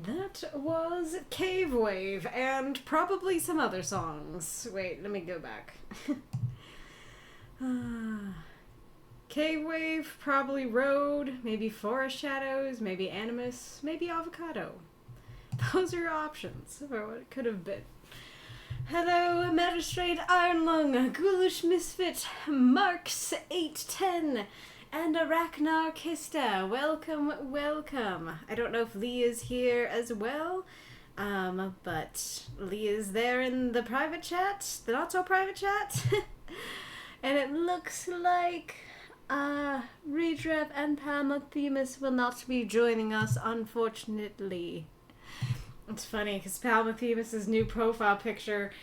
That was Cave Wave and probably some other songs. Wait, let me go back. Cave Wave, probably Road, maybe Forest Shadows, maybe Animus, maybe Avocado. Those are your options for what it could have been. Hello, Magistrate Ironlung, Ghoulish Misfit, Marks 810, and Aracnarquista. Welcome, welcome. I don't know if Lee is here as well, but Lee is there in the private chat, the not-so-private chat. And it looks like Redrev and Palmothemus will not be joining us, unfortunately. It's funny, because Palmothemus' new profile picture,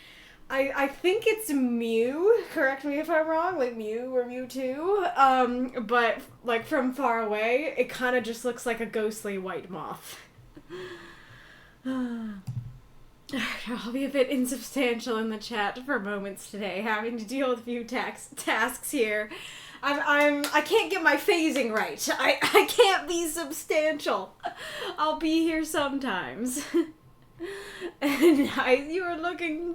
I think it's Mew, correct me if I'm wrong, like Mew or Mewtwo, but, like, from far away, it kind of just looks like a ghostly white moth. I'll be a bit insubstantial in the chat for moments today, having to deal with a few tasks here. I can't get my phasing right. I can't be substantial. I'll be here sometimes. And you are listening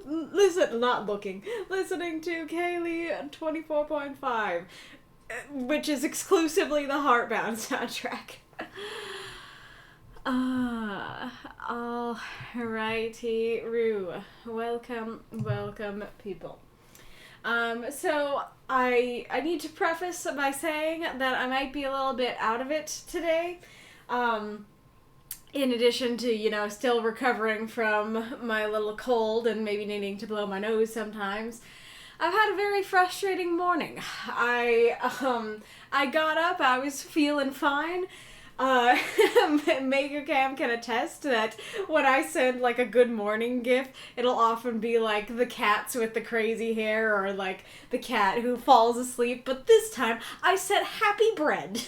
to Kaylie 24.5, which is exclusively the Heartbound soundtrack. Alrighty, Roo. Welcome, people. So I need to preface by saying that I might be a little bit out of it today. In addition to, still recovering from my little cold and maybe needing to blow my nose sometimes, I've had a very frustrating morning. I got up, I was feeling fine. Megacam can attest that when I send like a good morning gif, it'll often be like the cats with the crazy hair or like the cat who falls asleep, but this time I said happy bread.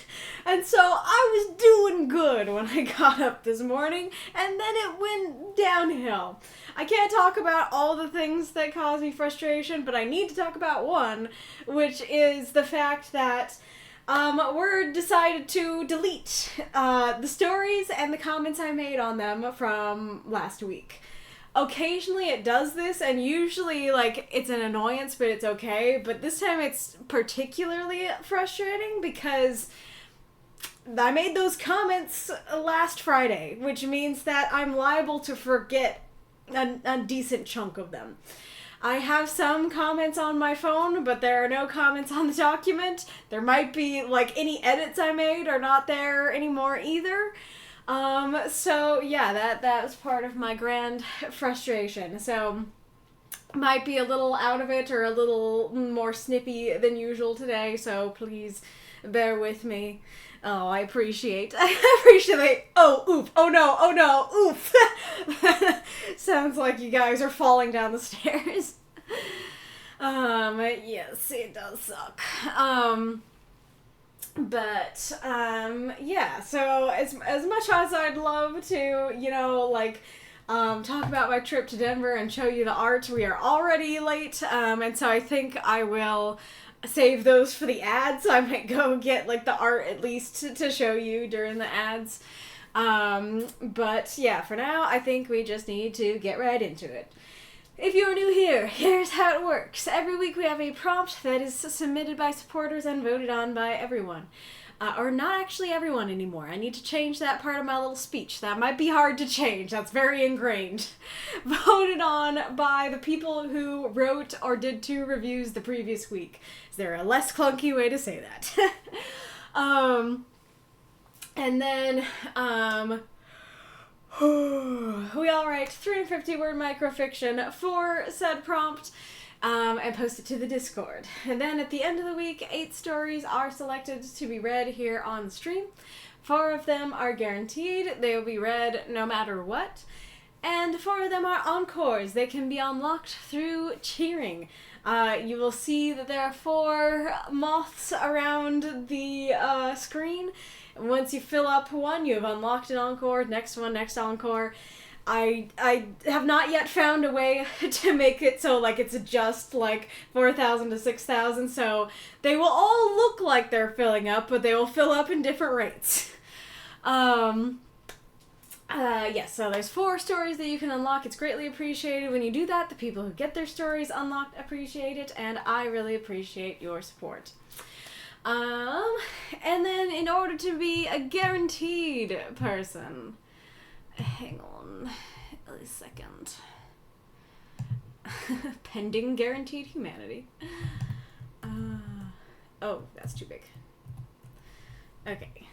And so I was doing good when I got up this morning, and then it went downhill. I can't talk about all the things that cause me frustration, but I need to talk about one, which is the fact that we're decided to delete the stories and the comments I made on them from last week. Occasionally it does this, and usually, like, it's an annoyance, but it's okay. But this time it's particularly frustrating because I made those comments last Friday, which means that I'm liable to forget a decent chunk of them. I have some comments on my phone, but there are no comments on the document. There might be, like, any edits I made are not there anymore either. So, yeah, that was part of my grand frustration. So, might be a little out of it or a little more snippy than usual today, so please bear with me. Oh, I appreciate. Oh, oof. Oh no, oof. Sounds like you guys are falling down the stairs. Yes, it does suck. Yeah, so as much as I'd love to, talk about my trip to Denver and show you the art, we are already late, and so I think I will save those for the ads. I might go get, like, the art at least to show you during the ads. But yeah, for now, I think we just need to get right into it. If you're new here, here's how it works. Every week we have a prompt that is submitted by supporters and voted on by everyone. Or not actually everyone anymore. I need to change that part of my little speech. That might be hard to change. That's very ingrained. Voted on by the people who wrote or did 2 reviews the previous week. Is there a less clunky way to say that? And then, we all write 350-word microfiction for said prompt, and post it to the Discord. And then at the end of the week, 8 stories are selected to be read here on the stream. 4 of them are guaranteed. They will be read no matter what. And 4 of them are encores. They can be unlocked through cheering. You will see that there are 4 moths around the screen. Once you fill up one, you have unlocked an encore. Next one, next encore. I have not yet found a way to make it so, like, it's just, like, 4,000 to 6,000, so they will all look like they're filling up, but they will fill up in different rates. Yes, so there's 4 stories that you can unlock. It's greatly appreciated when you do that. The people who get their stories unlocked appreciate it, and I really appreciate your support. And then in order to be a guaranteed person, hang on a second. Pending guaranteed humanity. Oh, that's too big. Okay.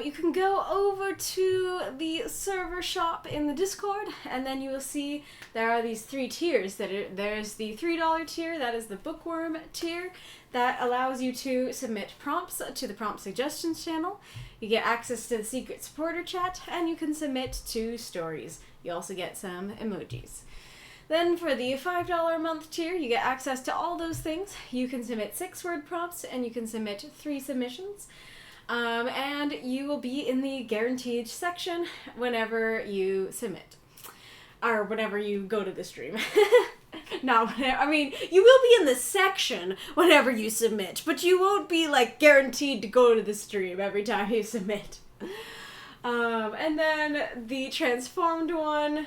You can go over to the server shop in the Discord, and then you will see there are these 3 tiers. There's the $3 tier, that is the bookworm tier, that allows you to submit prompts to the prompt suggestions channel. You get access to the secret supporter chat, and you can submit 2 stories. You also get some emojis. Then for the $5 a month tier, you get access to all those things. You can submit 6-word prompts, and you can submit 3 submissions. And you will be in the guaranteed section whenever you submit. Or whenever you go to the stream. Not whenever, I mean, you will be in the section whenever you submit, but you won't be, like, guaranteed to go to the stream every time you submit. And then the transformed one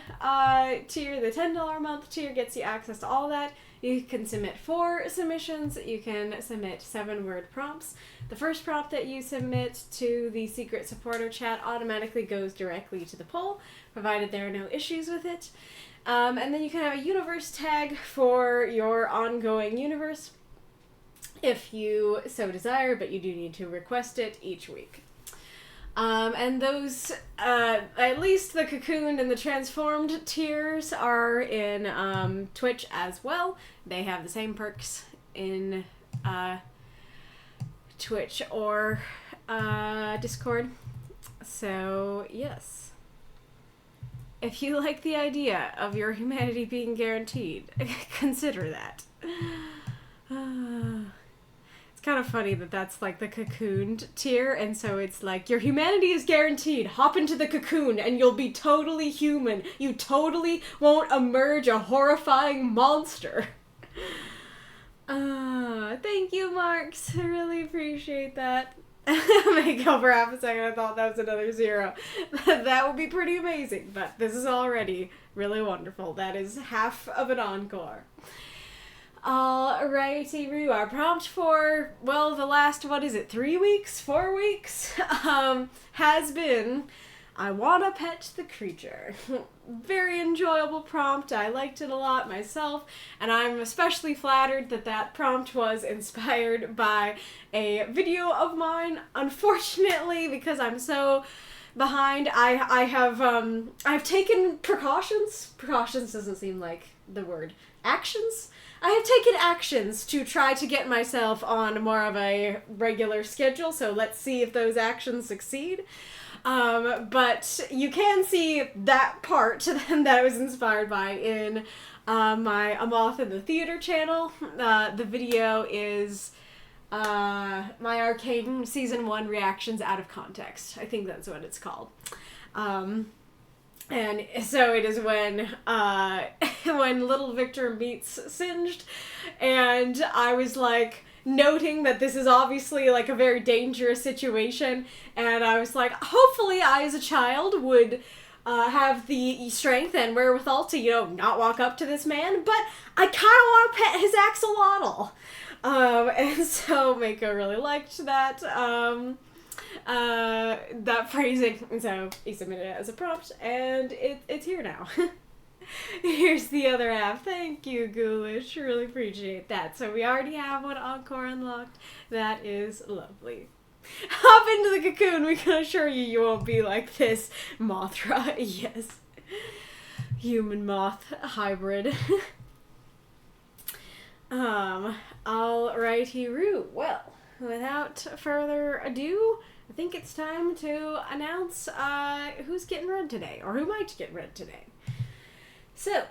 tier, the $10 a month tier, gets you access to all that. You can submit 4 submissions. You can submit 7-word prompts. The first prompt that you submit to the secret supporter chat automatically goes directly to the poll, provided there are no issues with it. And then you can have a universe tag for your ongoing universe if you so desire, but you do need to request it each week. And those, at least the cocooned and the transformed tiers are in Twitch as well. They have the same perks in Twitch or Discord. So, yes. If you like the idea of your humanity being guaranteed, consider that. It's kind of funny that that's like the cocooned tier, and so it's like, your humanity is guaranteed. Hop into the cocoon and you'll be totally human. You totally won't emerge a horrifying monster. Thank you, Marks. I really appreciate that. Mako, for half a second I thought that was another 0. That would be pretty amazing, but this is already really wonderful. That is half of an encore. Alrighty, Roo. Our prompt for, well, the last, 3 weeks? 4 weeks? Has been, I wanna pet the creature. Very enjoyable prompt. I liked it a lot myself, and I'm especially flattered that that prompt was inspired by a video of mine. Unfortunately, because I'm so behind, I've taken precautions. Precautions doesn't seem like the word. Actions? I have taken actions to try to get myself on more of a regular schedule, so let's see if those actions succeed. But you can see that part that I was inspired by in my A Moth in the Theater channel. The video is my Arcane Season 1 reactions out of context. I think that's what it's called. And so it is when when little Victor meets Singed, and I was like noting that this is obviously like a very dangerous situation, and I was like, hopefully I as a child would have the strength and wherewithal to, you know, not walk up to this man, but I kind of want to pet his axolotl. And so Mako really liked that. That phrasing, and so he submitted it as a prompt, and it's here now. Here's the other half. Thank you, Ghoulish. Really appreciate that. So we already have one encore unlocked. That is lovely. Hop into the cocoon. We can assure you you won't be like this, Mothra. Yes. Human moth hybrid. Alrighty, Roo. Well, without further ado, I think it's time to announce who's getting read today, or who might get read today. So,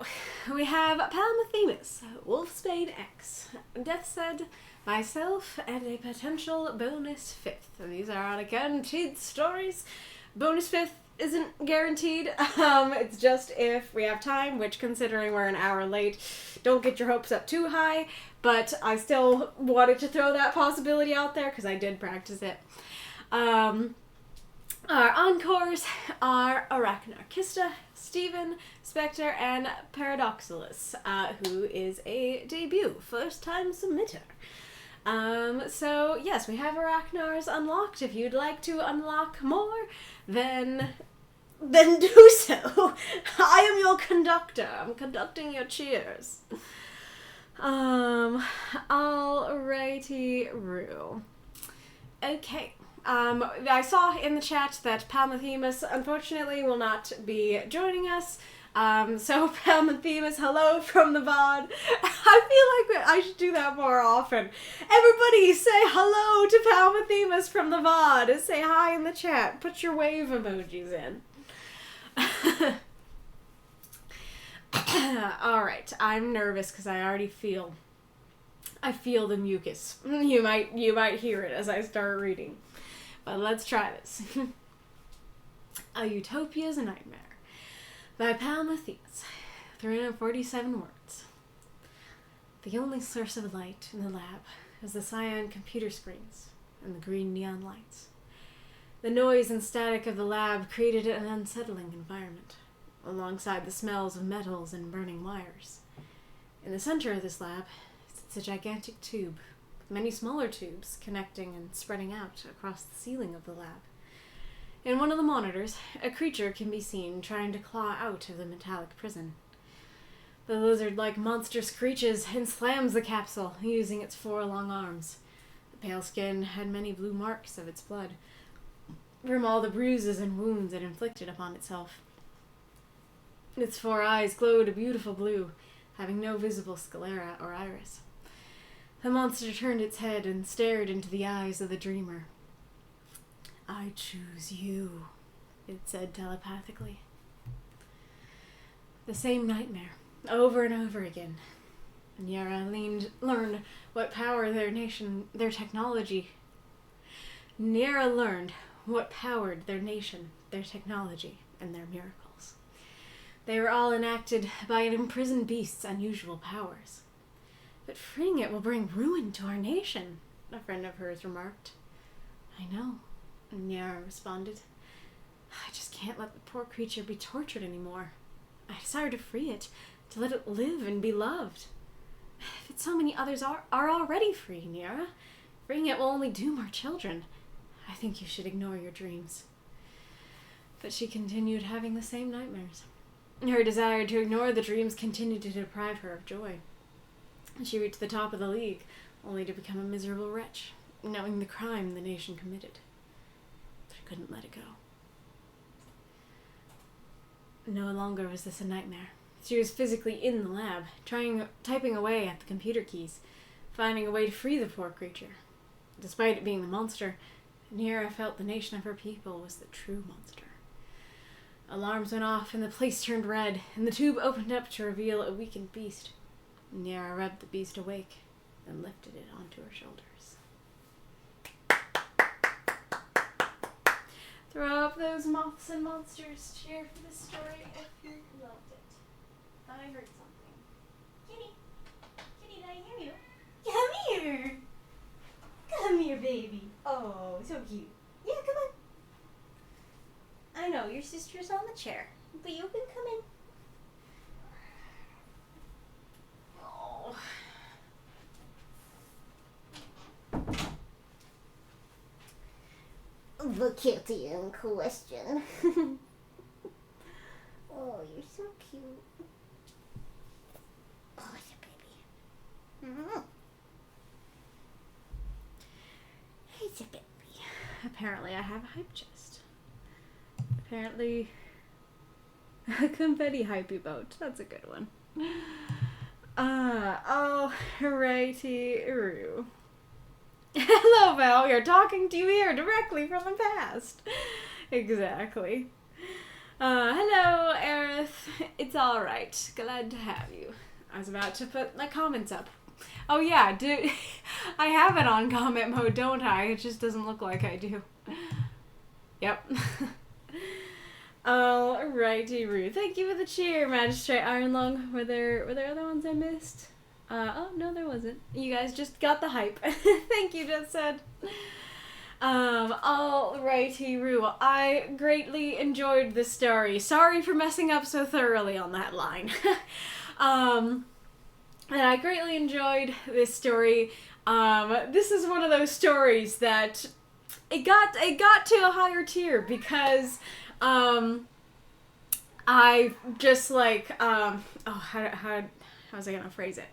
we have Palmothemus, Wolfsbane X, Deathshead, myself, and a potential bonus 5th. These are all guaranteed stories. Bonus 5th isn't guaranteed. It's just if we have time, which, considering we're an hour late, don't get your hopes up too high, but I still wanted to throw that possibility out there because I did practice it. Our encores are Aracnarquista, Stephen, Spectre, and Paradoxalus, who is a debut, first-time submitter. So yes, we have Aracnars unlocked. If you'd like to unlock more, then do so. I am your conductor. I'm conducting your cheers. Alrighty-roo. Okay. I saw in the chat that Palmothemus unfortunately will not be joining us. So Palmothemus, hello from the VOD. I feel like I should do that more often. Everybody say hello to Palmothemus from the VOD. Say hi in the chat. Put your wave emojis in. Alright, I'm nervous because I already feel the mucus. You might hear it as I start reading. But let's try this. A Utopia's Nightmare by Palmothemus. 347 words. The only source of light in the lab is the cyan computer screens and the green neon lights. The noise and static of the lab created an unsettling environment, alongside the smells of metals and burning wires. In the center of this lab sits a gigantic tube, with many smaller tubes connecting and spreading out across the ceiling of the lab. In one of the monitors, a creature can be seen trying to claw out of the metallic prison. The lizard-like monster screeches and slams the capsule, using its 4 long arms. The pale skin had many blue marks of its blood, from all the bruises and wounds it inflicted upon itself. Its 4 eyes glowed a beautiful blue, having no visible sclera or iris. The monster turned its head and stared into the eyes of the dreamer. "I choose you," it said telepathically. The same nightmare, over and over again. Niera learned what power their technology. Niera learned what powered their nation, their technology, and their miracles. They were all enacted by an imprisoned beast's unusual powers. "But freeing it will bring ruin to our nation," a friend of hers remarked. "I know," Niera responded. "I just can't let the poor creature be tortured anymore. I desire to free it, to let it live and be loved. But so many others are already free, Niera. Freeing it will only doom our children. I think you should ignore your dreams." But she continued having the same nightmares. Her desire to ignore the dreams continued to deprive her of joy. She reached the top of the league, only to become a miserable wretch, knowing the crime the nation committed. But I couldn't let it go. No longer was this a nightmare. She was physically in the lab, typing away at the computer keys, finding a way to free the poor creature. Despite it being the monster, Niera felt the nation of her people was the true monster. Alarms went off, and the place turned red, and the tube opened up to reveal a weakened beast. Niera rubbed the beast awake, and lifted it onto her shoulders. Throw up those moths and monsters. Cheer for this story if you loved it. Thought I heard something. Kitty! Kitty, did I hear you? Come here! Come here, baby. Oh, so cute. Yeah, come on. I know, your sister's on the chair, but you can come in. Oh. The kitty in question. Oh, you're so cute. Oh, yeah, baby. Mm-hmm. Hey, baby. Apparently I have a hype chest. Apparently a confetti hypey boat. That's a good one. Alrighty-roo. Hello, Val. You're talking to you here directly from the past. Exactly. Hello, Aerith. It's alright. Glad to have you. I was about to put my comments up. Oh yeah, dude. I have it on comment mode, don't I? It just doesn't look like I do. Yep. Alrighty, thank you for the cheer, Magistrate Ironlung. Were there other ones I missed? Oh, no, there wasn't. You guys just got the hype. Thank you, Deathshead. Alrighty, Rue. I greatly enjoyed this story. Sorry for messing up so thoroughly on that line. And I greatly enjoyed this story. This is one of those stories that it got to a higher tier because, I just like, how was I gonna phrase it?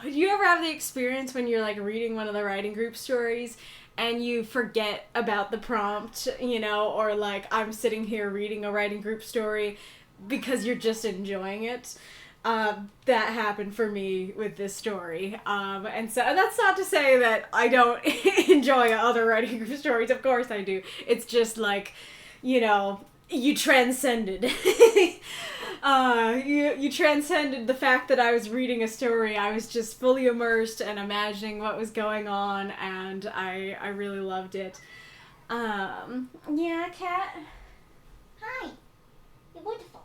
Do you ever have the experience when you're like reading one of the writing group stories and you forget about the prompt, you know, or like I'm sitting here reading a writing group story because you're just enjoying it? That happened for me with this story. And that's not to say that I don't enjoy other writing group stories. Of course I do. It's just like, you know, you transcended. You transcended the fact that I was reading a story. I was just fully immersed and imagining what was going on, and I really loved it. Yeah, Kat? Hi. You're wonderful.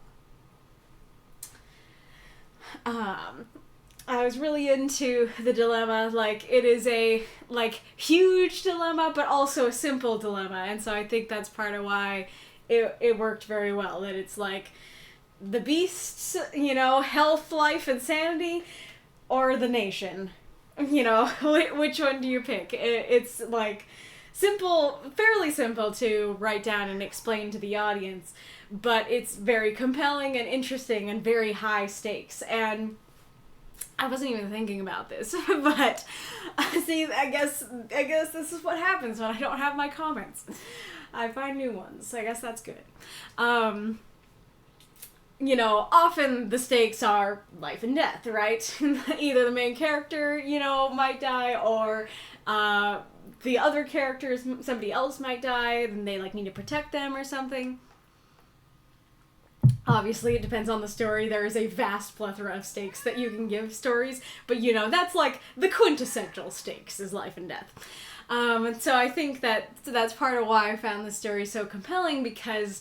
I was really into the dilemma. Like, it is a, like, huge dilemma, but also a simple dilemma, and so I think that's part of why it worked very well. That it's like, the beasts, you know, health, life, and sanity, or the nation. You know, which one do you pick? It's, like, simple, fairly simple to write down and explain to the audience, but it's very compelling and interesting and very high stakes. And I wasn't even thinking about this, but see, I guess this is what happens when I don't have my comments. I find new ones. I guess that's good. You know, often the stakes are life and death, right? Either the main character, you know, might die, or the other characters, somebody else might die, and they, like, need to protect them or something. Obviously, it depends on the story. There is a vast plethora of stakes that you can give stories, but, you know, that's, like, the quintessential stakes is life and death. And so I think that's part of why I found this story so compelling, because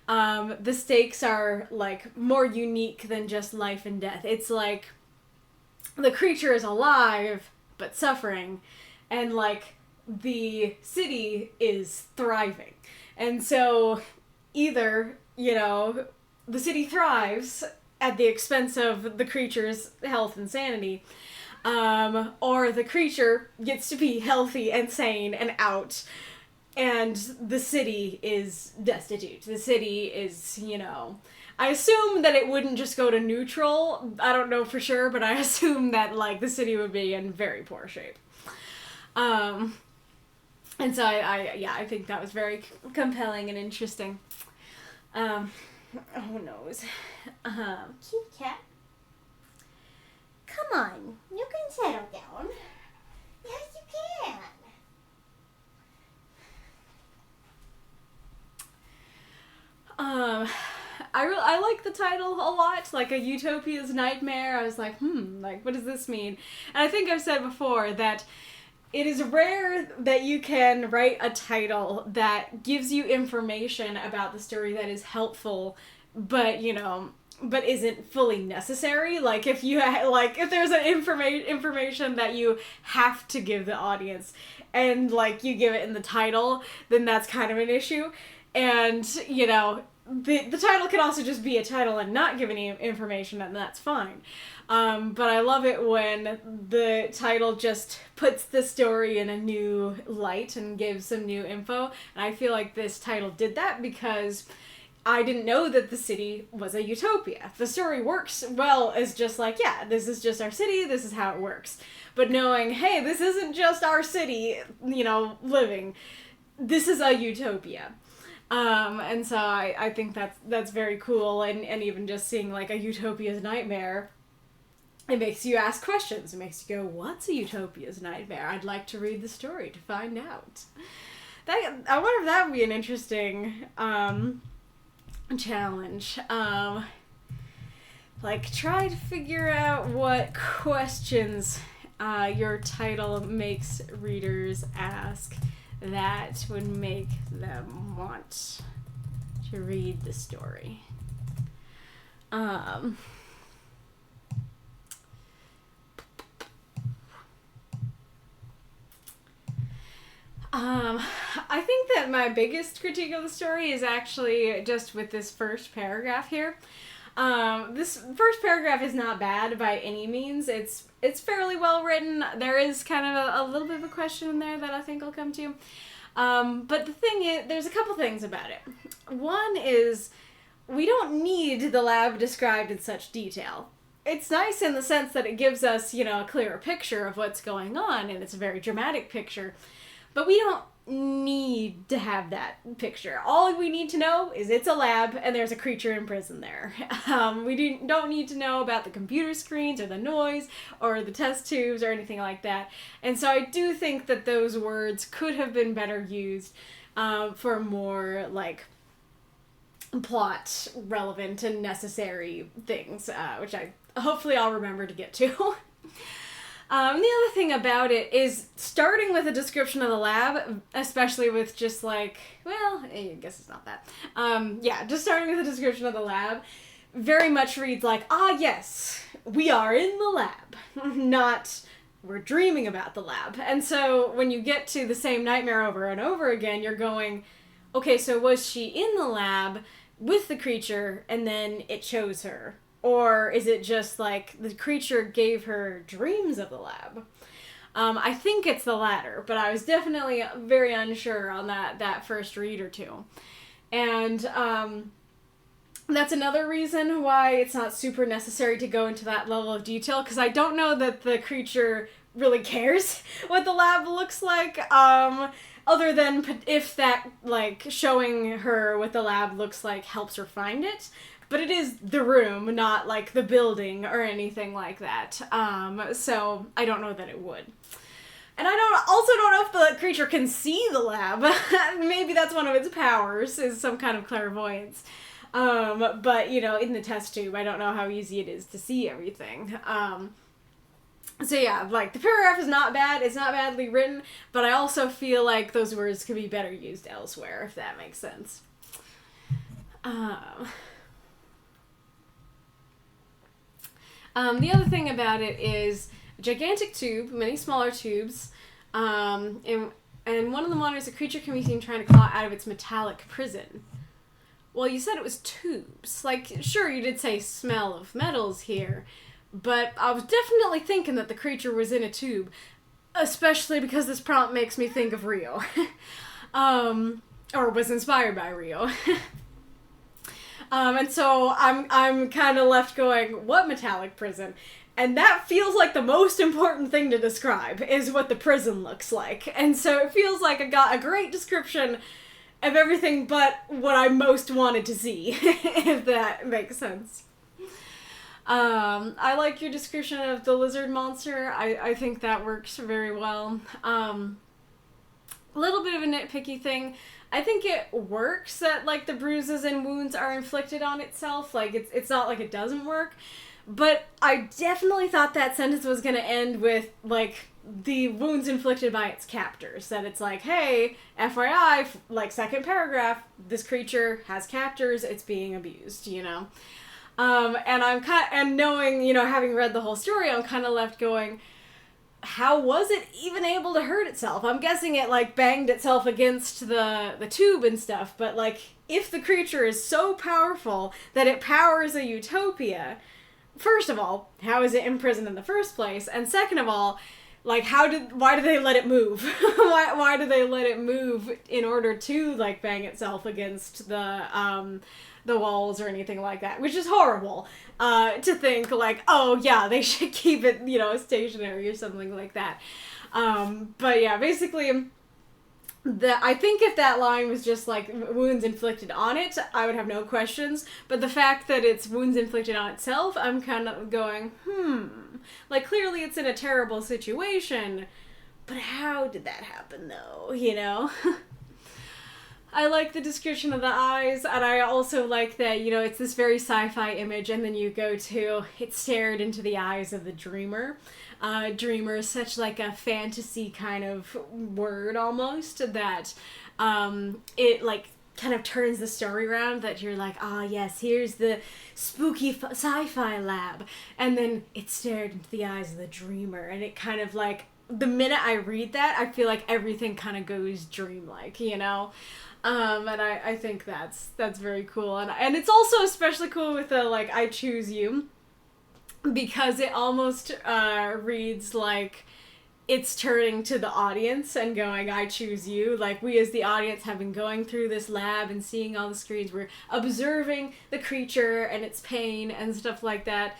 the stakes are, like, more unique than just life and death. It's like the creature is alive but suffering, and, like, the city is thriving. And so either, you know, the city thrives at the expense of the creature's health and sanity, or the creature gets to be healthy and sane and out, and the city is destitute. The city is, you know, I assume that it wouldn't just go to neutral. I don't know for sure, but I assume that, like, the city would be in very poor shape. And so I think that was very compelling and interesting. Oh noes. Cute cat. Come on, you can settle down. Yes, you can. I like the title a lot, like a Utopia's Nightmare. I was like, like, what does this mean? And I think I've said before that it is rare that you can write a title that gives you information about the story that is helpful, but, you know, but isn't fully necessary. Like, if you if there's an information that you have to give the audience, and, like, you give it in the title, then that's kind of an issue. And, you know, the title can also just be a title and not give any information, and that's fine. But I love it when the title just puts the story in a new light and gives some new info. And I feel like this title did that because I didn't know that the city was a utopia. The story works well as just like, yeah, this is just our city, this is how it works. But knowing, hey, this isn't just our city, you know, living. This is a utopia. And so I think that's very cool, and even just seeing, like, a Utopia's Nightmare, it makes you ask questions. It makes you go, what's a Utopia's Nightmare? I'd like to read the story to find out. I wonder if that would be an interesting challenge. Like, try to figure out what questions your title makes readers ask that would make them want to read the story. I think that my biggest critique of the story is actually just with this first paragraph here. This first paragraph is not bad by any means. It's fairly well written. There is kind of a little bit of a question in there that I think I'll come to. But the thing is, there's a couple things about it. One is, we don't need the lab described in such detail. It's nice in the sense that it gives us, a clearer picture of what's going on, and it's a very dramatic picture. But we don't need to have that picture. All we need to know is it's a lab and there's a creature in prison there. We don't need to know about the computer screens or the noise or the test tubes or anything like that. And so I do think that those words could have been better used for more, plot relevant and necessary things, which hopefully I'll remember to get to. The other thing about it is starting with a description of the lab, especially with just I guess it's not that. Just starting with a description of the lab very much reads like, yes, we are in the lab, not we're dreaming about the lab. And so when you get to the same nightmare over and over again, you're going, okay, so was she in the lab with the creature and then it chose her? Or is it just the creature gave her dreams of the lab? I think it's the latter, but I was definitely very unsure on that first read or two. And that's another reason why it's not super necessary to go into that level of detail, because I don't know that the creature really cares what the lab looks like, other than if that, showing her what the lab looks like helps her find it. But it is the room, not the building or anything like that. So I don't know that it would. And I also don't know if the creature can see the lab. Maybe that's one of its powers, is some kind of clairvoyance. But, in the test tube, I don't know how easy it is to see everything. So yeah, the paragraph is not bad. It's not badly written, but I also feel like those words could be better used elsewhere, if that makes sense. The other thing about it is a gigantic tube, many smaller tubes, and one of them wonders a creature can be seen trying to claw out of its metallic prison. Well, you said it was tubes. Sure, you did say smell of metals here, but I was definitely thinking that the creature was in a tube, especially because this prompt makes me think of Rio. Or was inspired by Rio. And so I'm kind of left going, what metallic prison? And that feels like the most important thing to describe, is what the prison looks like. And so it feels like I got a great description of everything but what I most wanted to see, if that makes sense. I like your description of the lizard monster. I think that works very well. A little bit of a nitpicky thing. I think it works that, the bruises and wounds are inflicted on itself. It's not like it doesn't work. But I definitely thought that sentence was going to end with, the wounds inflicted by its captors. That it's hey, FYI, second paragraph, this creature has captors, it's being abused, And I'm knowing, having read the whole story, I'm kind of left going, how was it even able to hurt itself? I'm guessing it, banged itself against the tube and stuff, but, if the creature is so powerful that it powers a utopia, first of all, how is it imprisoned in the first place? And second of all, why do they let it move? why do they let it move in order to, bang itself against the walls or anything like that? Which is horrible, to think, oh yeah, they should keep it, stationary or something like that. But yeah, basically, I think if that line was just, wounds inflicted on it, I would have no questions. But the fact that it's wounds inflicted on itself, I'm kind of going, clearly it's in a terrible situation, but how did that happen, though, I like the description of the eyes, and I also like that, it's this very sci-fi image, and then you go to, it stared into the eyes of the dreamer. Dreamer is such, a fantasy kind of word, almost, that, it, kind of turns the story around, that you're yes, here's the spooky sci-fi lab, and then it stared into the eyes of the dreamer, and it kind of, the minute I read that, I feel like everything kind of goes dreamlike, you know? And I think that's very cool. And it's also especially cool with the, like, I choose you, because it almost reads like it's turning to the audience and going, I choose you. Like, we as the audience have been going through this lab and seeing all the screens. We're observing the creature and its pain and stuff like that.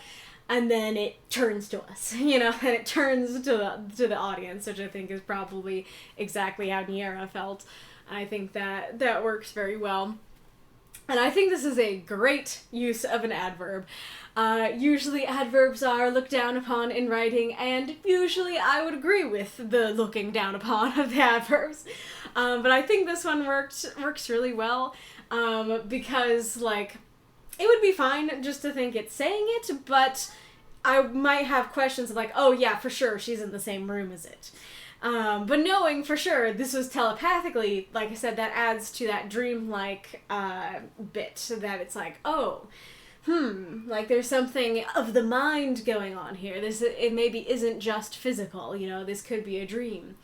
And then it turns to us, you know, and it turns to the audience, which I think is probably exactly how Niera felt. And I think that works very well. And I think this is a great use of an adverb. Usually adverbs are looked down upon in writing, and usually I would agree with the looking down upon of the adverbs. But I think this one works really well, because, like, it would be fine just to think it's saying it, but I might have questions of, like, oh yeah, for sure, she's in the same room as it. But knowing for sure this was telepathically, like I said, that adds to that dreamlike bit, that it's like, oh, like there's something of the mind going on here. It maybe isn't just physical, you know, this could be a dream.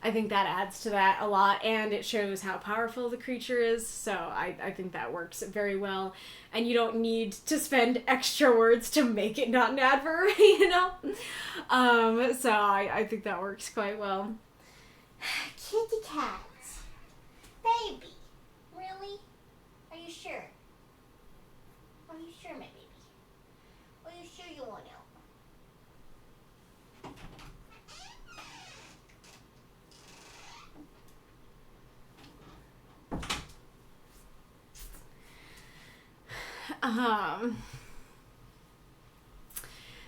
I think that adds to that a lot, and it shows how powerful the creature is, so I think that works very well. And you don't need to spend extra words to make it not an adverb, you know? So I think that works quite well. Kitty cats. Baby. Really? Are you sure? Are you sure, my baby? Are you sure you want out?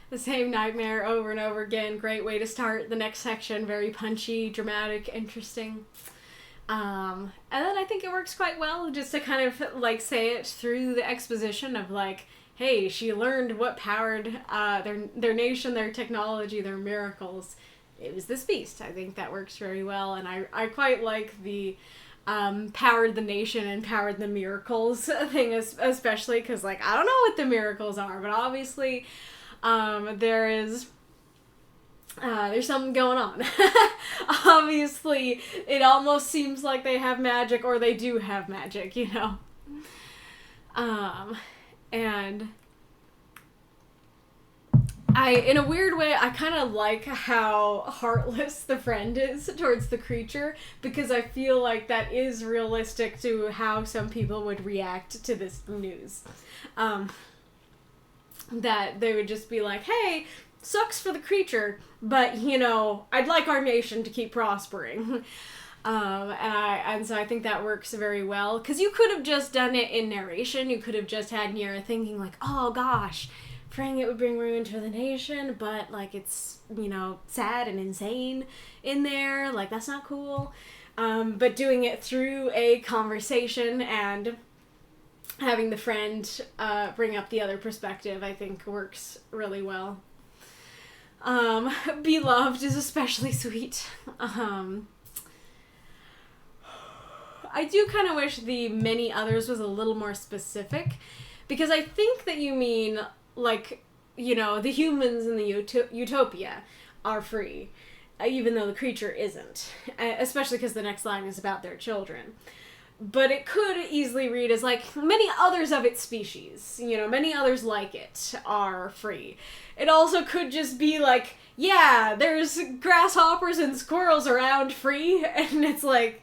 The same nightmare over and over again. Great way to start the next section. Very punchy, dramatic, interesting. And then I think it works quite well just to kind of, like, say it through the exposition of, like, hey, she learned what powered their nation, their technology, their miracles. It was this beast. I think that works very well, and I quite like the powered the nation and powered the miracles thing, especially because, like, I don't know what the miracles are, but obviously there's something going on. Obviously, it almost seems like they have magic, or they do have magic, you know? And in a weird way, I kind of like how heartless the friend is towards the creature, because I feel like that is realistic to how some people would react to this news. That they would just be like, hey, sucks for the creature, but, you know, I'd like our nation to keep prospering. And so I think that works very well, because you could have just done it in narration. You could have just had Niera thinking, like, oh gosh, praying it would bring ruin to the nation, but, like, it's, you know, sad and insane in there, like, that's not cool. But doing it through a conversation and having the friend bring up the other perspective, I think works really well. Beloved is especially sweet. I do kind of wish the many others was a little more specific, because I think that you mean, like, you know, the humans in the Utopia are free, even though the creature isn't, especially because the next line is about their children. But it could easily read as, like, many others of its species, you know, many others like it are free. It also could just be like, yeah, there's grasshoppers and squirrels around free, and it's like,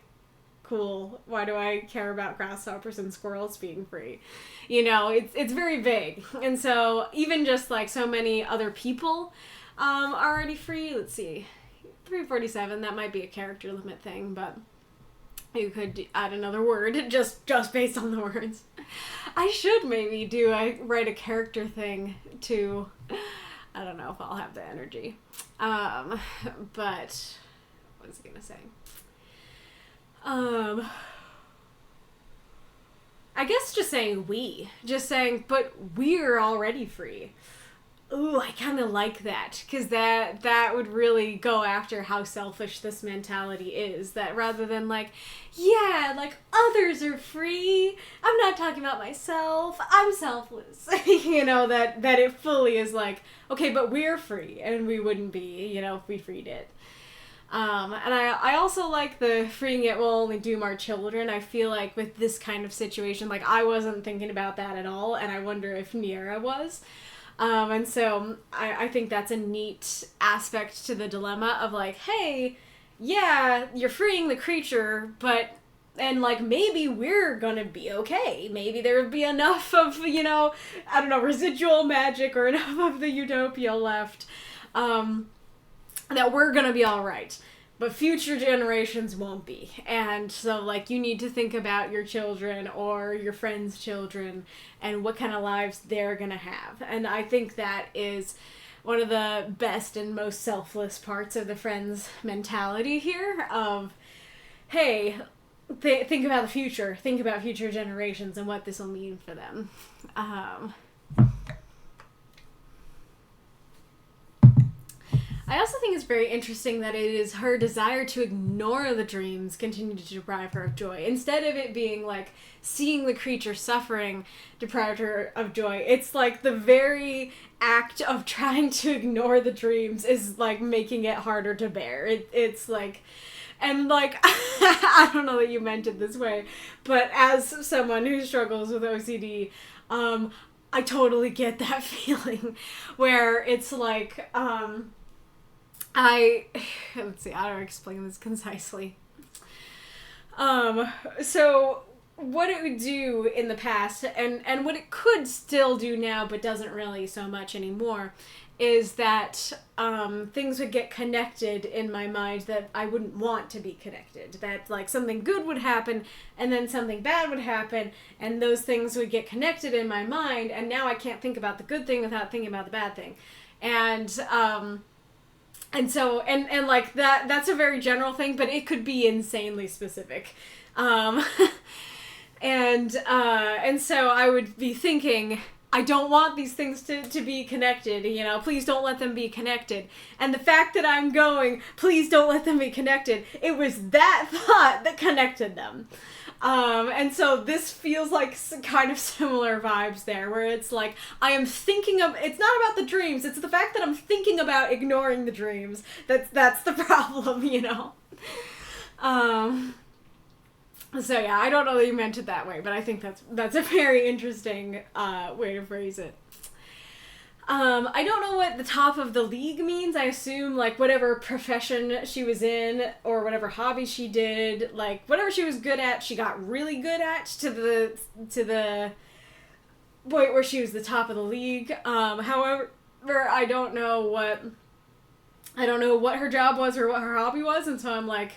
cool, why do I care about grasshoppers and squirrels being free? You know, it's very vague. And so even just, like, so many other people are already free. Let's see, 347, that might be a character limit thing, but you could add another word just based on the words. I should maybe write a character thing too. I don't know if I'll have the energy. But what was I gonna say? I guess just saying we. Just saying, but we're already free. Ooh, I kind of like that, because that would really go after how selfish this mentality is, that rather than, like, yeah, like, others are free, I'm not talking about myself, I'm selfless, you know, that it fully is like, okay, but we're free, and we wouldn't be, you know, if we freed it. And I also like the freeing it will only doom our children. I feel like with this kind of situation, like I wasn't thinking about that at all, and I wonder if Niera was. And so I think that's a neat aspect to the dilemma of like, hey, yeah, you're freeing the creature, but, and like, maybe we're gonna be okay. Maybe there'll be enough of, you know, I don't know, residual magic or enough of the Utopia left, that we're gonna be alright. But future generations won't be. And so, like, you need to think about your children or your friends' children and what kind of lives they're going to have. And I think that is one of the best and most selfless parts of the Friends mentality here of, hey, think about the future. Think about future generations and what this will mean for them. I also think it's very interesting that it is her desire to ignore the dreams continue to deprive her of joy. Instead of it being like seeing the creature suffering deprived her of joy, it's like the very act of trying to ignore the dreams is like making it harder to bear. It's like, and like, I don't know that you meant it this way, but as someone who struggles with OCD, I totally get that feeling where it's like, let's see, how do I explain this concisely? So what it would do in the past, and what it could still do now, but doesn't really so much anymore, is that things would get connected in my mind that I wouldn't want to be connected. That like something good would happen, and then something bad would happen, and those things would get connected in my mind, and now I can't think about the good thing without thinking about the bad thing. And so, and like that's a very general thing, but it could be insanely specific. And so I would be thinking, I don't want these things to be connected, you know, please don't let them be connected. And the fact that I'm going, please don't let them be connected, it was that thought that connected them. And so this feels like kind of similar vibes there, where it's like, I am thinking of, it's not about the dreams, it's the fact that I'm thinking about ignoring the dreams. That's the problem, you know? So yeah, I don't know that you meant it that way, but I think that's a very interesting, way to phrase it. I don't know what the top of the league means. I assume, like, whatever profession she was in, or whatever hobby she did, like, whatever she was good at, she got really good at, to the point where she was the top of the league. However, I don't know what her job was or what her hobby was, and so I'm like,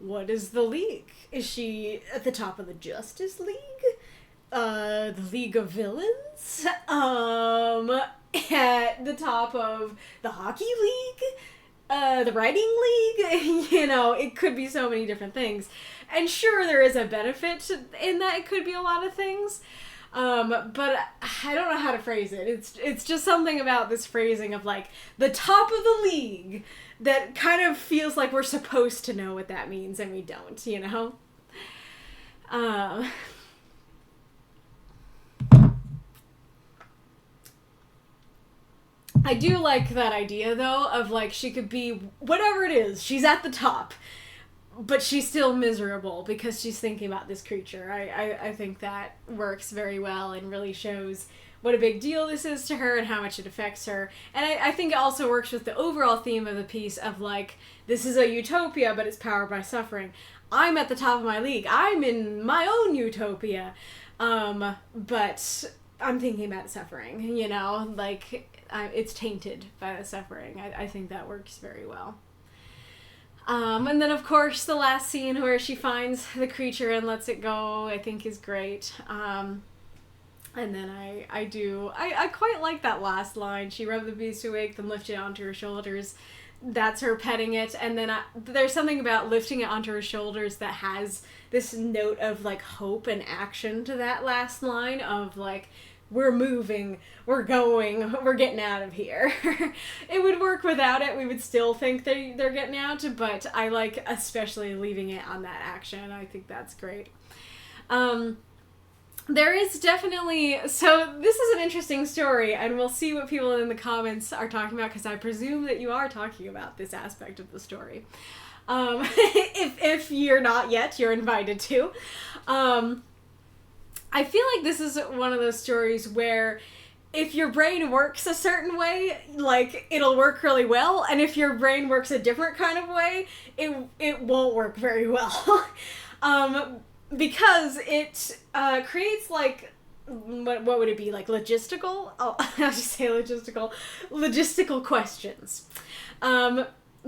what is the league? Is she at the top of the Justice League? The League of Villains? At the top of the Hockey League? The Writing League? You know, it could be so many different things. And sure, there is a benefit in that it could be a lot of things. But I don't know how to phrase it. It's just something about this phrasing of, like, the top of the league that kind of feels like we're supposed to know what that means, and we don't, you know? I do like that idea, though, of, like, she could be whatever it is. She's at the top, but she's still miserable because she's thinking about this creature. I think that works very well and really shows what a big deal this is to her and how much it affects her. And I think it also works with the overall theme of the piece of, like, this is a utopia, but it's powered by suffering. I'm at the top of my league. I'm in my own utopia. But I'm thinking about suffering, you know? Like, it's tainted by the suffering. I think that works very well. And then, of course, the last scene where she finds the creature and lets it go, I think is great. And then I quite like that last line. She rubbed the beast awake, then lifted it onto her shoulders. That's her petting it. And then there's something about lifting it onto her shoulders that has this note of, like, hope and action to that last line of, like, we're moving, we're going, we're getting out of here. It would work without it. We would still think they're getting out, but I like especially leaving it on that action. I think that's great. There is definitely... So, this is an interesting story, and we'll see what people in the comments are talking about, because I presume that you are talking about this aspect of the story. If you're not yet, you're invited to. I feel like this is one of those stories where if your brain works a certain way, like, it'll work really well, and if your brain works a different kind of way, it won't work very well. Because it creates, like, what would it be, like, logistical? Oh, I'll just say logistical. Logistical questions.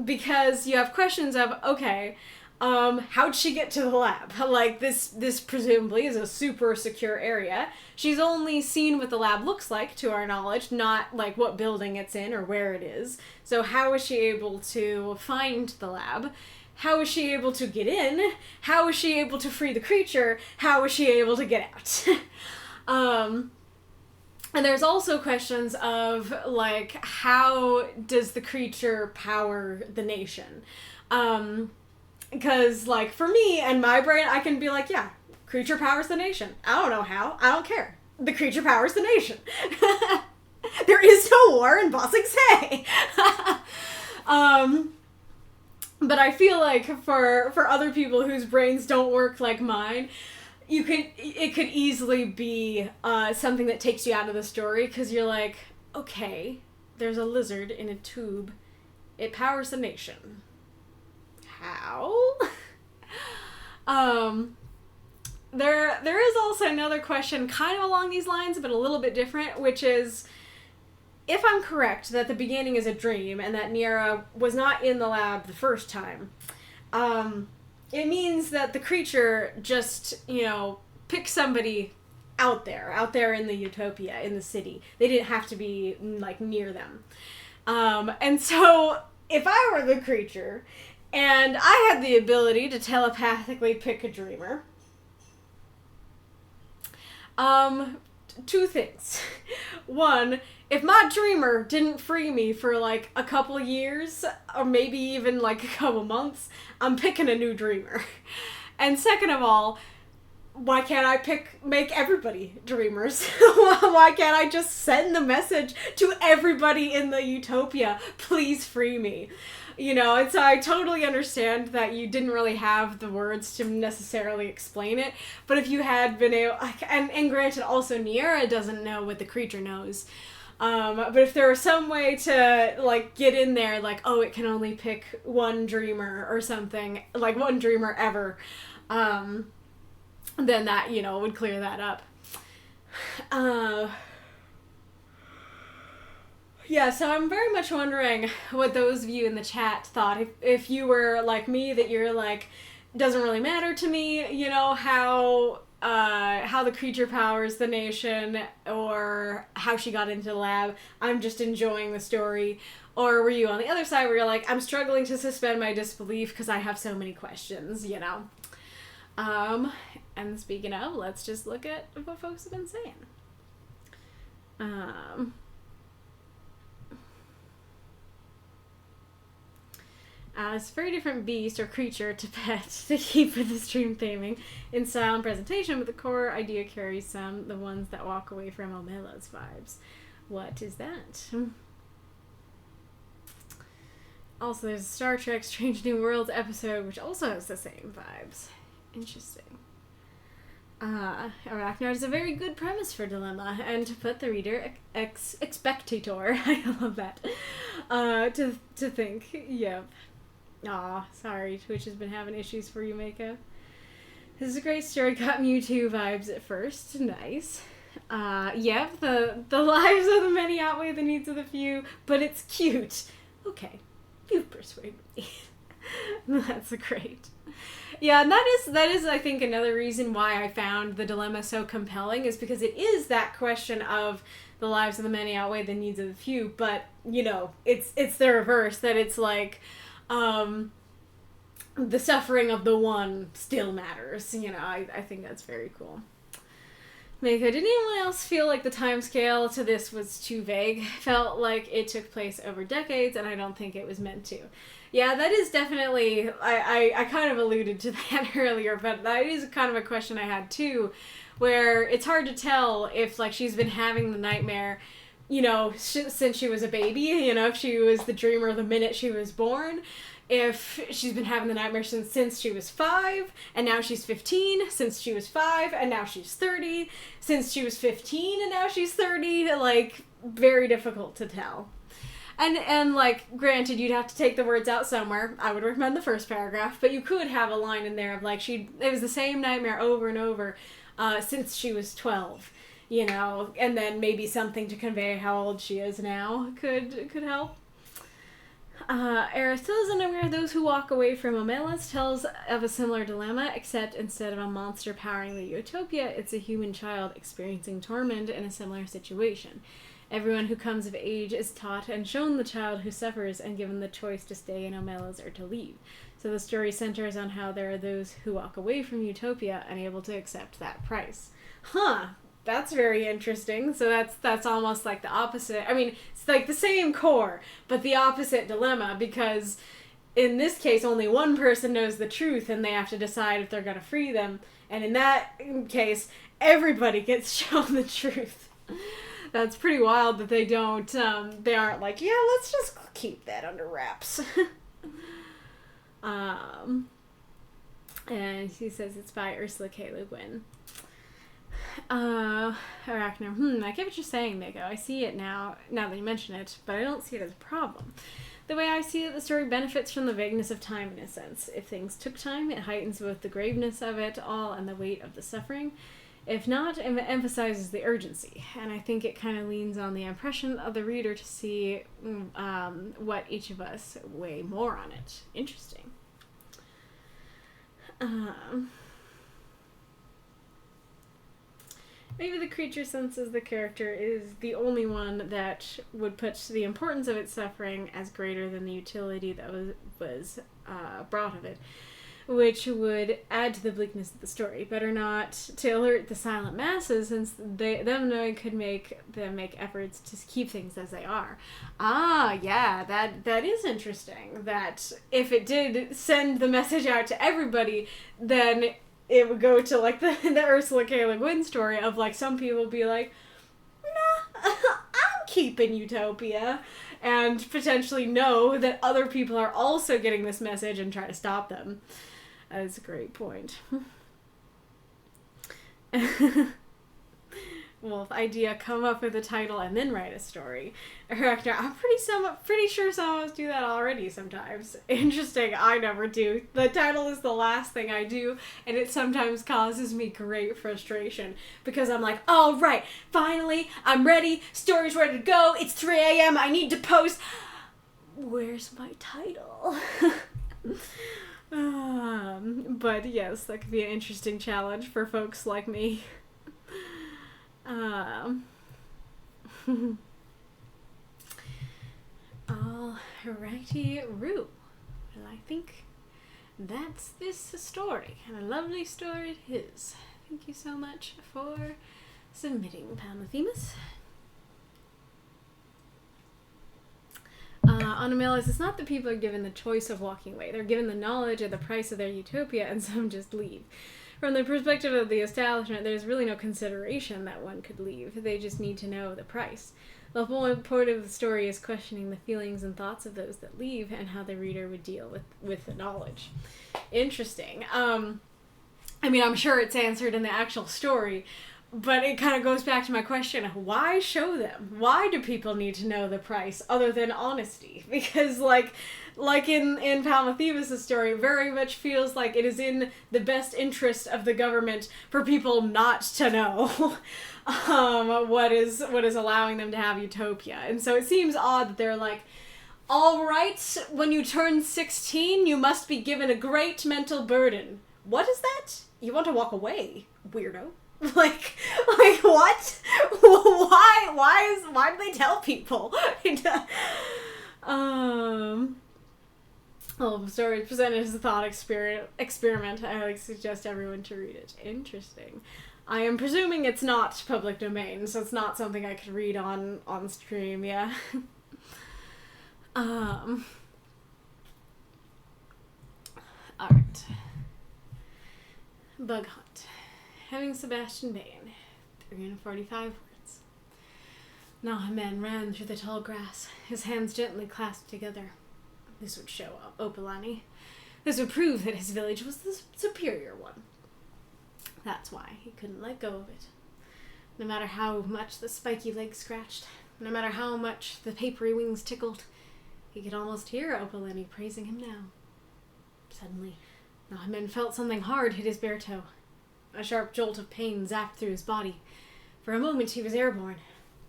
Because you have questions of, okay, how'd she get to the lab? Like, this presumably is a super secure area. She's only seen what the lab looks like, to our knowledge, not, like, what building it's in or where it is. So how is she able to find the lab? How is she able to get in? How is she able to free the creature? How is she able to get out? And there's also questions of, like, how does the creature power the nation? Because, like, for me and my brain, I can be like, yeah, creature powers the nation. I don't know how. I don't care. The creature powers the nation. There is no war in Bossing Say. But I feel like for other people whose brains don't work like mine, it could easily be something that takes you out of the story, because you're like, okay, there's a lizard in a tube. It powers the nation. How? There is also another question kind of along these lines, but a little bit different, which is, if I'm correct that the beginning is a dream and that Niera was not in the lab the first time, it means that the creature just, picked somebody out there in the Utopia, in the city. They didn't have to be, like, near them. And so, if I were the creature, and I had the ability to telepathically pick a dreamer, two things. One, if my dreamer didn't free me for, like, a couple years, or maybe even, like, a couple months, I'm picking a new dreamer. And second of all, why can't I make everybody dreamers? Why can't I just send the message to everybody in the Utopia, please free me? And so I totally understand that you didn't really have the words to necessarily explain it, but if you had been able, and granted also Niera doesn't know what the creature knows, but if there was some way to, like, get in there, like, oh, it can only pick one dreamer or something, like, one dreamer ever, then that, would clear that up. Yeah, so I'm very much wondering what those of you in the chat thought. If you were like me, that you're like, doesn't really matter to me, how the creature powers the nation, or how she got into the lab. I'm just enjoying the story. Or were you on the other side where you're like, I'm struggling to suspend my disbelief because I have so many questions, And speaking of, let's just look at what folks have been saying. It's a very different beast or creature to pet to keep with the stream theming in style and presentation, but the core idea carries the ones that walk away from Omella's vibes. What is that? Also, there's a Star Trek Strange New Worlds episode, which also has the same vibes. Interesting. Arachnarquista is a very good premise for dilemma, and to put the reader expectator, I love that, to think, yep. Aw, sorry, Twitch has been having issues for you, Mako. This is a great story, got Mewtwo vibes at first, nice. Yep, the lives of the many outweigh the needs of the few, but it's cute. Okay, you've persuaded me. That's great. Yeah, and that is I think another reason why I found the dilemma so compelling, is because it is that question of the lives of the many outweigh the needs of the few, but it's the reverse, that it's like the suffering of the one still matters. I think that's very cool. Mako, did anyone else feel like the time scale to this was too vague? Felt like it took place over decades, and I don't think it was meant to. Yeah, that is definitely, I kind of alluded to that earlier, but that is kind of a question I had too, where it's hard to tell if, like, she's been having the nightmare, you know, since she was a baby, you know, if she was the dreamer the minute she was born, if she's been having the nightmare since she was 5, and now she's 15, since she was 5, and now she's 30, since she was 15, and now she's 30, like, very difficult to tell. And like, granted, you'd have to take the words out somewhere. I would recommend the first paragraph, but you could have a line in there of, like, it was the same nightmare over and over since she was 12, you know, and then maybe something to convey how old she is now could help. Aristotle is unaware of those who walk away from Omelas, tells of a similar dilemma, except instead of a monster powering the Utopia, it's a human child experiencing torment in a similar situation. Everyone who comes of age is taught and shown the child who suffers and given the choice to stay in Omelas or to leave. So the story centers on how there are those who walk away from Utopia unable to accept that price. Huh. That's very interesting. So that's almost like the opposite. I mean, it's like the same core, but the opposite dilemma, because in this case, only one person knows the truth and they have to decide if they're going to free them. And in that case, everybody gets shown the truth. That's pretty wild that they aren't like, yeah, let's just keep that under wraps. And he says it's by Ursula K. Le Guin. Arachnarquista. I get what you're saying, Miko. I see it now that you mention it, but I don't see it as a problem. The way I see it, the story benefits from the vagueness of time in a sense. If things took time, it heightens both the graveness of it all and the weight of the suffering. If not, it emphasizes the urgency, and I think it kind of leans on the impression of the reader to see what each of us weigh more on it. Interesting. Maybe the creature senses the character is the only one that would put the importance of its suffering as greater than the utility that was brought of it, which would add to the bleakness of the story. Better not to alert the silent masses, since them knowing could make them make efforts to keep things as they are. Yeah, that is interesting. That if it did send the message out to everybody, then it would go to, like, the Ursula K. Le Guin story of, like, some people be like, nah, I'm keeping Utopia, and potentially know that other people are also getting this message and try to stop them. That is a great point. Wolf idea, come up with a title and then write a story. Arachnarquista, I'm pretty sure some of us do that already sometimes. Interesting, I never do. The title is the last thing I do, and it sometimes causes me great frustration, because I'm like, all right, finally, I'm ready, story's ready to go, it's 3 a.m., I need to post. Where's my title? But yes, that could be an interesting challenge for folks like me. Alrighty-roo. Well, I think that's this story, and a lovely story it is. Thank you so much for submitting, Palmothemus. On Omelas, it's not that people are given the choice of walking away. They're given the knowledge of the price of their utopia, and some just leave. From the perspective of the establishment, there's really no consideration that one could leave. They just need to know the price. The whole point of the story is questioning the feelings and thoughts of those that leave and how the reader would deal with the knowledge. Interesting. I mean, I'm sure it's answered in the actual story, but it kind of goes back to my question, why show them? Why do people need to know the price other than honesty? Because, like in Palmothemus' story, very much feels like it is in the best interest of the government for people not to know what is allowing them to have Utopia. And so it seems odd that they're like, all right, when you turn 16, you must be given a great mental burden. What is that? You want to walk away, weirdo. Like what? Why do they tell people? The story is presented as a thought experiment. I suggest everyone to read it. Interesting. I am presuming it's not public domain, so it's not something I could read on stream, yeah. Alright. Bug Hunt. having Sebastian Bane. 345 words. Nahamen ran through the tall grass, his hands gently clasped together. This would show Opalani. This would prove that his village was the superior one. That's why he couldn't let go of it. No matter how much the spiky legs scratched, no matter how much the papery wings tickled, he could almost hear Opalani praising him now. Suddenly, Nahamen felt something hard hit his bare toe. A sharp jolt of pain zapped through his body. For a moment he was airborne.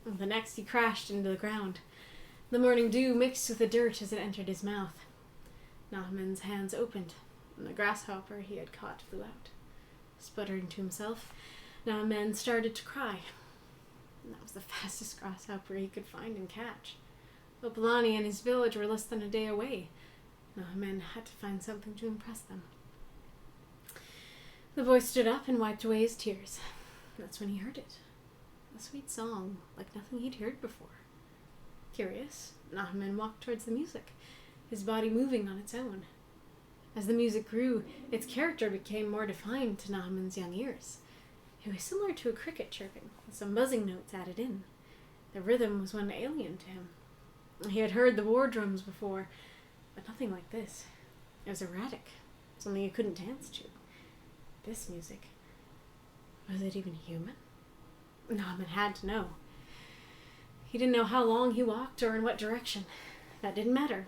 The next he crashed into the ground. The morning dew mixed with the dirt as it entered his mouth. Nahamen's hands opened, and the grasshopper he had caught flew out. Sputtering to himself, Nahamen started to cry. And that was the fastest grasshopper he could find and catch. Opalani and his village were less than a day away. Nahamen had to find something to impress them. The boy stood up and wiped away his tears. That's when he heard it. A sweet song, like nothing he'd heard before. Curious, Nahamen walked towards the music, his body moving on its own. As the music grew, its character became more defined to Nahamen's young ears. It was similar to a cricket chirping, with some buzzing notes added in. The rhythm was one alien to him. He had heard the war drums before, but nothing like this. It was erratic, something he couldn't dance to. This music, was it even human? Nahamen had to know. He didn't know how long he walked or in what direction. That didn't matter.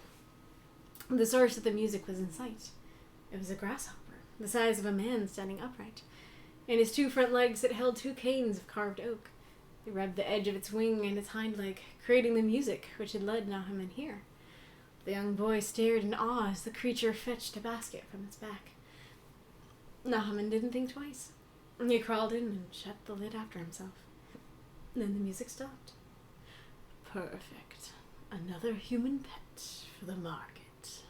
The source of the music was in sight. It was a grasshopper, the size of a man standing upright. In his two front legs it held two canes of carved oak. They rubbed the edge of its wing and its hind leg, creating the music which had led Nahamen here. The young boy stared in awe as the creature fetched a basket from its back. Nahamen didn't think twice. He crawled in and shut the lid after himself. Then the music stopped. Perfect. Another human pet for the market.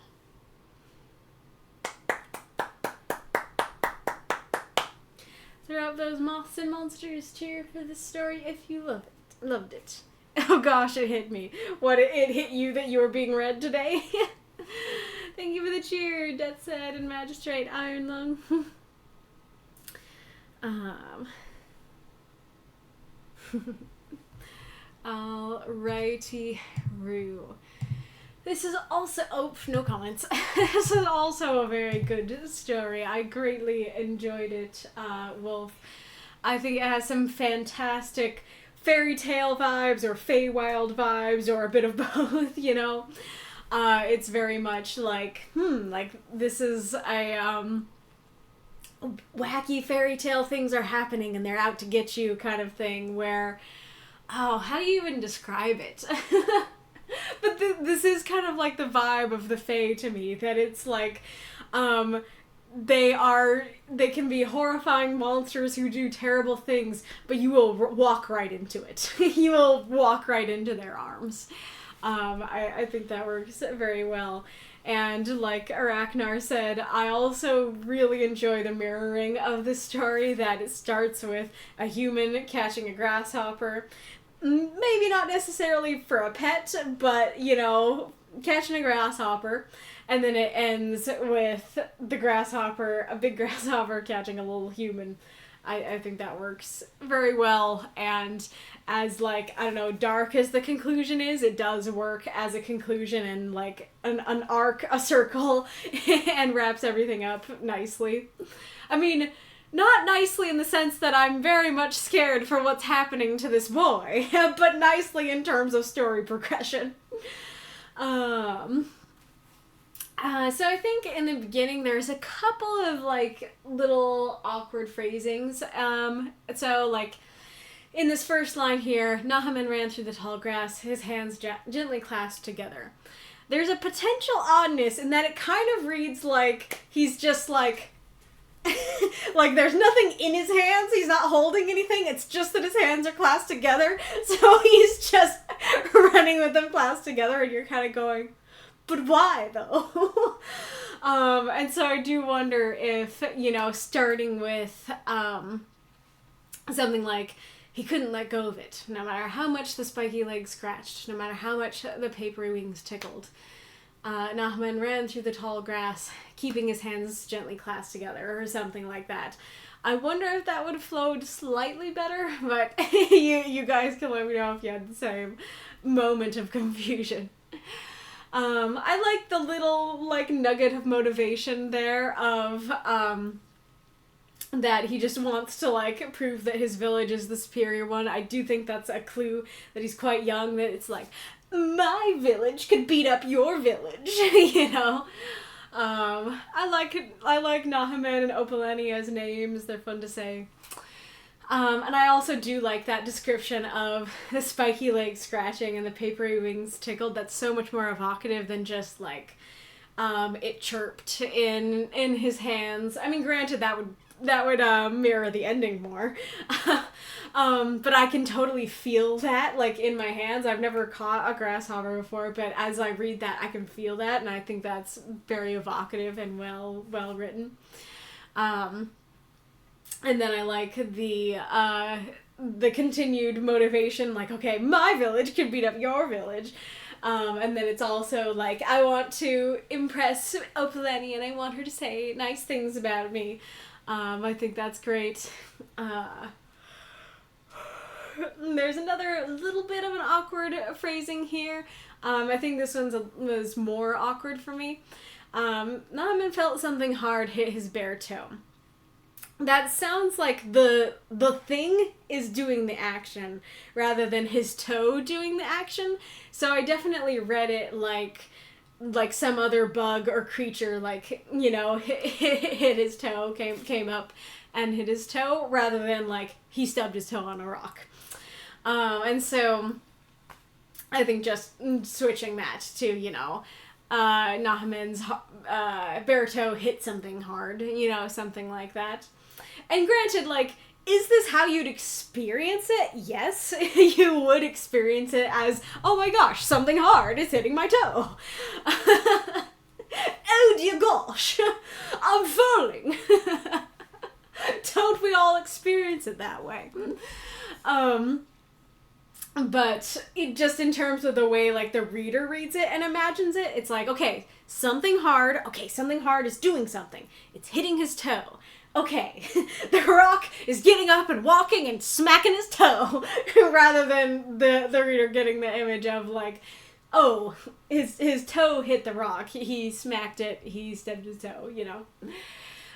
Throughout those moths and monsters, cheer for this story if you loved it. Oh gosh, it hit me. It hit you that you were being read today? Thank you for the cheer, Deathshead and Magistrate Iron Lung. Alrighty-roo. This is also, no comments. This is also a very good story. I greatly enjoyed it, Wolf. I think it has some fantastic fairy tale vibes or Feywild vibes or a bit of both, you know? It's very much like, this is a, wacky fairy tale things are happening and they're out to get you kind of thing where, how do you even describe it? But this is kind of like the vibe of the Fae to me, that it's like, they can be horrifying monsters who do terrible things, but you will walk right into it. You will walk right into their arms. I think that works very well. And like Aracnar said, I also really enjoy the mirroring of the story, that it starts with a human catching a grasshopper. Maybe not necessarily for a pet, but, you know, catching a grasshopper. And then it ends with the grasshopper, a big grasshopper catching a little human. I think that works very well, and as, like, I don't know, dark as the conclusion is, it does work as a conclusion and, like, an arc, a circle, and wraps everything up nicely. I mean, not nicely in the sense that I'm very much scared for what's happening to this boy, but nicely in terms of story progression. So I think in the beginning there's a couple of, like, little awkward phrasings. So, like, in this first line here, Nahamen ran through the tall grass, his hands gently clasped together. There's a potential oddness in that it kind of reads like he's just, like, like there's nothing in his hands, he's not holding anything, it's just that his hands are clasped together, so he's just running with them clasped together, and you're kind of going, but why, though? And so I do wonder if, you know, starting with something like, he couldn't let go of it, no matter how much the spiky legs scratched, no matter how much the papery wings tickled. Nahman ran through the tall grass, keeping his hands gently clasped together, or something like that. I wonder if that would have flowed slightly better, but you guys can let me know if you had the same moment of confusion. I like the little, like, nugget of motivation there of, that he just wants to, like, prove that his village is the superior one. I do think that's a clue that he's quite young, that it's like, my village could beat up your village, you know? I like Nahaman and Opaleni as names. They're fun to say. And I also do like that description of the spiky legs scratching and the papery wings tickled. That's so much more evocative than just, like, it chirped in his hands. I mean, granted, that would mirror the ending more. But I can totally feel that, like, in my hands. I've never caught a grasshopper before, but as I read that, I can feel that, and I think that's very evocative and well written. And then I like the continued motivation, like, okay, my village can beat up your village. And then it's also like, I want to impress Opaleni and I want her to say nice things about me. I think that's great. There's another little bit of an awkward phrasing here. I think this was more awkward for me. Naaman felt something hard hit his bare toe. That sounds like the thing is doing the action rather than his toe doing the action. So I definitely read it like some other bug or creature, like, you know, hit his toe, came up and hit his toe, rather than like he stubbed his toe on a rock. And so I think just switching that to, you know, Nahaman's bare toe hit something hard, you know, something like that. And granted, like, is this how you'd experience it? Yes, you would experience it as, oh my gosh, something hard is hitting my toe. Oh dear gosh, I'm falling. Don't we all experience it that way? But it just in terms of the way, like, the reader reads it and imagines it, it's like, okay, something hard is doing something. It's hitting his toe. Okay, the rock is getting up and walking and smacking his toe, rather than the reader getting the image of, like, oh, his toe hit the rock, he smacked it, he stubbed his toe, you know.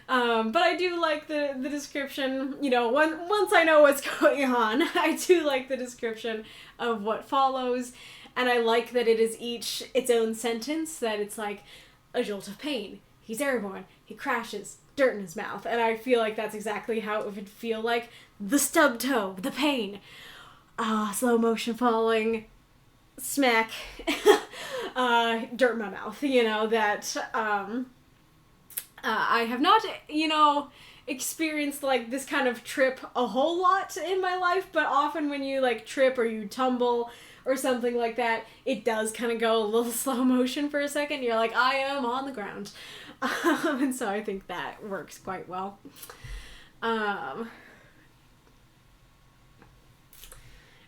But I do like the description, you know, once I know what's going on, I do like the description of what follows, and I like that it is each its own sentence, that it's like, a jolt of pain, he's airborne, he crashes, dirt in his mouth, and I feel like that's exactly how it would feel like. The stubbed toe, the pain, slow motion falling, smack, dirt in my mouth, you know, that, I have not, you know, experienced, like, this kind of trip a whole lot in my life, but often when you, like, trip or you tumble or something like that, it does kind of go a little slow motion for a second. You're like, I am on the ground. And so I think that works quite well. And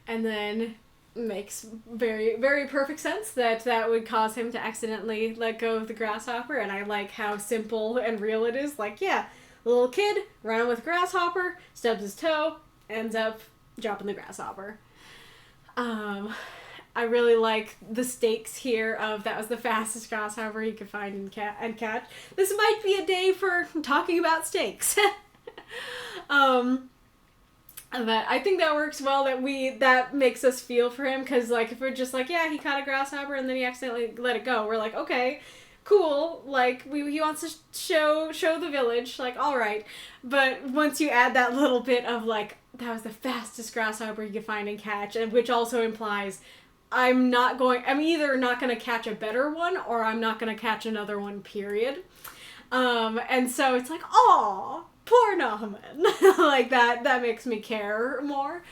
then makes very, very perfect sense that would cause him to accidentally let go of the grasshopper, and I like how simple and real it is. Like, yeah, little kid running with a grasshopper, stubs his toe, ends up dropping the grasshopper. I really like the stakes here of that was the fastest grasshopper he could find and catch. This might be a day for talking about stakes. But I think that works well, that makes us feel for him, because, like, if we're just like, yeah, he caught a grasshopper and then he accidentally let it go, we're like, okay, cool, like, he wants to show the village, like, alright. But once you add that little bit of, like, that was the fastest grasshopper you could find and catch, and which also implies I'm either not going to catch a better one, or I'm not going to catch another one, period. And so it's like, aw, poor Naaman. Like, that makes me care more.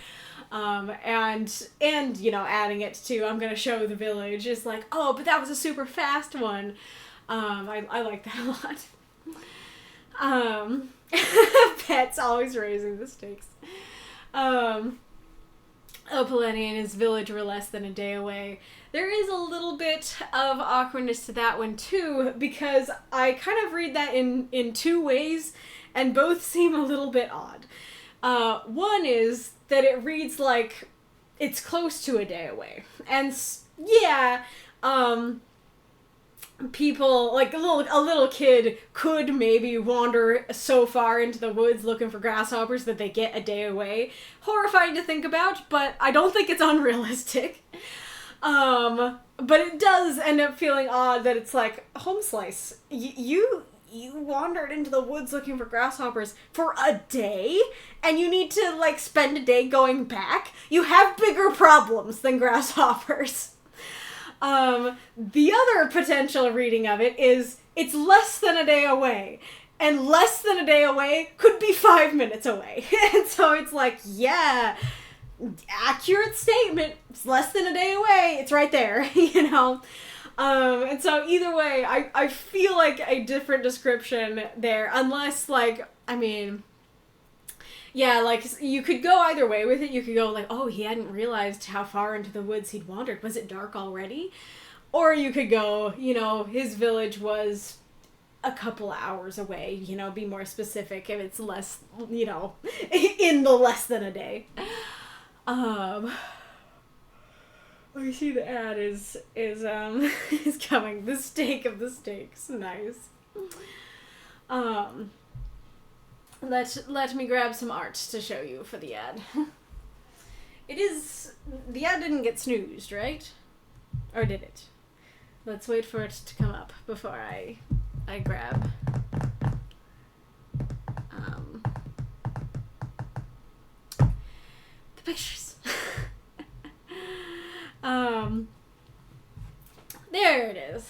And, you know, adding it to, I'm gonna show the village, is like, oh, but that was a super fast one. I like that a lot. Pets always raising the stakes. Opaleni and his village were less than a day away. There is a little bit of awkwardness to that one too, because I kind of read that in two ways, and both seem a little bit odd. One is that it reads like it's close to a day away. And yeah, people, like a little kid could maybe wander so far into the woods looking for grasshoppers that they get a day away. Horrifying to think about, but I don't think it's unrealistic. But it does end up feeling odd that it's like, home slice, you wandered into the woods looking for grasshoppers for a day, and you need to, like, spend a day going back? You have bigger problems than grasshoppers. The other potential reading of it is it's less than a day away. And less than a day away could be 5 minutes away. And so it's like, yeah, accurate statement. It's less than a day away. It's right there, you know? And so either way, I feel like a different description there, unless, like, I mean, yeah, like, you could go either way with it. You could go like, oh, he hadn't realized how far into the woods he'd wandered. Was it dark already? Or you could go, you know, his village was a couple hours away, you know, be more specific if it's less, you know, in the less than a day. I see the ad is coming. The steak of the steaks. Nice. Let me grab some art to show you for the ad. The ad didn't get snoozed, right? Or did it? Let's wait for it to come up before I grab the pictures. There it is.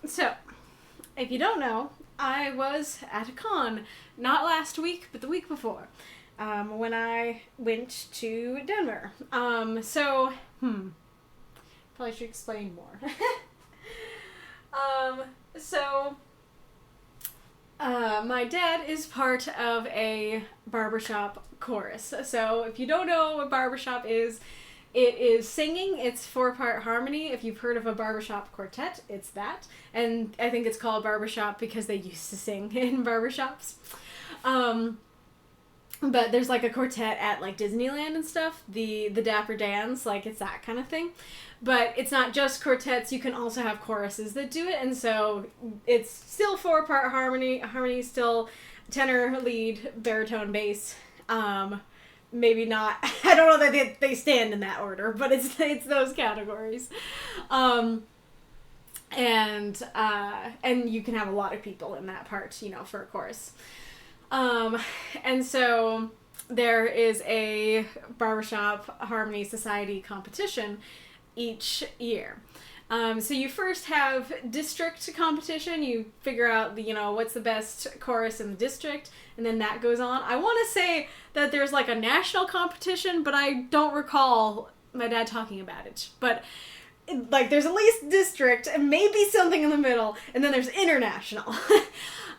So, if you don't know, I was at a con, not last week, but the week before, when I went to Denver. Probably should explain more. My dad is part of a barbershop chorus. So, if you don't know what barbershop is, it is singing. It's 4-part harmony. If you've heard of a barbershop quartet, it's that. And I think it's called barbershop because they used to sing in barbershops. But there's like a quartet at like Disneyland and stuff. The Dapper Dans, like it's that kind of thing. But it's not just quartets. You can also have choruses that do it. And so it's still 4-part harmony. Harmony is still tenor, lead, baritone, bass. Maybe not. I don't know that they stand in that order, but it's those categories. And you can have a lot of people in that part, you know, for a chorus. And so there is a barbershop harmony society competition each year. So you first have district competition. You figure out, you know, what's the best chorus in the district, and then that goes on. I want to say that there's like a national competition, but I don't recall my dad talking about it. But like there's at least district and maybe something in the middle, and then there's international.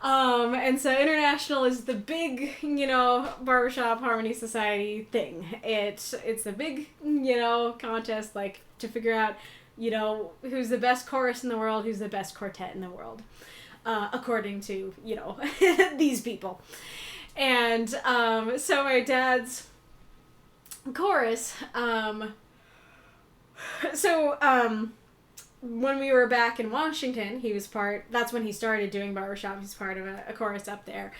And so international is the big, you know, barbershop harmony society thing. It's a big, you know, contest, like to figure out, you know, who's the best chorus in the world, who's the best quartet in the world, according to, you know, these people. And so my dad's chorus, when we were back in Washington, that's when he started doing barbershop. He's part of a chorus up there.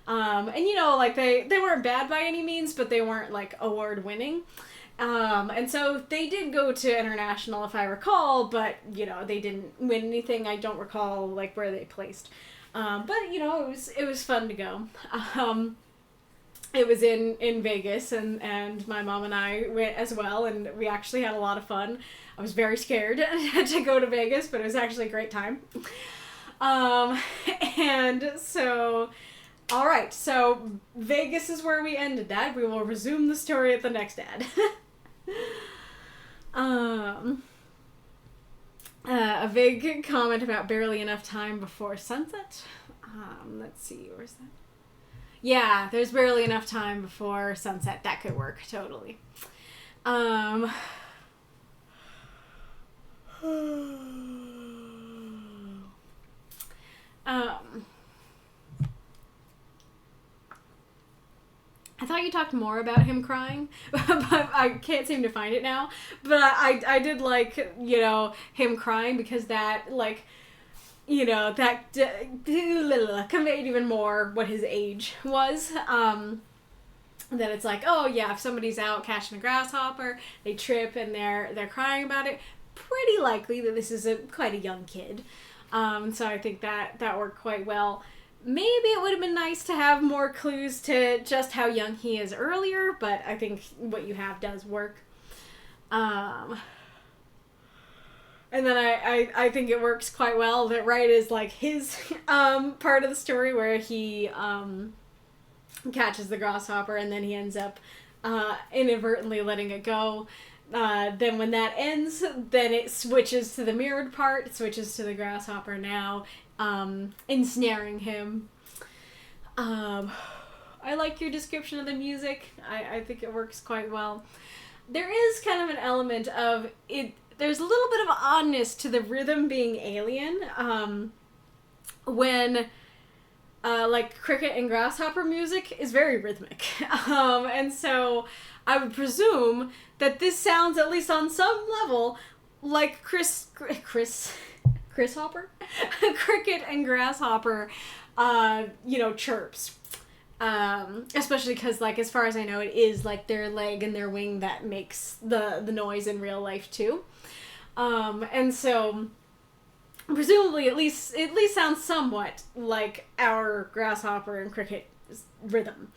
And, you know, like they weren't bad by any means, but they weren't like award winning. And so they did go to international, if I recall, but, you know, they didn't win anything. I don't recall, like, where they placed. But, you know, it was fun to go. It was in Vegas, and my mom and I went as well, and we actually had a lot of fun. I was very scared to go to Vegas, but it was actually a great time. And so, all right, so Vegas is where we ended that. We will resume the story at the next ad. A vague comment about barely enough time before sunset. Let's see, where's that? Yeah, there's barely enough time before sunset. That could work, totally. I thought you talked more about him crying, but I can't seem to find it now. But I did like, him crying because that, like, that conveyed even more what his age was. That it's like, oh yeah, if somebody's out catching a grasshopper, they trip and they're crying about it, pretty likely that this is quite a young kid. So I think that worked quite well. Maybe it would have been nice to have more clues to just how young he is earlier, but I think what you have does work. And then I think it works quite well that Wright is like his part of the story where he catches the grasshopper and then he ends up inadvertently letting it go. Then when that ends, then it switches to the mirrored part. It switches to the grasshopper now, ensnaring him. I like your description of the music. I think it works quite well. There is kind of an element of it. There's a little bit of oddness to the rhythm being alien. When like cricket and grasshopper music is very rhythmic. And so I would presume that this sounds, at least on some level, like Chris Hopper? Cricket and grasshopper, chirps. Especially because, like, as far as I know, it is, like, their leg and their wing that makes the noise in real life, too. And so, presumably, at least sounds somewhat like our grasshopper and cricket rhythm.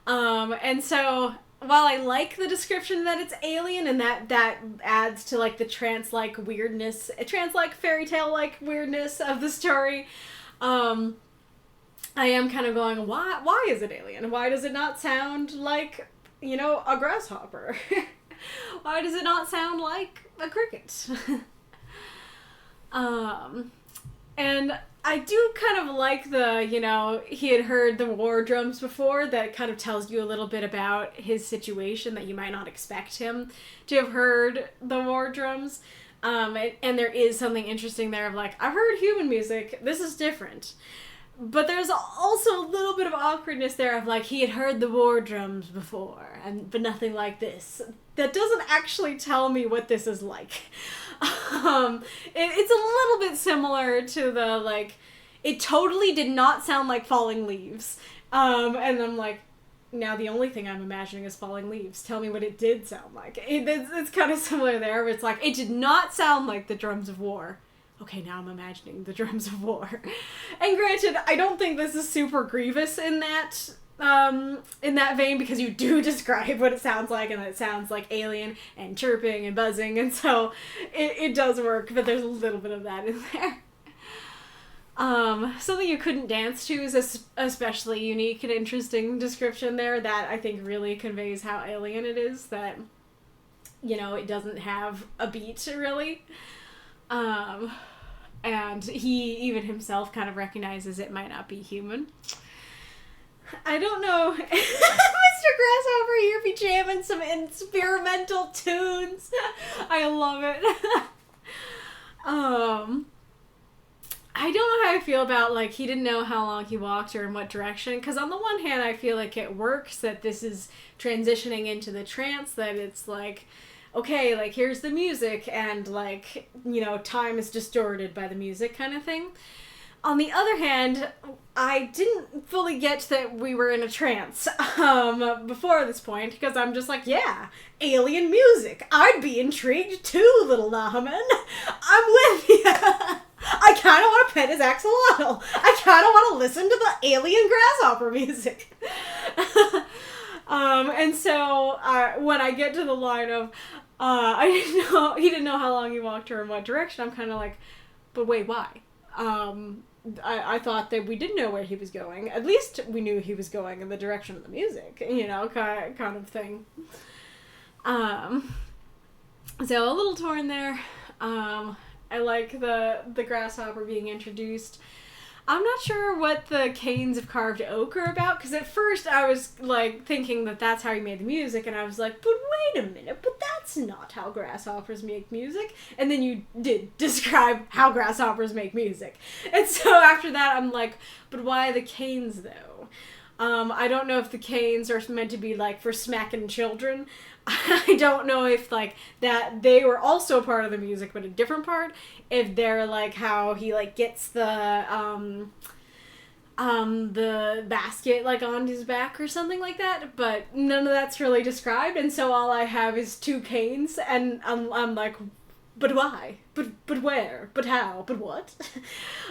And so, while I like the description that it's alien and that adds to, like, the trance-like weirdness, trance-like, fairy tale-like weirdness of the story, I am kind of going, why is it alien? Why does it not sound like, a grasshopper? Why does it not sound like a cricket? And I do kind of like the, he had heard the war drums before. That kind of tells you a little bit about his situation, that you might not expect him to have heard the war drums. And there is something interesting there of like, I've heard human music, this is different. But there's also a little bit of awkwardness there of like, he had heard the war drums before, but nothing like this. That doesn't actually tell me what this is like. It's a little bit similar to the, like, it totally did not sound like falling leaves. And I'm like, now the only thing I'm imagining is falling leaves. Tell me what it did sound like. It's kind of similar there, where it's like, it did not sound like the drums of war. Okay, now I'm imagining the drums of war. And granted, I don't think this is super grievous in that vein, because you do describe what it sounds like, and it sounds like alien and chirping and buzzing, and so it does work, but there's a little bit of that in there. Something you couldn't dance to is a especially unique and interesting description there that I think really conveys how alien it is, that, it doesn't have a beat, really. And he, even himself, kind of recognizes it might not be human. I don't know. Mr. Grasshopper here be jamming some experimental tunes. I love it. I don't know how I feel about, like, he didn't know how long he walked or in what direction. Because on the one hand, I feel like it works that this is transitioning into the trance, that it's like, okay, like, here's the music, and, like, time is distorted by the music kind of thing. On the other hand, I didn't fully get that we were in a trance before this point, because I'm just like, yeah, alien music. I'd be intrigued too, little Nahaman. I'm with you. I kind of want to pet his axolotl. I kind of want to listen to the alien grasshopper music. And so when I get to the line of, he didn't know how long he walked or in what direction, I'm kind of like, but wait, why? I thought that we didn't know where he was going. At least we knew he was going in the direction of the music, you know, kind of thing. So a little torn there. I like the grasshopper being introduced. I'm not sure what the canes of carved oak are about, because at first I was, like, thinking that that's how he made the music, and I was like, but wait a minute, but that's not how grasshoppers make music. And then you did describe how grasshoppers make music. And so after that, I'm like, but why the canes, though? I don't know if the canes are meant to be, like, for smacking children. I don't know if, like, that they were also part of the music, but a different part. If they're, like, how he, like, gets the basket, like, on his back or something like that. But none of that's really described, and so all I have is two canes, and I'm like, but why? But where? But how? But what?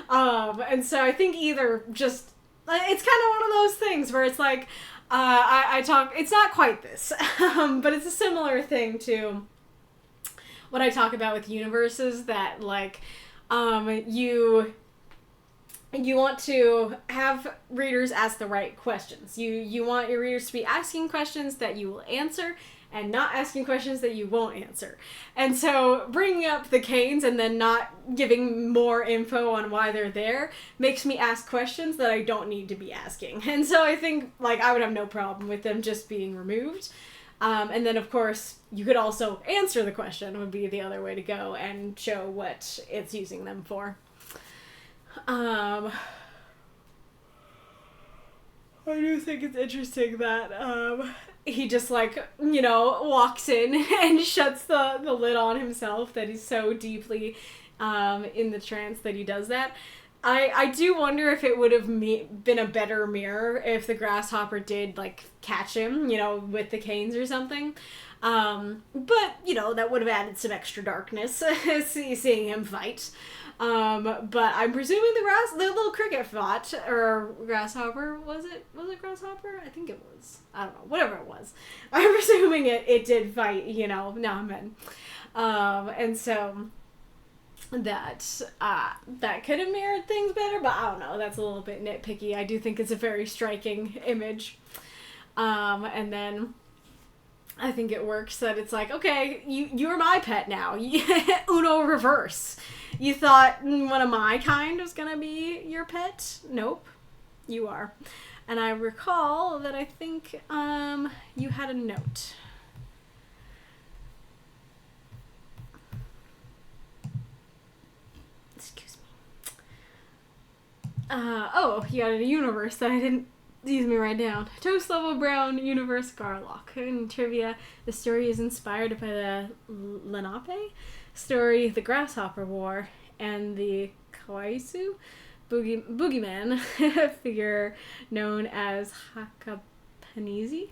And so I think either just, it's kind of one of those things where it's like, I talk, it's not quite this, but it's a similar thing to what I talk about with universes, that, like, you want to have readers ask the right questions. You want your readers to be asking questions that you will answer, and not asking questions that you won't answer. And so bringing up the canes and then not giving more info on why they're there makes me ask questions that I don't need to be asking. And so I think, like, I would have no problem with them just being removed. And then, of course, you could also answer the question, would be the other way to go, and show what it's using them for. I do think it's interesting that, he just, like, you know, walks in and shuts the lid on himself, that he's so deeply in the trance that he does that. I do wonder if it would have been a better mirror if the grasshopper did, like, catch him, you know, with the canes or something. But, you know, that would have added some extra darkness, seeing him fight. But I'm presuming the little cricket fought, or grasshopper, was it grasshopper? I think it was. I don't know, whatever it was. I'm presuming it did fight, you know, men. And so that could have mirrored things better, but I don't know, that's a little bit nitpicky. I do think it's a very striking image. And then I think it works that it's like, okay, you're my pet now. Uno reverse. You thought one of my kind was gonna be your pet? Nope. You are. And I recall that I think you had a note. Excuse me. You had a universe that I didn't write down. Toast level brown universe Garlock. In trivia, the story is inspired by the Lenape story, The Grasshopper War, and the Kawaisu boogeyman figure known as Hakapanizi.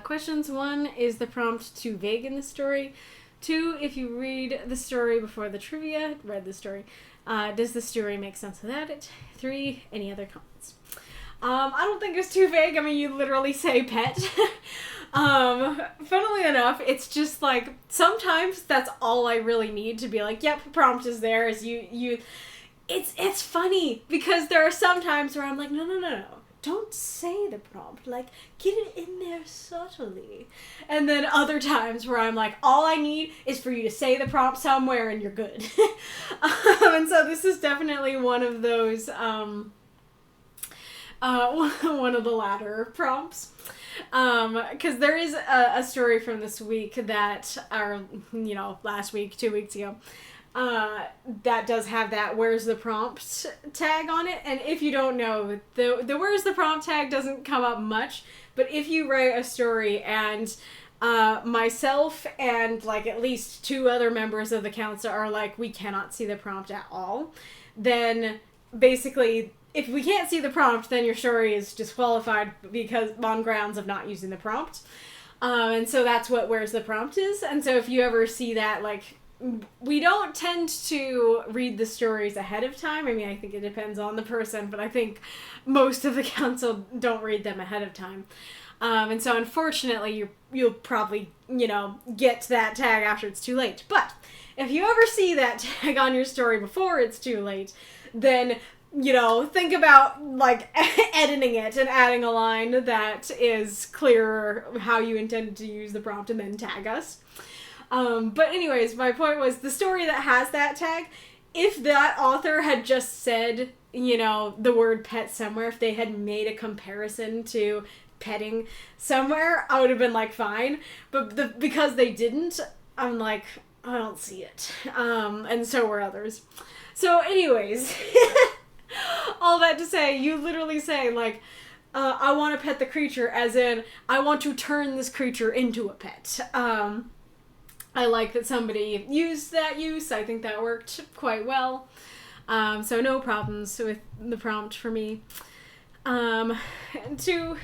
Questions 1, is the prompt too vague in the story? 2, if you read the story before the trivia, read the story, does the story make sense without it? 3, any other comments? I don't think it's too vague. I mean, you literally say pet. Funnily enough, it's just like, sometimes that's all I really need to be like, yep, prompt is there, is it's funny, because there are some times where I'm like, no, don't say the prompt, like, get it in there subtly. And then other times where I'm like, all I need is for you to say the prompt somewhere and you're good. And so this is definitely one of those, one of the latter prompts. Because there is a story from this week that, or, you know, last week, 2 weeks ago, that does have that where's the prompt tag on it. And if you don't know, the where's the prompt tag doesn't come up much, but if you write a story and myself and, like, at least 2 other members of the council are like, we cannot see the prompt at all, then basically, if we can't see the prompt, then your story is disqualified because on grounds of not using the prompt. And so that's what where's the prompt is. And so if you ever see that, like, we don't tend to read the stories ahead of time. I mean, I think it depends on the person, but I think most of the council don't read them ahead of time. And so unfortunately, you'll probably, you know, get that tag after it's too late. But if you ever see that tag on your story before it's too late, then, you know, think about, like, editing it and adding a line that is clearer how you intended to use the prompt and then tag us. But anyways, my point was the story that has that tag, if that author had just said, you know, the word pet somewhere, if they had made a comparison to petting somewhere, I would have been like, fine. But because they didn't, I'm like, I don't see it. And so were others. So anyways, all that to say, you literally say, like, I want to pet the creature, as in, I want to turn this creature into a pet. I like that somebody used that use. I think that worked quite well. So no problems with the prompt for me. If you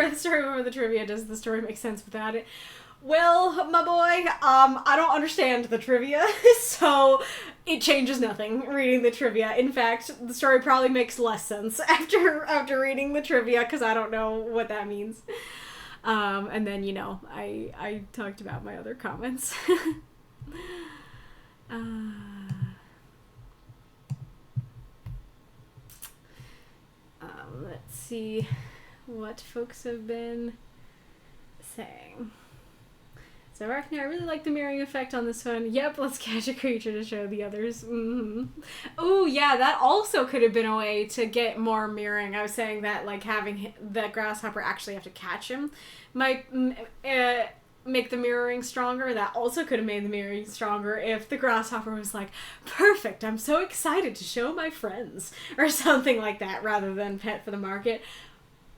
read the story over the trivia, does the story make sense without it? Well, my boy, I don't understand the trivia, so it changes nothing reading the trivia. In fact, the story probably makes less sense after reading the trivia, because I don't know what that means. And then, you know, I talked about my other comments. Let's see what folks have been saying. So, Arachne, I really like the mirroring effect on this one. Yep, let's catch a creature to show the others. Mm-hmm. Oh, yeah, that also could have been a way to get more mirroring. I was saying that, like, having the grasshopper actually have to catch him might make the mirroring stronger. That also could have made the mirroring stronger if the grasshopper was like, perfect, I'm so excited to show my friends, or something like that, rather than pet for the market.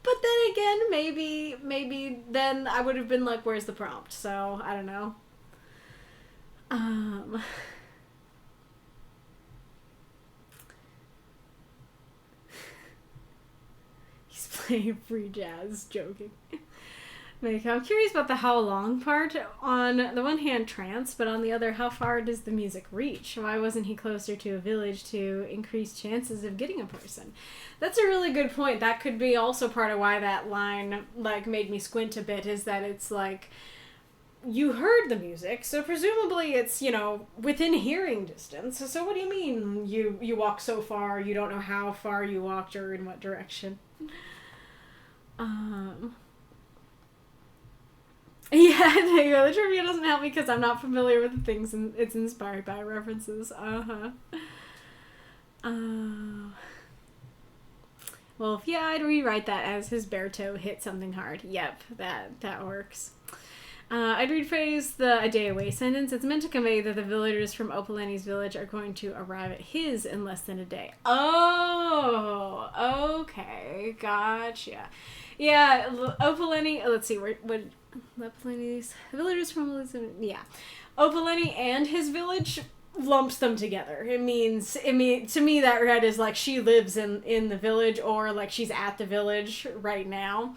But then again, maybe then I would have been like, where's the prompt? So, I don't know. He's playing free jazz, joking. I'm curious about the how long part. On the one hand, trance, but on the other, how far does the music reach? Why wasn't he closer to a village to increase chances of getting a person? That's a really good point. That could be also part of why that line, like, made me squint a bit, is that it's like, you heard the music, so presumably it's, you know, within hearing distance. So what do you mean you walk so far, you don't know how far you walked or in what direction? Yeah, there you go. The trivia doesn't help me because I'm not familiar with the things it's inspired by references. Well, yeah, I'd rewrite that as his bare toe hit something hard. Yep, that works. I'd rephrase the a day away sentence. It's meant to convey that the villagers from Opaleni's village are going to arrive at his in less than a day. Oh, okay. Gotcha. Yeah, Opaleni, let's see, what Opaleni's villagers from, yeah. Opaleni and his village lumps them together. It means, to me that read is like she lives in the village, or like she's at the village right now.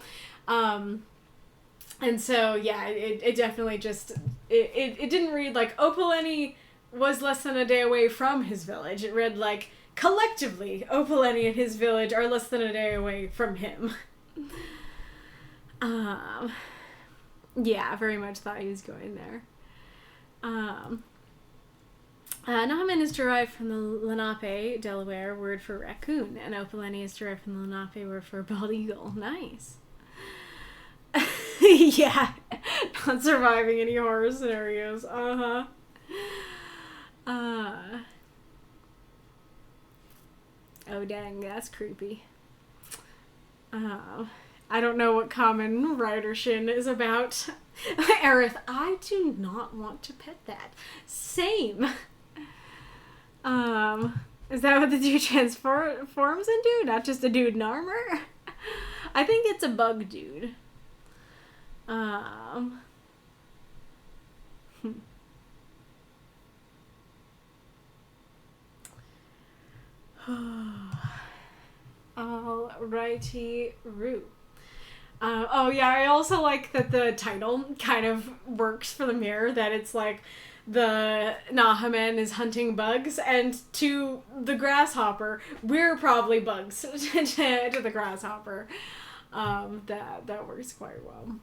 And so, yeah, it definitely just, it didn't read like Opaleni was less than a day away from his village. It read like, collectively, Opaleni and his village are less than a day away from him. Yeah, very much thought he was going there. Nahaman is derived from the Lenape, Delaware, word for raccoon, and Opaleni is derived from the Lenape word for bald eagle. Nice. Yeah, not surviving any horror scenarios. Oh, dang, that's creepy. I don't know what common ridership is about. Aerith, I do not want to pet that. Same. Is that what the dude transforms into? Not just a dude in armor? I think it's a bug dude. Alrighty, Roo. Oh yeah, I also like that the title kind of works for the mirror, that it's like the Nahaman is hunting bugs, and to the grasshopper, we're probably bugs to the grasshopper. That works quite well.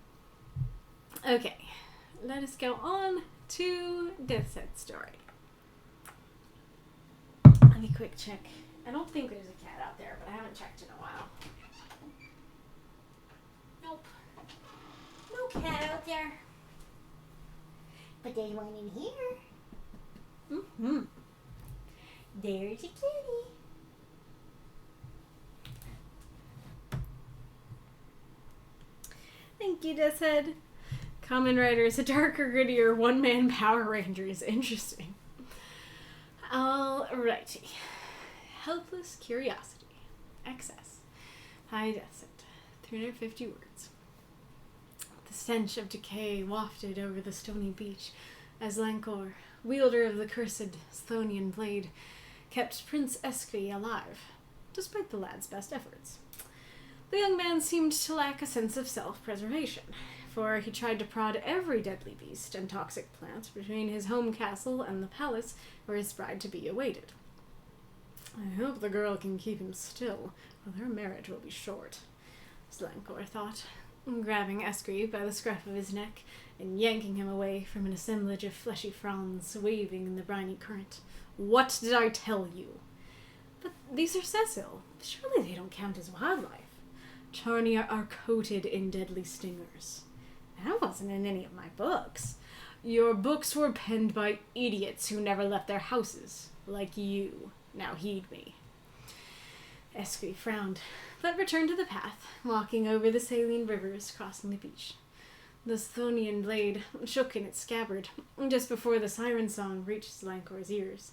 Okay, let us go on to Deathshead's story. quick check. I don't think there's a cat out there, but I haven't checked in a while. Nope. No cat out there. But there's one in here. Mm-hmm. There's a kitty. Thank you, Deathshead. Kamen Rider is a darker, grittier one-man Power Rangers. Interesting. Alrighty. Helpless Curiosity. Excess. High Deathshead. 350 words. The stench of decay wafted over the stony beach as Encores, wielder of the cursed Sthonian blade, kept Prince Escry alive, despite the lad's best efforts. The young man seemed to lack a sense of self-preservation, for he tried to prod every deadly beast and toxic plant between his home castle and the palace where his bride-to-be awaited. I hope the girl can keep him still, or their marriage will be short, Encores thought, grabbing Escry by the scruff of his neck and yanking him away from an assemblage of fleshy fronds waving in the briny current. What did I tell you? But these are sessile. Surely they don't count as wildlife. Charnia are coated in deadly stingers. That wasn't in any of my books. Your books were penned by idiots who never left their houses, like you. Now heed me. Escry frowned, but returned to the path, walking over the saline rivers crossing the beach. The Sthonian blade shook in its scabbard just before the siren song reached Encores' ears.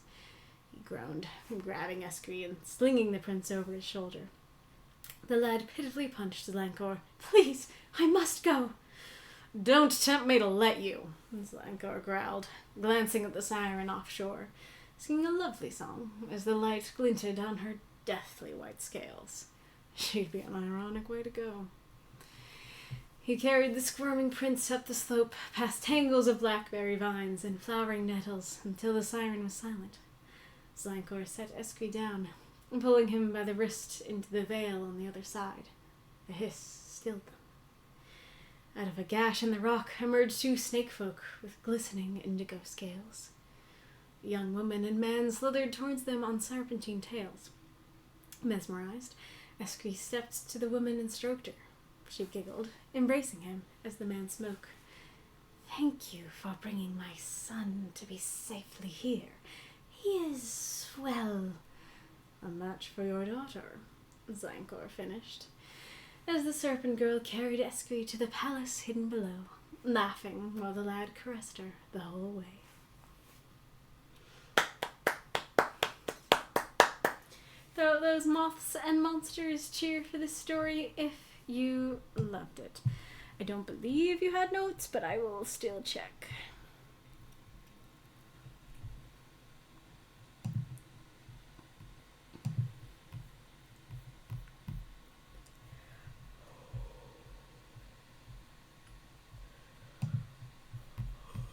He groaned, grabbing Escry and slinging the prince over his shoulder. The lad pitifully punched Encores. Please, I must go. Don't tempt me to let you, Encores growled, glancing at the siren offshore, singing a lovely song as the light glinted on her deathly white scales. She'd be an ironic way to go. He carried the squirming prince up the slope, past tangles of blackberry vines and flowering nettles, until the siren was silent. Encores set Escry down, pulling him by the wrist into the veil on the other side. A hiss stilled them. Out of a gash in the rock emerged two snakefolk with glistening indigo scales. A young woman and man slithered towards them on serpentine tails. Mesmerized, Escry stepped to the woman and stroked her. She giggled, embracing him as the man spoke. Thank you for bringing my son to be safely here. He is, well, a match for your daughter, Encores finished, as the serpent girl carried Escry to the palace hidden below, laughing while the lad caressed her the whole way. Throw those moths and monsters cheer for this story if you loved it. I don't believe you had notes, but I will still check.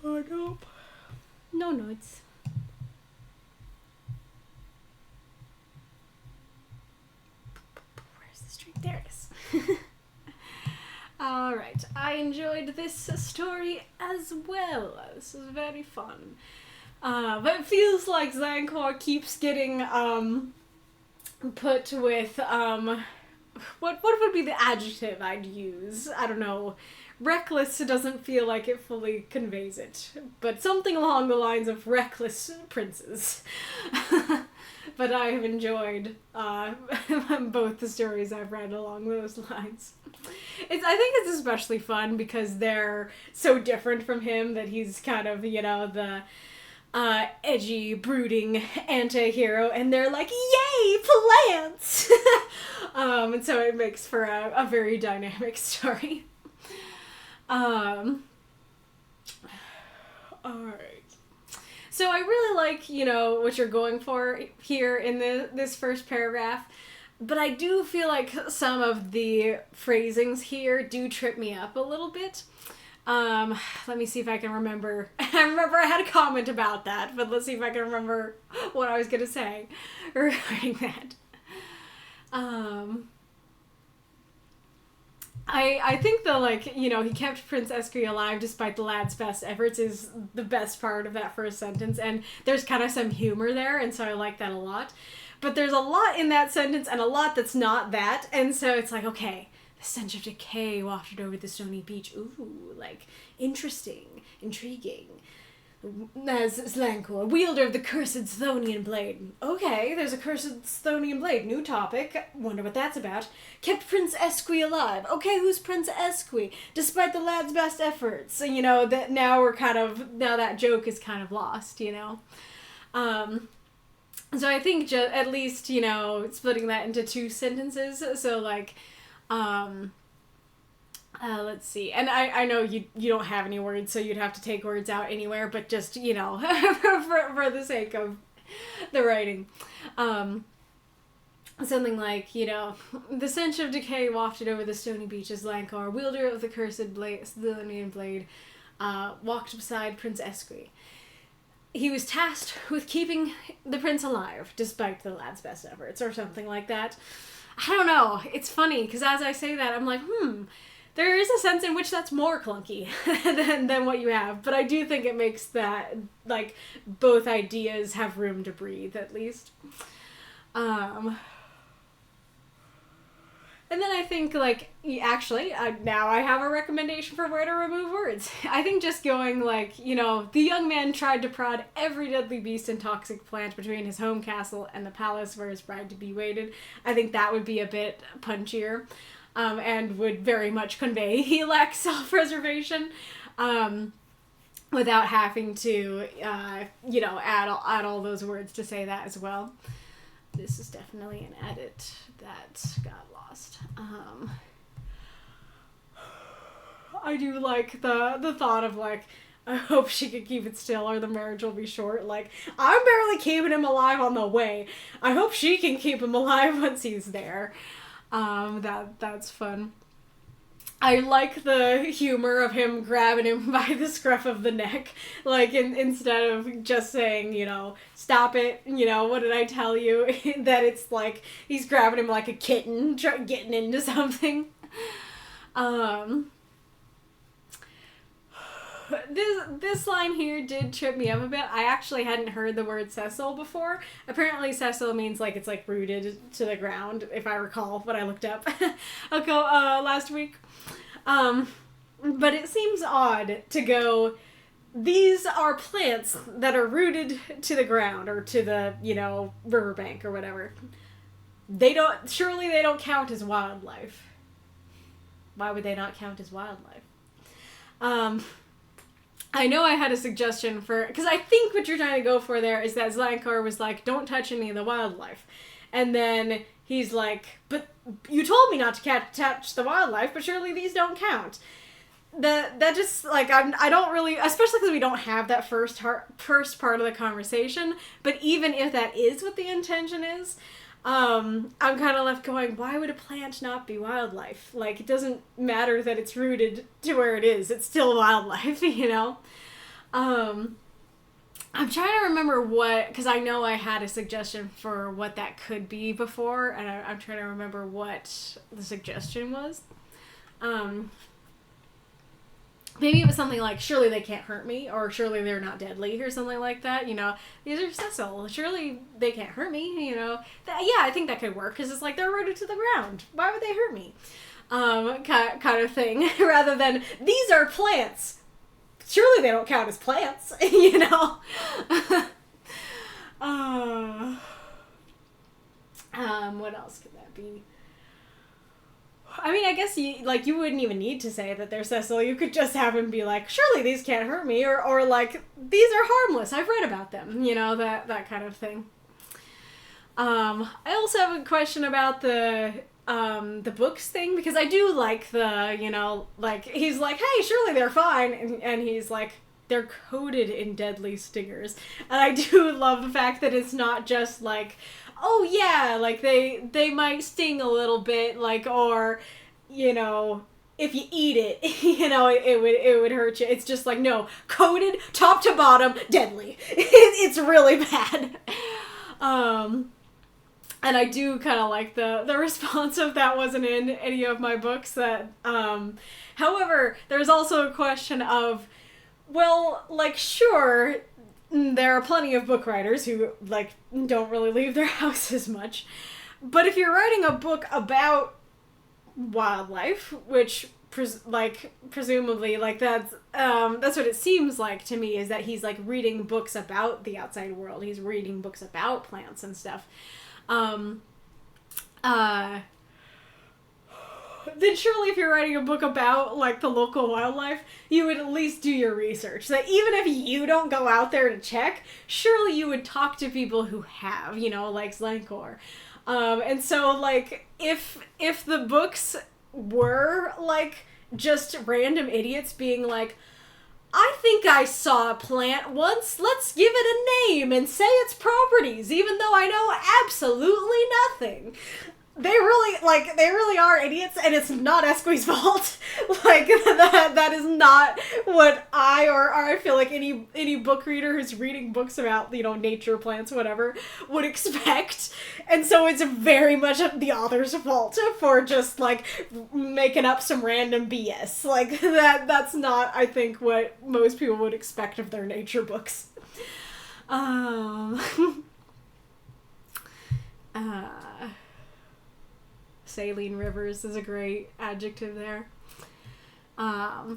Oh, nope. No notes. Where's the streak? There it is. Alright, I enjoyed this story as well. This was very fun. But it feels like Encores keeps getting put with what would be the adjective I'd use? I don't know. Reckless doesn't feel like it fully conveys it, but something along the lines of reckless princes. But I have enjoyed both the stories I've read along those lines. I think it's especially fun because they're so different from him that he's kind of, the edgy, brooding anti-hero, and they're like, yay, plants! And so it makes for a very dynamic story. Alright. So I really like, what you're going for here in this first paragraph, but I do feel like some of the phrasings here do trip me up a little bit. Let me see if I can remember. I remember I had a comment about that, but let's see if I can remember what I was going to say regarding that. I think the, like, you know, he kept Prince Escry alive despite the lad's best efforts is the best part of that first sentence, and there's kind of some humor there, and so I like that a lot. But there's a lot in that sentence and a lot that's not that, and so it's like, okay, the stench of decay wafted over the stony beach. Ooh, like, interesting, intriguing. As Slankor, wielder of the cursed Sthonian blade. Okay, there's a cursed Sthonian blade. New topic. Wonder what that's about. Kept Prince Escry alive. Okay, who's Prince Escry? Despite the lad's best efforts. You know, that now that joke is kind of lost, you know? So I think at least, you know, splitting that into two sentences. So, like, let's see. And I know you don't have any words, so you'd have to take words out anywhere, but just, you know, for the sake of the writing. Something like, you know, the stench of decay wafted over the stony beaches, Lankor, wielder of the cursed Sthonian blade, walked beside Prince Escry. He was tasked with keeping the prince alive, despite the lad's best efforts, or something like that. I don't know. It's funny, because as I say that, I'm like, there is a sense in which that's more clunky than what you have. But I do think it makes that, like, both ideas have room to breathe, at least. And then I think, like, actually, now I have a recommendation for where to remove words. I think just going, like, you know, the young man tried to prod every deadly beast and toxic plant between his home castle and the palace where his bride to be waited. I think that would be a bit punchier, and would very much convey he lacks self-preservation, without having to, you know, add all those words to say that as well. This is definitely an edit that got lost. I do like the thought of, like, I hope she can keep it still or the marriage will be short. Like, I'm barely keeping him alive on the way. I hope she can keep him alive once he's there. That's fun. I like the humor of him grabbing him by the scruff of the neck, like, instead of just saying, you know, stop it, you know, what did I tell you, that it's like, he's grabbing him like a kitten, getting into something. This line here did trip me up a bit. I actually hadn't heard the word Cecil before. Apparently Cecil means, like, it's, like, rooted to the ground, if I recall what I looked up last week. But it seems odd to go, these are plants that are rooted to the ground, or to the, you know, riverbank or whatever. Surely they don't count as wildlife. Why would they not count as wildlife? I know I had a suggestion for, because I think what you're trying to go for there is that Zlankar was like, don't touch any of the wildlife. And then he's like, but you told me not to touch the wildlife, but surely these don't count. That just, like, I don't really, especially because we don't have that first part of the conversation, but even if that is what the intention is, I'm kind of left going, why would a plant not be wildlife? Like, it doesn't matter that it's rooted to where it is. It's still wildlife, you know? I'm trying to remember because I know I had a suggestion for what that could be before, and I'm trying to remember what the suggestion was. Maybe it was something like, surely they can't hurt me, or surely they're not deadly, or something like that, you know. These are Cecil. Surely they can't hurt me, you know. Yeah, I think that could work, because it's like, they're rooted to the ground. Why would they hurt me? Kind of thing. Rather than, these are plants. Surely they don't count as plants, you know. What else could that be? I mean, I guess you wouldn't even need to say that they're Cecil. You could just have him be like, surely these can't hurt me, or like, these are harmless. I've read about them, you know, that kind of thing. I also have a question about the books thing, because I do like the, you know, like, he's like, hey, surely they're fine, and he's like, they're coated in deadly stingers. And I do love the fact that it's not just like, oh yeah, like they might sting a little bit, like, or, you know, if you eat it, you know, it would hurt you. It's just like, no, coated top to bottom, deadly. It's really bad. And I do kind of like the response of that wasn't in any of my books. That, however, there's also a question of, well, like, sure, there are plenty of book writers who, like, don't really leave their houses much. But if you're writing a book about wildlife, which, presumably, like, that's what it seems like to me, is that he's, like, reading books about the outside world. He's reading books about plants and stuff. Then surely if you're writing a book about, like, the local wildlife, you would at least do your research. That even if you don't go out there to check, surely you would talk to people who have, you know, like Encores. And so, like, if the books were, like, just random idiots being like, I think I saw a plant once, let's give it a name and say its properties, even though I know absolutely nothing. They really are idiots, and it's not Esqui's fault. Like, that is not what I feel like any book reader who's reading books about, you know, nature, plants, whatever, would expect. And so it's very much the author's fault for just, like, making up some random BS. Like, that's not, I think, what most people would expect of their nature books. Saline rivers is a great adjective there. I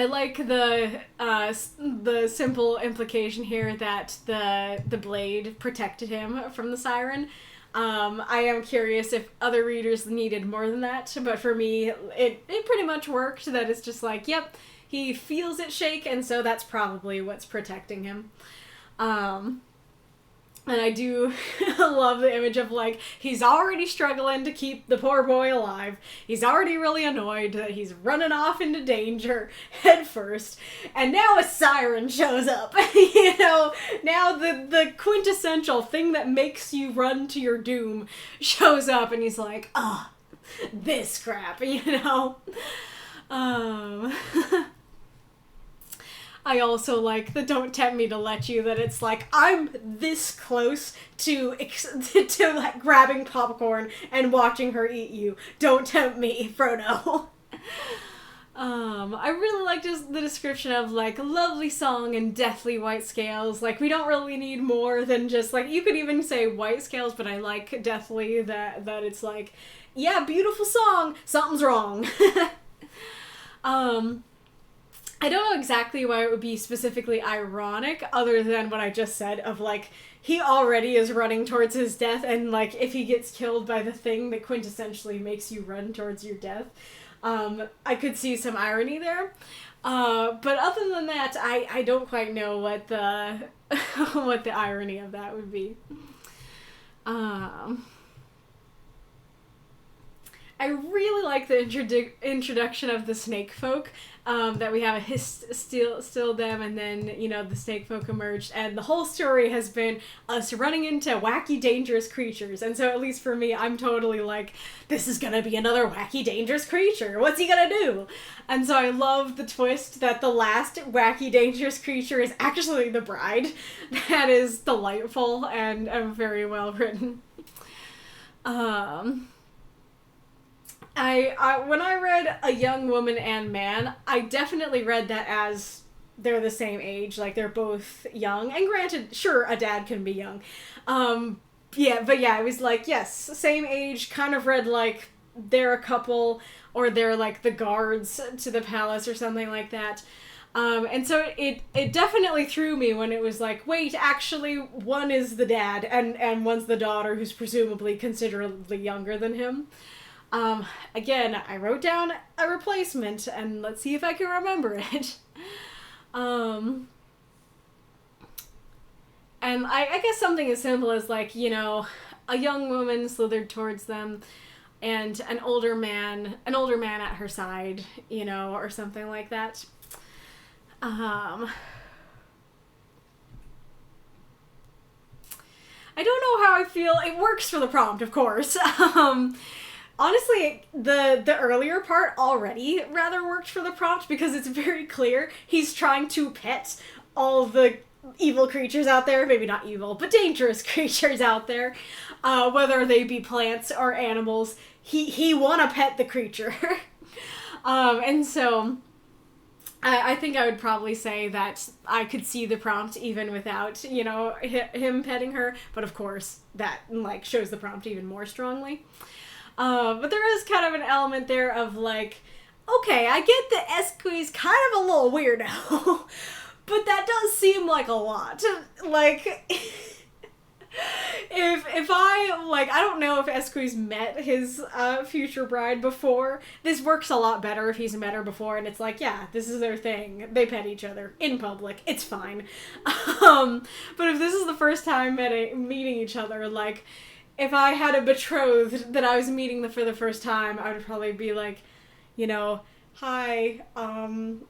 like the simple implication here that the blade protected him from the siren. I am curious if other readers needed more than that, but for me, it pretty much worked. That it's just like, yep, he feels it shake, and so that's probably what's protecting him. And I do love the image of, like, he's already struggling to keep the poor boy alive. He's already really annoyed that he's running off into danger head first. And now a siren shows up. You know, now the quintessential thing that makes you run to your doom shows up, and he's like, this crap, you know? I also like the "don't tempt me to let you," that it's like, I'm this close to like grabbing popcorn and watching her eat you. Don't tempt me, Frodo. I really like just the description of, like, lovely song and deathly white scales. Like, we don't really need more than just, like, you could even say white scales, but I like deathly that it's like, yeah, beautiful song, something's wrong. I don't know exactly why it would be specifically ironic, other than what I just said of, like, he already is running towards his death, and, like, if he gets killed by the thing that quintessentially makes you run towards your death, I could see some irony there. But other than that, I don't quite know what the what the irony of that would be. I really like the introduction of the snake folk, that we have a still them, and then, you know, the snake folk emerged, and the whole story has been us running into wacky, dangerous creatures, and so at least for me, I'm totally like, this is gonna be another wacky, dangerous creature, what's he gonna do? And so I love the twist that the last wacky, dangerous creature is actually the bride. That is delightful and very well written. I when I read A Young Woman and Man, I definitely read that as they're the same age, like they're both young, and granted, sure, a dad can be young. Yeah, but yeah, it was like, yes, same age, kind of read like they're a couple, or they're like the guards to the palace or something like that. And so it definitely threw me when it was like, wait, actually, one is the dad, and one's the daughter, who's presumably considerably younger than him. Again, I wrote down a replacement, and let's see if I can remember it. And I guess something as simple as, like, you know, a young woman slithered towards them, and an older man at her side, you know, or something like that. I don't know how I feel. It works for the prompt, of course. Honestly, the earlier part already rather worked for the prompt, because it's very clear he's trying to pet all the evil creatures out there, maybe not evil, but dangerous creatures out there, whether they be plants or animals. He wanna pet the creature. And so I think I would probably say that I could see the prompt even without, you know, him petting her, but of course that, like, shows the prompt even more strongly. But there is kind of an element there of, like, okay, I get that Esqui's kind of a little weirdo, but that does seem like a lot. Like, if I, like, I don't know if Esqui's met his future bride before. This works a lot better if he's met her before, and it's like, yeah, this is their thing. They pet each other in public. It's fine. But if this is the first time meeting each other, like, if I had a betrothed that I was meeting for the first time, I would probably be like, you know, hi,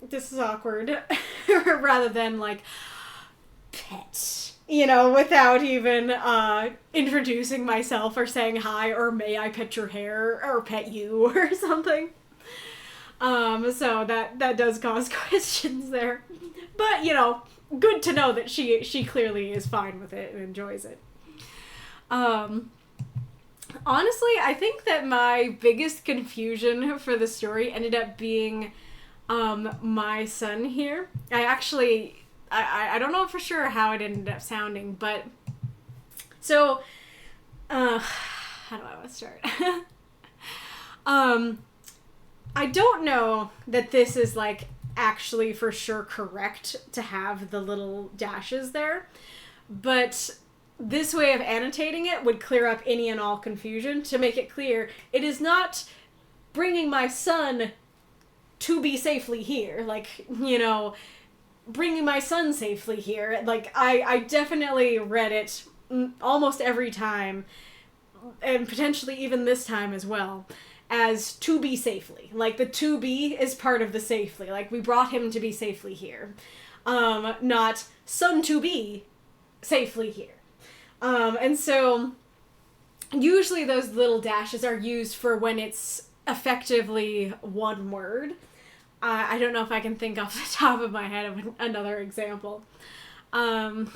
this is awkward, rather than, like, pet, you know, without even introducing myself or saying hi, or may I pet your hair, or pet you, or something. So that does cause questions there. But, you know, good to know that she clearly is fine with it and enjoys it. Honestly, I think that my biggest confusion for the story ended up being my son here. I don't know for sure how it ended up sounding, but so how do I want to start? I don't know that this is, like, actually for sure correct to have the little dashes there, but this way of annotating it would clear up any and all confusion to make it clear it is not bringing my son to be safely here. Like, you know, bringing my son safely here. Like, I definitely read it almost every time, and potentially even this time as well, as to be safely. Like, the to be is part of the safely. Like, we brought him to be safely here. Not son to be safely here. And so usually those little dashes are used for when it's effectively one word. I don't know if I can think off the top of my head of another example. And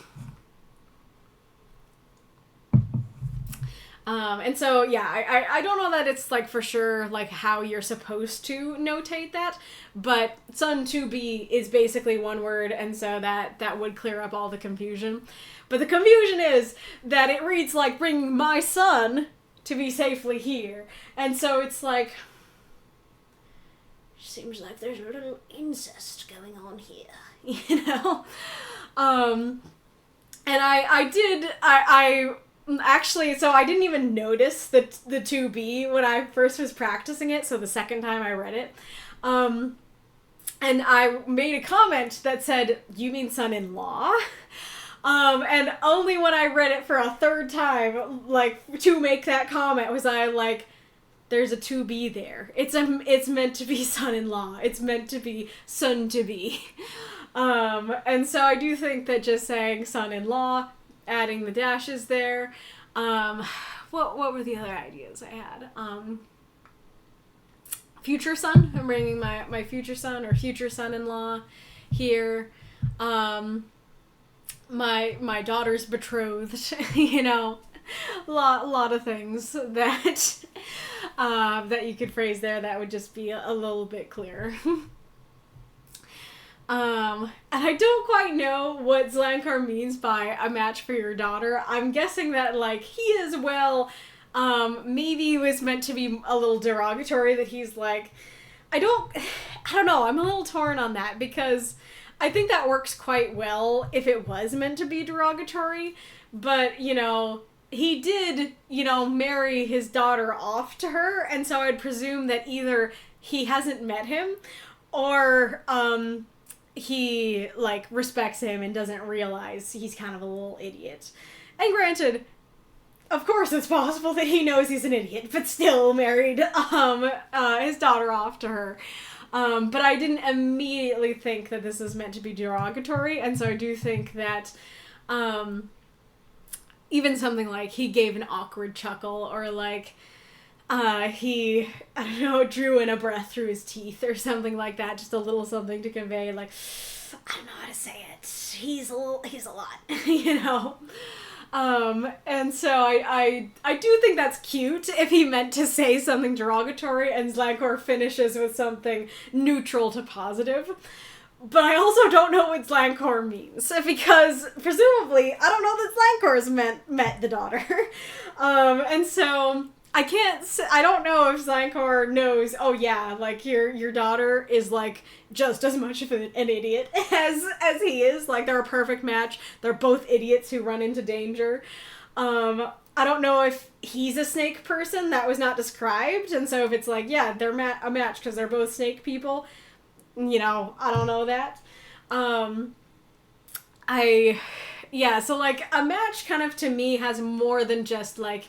so, yeah, I don't know that it's, like, for sure, like, how you're supposed to notate that, but son to be is basically one word, and so that would clear up all the confusion. But the confusion is that it reads like bringing my son to be safely here, and so it's like, seems like there's a little incest going on here, you know? And I actually, so I didn't even notice the to be when I first was practicing it, so the second time I read it. And I made a comment that said, "You mean son-in-law?" And only when I read it for a third time, like, to make that comment, was I like, there's a to be there. It's meant to be son-in-law. It's meant to be son to be. And so I do think that just saying son-in-law, adding the dashes there, what were the other ideas I had? Future son. I'm bringing my future son or future son-in-law here. My daughter's betrothed, you know, lot of things that that you could phrase there that would just be a little bit clearer. And I don't quite know what Zlankar means by a match for your daughter. I'm guessing that, like, he as well, maybe was meant to be a little derogatory, that he's like, I don't know, I'm a little torn on that, because I think that works quite well if it was meant to be derogatory, but, you know, he did, you know, marry his daughter off to her, and so I'd presume that either he hasn't met him, or, he, like, respects him and doesn't realize he's kind of a little idiot. And granted, of course it's possible that he knows he's an idiot, but still married, his daughter off to her. But I didn't immediately think that this is meant to be derogatory, and so I do think that, even something like he gave an awkward chuckle, or like, he, I don't know, drew in a breath through his teeth or something like that, just a little something to convey, like, I don't know how to say it. He's a lot, you know? And so I do think that's cute if he meant to say something derogatory and Zlancor finishes with something neutral to positive. But I also don't know what Zlancor means, because presumably I don't know that Zlancor's met the daughter. And so I don't know if Zlancor knows, oh yeah, like your daughter is like just as much of an idiot as he is. Like they're a perfect match. They're both idiots who run into danger. I don't know if he's a snake person. That was not described. And so if it's like, yeah, they're a match because they're both snake people, you know, I don't know that. So like a match kind of to me has more than just like,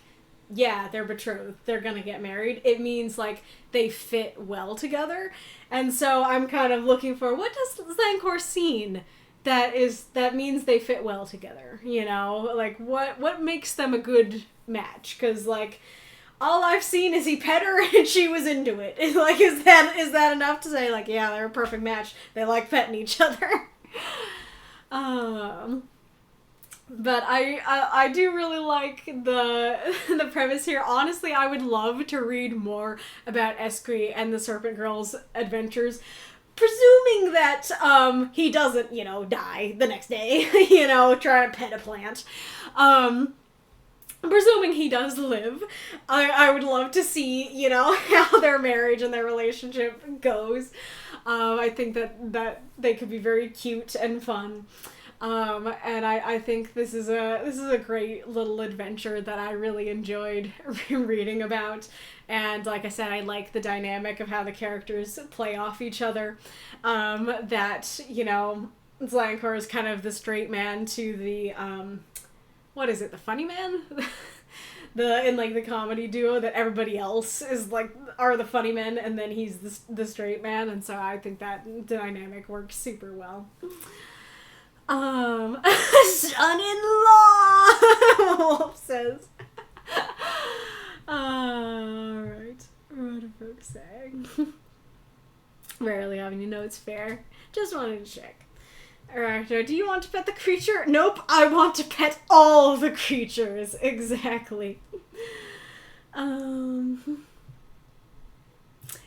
yeah, they're betrothed, they're gonna get married. It means like they fit well together. And so I'm kind of looking for, what does Zlancor seen that means they fit well together, you know? Like what makes them a good match? Because like all I've seen is he pet her and she was into it. Like, is that enough to say, like, yeah, they're a perfect match? They like petting each other. But I do really like the premise here. Honestly, I would love to read more about Escree and the Serpent Girl's adventures. Presuming that he doesn't, you know, die the next day, you know, trying to pet a plant. Presuming he does live, I would love to see, you know, how their marriage and their relationship goes. I think that they could be very cute and fun. And I think this is a great little adventure that I really enjoyed reading about. And like I said, I like the dynamic of how the characters play off each other. That, you know, Zlancor is kind of the straight man to the, what is it, the funny man? In like the comedy duo that everybody else is like, are the funny men, and then he's the straight man. And so I think that dynamic works super well. Son-in-law, Wolf says. Alright. What are folks saying? Rarely have any notes, fair. Just wanted to check. Alright, do you want to pet the creature? Nope, I want to pet all the creatures. Exactly.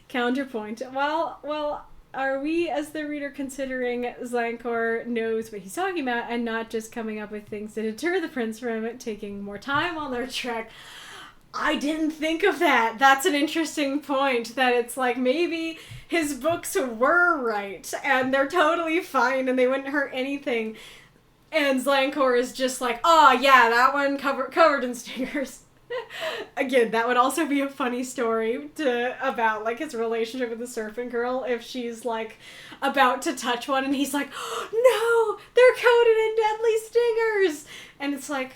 Counterpoint. Well, are we, as the reader, considering Zlancor knows what he's talking about and not just coming up with things to deter the prince from taking more time on their trek? I didn't think of that. That's an interesting point, that it's like maybe his books were right and they're totally fine and they wouldn't hurt anything. And Zlancor is just like, oh yeah, that one covered in stingers. Again, that would also be a funny story about like his relationship with the Serpent Girl, if she's like about to touch one and he's like, oh, no, they're coated in deadly stingers. And it's like,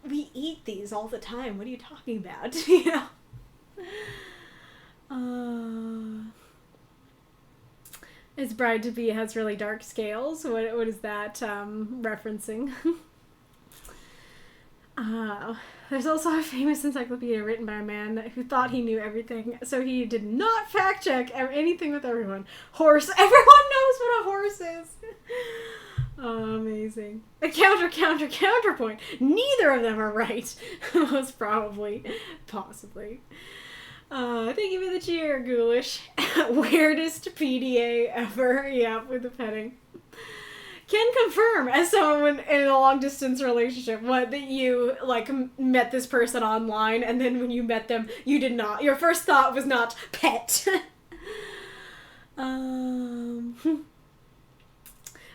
we eat these all the time. What are you talking about? You know? His bride-to-be has really dark scales. What is that referencing? There's also a famous encyclopedia written by a man who thought he knew everything, so he did not fact-check anything with everyone. Horse. Everyone knows what a horse is. Oh, amazing. A counterpoint. Neither of them are right. Most probably. Possibly. Thank you for the cheer, Ghoulish. Weirdest PDA ever. Yeah, with the petting. Can confirm, as someone in a long-distance relationship, that you, like, met this person online, and then when you met them, you did not. Your first thought was not pet.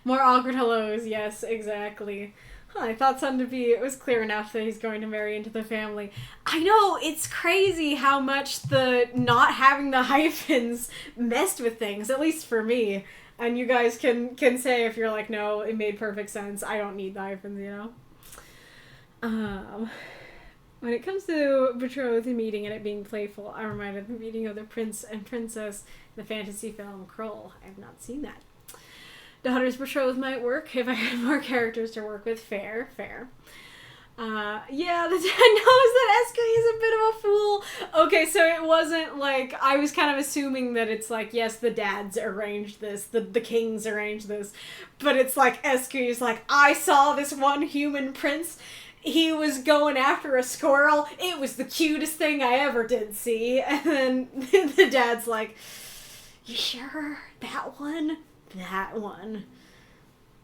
More awkward hellos, yes, exactly. I thought it was clear enough that he's going to marry into the family. I know, it's crazy how much the not having the hyphens messed with things, at least for me. And you guys can say if you're like, no, it made perfect sense. I don't need the hyphens, you know? When it comes to betrothed meeting and it being playful, I'm reminded of the meeting of the prince and princess in the fantasy film Kroll. I have not seen that. Daughter's betrothed might work if I had more characters to work with. Fair. Yeah, the dad knows that Esky is a bit of a fool. Okay, so it wasn't like, I was kind of assuming that it's like, yes, the dads arranged this, the kings arranged this, but it's like, Esky's like, I saw this one human prince, he was going after a squirrel, it was the cutest thing I ever did see, and then the dad's like, you sure? That one? That one.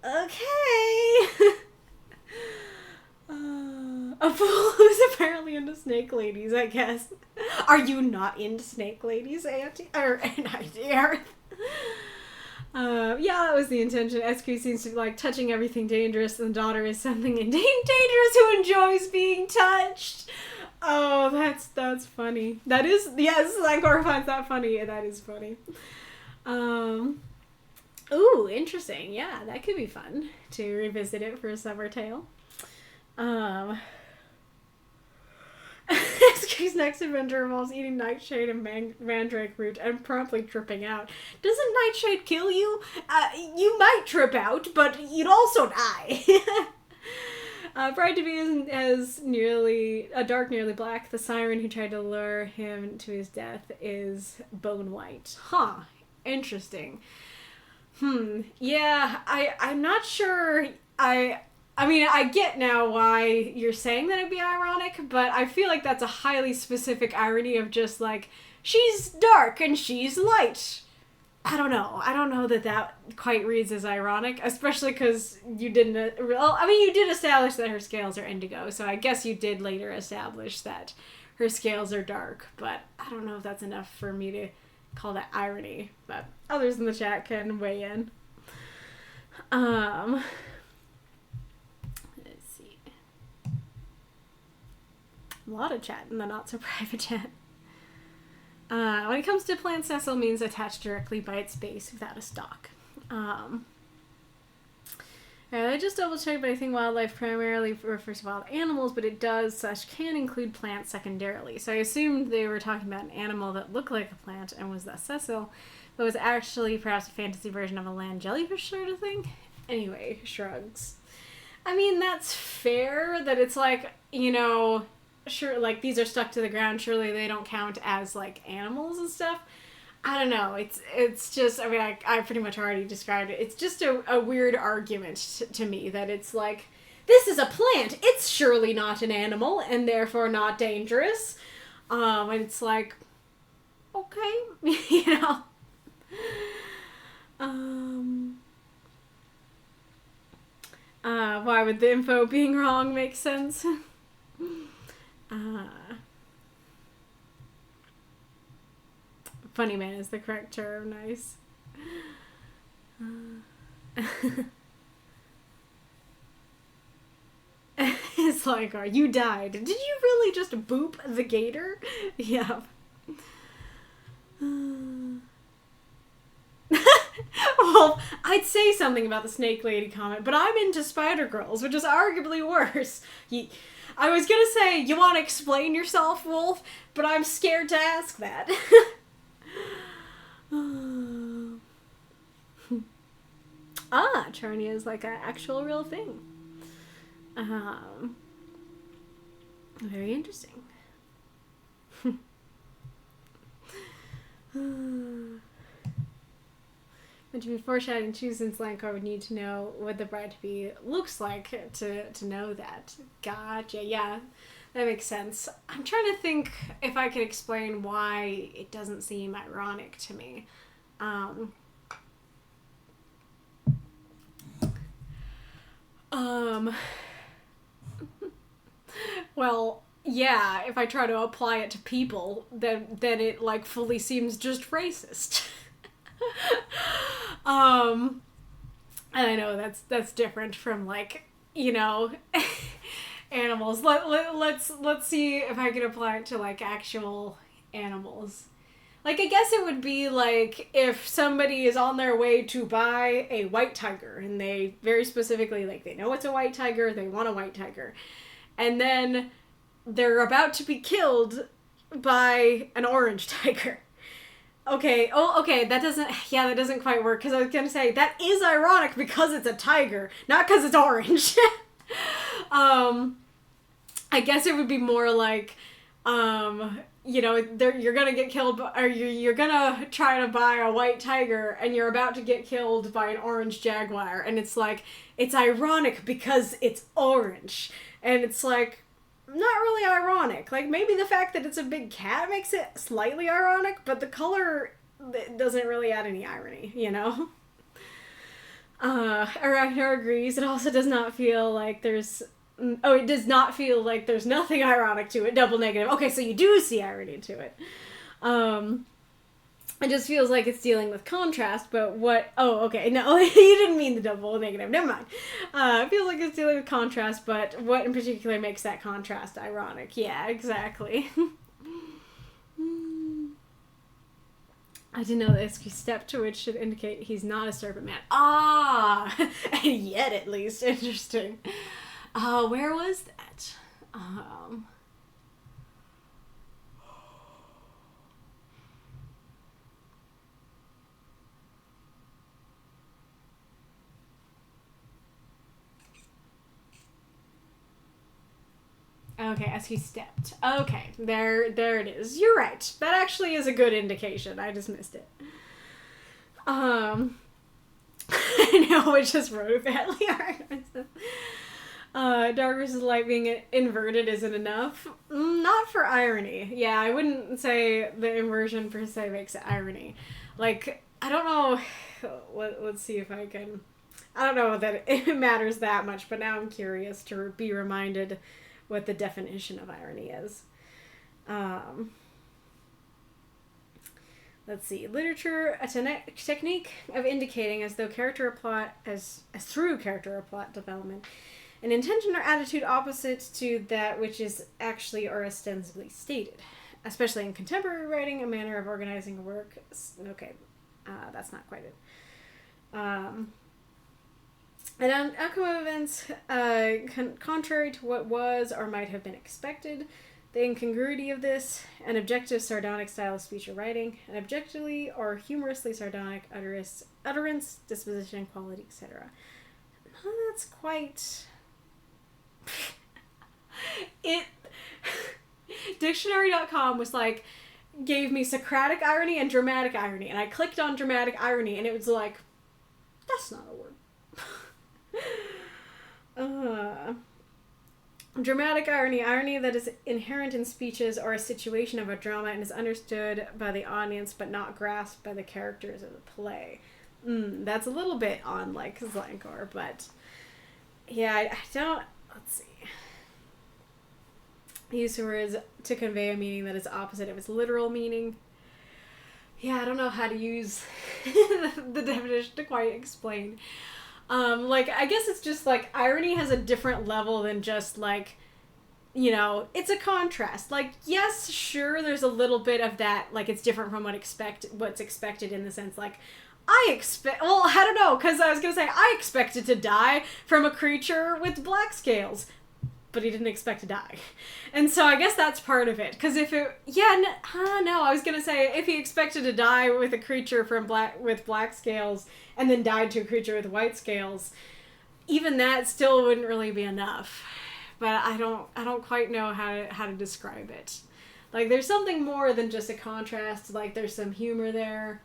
Okay. A fool who's apparently into snake ladies, I guess. Are you not into snake ladies, Auntie? Or Auntie Earth? Yeah, that was the intention. SQ seems to be like touching everything dangerous, and the daughter is something dangerous who enjoys being touched. Oh, that's funny. That is, yes, Encores finds that funny. That is funny. Ooh, interesting. Yeah, that could be fun to revisit it for a summer tale. SQ's next adventure involves eating nightshade and mandrake root and promptly tripping out. Doesn't nightshade kill you? You might trip out, but you'd also die. Bride to be is nearly black. The siren who tried to lure him to his death is bone white. Huh. Interesting. Yeah, I'm not sure. I mean, I get now why you're saying that it'd be ironic, but I feel like that's a highly specific irony of just like, she's dark and she's light. I don't know that quite reads as ironic, especially because you didn't, well, I mean, you did establish that her scales are indigo, so I guess you did later establish that her scales are dark, but I don't know if that's enough for me to call that irony, but others in the chat can weigh in. A lot of chat in the not-so-private chat. When it comes to plant, sessile means attached directly by its base without a stalk. I just double-checked, but I think wildlife primarily refers to wild animals, but it can include plants secondarily. So I assumed they were talking about an animal that looked like a plant and was thus sessile, but was actually perhaps a fantasy version of a land jellyfish sort of thing. Anyway, shrugs. I mean, that's fair that it's like, you know, sure, like, these are stuck to the ground, surely they don't count as, like, animals and stuff. I don't know, it's just, I mean, I pretty much already described it. It's just a weird argument to me that it's like, this is a plant, it's surely not an animal, and therefore not dangerous. And it's like, okay, you know. Why would the info being wrong make sense? Funny man is the correct term. Nice. It's like, oh, you died. Did you really just boop the gator? Yeah. Well, I'd say something about the snake lady comment, but I'm into spider girls, which is arguably worse. I was gonna say, you want to explain yourself, Wolf, but I'm scared to ask that. Charnia is like an actual real thing. Very interesting. And to be foreshadowing too, since Lancor would need to know what the bride-to-be looks like to know that. Gotcha, yeah. That makes sense. I'm trying to think if I can explain why it doesn't seem ironic to me. Well, yeah, if I try to apply it to people, then it, like, fully seems just racist. And I know that's different from, like, you know, animals. Let's see if I can apply it to, like, actual animals. Like, I guess it would be like if somebody is on their way to buy a white tiger and they very specifically, like, they know it's a white tiger, they want a white tiger, and then they're about to be killed by an orange tiger. Okay, that doesn't quite work, because I was gonna say, that is ironic because it's a tiger, not because it's orange. I guess it would be more like, you know, you're gonna get killed, or you're gonna try to buy a white tiger, and you're about to get killed by an orange jaguar, and it's like, it's ironic because it's orange, and it's like, not really ironic. Like, maybe the fact that it's a big cat makes it slightly ironic, but the color doesn't really add any irony, you know? Aracnarquista agrees. It also does not feel like there's... Oh, it does not feel like there's nothing ironic to it. Double negative. Okay, so you do see irony to it. It just feels like it's dealing with contrast, but what... Oh, okay, no, you didn't mean the double negative. Never mind. It feels like it's dealing with contrast, but what in particular makes that contrast ironic? Yeah, exactly. I didn't know this. Step to which should indicate he's not a serpent man. Ah! And yet, at least. Interesting. Where was that? Okay, as he stepped. Okay, there it is. You're right. That actually is a good indication. I just missed it. I know, I just wrote it badly. Dark versus light being inverted isn't enough. Not for irony. Yeah, I wouldn't say the inversion per se makes it irony. Like, I don't know. Let's see if I can... I don't know that it matters that much, but now I'm curious to be reminded what the definition of irony is. Let's see. Literature, a technique of indicating as through character or plot development, an intention or attitude opposite to that which is actually or ostensibly stated, especially in contemporary writing, a manner of organizing a work. Okay, that's not quite it. An outcome of events contrary to what was or might have been expected, the incongruity of this, an objective sardonic style of speech or writing, an objectively or humorously sardonic utterance, disposition, quality, etc. Oh, that's quite... Dictionary.com was like, gave me Socratic irony and dramatic irony, and I clicked on dramatic irony, and it was like, that's not a word. Dramatic irony that is inherent in speeches or a situation of a drama and is understood by the audience but not grasped by the characters of the play. That's a little bit on, like, Encores, but yeah, I don't... Let's see. Use words to convey a meaning that is opposite of its literal meaning. Yeah, I don't know how to use the definition to quite explain. Like, I guess it's just, like, irony has a different level than just, like, you know, it's a contrast. Like, yes, sure, there's a little bit of that, like, it's different from what's expected in the sense, like, I don't know, because I was going to say, I expected to die from a creature with black scales, but he didn't expect to die. And so I guess that's part of it, because if it, I was going to say, if he expected to die with a creature with black scales, and then died to a creature with white scales, even that still wouldn't really be enough. But I don't quite know how to describe it. Like, there's something more than just a contrast. Like, there's some humor there.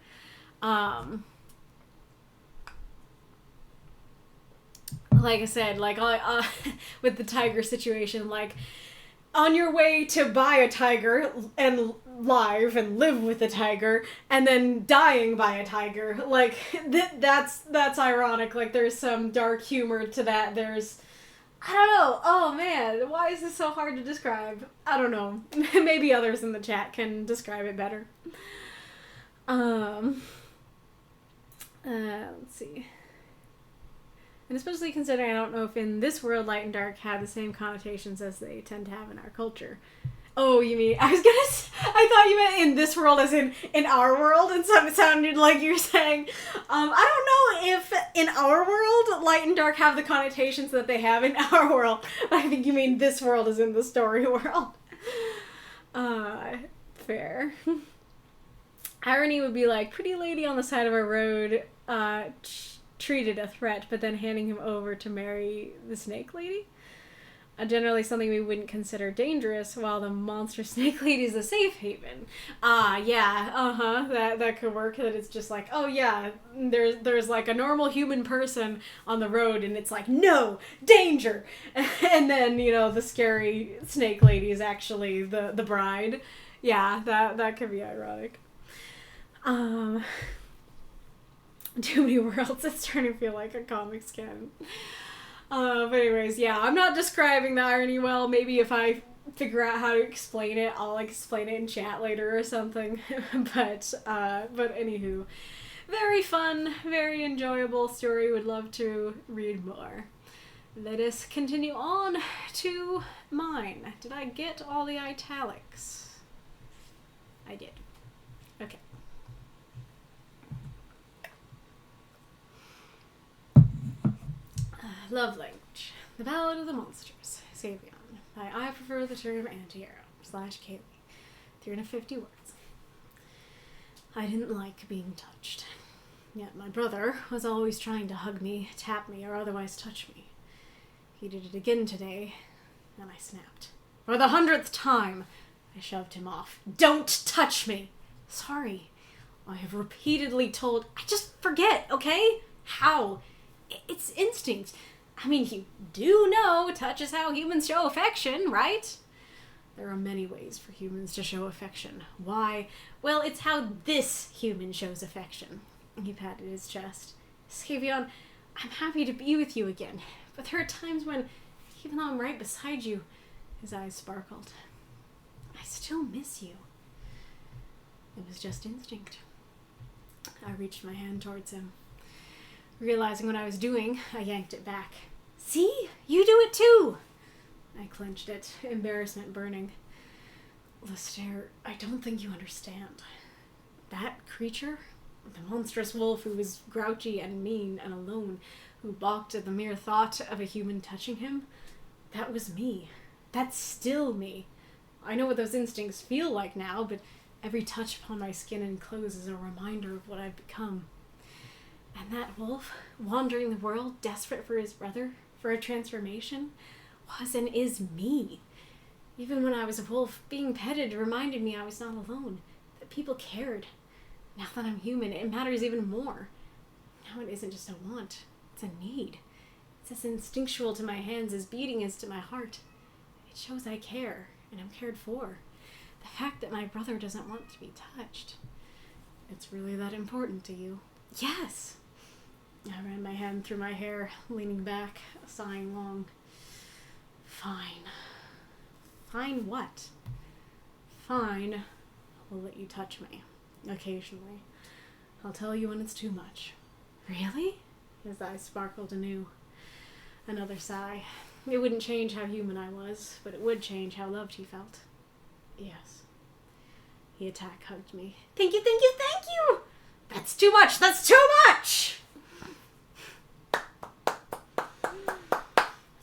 Like I said, like, with the tiger situation, like, on your way to buy a tiger and live with a tiger and then dying by a tiger, like, that's ironic. Like, there's some dark humor to that. There's, I don't know. Oh man, why is this so hard to describe? I don't know. Maybe others in the chat can describe it better. Let's see. And especially considering I don't know if in this world light and dark have the same connotations as they tend to have in our culture. Oh, you mean, I thought you meant in this world as in our world, and so it sounded like you were saying, I don't know if in our world light and dark have the connotations that they have in our world, but I think you mean this world as in the story world. Fair. Irony would be like, pretty lady on the side of a road, treated a threat, but then handing him over to marry the snake lady. generally something we wouldn't consider dangerous, while the monster snake lady is a safe haven. That could work. That it's just like, oh yeah, there's like a normal human person on the road, and it's like, no, danger! And then, the scary snake lady is actually the bride. Yeah, that could be ironic. Too many worlds. It's starting to feel like a comics canon. But anyways, yeah, I'm not describing the irony well. Maybe if I figure out how to explain it, I'll explain it in chat later or something. but anywho, very fun, very enjoyable story. Would love to read more. Let us continue on to mine. Did I get all the italics? I did. Okay. Love language. The Ballad of the Monsters. Savion. I prefer the term anti-hero / Kaylie. 350 words. I didn't like being touched. Yet my brother was always trying to hug me, tap me, or otherwise touch me. He did it again today, and I snapped. For the 100th time, I shoved him off. Don't touch me! Sorry. I have repeatedly told... I just forget, okay? How? It's instinct. I mean, you do know touch is how humans show affection, right? There are many ways for humans to show affection. Why? Well, it's how this human shows affection. He patted his chest. Savion, I'm happy to be with you again, but there are times when, even though I'm right beside you, his eyes sparkled. I still miss you. It was just instinct. I reached my hand towards him. Realizing what I was doing, I yanked it back. See? You do it too! I clenched it, embarrassment burning. Lestaire, I don't think you understand. That creature, the monstrous wolf who was grouchy and mean and alone, who balked at the mere thought of a human touching him, that was me. That's still me. I know what those instincts feel like now, but every touch upon my skin and clothes is a reminder of what I've become. And that wolf, wandering the world, desperate for his brother, for a transformation, was and is me. Even when I was a wolf, being petted reminded me I was not alone, that people cared. Now that I'm human, it matters even more. Now it isn't just a want, it's a need. It's as instinctual to my hands as beating is to my heart. It shows I care, and I'm cared for. The fact that my brother doesn't want to be touched. It's really that important to you? Yes! I ran my hand through my hair, leaning back, sighing long. Fine. Fine what? Fine. I'll let you touch me. Occasionally. I'll tell you when it's too much. Really? His eyes sparkled anew. Another sigh. It wouldn't change how human I was, but it would change how loved he felt. Yes. He hugged me. Thank you, thank you, thank you! That's too much! That's too much!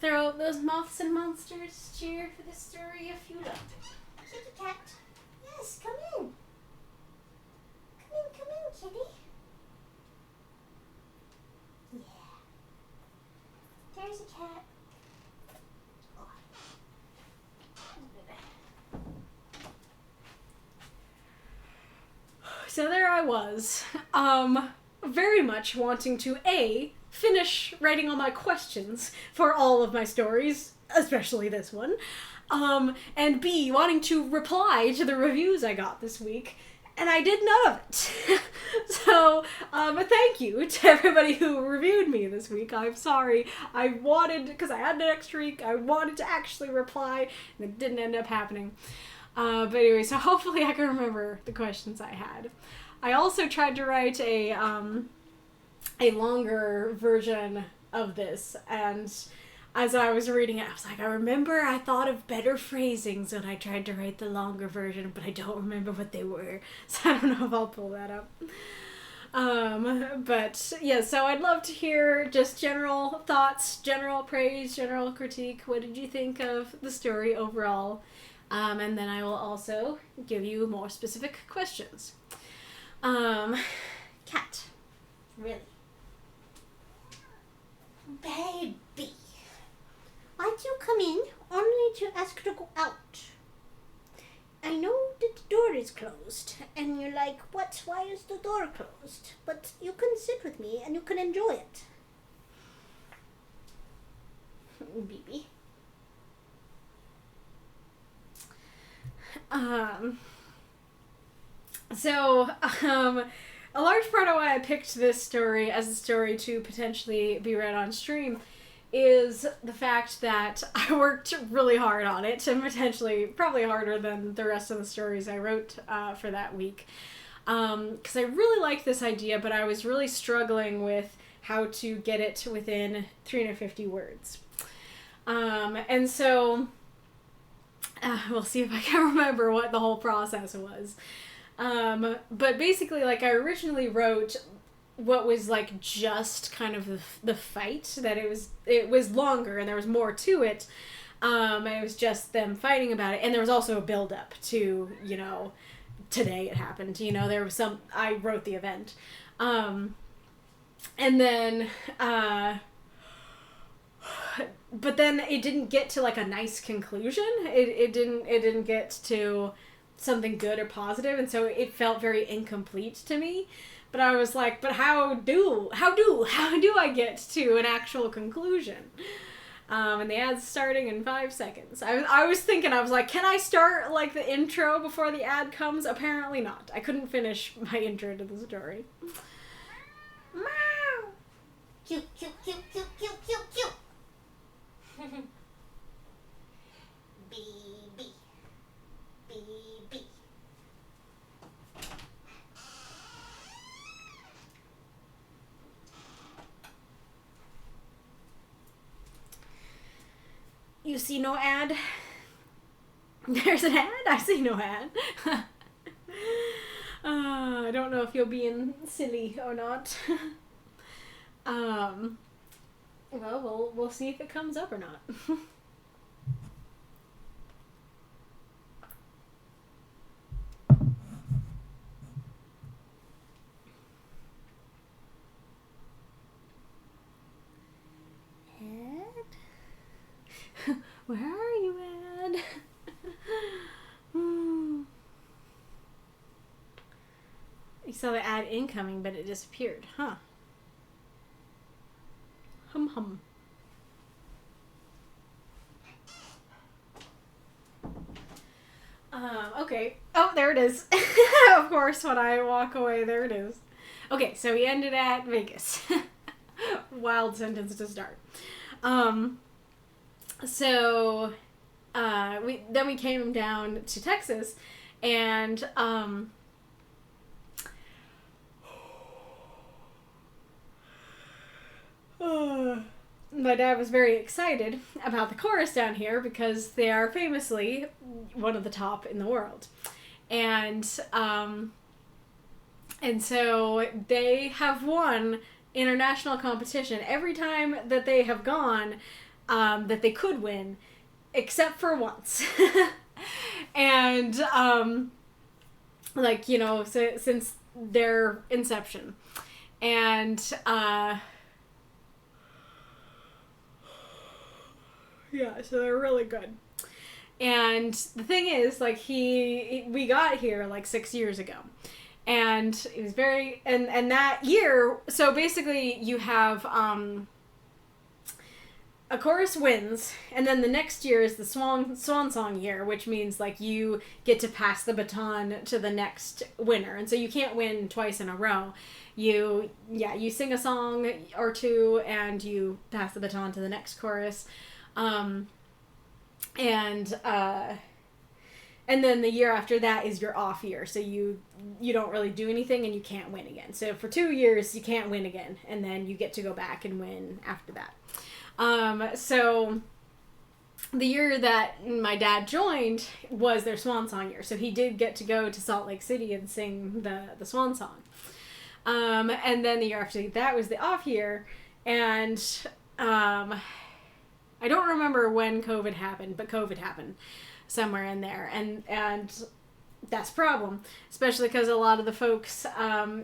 Throw those moths and monsters cheer for the story of Fiona. Kitty cat. Yes, come in. Come in, kitty. Yeah. There's a cat. So there I was, very much wanting to finish writing all my questions for all of my stories, especially this one, and B, wanting to reply to the reviews I got this week, and I did none of it. So, thank you to everybody who reviewed me this week. I'm sorry. I wanted, because I had an extra week, I wanted to actually reply, and it didn't end up happening. But anyway, so hopefully I can remember the questions I had. I also tried to write a longer version of this, and as I was reading it, I was like, I thought of better phrasings when I tried to write the longer version, but I don't remember what they were, so I don't know if I'll pull that up. But yeah, so I'd love to hear just general thoughts, general praise, general critique. What did you think of the story overall? And then I will also give you more specific questions. Cat. Really? Baby. Why'd you come in only to ask to go out? I know that the door is closed, and you're like, what? Why is the door closed? But you can sit with me, and you can enjoy it. Baby. A large part of why I picked this story as a story to potentially be read on stream is the fact that I worked really hard on it, and potentially probably harder than the rest of the stories I wrote for that week. Because I really liked this idea, but I was really struggling with how to get it within 350 words. And so we'll see if I can remember what the whole process was. But basically, like, I originally wrote what was like just kind of the fight, that it was longer and there was more to it. It was just them fighting about it, and there was also a build up to, you know, today it happened, you know, there was I wrote the event. And then but then it didn't get to like a nice conclusion. It didn't get to something good or positive, and so it felt very incomplete to me. But I was like, but how do I get to an actual conclusion? And the ad's starting in 5 seconds. I was thinking, I was like, can I start like the intro before the ad comes? Apparently not. I couldn't finish my intro to the story. Meow. Cute, cute, cute, cute, cute, cute, cute. Baby. Baby. You see no ad? There's an ad? I see no ad. I don't know if you're being silly or not. Well, we'll see if it comes up or not. Where are you, Ad? You saw the ad incoming, but it disappeared, huh? Hum. Okay. Oh, there it is. Of course, when I walk away, there it is. Okay, so we ended at Vegas. Wild sentence to start. So we came down to Texas, and my dad was very excited about the chorus down here because they are famously one of the top in the world, and so they have won international competition every time that they have gone. That they could win, except for once. And, like, you know, since their inception. And, yeah, so they're really good. And the thing is, like, we got here, like, 6 years ago. And it was very, and that year, so basically you have, a chorus wins, and then the next year is the swan song year, which means like you get to pass the baton to the next winner, and so you can't win twice in a row. You sing a song or two, and you pass the baton to the next chorus, and then the year after that is your off year, so you don't really do anything and you can't win again. So for 2 years you can't win again, and then you get to go back and win after that. So the year that my dad joined was their swan song year. So he did get to go to Salt Lake City and sing the swan song. And then the year after that was the off year. And, I don't remember when COVID happened, but COVID happened somewhere in there. And that's a problem, especially because a lot of the folks,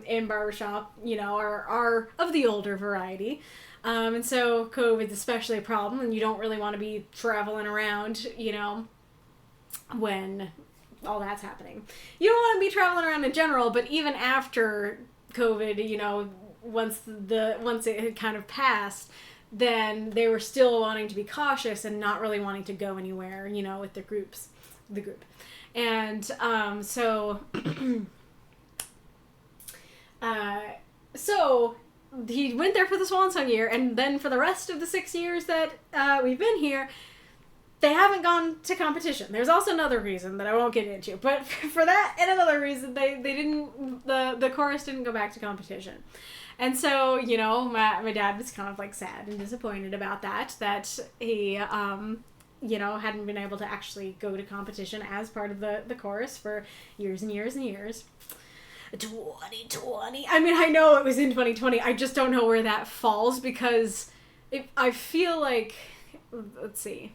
in barbershop, you know, are of the older variety. And so COVID's especially a problem, and you don't really want to be traveling around, you know, when all that's happening. You don't want to be traveling around in general, but even after COVID, you know, once it had kind of passed, then they were still wanting to be cautious and not really wanting to go anywhere, you know, with the group. And so he went there for the Swansong year, and then for the rest of the 6 years that we've been here, they haven't gone to competition. There's also another reason that I won't get into, but for that and another reason, they didn't, the chorus didn't go back to competition. And so, you know, my dad was kind of like sad and disappointed about that he, you know, hadn't been able to actually go to competition as part of the chorus for years and years and years. 2020. I mean, I know it was in 2020. I just don't know where that falls, because I feel like, let's see,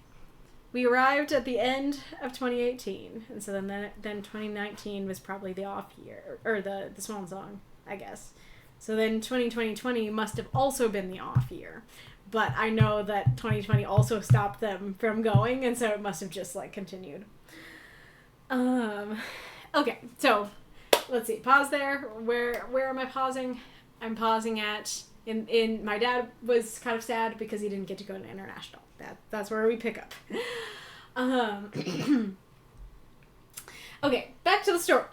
we arrived at the end of 2018, and so then 2019 was probably the off year, or the swan song, I guess. So then 2020 must have also been the off year. But I know that 2020 also stopped them from going, and so it must have just, like, continued. Okay, so let's see. Pause there. Where am I pausing? I'm pausing at in my dad was kind of sad because he didn't get to go to international. That's where we pick up. Okay, back to the story.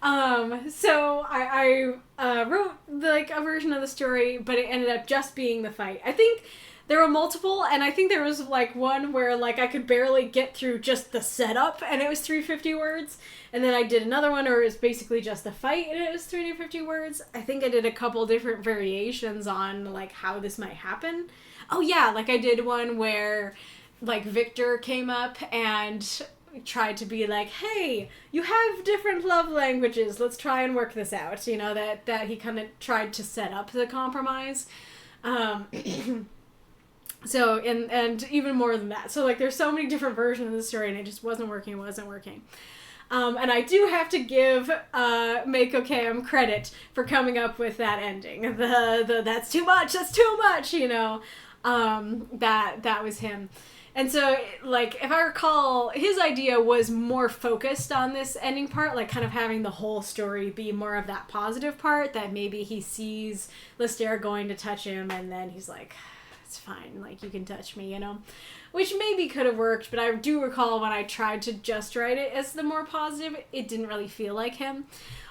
So I wrote like a version of the story, but it ended up just being the fight. I think there were multiple, and I think there was like one where like I could barely get through just the setup, and it was 350 words. And then I did another one where it was basically just the fight, and it was 350 words. I think I did a couple different variations on like how this might happen. Oh yeah, like I did one where like Victor came up and tried to be like, hey, you have different love languages, let's try and work this out. You know, that he kind of tried to set up the compromise. So, and even more than that. So, like, there's so many different versions of the story, and it just wasn't working. And I do have to give Mako Cam credit for coming up with that ending. The that's too much, you know. That was him. And so, like, if I recall, his idea was more focused on this ending part, like, kind of having the whole story be more of that positive part, that maybe he sees Lister going to touch him, and then he's like, it's fine, like, you can touch me, you know? Which maybe could have worked, but I do recall when I tried to just write it as the more positive, it didn't really feel like him.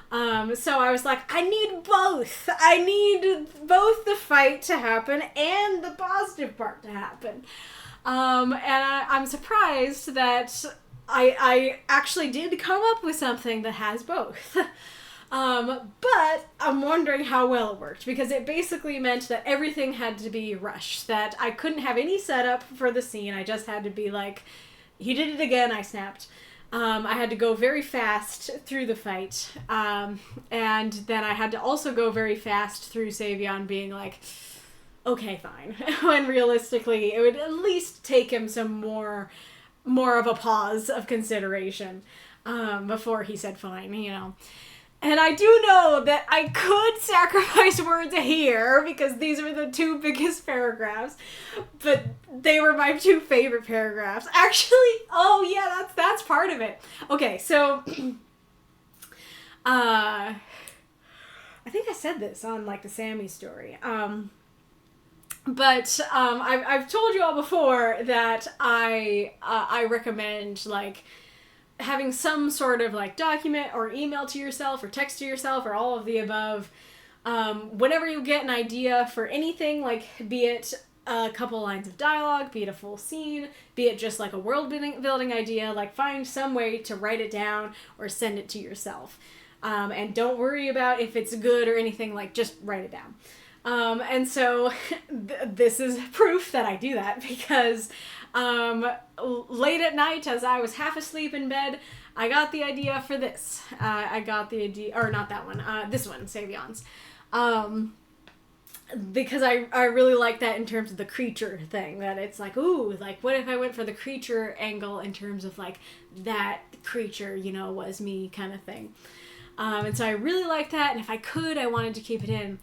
So I was like, I need both. I need both the fight to happen and the positive part to happen. And I'm surprised that I actually did come up with something that has both. But I'm wondering how well it worked, because it basically meant that everything had to be rushed, that I couldn't have any setup for the scene. I just had to be like, he did it again, I snapped. I had to go very fast through the fight. And then I had to also go very fast through Savion being like, okay, fine. When realistically, it would at least take him some more of a pause of consideration before he said fine, you know. And I do know that I could sacrifice words here, because these were the two biggest paragraphs, but they were my two favorite paragraphs. Actually, oh yeah, that's part of it. Okay, so I think I said this on like the Sammy story. But I've told you all before that I recommend like having some sort of like document or email to yourself or text to yourself or all of the above. Whenever you get an idea for anything, like be it a couple lines of dialogue, be it a full scene, be it just like a world building idea, like find some way to write it down or send it to yourself. And don't worry about if it's good or anything, like just write it down. And so this is proof that I do that, because late at night, as I was half asleep in bed, I got the idea for this. I got the idea, or not that one, this one, Savion's. Because I really like that in terms of the creature thing, that it's like, ooh, like what if I went for the creature angle in terms of like that creature, you know, was me kind of thing. And so I really liked that, and if I could, I wanted to keep it in.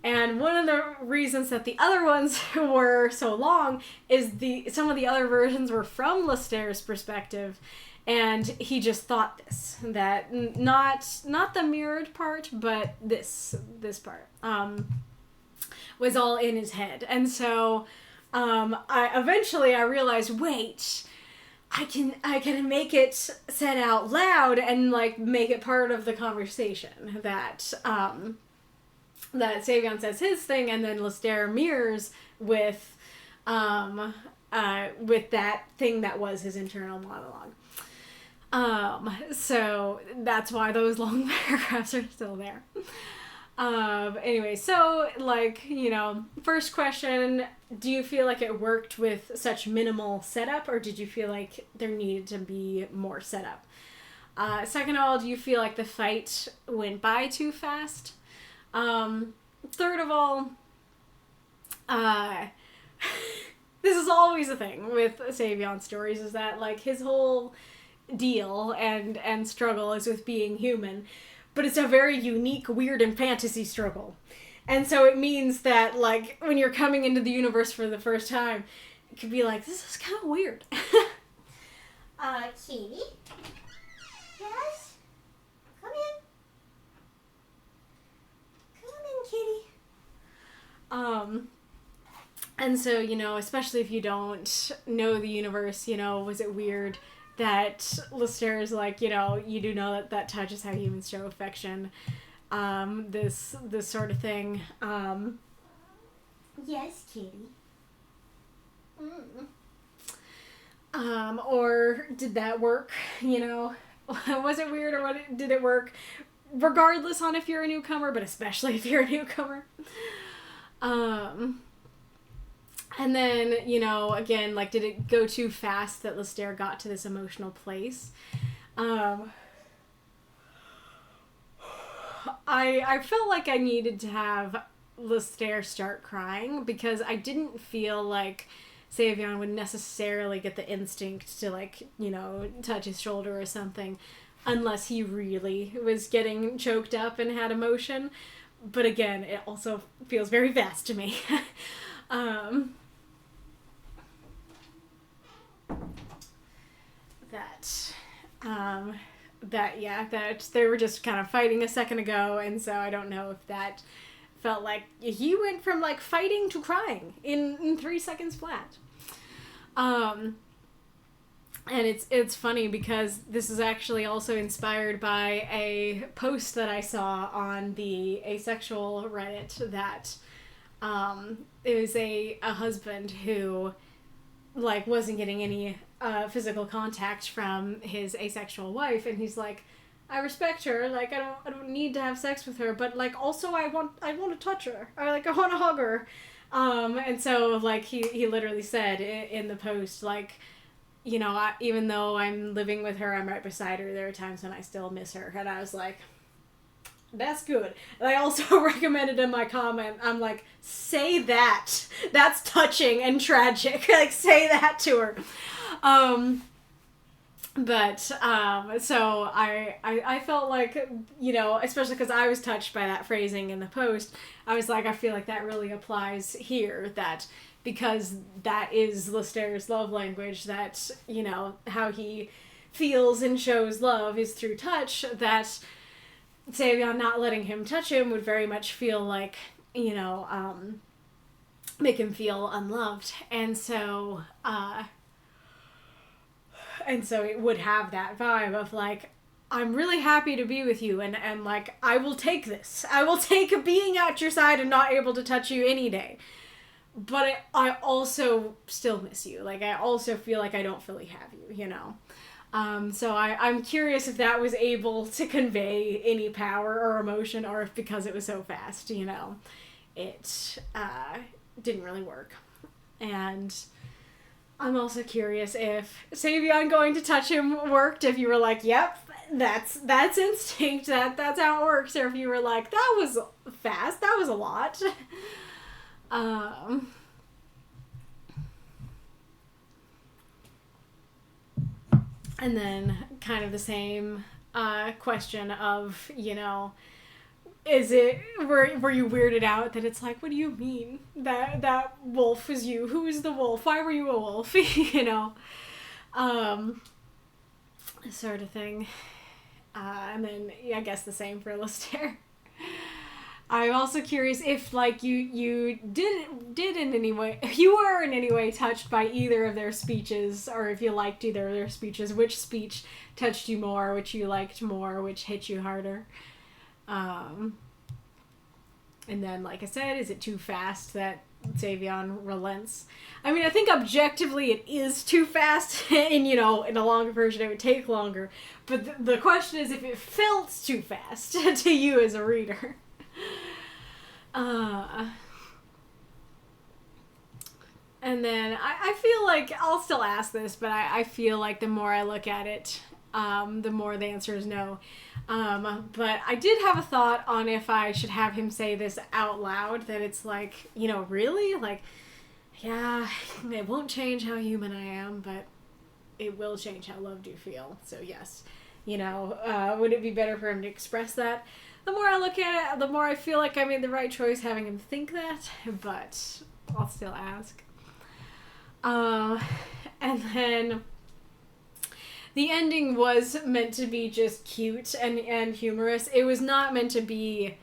And one of the reasons that the other ones were so long is some of the other versions were from Lester's perspective, and he just thought this, that not the mirrored part, but this part was all in his head. And so I eventually realized, wait, I can make it said out loud and like make it part of the conversation that that Savion says his thing, and then Lester mirrors with that thing that was his internal monologue. So that's why those long paragraphs are still there. Anyway, so, like, you know, first question, do you feel like it worked with such minimal setup, or did you feel like there needed to be more setup? Second of all, do you feel like the fight went by too fast? Third of all, this is always a thing with Savion stories, is that, like, his whole deal and struggle is with being human, but it's a very unique, weird, and fantasy struggle. And so it means that, like, when you're coming into the universe for the first time, it could be like, this is kind of weird. Kaylie? Yes? Come in. And so, you know, especially if you don't know the universe, you know, was it weird that Lester is like, you know, you do know that touch is how humans show affection, this sort of thing. Yes, Kaylie. Or did that work, you know? Was it weird, or did it work regardless on if you're a newcomer, but especially if you're a newcomer? And then, you know, again, like, did it go too fast that Lester got to this emotional place? I felt like I needed to have Lester start crying, because I didn't feel like Savion would necessarily get the instinct to, like, you know, touch his shoulder or something, unless he really was getting choked up and had emotion. But again, it also feels very fast to me. That they were just kind of fighting a second ago, and so I don't know if that felt like he went from, like, fighting to crying in 3 seconds flat. And it's funny because this is actually also inspired by a post that I saw on the asexual Reddit that it was a husband who, like, wasn't getting any physical contact from his asexual wife, and he's like, I respect her, like, I don't need to have sex with her, but, like, also I want to touch her, or, like, I want to hug her. And so, like, he literally said in the post, like, you know, even though I'm living with her, I'm right beside her, there are times when I still miss her. And I was like, that's good. And I also recommended in my comment, I'm like, say that. That's touching and tragic. Like, say that to her. So I felt like, you know, especially because I was touched by that phrasing in the post, I was like, I feel like that really applies here, that because that is Lester's love language, that, you know, how he feels and shows love is through touch, that Savion not letting him touch him would very much feel like, you know, make him feel unloved. And so it would have that vibe of, like, I'm really happy to be with you, and like, I will take this. I will take being at your side and not able to touch you any day. But I also still miss you. Like, I also feel like I don't fully have you, you know? So I'm curious if that was able to convey any power or emotion, or if because it was so fast, you know, it didn't really work. And I'm also curious if Savion going to touch him worked, if you were like, yep, that's instinct, that's how it works, or if you were like, that was fast, that was a lot. And then kind of the same question of, you know, is it, were you weirded out that it's like, what do you mean that wolf is you? Who is the wolf? Why were you a wolf? You know, sort of thing. And then I guess the same for Lister. I'm also curious if, like, you did in any way, you were in any way touched by either of their speeches, or if you liked either of their speeches, which speech touched you more, which you liked more, which hit you harder. And then, like I said, is it too fast that Savion relents? I mean, I think objectively it is too fast, and, you know, in a longer version it would take longer. But the question is if it felt too fast to you as a reader. And then I feel like, I'll still ask this, but I feel like the more I look at it, the more the answer is no. But I did have a thought on if I should have him say this out loud, that it's like, you know, really? Like, yeah, it won't change how human I am, but it will change how loved you feel. So yes, you know, would it be better for him to express that? The more I look at it, the more I feel like I made the right choice having him think that, but I'll still ask. And then the ending was meant to be just cute and humorous. It was not meant to be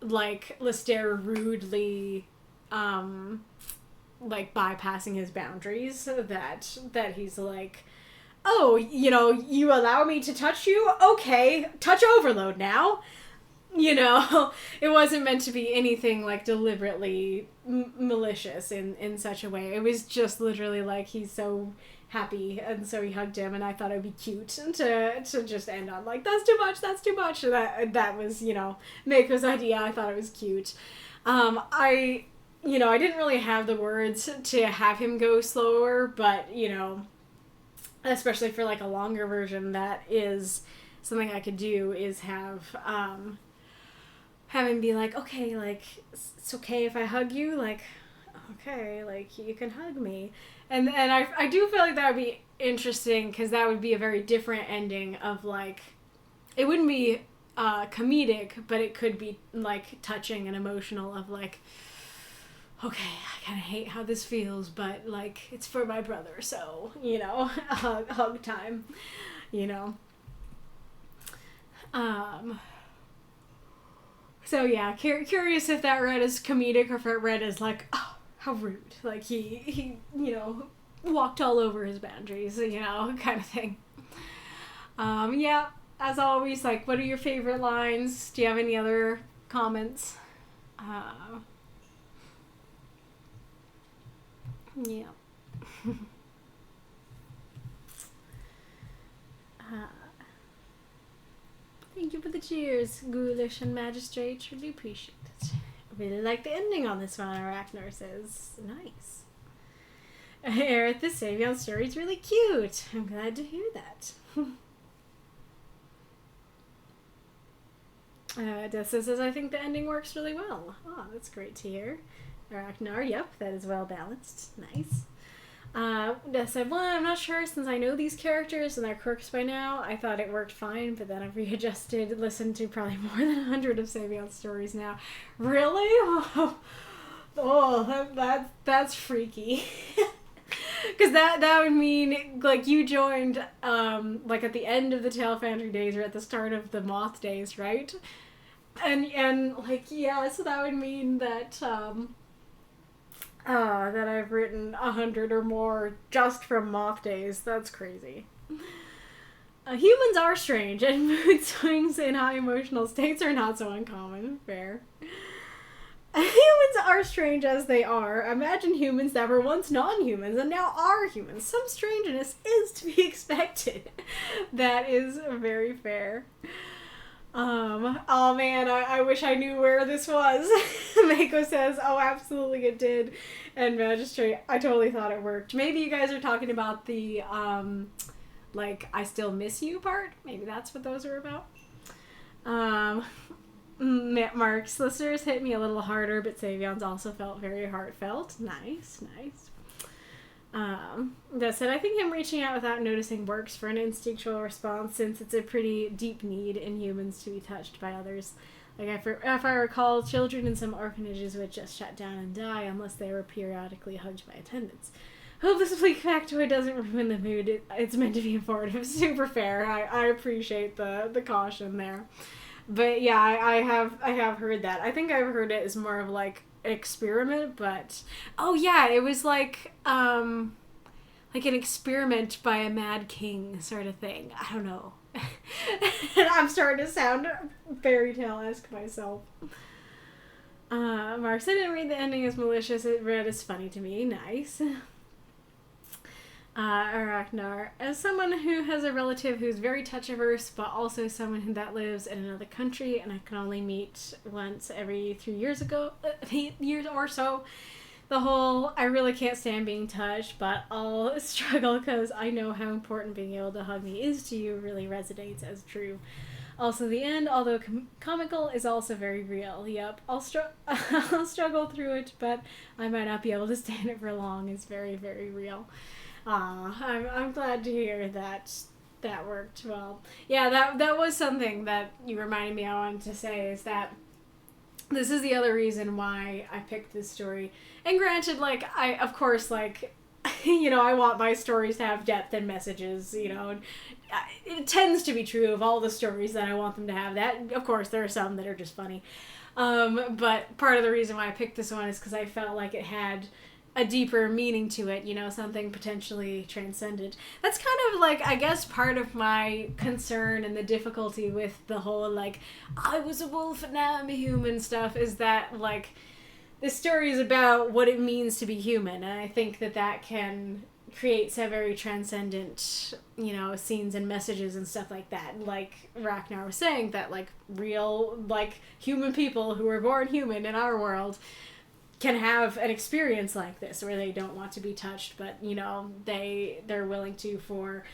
like Lister rudely like bypassing his boundaries, that he's like, oh, you know, you allow me to touch you? Okay, touch overload now. You know, it wasn't meant to be anything like deliberately malicious in such a way. It was just literally like, he's so happy, and so he hugged him, and I thought it would be cute to just end on like, that's too much. That was, you know, Mako's idea. I thought it was cute. I didn't really have the words to have him go slower, but, you know, especially for like a longer version, that is something I could do, is have him be like, okay, like, it's okay if I hug you, like, okay, like, you can hug me. And I do feel like that would be interesting, because that would be a very different ending of, like, it wouldn't be comedic, but it could be, like, touching and emotional of, like, okay, I kind of hate how this feels, but, like, it's for my brother, so, you know, hug time, you know. So yeah, curious if that read as comedic or if it read as like, oh, how rude. Like he you know, walked all over his boundaries, you know, kind of thing. Yeah, as always, like, what are your favorite lines? Do you have any other comments? Yeah. Thank you for the cheers, Ghoulish and Magistrate. Really appreciate it. I really like the ending on this one, Aracnarquista says. Nice. Aerith, this Savion story is really cute. I'm glad to hear that. Dessa says, I think the ending works really well. Oh, that's great to hear. Arachnar, yep, that is well balanced. Nice. Said, well, I'm not sure, since I know these characters and their quirks by now. I thought it worked fine, but then I've readjusted, listened to probably more than 100 of Savion's stories now. Really? Oh, that's freaky. Because that would mean, like, you joined, like, at the end of the Tail Foundry days or at the start of the Moth days, right? And like, yeah, so that would mean that, that I've written 100 or more just from Moth days. That's crazy. Humans are strange, and mood swings in high emotional states are not so uncommon. Fair. Humans are strange as they are. Imagine humans that were once non-humans and now are humans. Some strangeness is to be expected. That is very fair. Oh man, I wish I knew where this was. Mako says, oh, absolutely it did. And Magistrate, I totally thought it worked. Maybe you guys are talking about the, like, I still miss you part. Maybe that's what those are about. Mark's listeners hit me a little harder, but Savion's also felt very heartfelt. Nice, nice. That said, I think him reaching out without noticing works for an instinctual response, since it's a pretty deep need in humans to be touched by others. Like, if I recall, children in some orphanages would just shut down and die unless they were periodically hugged by attendants. Hope this bleak factoid doesn't ruin the mood. It's meant to be informative. Super fair. I appreciate the caution there. But yeah, I have heard that. I think I've heard it as more of like an experiment, but oh yeah, it was like an experiment by a mad king sort of thing. I don't know. And I'm starting to sound fairy tale-esque myself. Mark said, I didn't read the ending as malicious. It read as funny to me. Nice. Aracnar, as someone who has a relative who's very touch-averse, but also someone that lives in another country, and I can only meet once every 3 years or so, the whole, I really can't stand being touched, but I'll struggle because I know how important being able to hug me is to you really resonates as true. Also, the end, although comical, is also very real. Yep, I'll struggle through it, but I might not be able to stand it for long. It's very, very real. I'm glad to hear that worked well. Yeah, that was something that you reminded me I wanted to say, is that this is the other reason why I picked this story. And granted, like, I, of course, like, I want my stories to have depth and messages, and it tends to be true of all the stories that I want them to have. That, of course, there are some that are just funny. But part of the reason why I picked this one is because I felt like it had a deeper meaning to it, something potentially transcendent. That's kind of like, I guess, part of my concern and the difficulty with the whole, like, I was a wolf and now I'm a human stuff, is that, like, this story is about what it means to be human, and I think that can create some very transcendent, scenes and messages and stuff like that. Like Ragnar was saying, that, like, real, like, human people who were born human in our world can have an experience like this where they don't want to be touched, but they're willing to for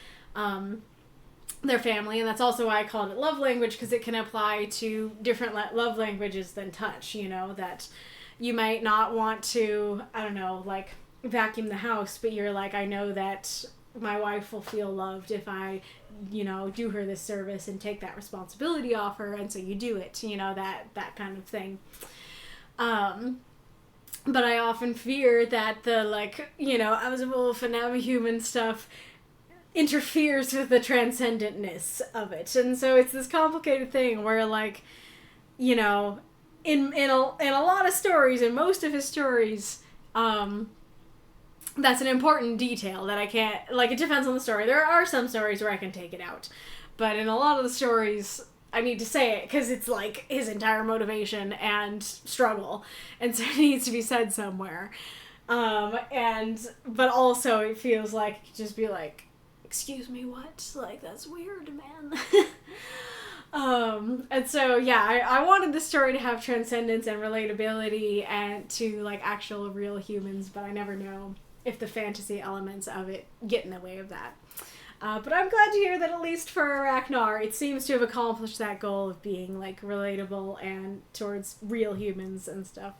their family. And that's also why I called it love language, because it can apply to different love languages than touch. That you might not want to, I don't know, like, vacuum the house, but you're like, I know that my wife will feel loved if I do her this service and take that responsibility off her, and so you do it, that kind of thing. But I often fear that the, like, I was a wolf and now I'm a human stuff interferes with the transcendentness of it. And so it's this complicated thing where, like, in a lot of stories, in most of his stories, that's an important detail that I can't, like, it depends on the story. There are some stories where I can take it out. But in a lot of the stories, I need to say it because it's like his entire motivation and struggle, and so it needs to be said somewhere. But also it feels like it could just be like, excuse me, what? Like, that's weird, man. And so yeah, I wanted the story to have transcendence and relatability and to, like, actual real humans, but I never know if the fantasy elements of it get in the way of that. But I'm glad to hear that at least for Aracnar, it seems to have accomplished that goal of being, like, relatable and towards real humans and stuff.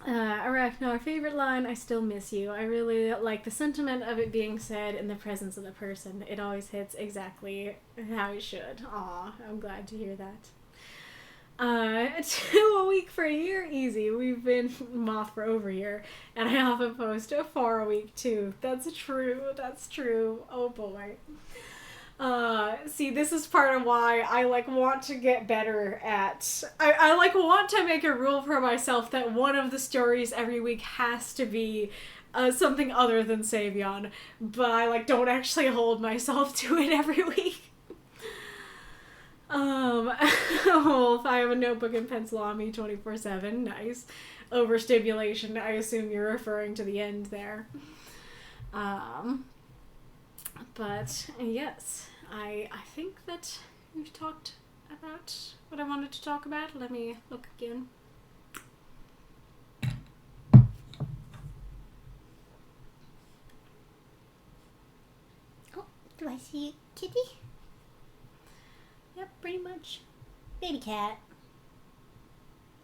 Aracnar, favorite line, I still miss you. I really like the sentiment of it being said in the presence of the person. It always hits exactly how it should. Aw, I'm glad to hear that. 2 a week for a year? Easy. We've been moth for over a year. And I often post 4 a week too. That's true. Oh boy. See, this is part of why I, like, want to get better at... I like, want to make a rule for myself that one of the stories every week has to be something other than Savion. But I, like, don't actually hold myself to it every week. Wolf, I have a notebook and pencil on me 24/7. Nice. Overstimulation, I assume you're referring to the end there. But yes, I think that we've talked about what I wanted to talk about. Let me look again. Oh, do I see a kitty? Yep, pretty much. Baby cat.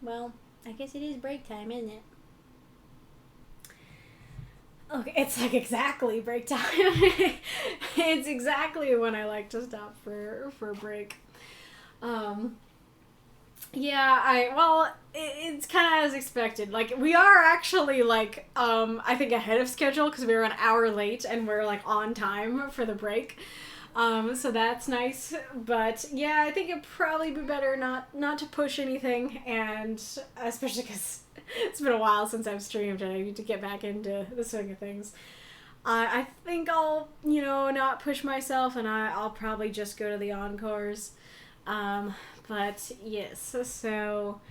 Well, I guess it is break time, isn't it? Okay, it's like exactly break time. It's exactly when I like to stop for a break. Um, yeah, it's kind of as expected. Like we are actually like I think ahead of schedule because we were an hour late and we're like on time for the break. So that's nice. But yeah, I think it'd probably be better not to push anything, and especially because it's been a while since I've streamed and I need to get back into the swing of things. I think I'll, not push myself, and I'll probably just go to the Encores. Um, but yes, so,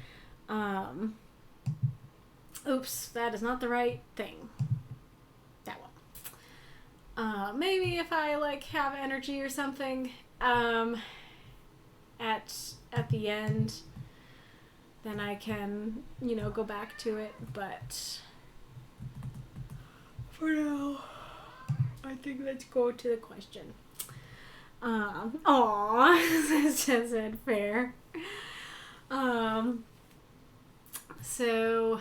um, oops, that is not the right thing. That one. Maybe if I like have energy or something, at the end, then I can, go back to it. But for now, I think let's go to the question. This isn't fair. So,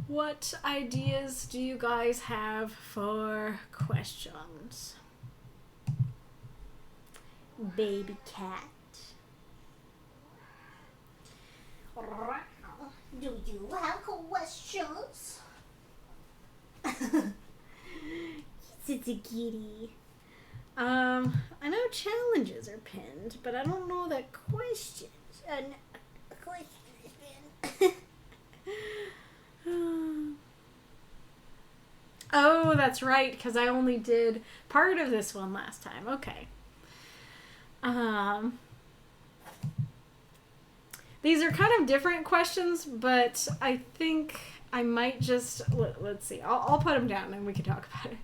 what ideas do you guys have for questions? Baby cat. Do you have questions? It's a kitty. I know challenges are pinned, but I don't know that questions. Question Oh, that's right, because I only did part of this one last time. Okay. These are kind of different questions, but I think I might just... Let's see. I'll put them down and we can talk about it.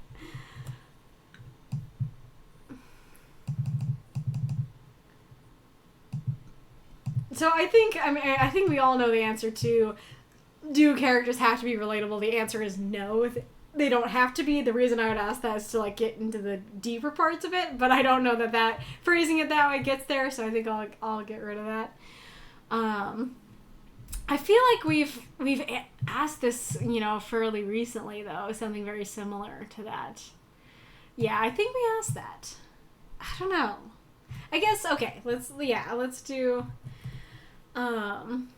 So I think we all know the answer to, do characters have to be relatable? The answer is no. They don't have to be. The reason I would ask that is to like get into the deeper parts of it, but I don't know that phrasing it that way gets there, so I think I'll get rid of that. I feel like we've asked this, fairly recently though, something very similar to that. Yeah, I think we asked that. I don't know. I guess okay, let's do um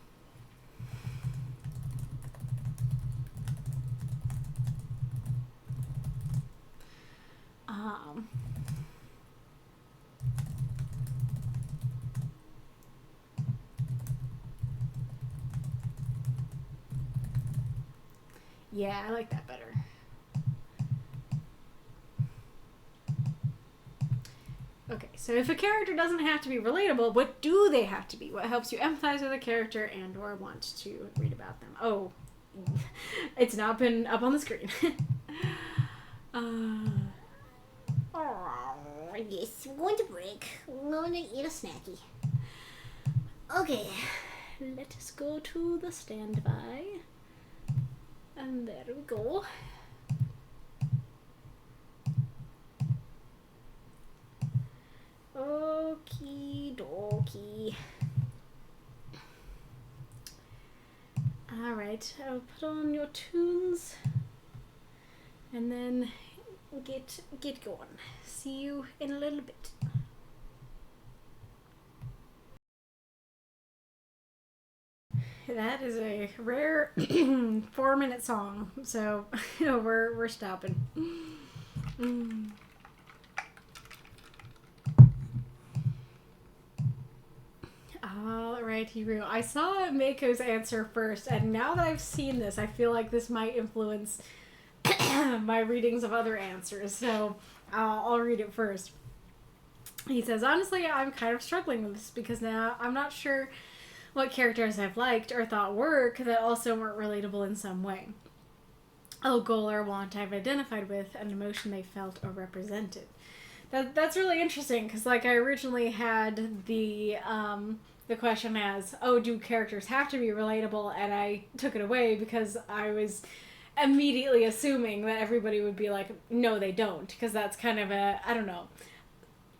um yeah, I like that better. Okay, so if a character doesn't have to be relatable, what do they have to be? What helps you empathize with a character and or want to read about them? Oh, it's not been up on the screen. Oh, yes, we're going to break. We're going to eat a snacky. Okay, Let us go to the standby. And there we go. Okie dokie. Alright, I'll put on your tunes and then get going. See you in a little bit. That is a rare 4-minute song, so we're stopping. Alright, Hiro. I saw Mako's answer first, and now that I've seen this, I feel like this might influence my readings of other answers, so I'll read it first. He says, honestly, I'm kind of struggling with this because now I'm not sure what characters I've liked or thought work that also weren't relatable in some way. A goal or want I've identified with, an emotion they felt or represented. That's really interesting because, like, I originally had the question as, oh, do characters have to be relatable? And I took it away because I was immediately assuming that everybody would be like, no, they don't, because that's kind of I don't know.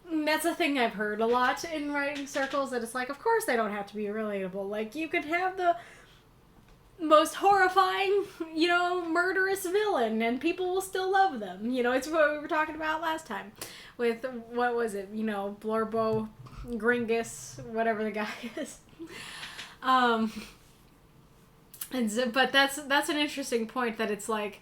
That's a thing I've heard a lot in writing circles, that it's like, of course they don't have to be relatable. Like, you could have most horrifying, murderous villain, and people will still love them. It's what we were talking about last time with, what was it, Blorbo, Gringus, whatever the guy is. And so, but that's an interesting point, that it's like,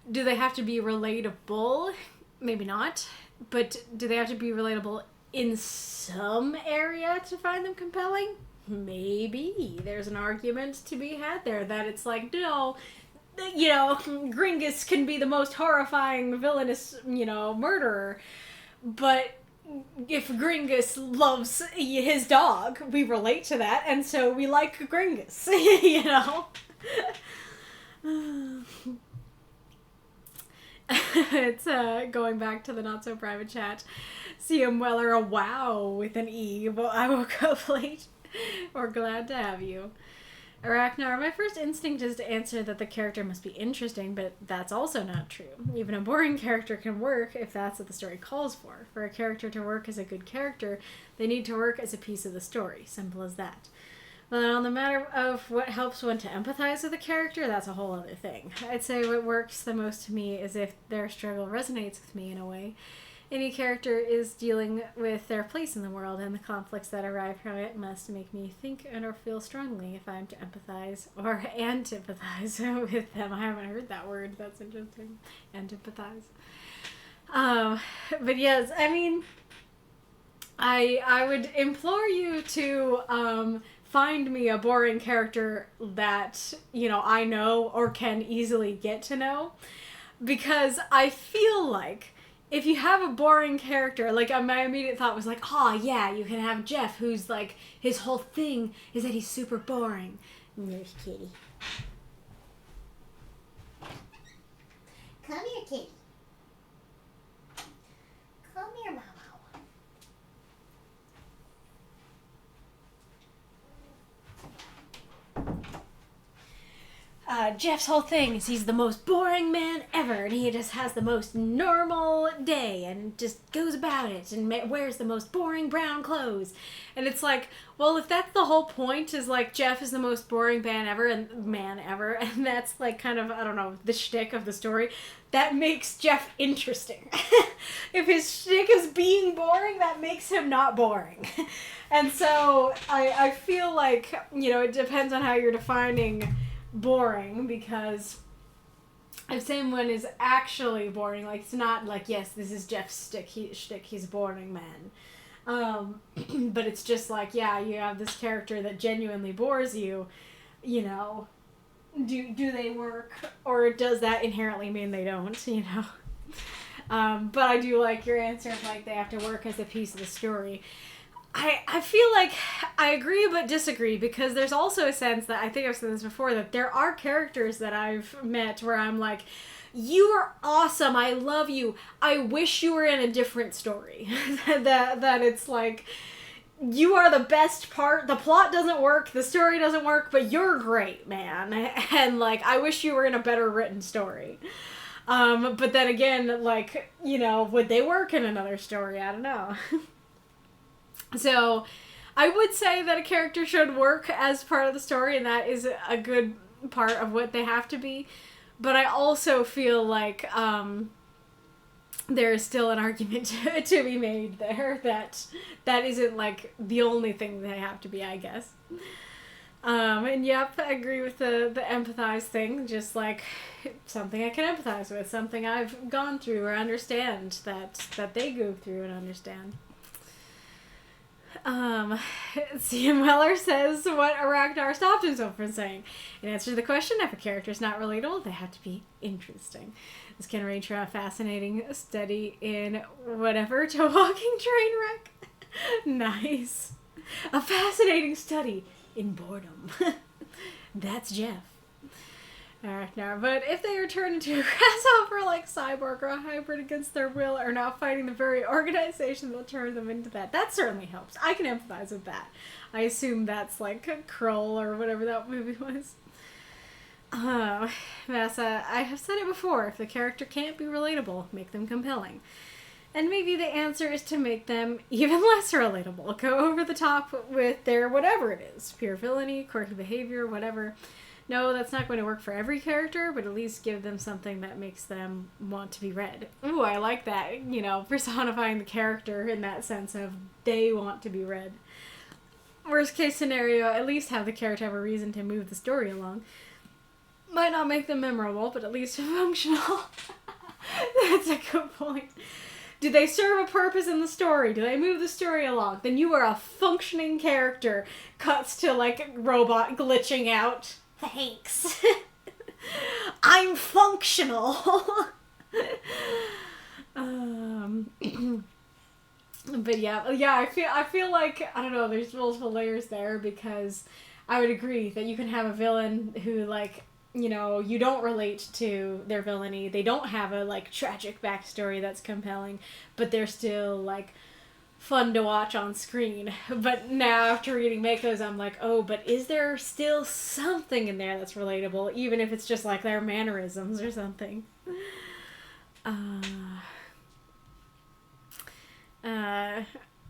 do they have to be relatable? Maybe not. But do they have to be relatable in some area to find them compelling? Maybe. There's an argument to be had there that it's like, no, Gringus can be the most horrifying, villainous, murderer. But if Gringus loves his dog, we relate to that, and so we like Gringus, It's going back to the not so private chat. CM Weller, a wow with an E. Well, I woke up late. We're glad to have you. Aracnar, my first instinct is to answer that the character must be interesting, but that's also not true. Even a boring character can work if that's what the story calls for. For a character to work as a good character, they need to work as a piece of the story. Simple as that. But on the matter of what helps one to empathize with a character, that's a whole other thing. I'd say what works the most to me is if their struggle resonates with me in a way. Any character is dealing with their place in the world, and the conflicts that arise from it must make me think and or feel strongly if I'm to empathize or antipathize with them. I haven't heard that word. That's interesting. Antipathize. But yes, I mean, I would implore you to find me a boring character that, I know or can easily get to know, because I feel like if you have a boring character, like, my immediate thought was like, oh yeah, you can have Jeff, who's like, his whole thing is that he's super boring. There's Kitty. Come here, Kitty. Come here, Mama. Jeff's whole thing is he's the most boring man ever, and he just has the most normal day and just goes about it and wears the most boring brown clothes. And it's like, well, if that's the whole point, is like Jeff is the most boring man ever, and that's like kind of, I don't know, the shtick of the story, that makes Jeff interesting. If his shtick is being boring, that makes him not boring. And so I feel like, it depends on how you're defining boring, because if someone is actually boring, like, it's not like, yes, this is Jeff's shtick, he's a boring man, but it's just like, yeah, you have this character that genuinely bores you, do they work, or does that inherently mean they don't, but I do like your answer of, like, they have to work as a piece of the story. I feel like I agree but disagree, because there's also a sense that, I think I've said this before, that there are characters that I've met where I'm like, you are awesome, I love you, I wish you were in a different story. that it's like, you are the best part, the plot doesn't work, the story doesn't work, but you're great, man. And like, I wish you were in a better written story. But then again, like, would they work in another story? I don't know. So, I would say that a character should work as part of the story, and that is a good part of what they have to be. But I also feel like there is still an argument to be made there that isn't, like, the only thing they have to be, I guess. And yep, I agree with the empathize thing, just like something I can empathize with, something I've gone through or understand that they go through and understand. CM Weller says what Aracnar stopped himself from saying. In answer to the question, if a character is not relatable, they have to be interesting. This can range from a fascinating study in whatever to a walking train wreck. Nice. A fascinating study in boredom. That's Jeff. Aracnar. But if they are turned into a grasshopper like Cyborg or a hybrid against their will, or not fighting the very organization that turned them into that certainly helps. I can empathize with that. I assume that's like Krull or whatever that movie was. Massa, I have said it before, if the character can't be relatable, make them compelling. And maybe the answer is to make them even less relatable. Go over the top with their whatever it is. Pure villainy, quirky behavior, whatever. No, that's not going to work for every character, but at least give them something that makes them want to be read. Ooh, I like that. You know, personifying the character in that sense of they want to be read. Worst case scenario, at least have the character have a reason to move the story along. Might not make them memorable, but at least functional. That's a good point. Do they serve a purpose in the story? Do they move the story along? Then you are a functioning character. Cuts to, like, robot glitching out. Thanks. I'm functional. But yeah, I feel like, I don't know, there's multiple layers there, because I would agree that you can have a villain who, like, you know, you don't relate to their villainy. They don't have a, like, tragic backstory that's compelling, but they're still, like, fun to watch on screen. But now, after reading Mako's, I'm like, oh, but is there still something in there that's relatable, even if it's just, like, their mannerisms or something?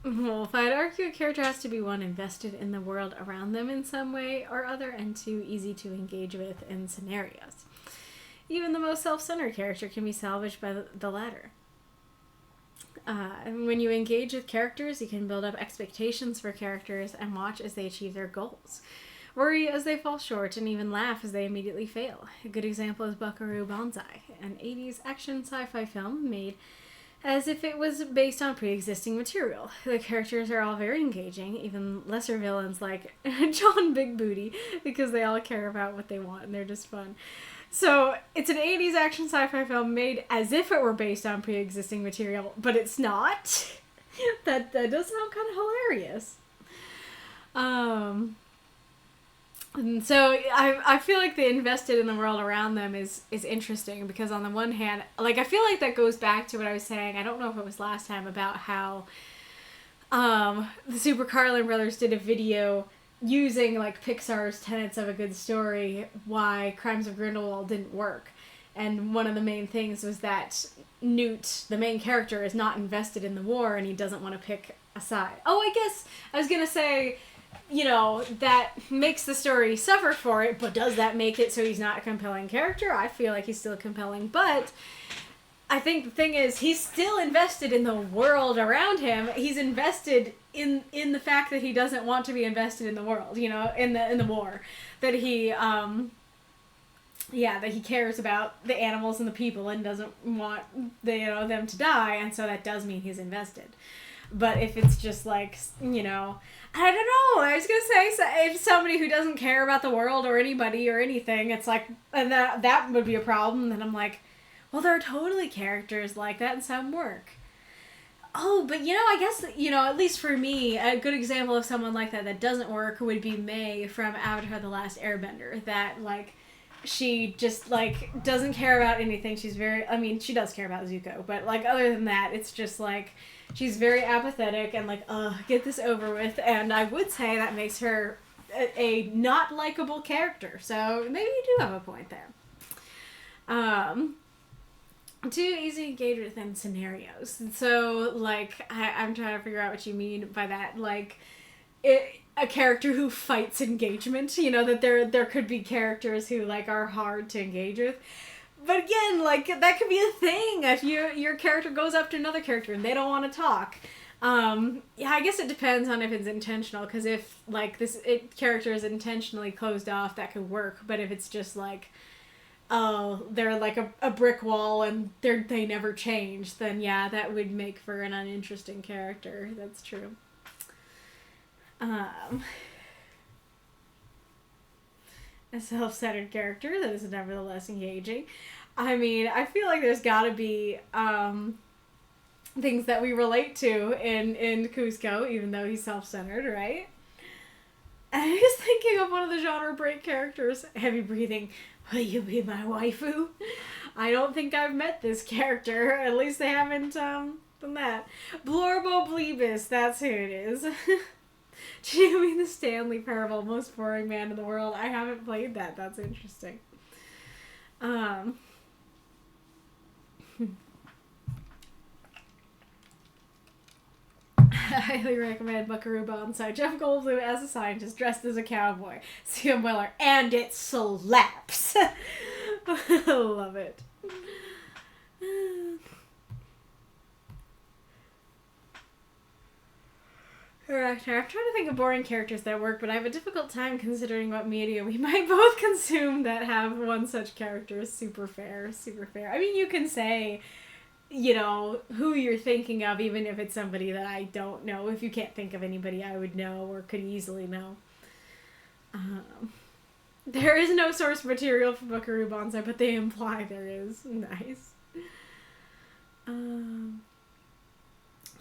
Well, if I'd argue a character has to be one invested in the world around them in some way or other and too easy to engage with in scenarios. Even the most self-centered character can be salvaged by the latter. When you engage with characters, you can build up expectations for characters and watch as they achieve their goals. Worry as they fall short and even laugh as they immediately fail. A good example is Buckaroo Banzai, an 80s action sci-fi film made as if it was based on pre-existing material. The characters are all very engaging, even lesser villains like John Big Booty, because they all care about what they want and they're just fun. So, it's an 80s action sci-fi film made as if it were based on pre-existing material, but it's not. That does sound kind of hilarious. And so I feel like the invested in the world around them is interesting, because on the one hand, like, I feel like that goes back to what I was saying, I don't know if it was last time, about how the Super Carlin brothers did a video using, like, Pixar's tenets of a good story, why Crimes of Grindelwald didn't work. And one of the main things was that Newt, the main character, is not invested in the war and he doesn't want to pick a side. Oh, I guess I was going to say, you know, that makes the story suffer for it, but does that make it so he's not a compelling character? I feel like he's still compelling, but I think the thing is, he's still invested in the world around him. He's invested in the fact that he doesn't want to be invested in the world, you know, in the war. That he, that he cares about the animals and the people and doesn't want them to die, and so that does mean he's invested. But if it's just like, you know, I don't know, I was gonna say, so if somebody who doesn't care about the world or anybody or anything, it's like, and that would be a problem, then I'm like, well, there are totally characters like that and some work. Oh, but, you know, I guess, you know, at least for me, a good example of someone like that doesn't work would be May from Avatar The Last Airbender. That, like, she just, like, doesn't care about anything. She's very, I mean, she does care about Zuko, but, like, other than that, it's just, like, she's very apathetic and, like, get this over with. And I would say that makes her a not likable character. So maybe you do have a point there. Too easy to engage within scenarios. And so, like, I'm trying to figure out what you mean by that. Like, a character who fights engagement. You know, that there could be characters who, like, are hard to engage with. But again, like, that could be a thing if your character goes up to another character and they don't want to talk. Yeah, I guess it depends on if it's intentional, because if, like, character is intentionally closed off, that could work. But if it's just, like, oh, they're like a brick wall and they never change, then yeah, that would make for an uninteresting character. That's true. A self-centered character that is nevertheless engaging. I mean, I feel like there's gotta be things that we relate to in Kuzco, even though he's self-centered, right? And I was thinking of one of the genre break characters, heavy breathing, will you be my waifu? I don't think I've met this character, at least they haven't done that. Blorbo Bleebus, that's who it is. Do you mean the Stanley Parable, most boring man in the world? I haven't played that, that's interesting. Highly recommend Buckaroo Banzai. Jeff Goldblum as a scientist dressed as a cowboy. Sam Weller, and it slaps. Love it. I'm trying to think of boring characters that work, but I have a difficult time considering what media we might both consume that have one such character. Super fair, super fair. I mean, you can say, you know, who you're thinking of, even if it's somebody that I don't know. If you can't think of anybody I would know or could easily know. There is no source material for Buckaroo Banzai, but they imply there is. Nice.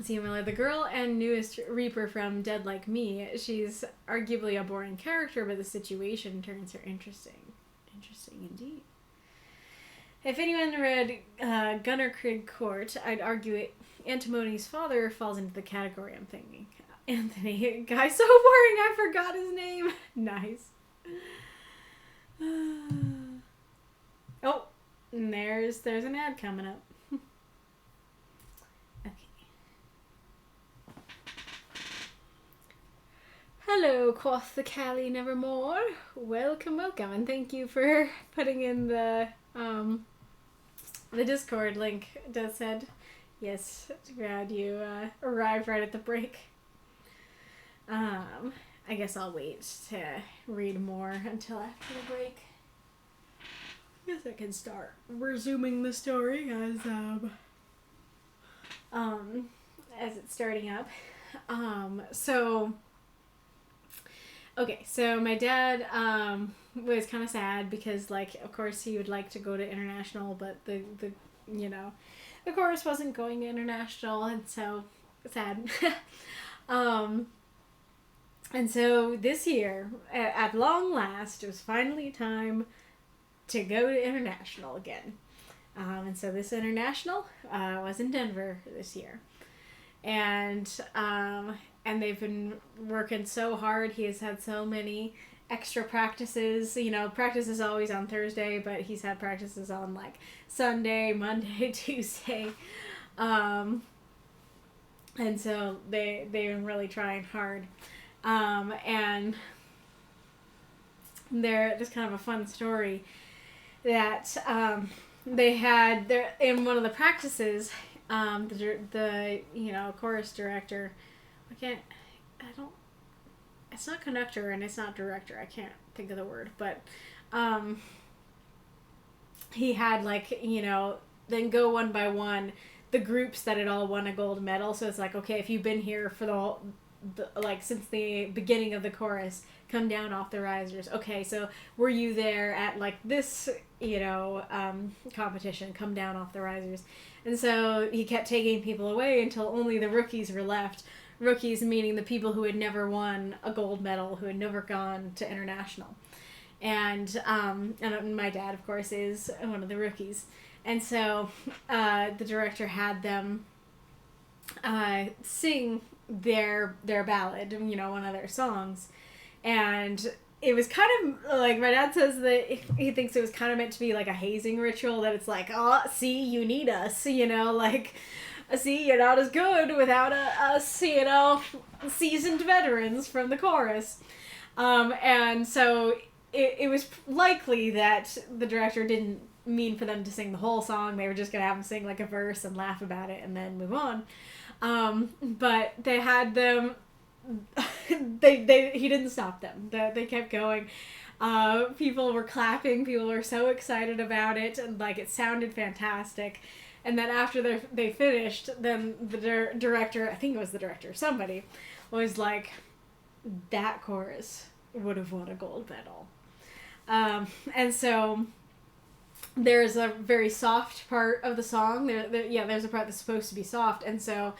Miller, the girl and newest Reaper from Dead Like Me. She's arguably a boring character, but the situation turns her interesting. Interesting indeed. If anyone read Gunner Craig Court, I'd argue Antimony's father falls into the category I'm thinking. Anthony, guy so boring I forgot his name. Nice. Oh, and there's an ad coming up. Hello, quoth the Kaylie nevermore. Welcome, welcome, and thank you for putting in the Discord link, Deathshead. Yes, glad you arrived right at the break. I guess I'll wait to read more until after the break. I guess I can start resuming the story as it's starting up. Okay, so my dad was kind of sad because, like, of course he would like to go to international, but the chorus wasn't going to international, and so sad. And so this year, at long last, it was finally time to go to international again. And so this international was in Denver this year. And they've been working so hard. He has had so many extra practices. You know, practice is always on Thursday, but he's had practices on, like, Sunday, Monday, Tuesday. And so they've been really trying hard. And there's kind of a fun story that they had in one of the practices. The chorus director, it's not conductor and it's not director, I can't think of the word, but he had, like, then go one by one the groups that had all won a gold medal. So it's like, okay, if you've been here for the since the beginning of the chorus, come down off the risers. Okay, so were you there at, like, this competition? Come down off the risers. And so he kept taking people away until only the rookies were left. Rookies meaning the people who had never won a gold medal, who had never gone to international. And my dad, of course, is one of the rookies. And so the director had them sing their ballad, one of their songs. And it was kind of like, my dad says that he thinks it was kind of meant to be like a hazing ritual, that it's like, oh, see, you need us, see, you're not as good without us, seasoned veterans from the chorus. And so it was likely that the director didn't mean for them to sing the whole song. They were just going to have them sing, like, a verse and laugh about it and then move on. But they had them... he didn't stop them. They kept going. People were clapping. People were so excited about it, and, like, it sounded fantastic. And then after they finished, then the director, I think it was the director, somebody, was like, that chorus would have won a gold medal. And so there's a very soft part of the song. There's a part that's supposed to be soft, and so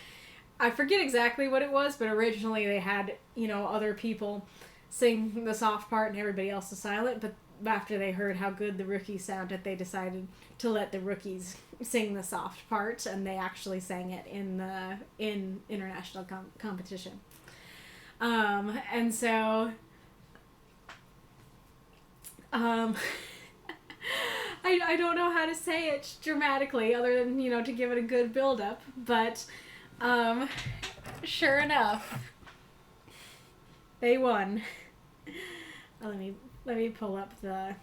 I forget exactly what it was, but originally they had, other people sing the soft part and everybody else is silent, but after they heard how good the rookies sounded, they decided to let the rookies sing the soft part, and they actually sang it in international competition. And so I don't know how to say it dramatically other than, to give it a good build-up, but Sure enough, they won. Let me pull up the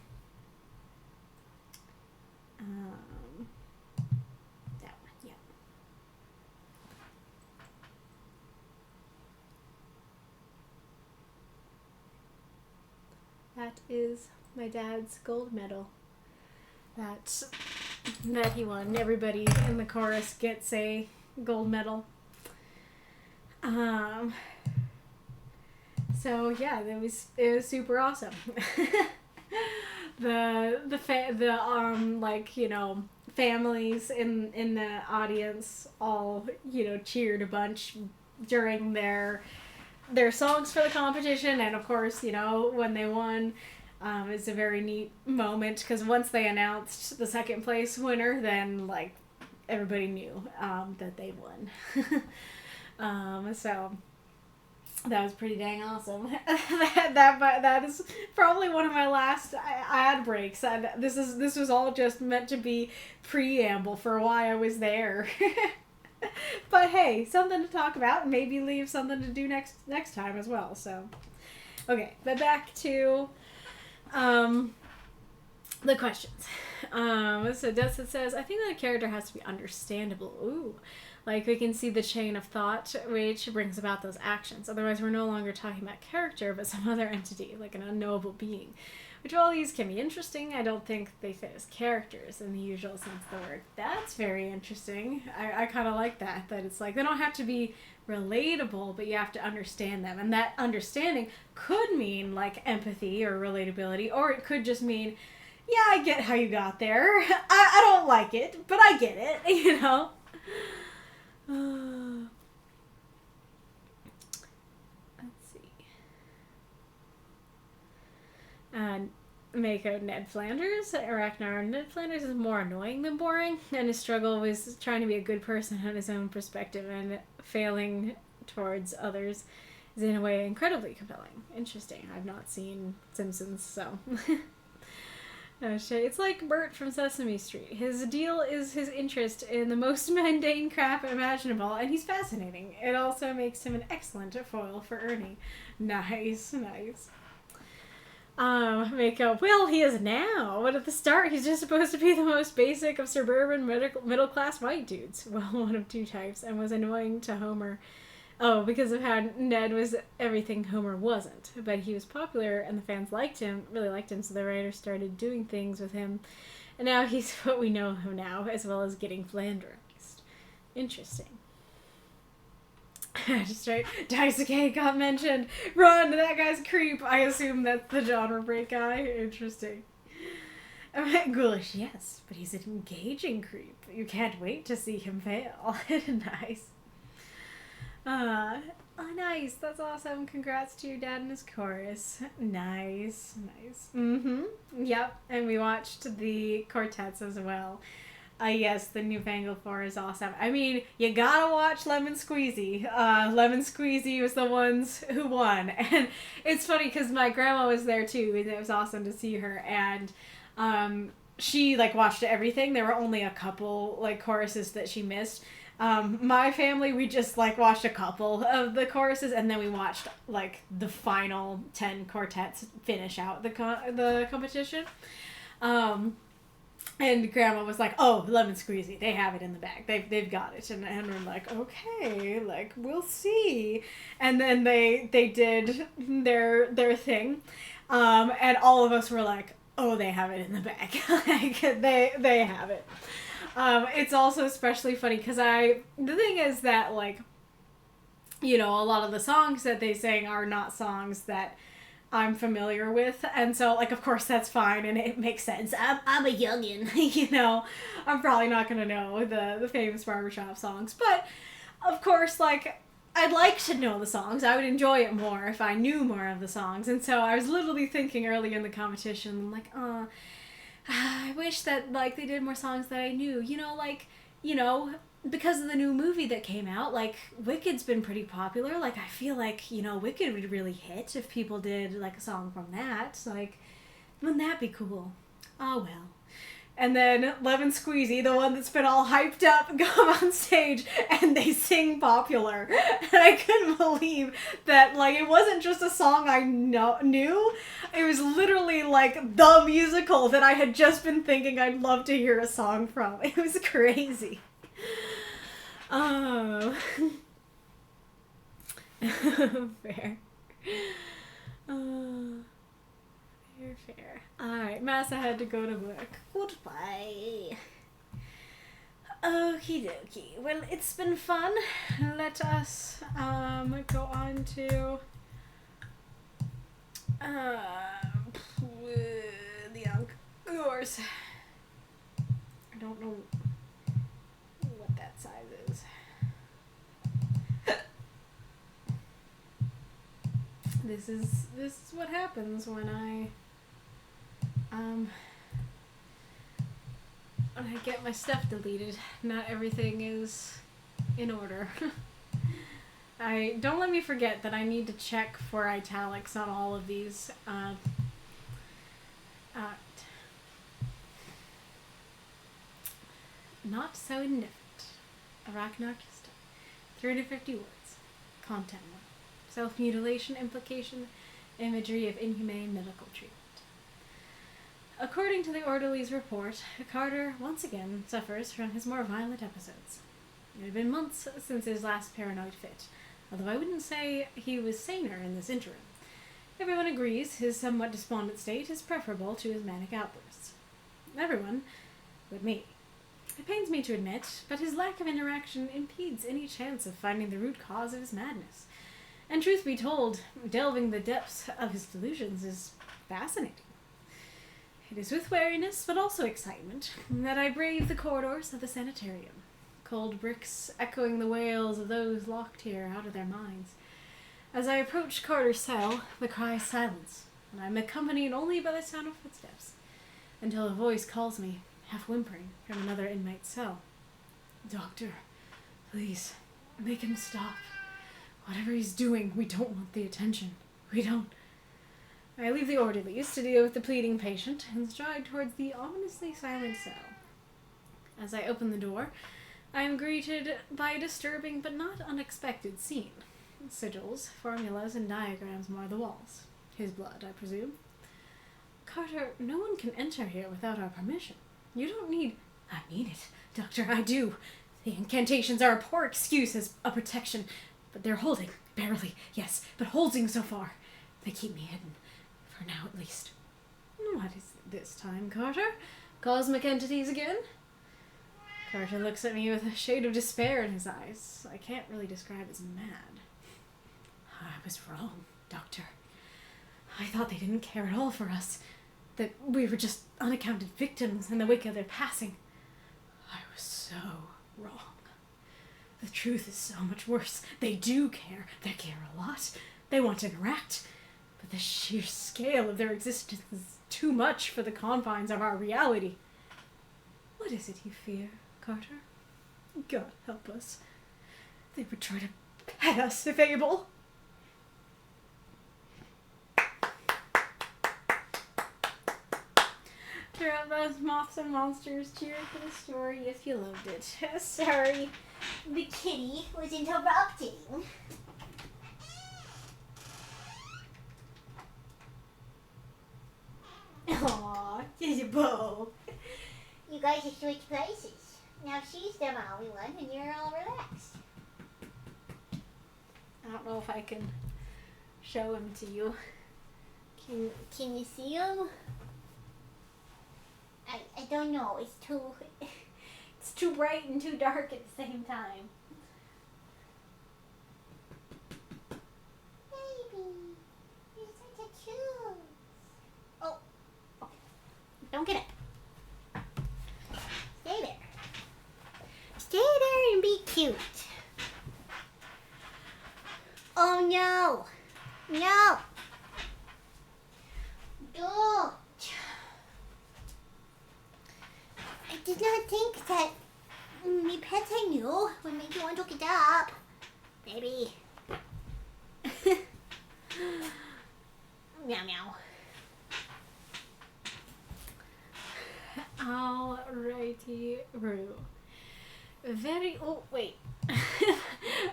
that one. Yeah. That is my dad's gold medal. That he won. Everybody in the chorus gets a gold medal. So yeah, it was super awesome. Families in the audience all, cheered a bunch during their songs for the competition, and of course, when they won, it's a very neat moment because once they announced the second place winner, then everybody knew that they won. So that was pretty dang awesome. that is probably one of my last ad breaks. And this was all just meant to be preamble for why I was there. But hey, something to talk about, and maybe leave something to do next time as well. So, okay, but back to the questions. So Deathshead says, I think that a character has to be understandable. Ooh. We can see the chain of thought, which brings about those actions. Otherwise, we're no longer talking about character, but some other entity, like an unknowable being. Which, while these can be interesting, I don't think they fit as characters in the usual sense of the word. That's very interesting. I kind of like that it's they don't have to be relatable, but you have to understand them. And that understanding could mean, empathy or relatability, or it could just mean, yeah, I get how you got there. I don't like it, but I get it, Let's see. Mako Ned Flanders. Ned Flanders is more annoying than boring, and his struggle was trying to be a good person on his own perspective and failing towards others is in a way incredibly compelling. Interesting. I've not seen Simpsons, so... Oh shit, it's like Bert from Sesame Street. His deal is his interest in the most mundane crap imaginable, and he's fascinating. It also makes him an excellent foil for Ernie. Nice. Mako, well, he is now, but at the start he's just supposed to be the most basic of suburban middle-class white dudes. Well, one of two types, and was annoying to Homer. Oh, because of how Ned was everything Homer wasn't. But he was popular, and the fans really liked him, so the writers started doing things with him. And now he's what we know him now, as well as getting Flanderized. Interesting. Just right. Daisuke got mentioned. Run, that guy's a creep. I assume that's the genre break guy. Interesting. Ghoulish, yes, but he's an engaging creep. You can't wait to see him fail. Nice. Oh, nice. That's awesome. Congrats to your dad and his chorus. Nice. Mm-hmm. Yep. And we watched the quartets as well. Yes, the Newfangled 4 is awesome. I mean, you gotta watch Lemon Squeezy. Lemon Squeezy was the ones who won. And it's funny because my grandma was there too, and it was awesome to see her. And she, watched everything. There were only a couple, choruses that she missed. My family, we just watched a couple of the choruses, and then we watched the final 10 quartets finish out the competition. And Grandma was like, "Oh, Lemon Squeezy, they have it in the bag. They've got it." And we're like, "Okay, we'll see." And then they did their thing, and all of us were like, "Oh, they have it in the bag." They have it. It's also especially funny because the thing is that, a lot of the songs that they sang are not songs that I'm familiar with, and so, of course that's fine, and it makes sense. I'm a youngin', I'm probably not gonna know the famous barbershop songs, but, of course, I'd like to know the songs. I would enjoy it more if I knew more of the songs, and so I was literally thinking earlier in the competition, I wish that, they did more songs that I knew. Because of the new movie that came out, Wicked's been pretty popular. I feel Wicked would really hit if people did, a song from that. Wouldn't that be cool? Oh, well. And then Lemon Squeezy, the one that's been all hyped up, come on stage and they sing Popular. And I couldn't believe that, like, it wasn't just a song I knew. It was literally, like, the musical that I had just been thinking I'd love to hear a song from. It was crazy. Oh. Fair. Fair. Alright, Massa had to go to work. Goodbye. Okie dokie. Well, it's been fun. Let us go on to the Encores. I don't know what that size is. This is what happens when I get my stuff deleted. Not everything is in order. Don't let me forget that I need to check for italics on all of these. Not So Indifferent. Aracnarquista. 350 words. Content 1. Self-mutilation, implication, imagery of inhumane medical treatment. According to the orderly's report, Carter once again suffers from his more violent episodes. It had been months since his last paranoid fit, although I wouldn't say he was saner in this interim. Everyone agrees his somewhat despondent state is preferable to his manic outbursts. Everyone but me. It pains me to admit, but his lack of interaction impedes any chance of finding the root cause of his madness. And truth be told, delving the depths of his delusions is fascinating. It is with wariness, but also excitement, that I brave the corridors of the sanitarium, cold bricks echoing the wails of those locked here out of their minds. As I approach Carter's cell, the cries silence, and I am accompanied only by the sound of footsteps, until a voice calls me, half whimpering, from another inmate's cell. Doctor, please, make him stop. Whatever he's doing, we don't want the attention. We don't. I leave the orderlies to deal with the pleading patient and stride towards the ominously silent cell. As I open the door, I am greeted by a disturbing but not unexpected scene. Sigils, formulas, and diagrams mar the walls. His blood, I presume. Carter, no one can enter here without our permission. You don't need... I need it, Doctor, I do. The incantations are a poor excuse as a protection, but they're holding, barely, yes, but holding so far. They keep me hidden, for now at least. What is it this time, Carter? Cosmic entities again? Carter looks at me with a shade of despair in his eyes. I can't really describe as mad. I was wrong, Doctor. I thought they didn't care at all for us. That we were just unaccounted victims in the wake of their passing. I was so wrong. The truth is so much worse. They do care. They care a lot. They want to interact. But the sheer scale of their existence is too much for the confines of our reality. What is it you fear, Carter? God help us. They would try to pet us if able. Throughout those moths and monsters, cheer for the story if you loved it. Sorry, The kitty was interrupting. Aww, Isabel. You guys have switched places. Now she's the Maui one and you're all relaxed. I don't know if I can show him to you. Can you see him? I don't know. It's too bright and too dark at the same time. Baby, you're such a cute. Oh, okay. Don't get it. Stay there. Stay there and be cute. Oh no. No. Don't. I did not think that the pets I knew would make you want to get up. Baby. Meow meow. I'll Rue. Oh, wait.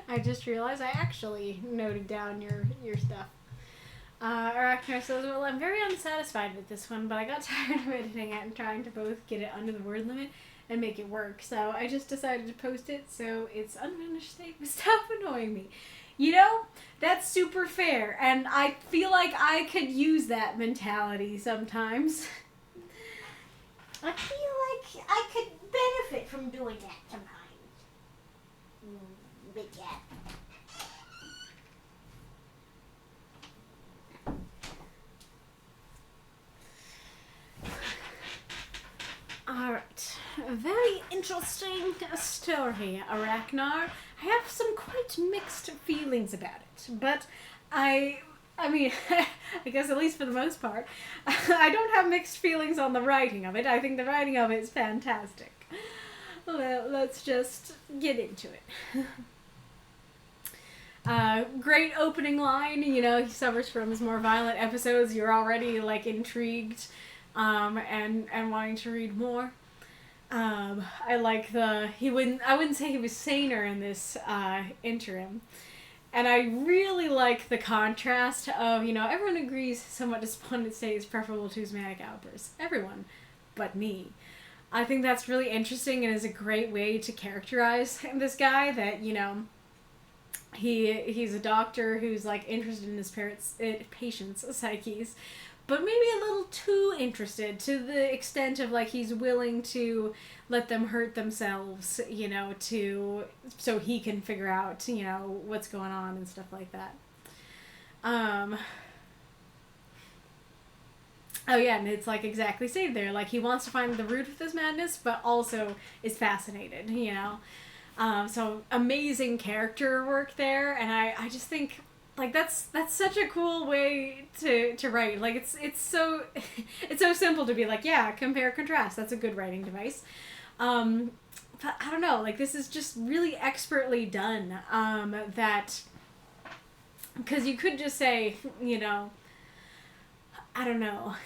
I just realized I actually noted down your stuff. Aracnar says, well, I'm very unsatisfied with this one, but I got tired of editing it and trying to both get it under the word limit and make it work, so I just decided to post it so it's unfinished state, but stop annoying me. You know, that's super fair, and I feel like I could use that mentality sometimes. I feel like I could benefit from doing that sometimes. Big cat. Alright, a very interesting story, Aracnar. I have some quite mixed feelings about it, but I mean, I guess at least for the most part, I don't have mixed feelings on the writing of it. I think the writing of it is fantastic. Well, let's just get into it. Great opening line, you know, he suffers from his more violent episodes. You're already, like, intrigued, and wanting to read more. I like I wouldn't say he was saner in this, interim. And I really like the contrast of, you know, everyone agrees somewhat despondent state is preferable to his manic outbursts. Everyone, but me. I think that's really interesting and is a great way to characterize this guy, that, you know, he's a doctor who's, like, interested in his patients' psyches, but maybe a little too interested, to the extent of, like, he's willing to let them hurt themselves, you know, so he can figure out, you know, what's going on and stuff like that. Oh yeah, and it's, like, exactly stated there, like, he wants to find the root of this madness, but also is fascinated, you know. So amazing character work there, and I just think, like, that's such a cool way to write. Like, it's so it's so simple to be like, yeah, compare contrast. That's a good writing device. But I don't know, like, this is just really expertly done. That, because you could just say, you know, I don't know.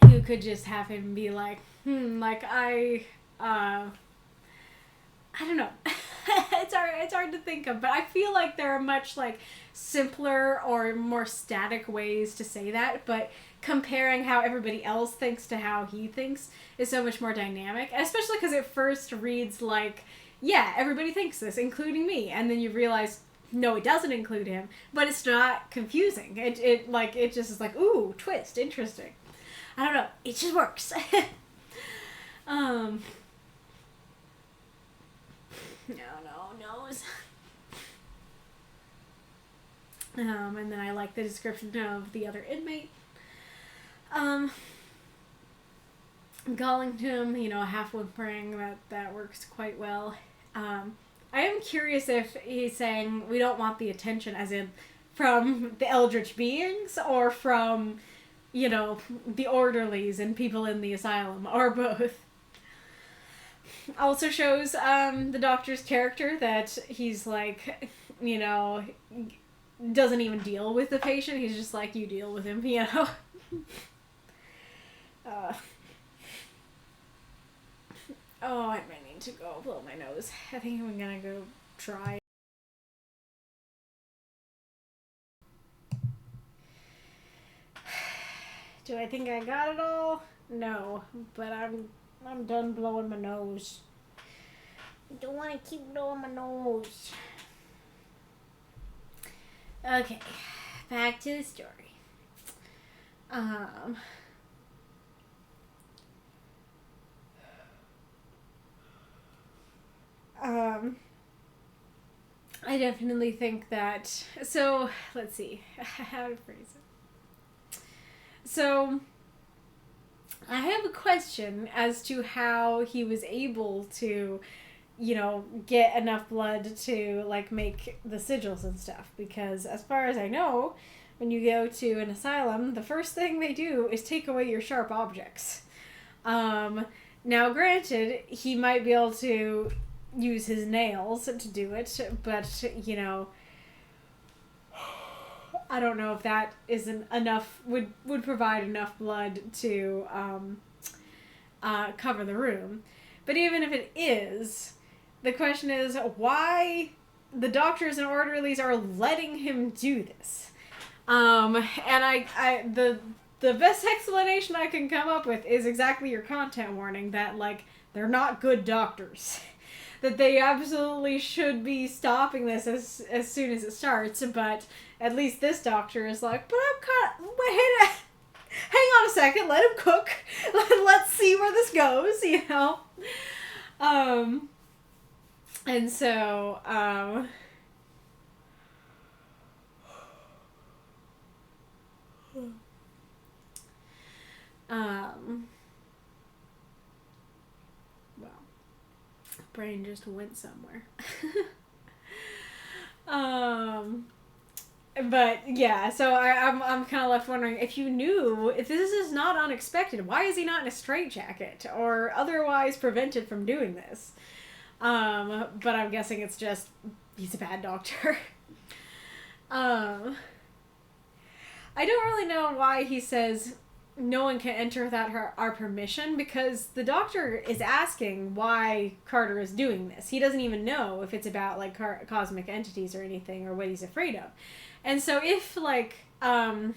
You could just have him be like, like, I don't know. It's hard to think of, but I feel like there are much, like, simpler or more static ways to say that, but comparing how everybody else thinks to how he thinks is so much more dynamic, especially because it first reads like, yeah, everybody thinks this, including me, and then you realize, no, it doesn't include him, but it's not confusing. It just is like, ooh, twist, interesting. I don't know, it just works. No. And then I like the description of the other inmate. Calling to him, you know, half whimpering, that works quite well. I am curious if he's saying we don't want the attention, as in from the eldritch beings, or from, you know, the orderlies and people in the asylum, or both. Also shows the doctor's character, that he's, like, you know, doesn't even deal with the patient. He's just like, you deal with him, you know. Oh, I might need to go blow my nose. I think I'm gonna go try. Do I think I got it all? No, but I'm done blowing my nose. I don't want to keep blowing my nose. Okay, back to the story. I definitely think that, so, let's see, how to phrase it. So, I have a question as to how he was able to, you know, get enough blood to, like, make the sigils and stuff, because as far as I know, when you go to an asylum, the first thing they do is take away your sharp objects. Now, granted, he might be able to use his nails to do it, but, you know, I don't know if that isn't enough, would provide enough blood to cover the room. But even if it is, the question is why the doctors and orderlies are letting him do this. And the best explanation I can come up with is exactly your content warning, that, like, they're not good doctors. That they absolutely should be stopping this as soon as it starts, but at least this doctor is like, but I'm kind of, hang on a second, let him cook, let's see where this goes, you know? And so, well, brain just went somewhere. But yeah, so I'm kind of left wondering, if you knew, if this is not unexpected, why is he not in a straitjacket or otherwise prevented from doing this? But I'm guessing it's just he's a bad doctor. I don't really know why he says no one can enter without our permission, because the doctor is asking why Carter is doing this. He doesn't even know if it's about, like, cosmic entities or anything, or what he's afraid of. And so if, like, the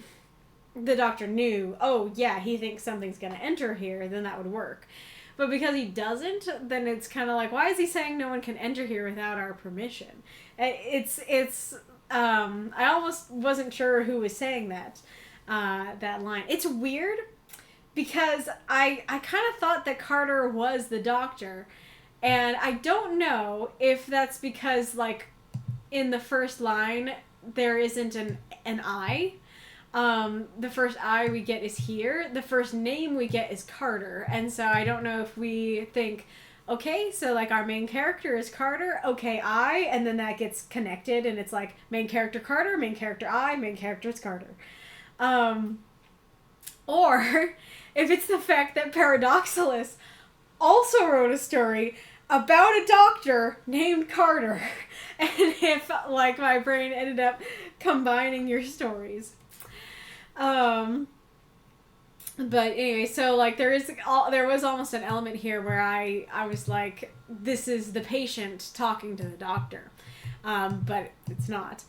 doctor knew, oh yeah, he thinks something's gonna enter here, then that would work. But because he doesn't, then it's kind of like, why is he saying no one can enter here without our permission? I almost wasn't sure who was saying that line. It's weird, because I kind of thought that Carter was the doctor, and I don't know if that's because, like, in the first line, there isn't an I. The first I we get is here. The first name we get is Carter. And so I don't know if we think, okay, so, like, our main character is Carter, okay, I, and then that gets connected, and it's like, main character Carter, main character I, main character is Carter. Or if it's the fact that Paradoxalus also wrote a story about a doctor named Carter, and if, like, my brain ended up combining your stories. But anyway, so, like, there was almost an element here where I was like, this is the patient talking to the doctor, but it's not.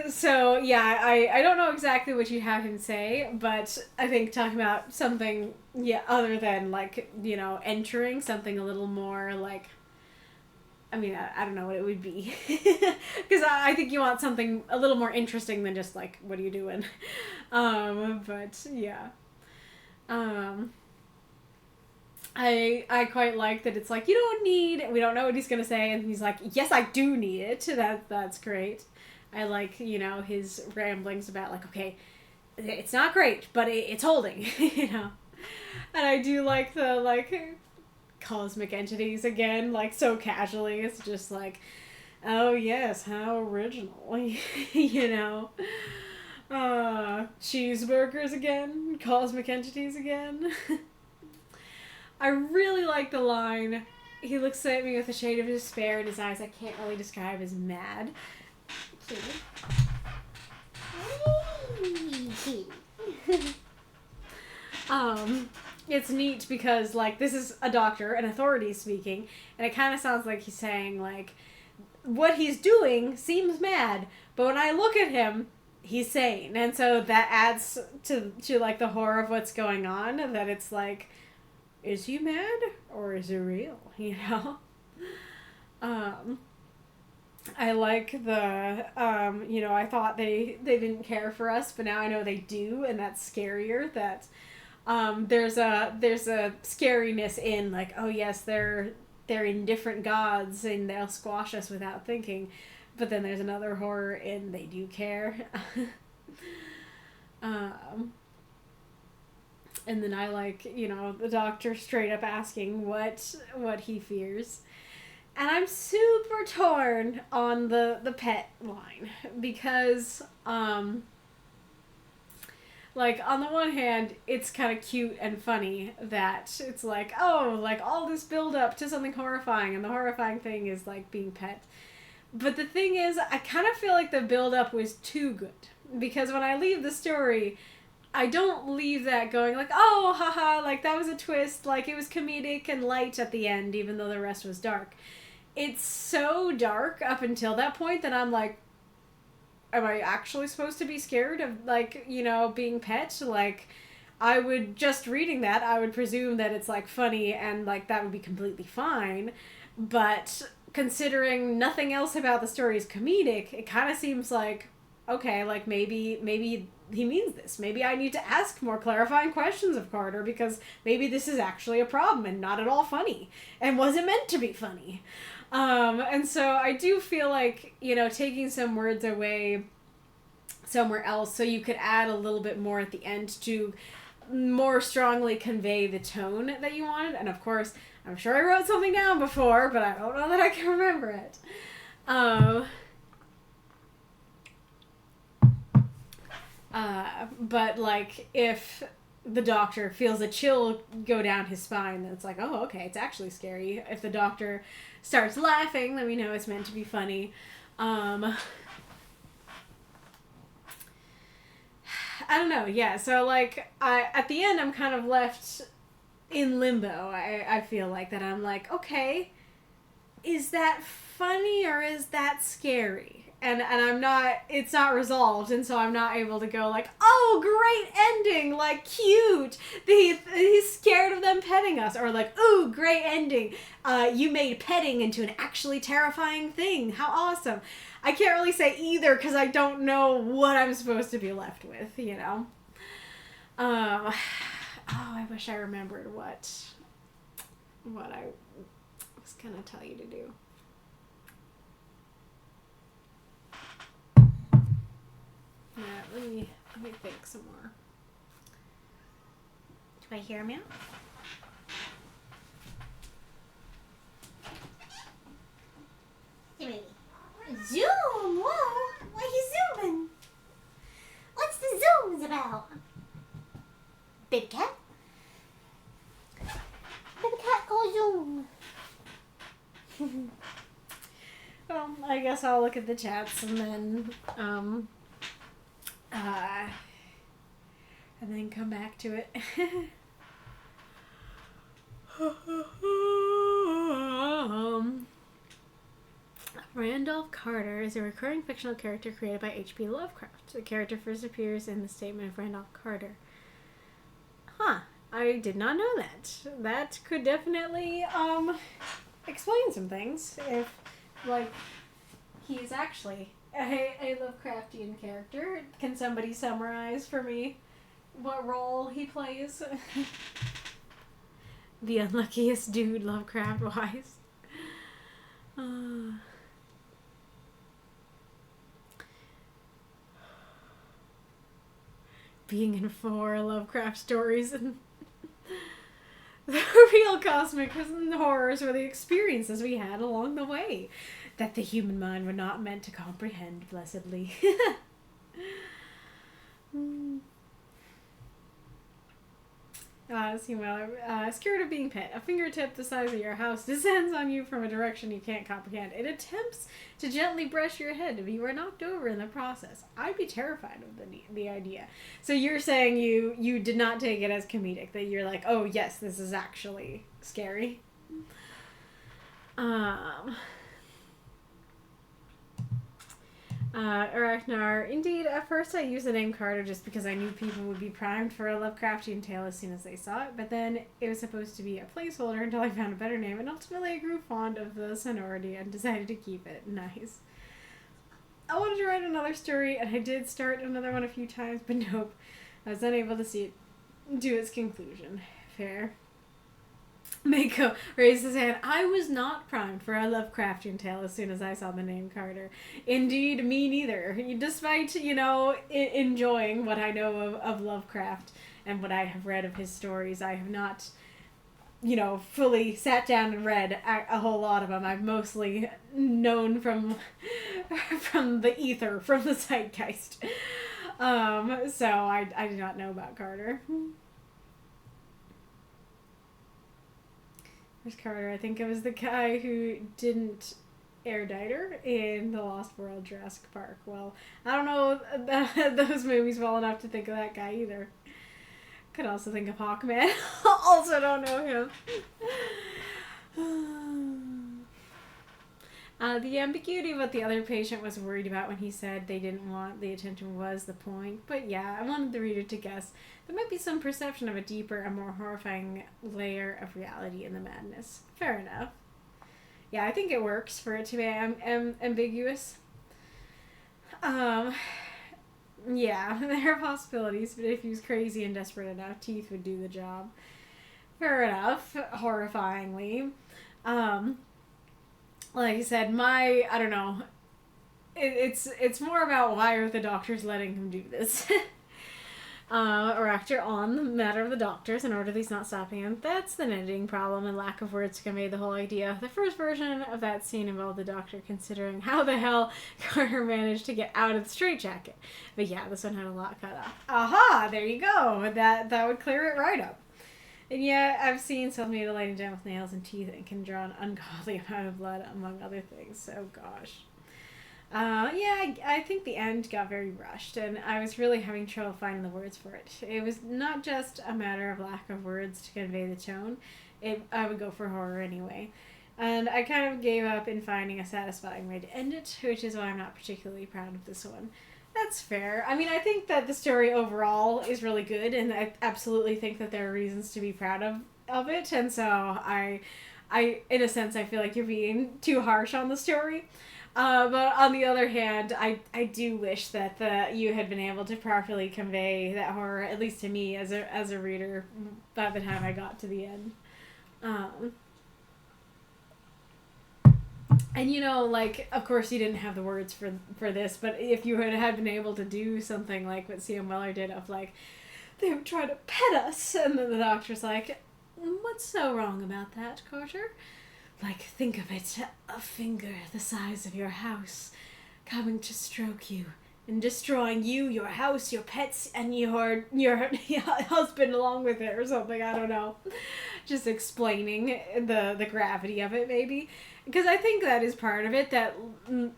So yeah, I don't know exactly what you have him say, but I think talking about something, yeah, other than, like, you know, entering, something a little more, like, I mean, I don't know what it would be. Because I think you want something a little more interesting than just, like, what are you doing? But, yeah. I quite like that it's like, you don't need, we don't know what he's going to say, and he's like, yes, I do need it. That's great. I like, you know, his ramblings about, like, okay, it's not great, but it's holding, you know? And I do like the, like, cosmic entities again, like, so casually. It's just like, oh yes, how original, you know? Cheeseburgers again, cosmic entities again. I really like the line, he looks at me with a shade of despair in his eyes I can't really describe as mad. It's neat because, like, this is a doctor, an authority speaking, and it kind of sounds like he's saying, like, what he's doing seems mad, but when I look at him, he's sane. And so that adds to like, the horror of what's going on, that it's like, is he mad or is it real, you know? I like the, you know, I thought they didn't care for us, but now I know they do, and that's scarier, that there's a scariness in, like, oh yes, they're indifferent gods and they'll squash us without thinking, but then there's another horror in they do care. And then I like, you know, the doctor straight up asking what he fears. And I'm super torn on the pet line, because, like, on the one hand, it's kind of cute and funny that it's like, oh, like, all this build up to something horrifying, and the horrifying thing is, like, being pet. But the thing is, I kind of feel like the build-up was too good. Because when I leave the story, I don't leave that going like, oh, haha, like that was a twist, like it was comedic and light at the end, even though the rest was dark. It's so dark up until that point that I'm like, am I actually supposed to be scared of, like, you know, being pet? Like, I would, just reading that, I would presume that it's, like, funny and, like, that would be completely fine. But considering nothing else about the story is comedic, it kind of seems like, okay, like, maybe he means this. Maybe I need to ask more clarifying questions of Carter, because maybe this is actually a problem and not at all funny. And wasn't meant to be funny. And so I do feel like, you know, taking some words away somewhere else so you could add a little bit more at the end to more strongly convey the tone that you wanted. And of course, I'm sure I wrote something down before, but I don't know that I can remember it. But like, if the doctor feels a chill go down his spine, then it's like, oh, okay, it's actually scary. If the doctor starts laughing, then we know it's meant to be funny. I don't know, yeah, so like, at the end I'm kind of left in limbo. I feel like that I'm like, okay, is that funny or is that scary? And I'm not, it's not resolved, and so I'm not able to go like, oh, great ending, like, cute, he's scared of them petting us, or like, ooh, great ending, you made petting into an actually terrifying thing, how awesome. I can't really say either, because I don't know what I'm supposed to be left with, you know? Oh, I wish I remembered what I was gonna tell you to do. Yeah, let me think some more. Do I hear him now? Hey, baby. Zoom! Whoa! Why are you zooming? What's the zooms about? Big cat? Big cat called Zoom. Well, I guess I'll look at the chats and then come back to it. Randolph Carter is a recurring fictional character created by H.P. Lovecraft. The character first appears in the statement of Randolph Carter. Huh. I did not know that. That could definitely, explain some things. If, like, he's actually a Lovecraftian character. Can somebody summarize for me what role he plays? The unluckiest dude Lovecraft-wise. Being in 4 Lovecraft stories and the real cosmic horrors were the experiences we had along the way that the human mind were not meant to comprehend, blessedly. Scared of being pet. A fingertip the size of your house descends on you from a direction you can't comprehend. It attempts to gently brush your head if you are knocked over in the process. I'd be terrified of the idea. So you're saying you did not take it as comedic, that you're like, oh yes, this is actually scary. Aracnar. Indeed, at first I used the name Carter just because I knew people would be primed for a Lovecraftian tale as soon as they saw it, but then it was supposed to be a placeholder until I found a better name, and ultimately I grew fond of the sonority and decided to keep it. Nice. I wanted to write another story, and I did start another one a few times, but nope. I was unable to see it to its conclusion. Fair. Mako raised his hand. I was not primed for a Lovecraftian tale as soon as I saw the name Carter. Indeed, me neither. Despite, enjoying what I know of Lovecraft and what I have read of his stories, I have not, fully sat down and read a whole lot of them. I've mostly known from the ether, from the zeitgeist. So I do not know about Carter. Where's Carter? I think it was the guy who didn't Airdighter in The Lost World Jurassic Park. Well, I don't know those movies well enough to think of that guy either. Could also think of Hawkman. Also don't know him. The ambiguity of what the other patient was worried about when he said they didn't want the attention was the point. But yeah, I wanted the reader to guess there might be some perception of a deeper and more horrifying layer of reality in the madness. Fair enough. Yeah, I think it works for it to be ambiguous. Yeah, there are possibilities, but if he was crazy and desperate enough, teeth would do the job. Fair enough. Horrifyingly. Like I said, I don't know. It's more about why are the doctors letting him do this. Or actor on the matter of the doctors in order that he's not stopping him. That's the editing problem and lack of words to convey the whole idea. The first version of that scene involved the doctor considering how the hell Carter managed to get out of the straitjacket. But yeah, this one had a lot cut off. Aha! There you go. That would clear it right up. And yeah, I've seen self-mutilating down with nails and teeth and can draw an ungodly amount of blood, among other things. So, gosh. Yeah, I think the end got very rushed, and I was really having trouble finding the words for it. It was not just a matter of lack of words to convey the tone. I would go for horror anyway. And I kind of gave up in finding a satisfying way to end it, which is why I'm not particularly proud of this one. That's fair. I mean, I think that the story overall is really good, and I absolutely think that there are reasons to be proud of it, and so I in a sense, I feel like you're being too harsh on the story. But on the other hand, I do wish that you had been able to properly convey that horror, at least to me as a reader, by the time I got to the end. And like, of course you didn't have the words for this, but if you had been able to do something like what C.M. Weller did of like, they would try to pet us, and then the doctor's like, what's so wrong about that, Carter? Like, think of it, a finger the size of your house coming to stroke you and destroying you, your house, your pets, and your husband along with it or something, I don't know. Just explaining the gravity of it, maybe. Because I think that is part of it, that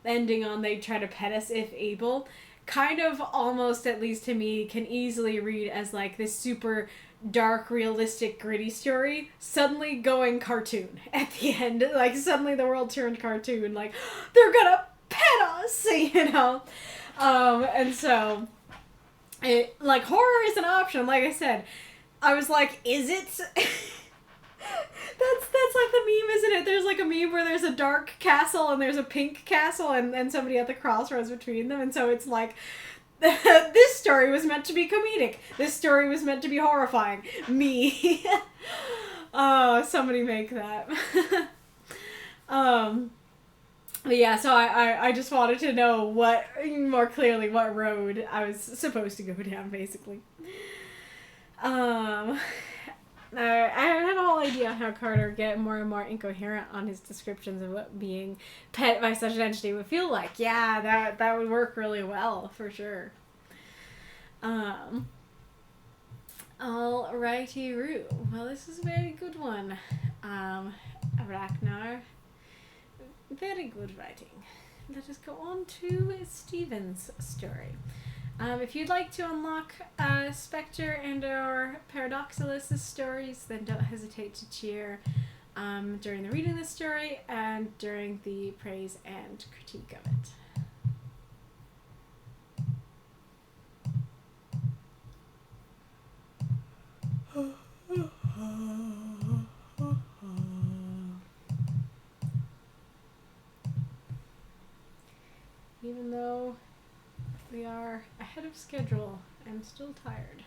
ending on they try to pet us if able, kind of almost, at least to me, can easily read as like this super dark, realistic, gritty story suddenly going cartoon at the end. Like, suddenly the world turned cartoon. Like, they're gonna pet us, and so, like, horror is an option, like I said. I was like, is it? That's like the meme, isn't it? There's like a meme where there's a dark castle and there's a pink castle and somebody at the crossroads between them, and so it's like, this story was meant to be comedic. This story was meant to be horrifying. Me. Oh, somebody make that. But yeah, so I just wanted to know more clearly what road I was supposed to go down, basically. I have a whole idea on how Carter get more and more incoherent on his descriptions of what being pet by such an entity would feel like. Yeah, that would work really well, for sure. Alrighty-roo. Well, this is a very good one. Aracnar. Very good writing. Let us go on to Stephen's story. If you'd like to unlock Spectre and or Paradoxalis' stories, then don't hesitate to cheer during the reading of the story and during the praise and critique of it. Even though we are ahead of schedule, I'm still tired.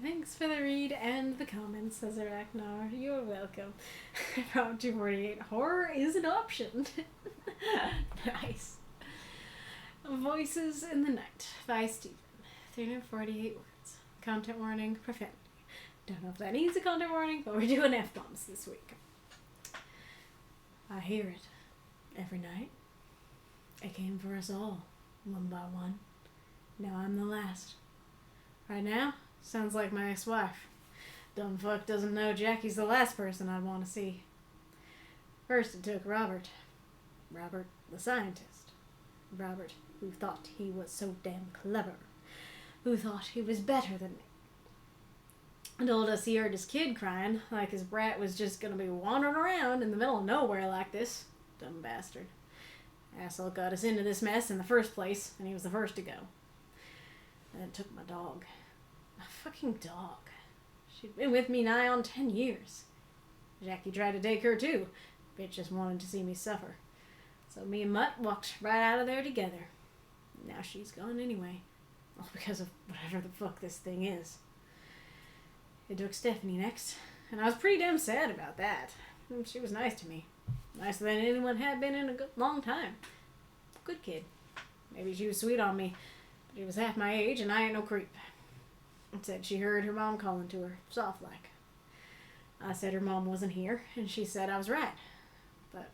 Thanks for the read and the comments, says Aracnar. You're welcome. Prompt 248. Horror is an option. Nice. Voices in the Night by Stephen. 348 words. Content warning, profanity. Don't know if that needs a content warning, but we're doing F-bombs this week. I hear it every night, I came for us all, one by one. Now I'm the last. Right now, sounds like my ex-wife. Dumb fuck doesn't know Jackie's the last person I'd want to see. First it took Robert. Robert the scientist. Robert who thought he was so damn clever. Who thought he was better than me. And told us he heard his kid crying like his brat was just gonna be wandering around in the middle of nowhere like this. Dumb bastard. Asshole got us into this mess in the first place, and he was the first to go. And then took my dog. My fucking dog. She'd been with me nigh on 10 years. Jackie tried to take her too. Bitch just wanted to see me suffer. So me and Mutt walked right out of there together. Now she's gone anyway. All because of whatever the fuck this thing is. It took Stephanie next, and I was pretty damn sad about that. She was nice to me. Nicer than anyone had been in a good, long time. Good kid. Maybe she was sweet on me, but she was half my age and I ain't no creep. It said she heard her mom calling to her, soft like. I said her mom wasn't here, and she said I was right. But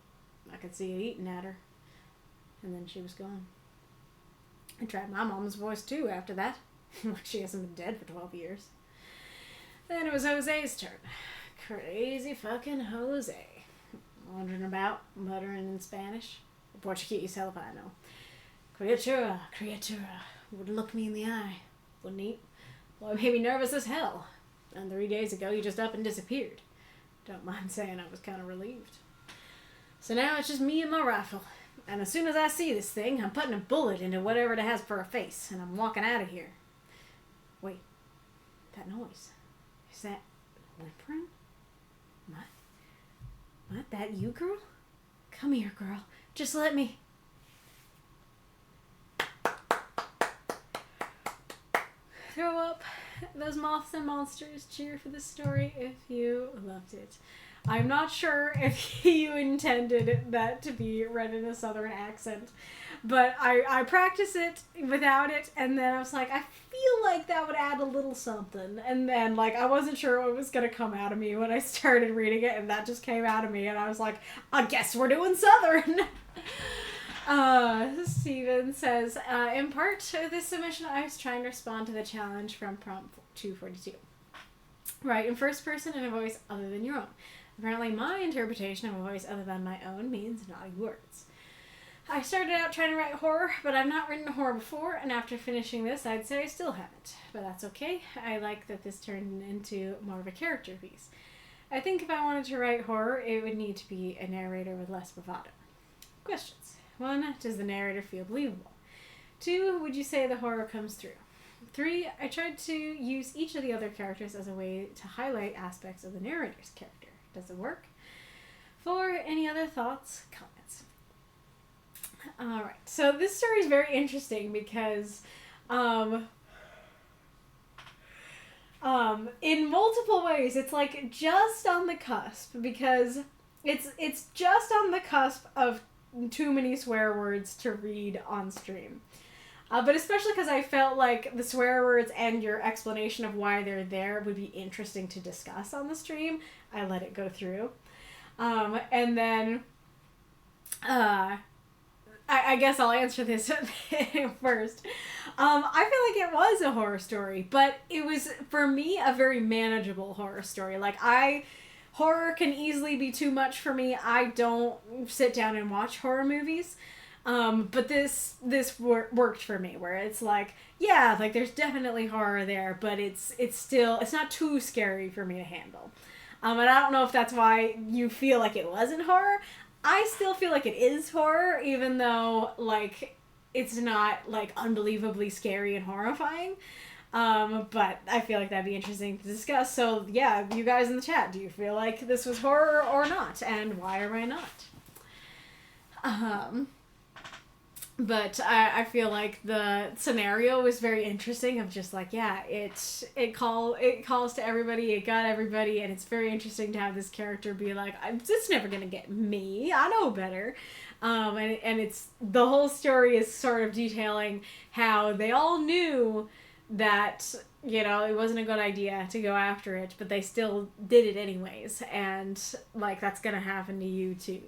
I could see it eating at her. And then she was gone. I tried my mom's voice too after that. She hasn't been dead for 12 years. Then it was Jose's turn. Crazy fucking Jose. Wandering about, muttering in Spanish. Portuguese, hell if I know. Criatura, criatura. Would look me in the eye. Wouldn't he? Well, it made me nervous as hell. And 3 days ago, he just up and disappeared. Don't mind saying I was kind of relieved. So now it's just me and my rifle. And as soon as I see this thing, I'm putting a bullet into whatever it has for a face. And I'm walking out of here. Wait. That noise. Is that whimpering? What? That you, girl? Come here, girl. Just let me... Throw up. Those moths and monsters. Cheer for this story if you loved it. I'm not sure if you intended that to be read in a southern accent, but I practiced it without it, and then I was like, I feel like that would add a little something, and then like I wasn't sure what was gonna come out of me when I started reading it, and that just came out of me, and I was like, I guess we're doing southern. Steven says, in part to this submission, I was trying to respond to the challenge from prompt 242. Write in first person in a voice other than your own. Apparently my interpretation of a voice other than my own means naughty words. I started out trying to write horror, but I've not written horror before, and after finishing this, I'd say I still haven't. But that's okay. I like that this turned into more of a character piece. I think if I wanted to write horror, it would need to be a narrator with less bravado. Questions. 1. Does the narrator feel believable? 2. Would you say the horror comes through? 3. I tried to use each of the other characters as a way to highlight aspects of the narrator's character. Does it work? 4. Any other thoughts, comments? Alright, so this story is very interesting because in multiple ways it's like just on the cusp, because it's just on the cusp of too many swear words to read on stream. But especially because I felt like the swear words and your explanation of why they're there would be interesting to discuss on the stream, I let it go through. And then, I guess I'll answer this first. I feel like it was a horror story, but it was, for me, a very manageable horror story. Like, horror can easily be too much for me. I don't sit down and watch horror movies. But this worked for me, where it's like, yeah, like there's definitely horror there, but it's not too scary for me to handle. And I don't know if that's why you feel like it wasn't horror. I still feel like it is horror, even though like it's not like unbelievably scary and horrifying. But I feel like that'd be interesting to discuss. So yeah, you guys in the chat, do you feel like this was horror or not? And why or why not? But I feel like the scenario was very interesting of just like, yeah, it calls to everybody, it got everybody, and it's very interesting to have this character be like, it's never gonna get me, I know better. And it's, the whole story is sort of detailing how they all knew that, you know, it wasn't a good idea to go after it, but they still did it anyways, and like that's gonna happen to you too.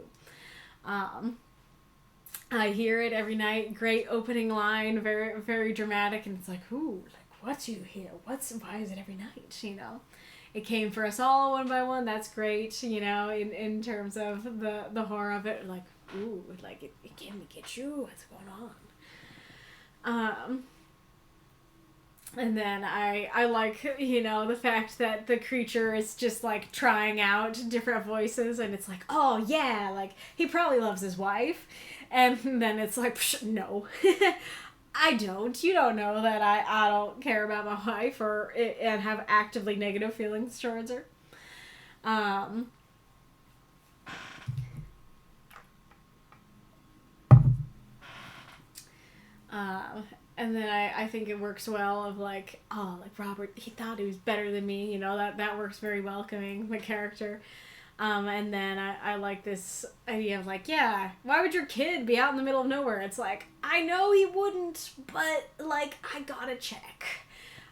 I hear it every night. Great opening line, very, very dramatic, and it's like, ooh, like, what do you hear? Why is it every night, you know? It came for us all one by one. That's great, you know, in terms of the horror of it. Like, ooh, like, it came to get you. What's going on? And then I like, you know, the fact that the creature is just, like, trying out different voices, and it's like, oh, yeah, like, he probably loves his wife. And then it's like, no, I don't. You don't know that I don't care about my wife and have actively negative feelings towards her. And then I think it works well of like, oh, like Robert, he thought he was better than me, you know, that works very welcoming, the character. And then I like this idea of like, yeah, why would your kid be out in the middle of nowhere? It's like, I know he wouldn't, but like, I gotta check.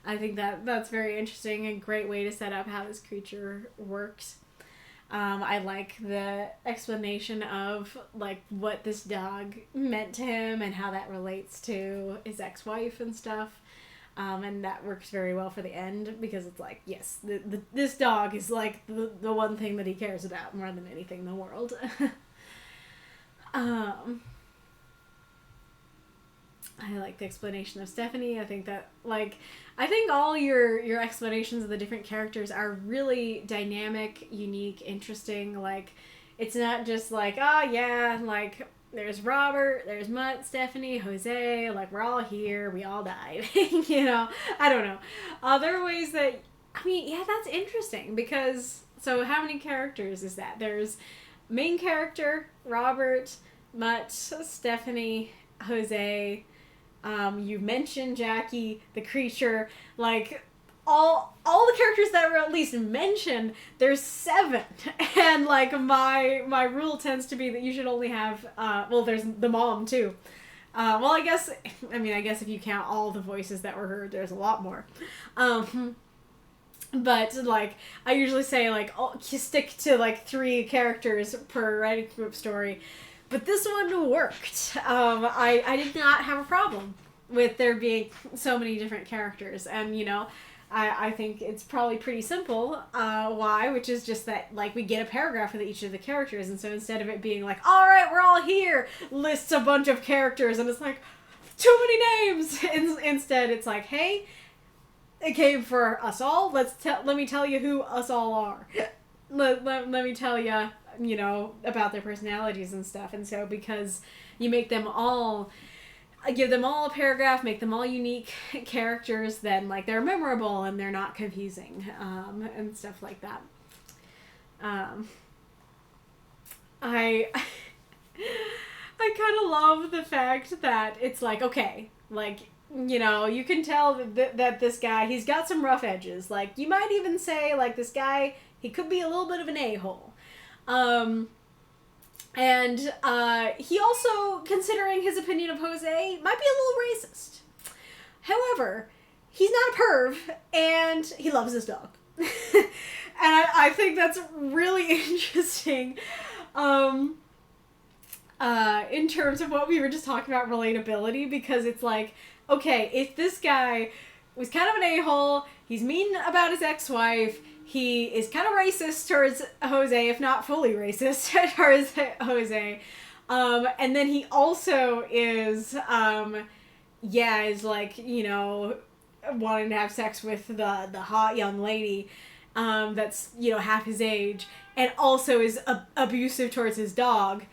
I think that's very interesting and great way to set up how this creature works. I like the explanation of like what this dog meant to him and how that relates to his ex-wife and stuff. And that works very well for the end because it's like, yes, this dog is like the one thing that he cares about more than anything in the world. I like the explanation of Stephanie. I think that, like, I think all your explanations of the different characters are really dynamic, unique, interesting. Like, it's not just like, oh, yeah, like, there's Robert, there's Mutt, Stephanie, Jose, like, we're all here, we all died. You know? I don't know. Other ways that, I mean, yeah, that's interesting because, so how many characters is that? There's main character, Robert, Mutt, Stephanie, Jose, you mentioned Jackie, the creature, like, all the characters that were at least mentioned, there's 7. And, like, my rule tends to be that you should only have, well, there's the mom, too. Well, I guess if you count all the voices that were heard, there's a lot more. But, like, I usually say, like, stick to, like, 3 characters per writing group story. But this one worked. I did not have a problem with there being so many different characters. And, you know, I think it's probably pretty simple why, which is just that, like, we get a paragraph with each of the characters. And so instead of it being like, all right, we're all here, lists a bunch of characters. And it's like, too many names. Instead, it's like, hey, it came for us all. Let me tell you who us all are. Let me tell you, you know, about their personalities and stuff. And so because you make them all, give them all a paragraph, make them all unique characters, then, like, they're memorable and they're not confusing, and stuff like that. I kind of love the fact that it's like, okay, like, you know, you can tell that this guy, he's got some rough edges. Like, you might even say, like, this guy, he could be a little bit of an a-hole. And he also, considering his opinion of Jose, might be a little racist. However, he's not a perv, and he loves his dog. And I think that's really interesting, in terms of what we were just talking about, relatability, because it's like, okay, if this guy was kind of an a-hole, he's mean about his ex-wife, he is kind of racist towards Jose, if not fully racist towards Jose. And then he also is, is like, you know, wanting to have sex with the hot young lady that's, you know, half his age, and also is abusive towards his dog.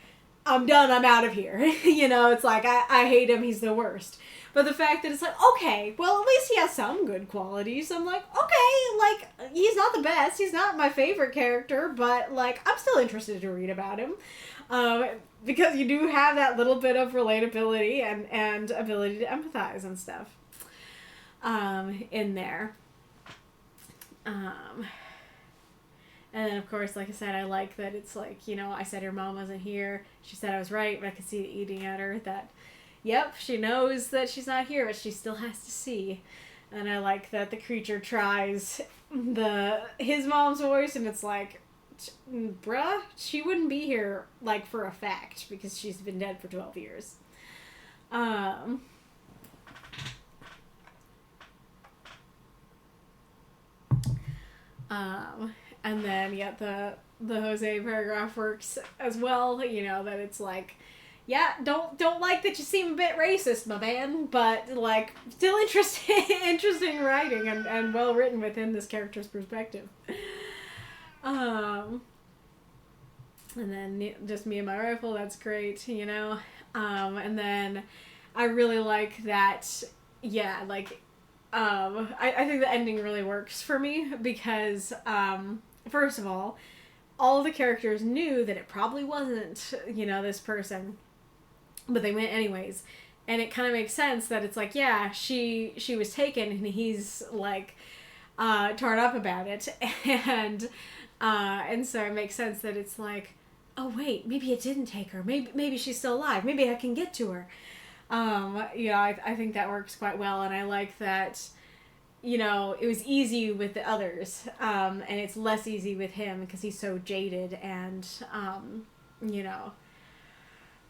I'm done, I'm out of here. You know, it's like, I hate him, he's the worst. But the fact that it's like, okay, well, at least he has some good qualities. I'm like, okay, like, he's not the best. He's not my favorite character, but, like, I'm still interested to read about him. Because you do have that little bit of relatability and ability to empathize and stuff in there. And then, of course, like I said, I like that it's like, you know, I said her mom wasn't here. She said I was right, but I could see it eating at her that... Yep, she knows that she's not here, but she still has to see. And I like that the creature tries his mom's voice, and it's like, bruh, she wouldn't be here, like, for a fact, because she's been dead for 12 years. And then, yeah, the Jose paragraph works as well, you know, that it's like, yeah, don't like that you seem a bit racist, my man, but, like, still interesting writing and well written within this character's perspective. And then just me and my rifle, that's great, you know. And then I really like that, yeah, like, I think the ending really works for me because, first of all the characters knew that it probably wasn't, you know, this person, but they went anyways. And it kind of makes sense that it's like, yeah, she was taken and he's, like, torn up about it. And so it makes sense that it's like, oh wait, maybe it didn't take her. Maybe she's still alive. Maybe I can get to her. You know, I think that works quite well, and I like that, you know, it was easy with the others, and it's less easy with him because he's so jaded and, you know,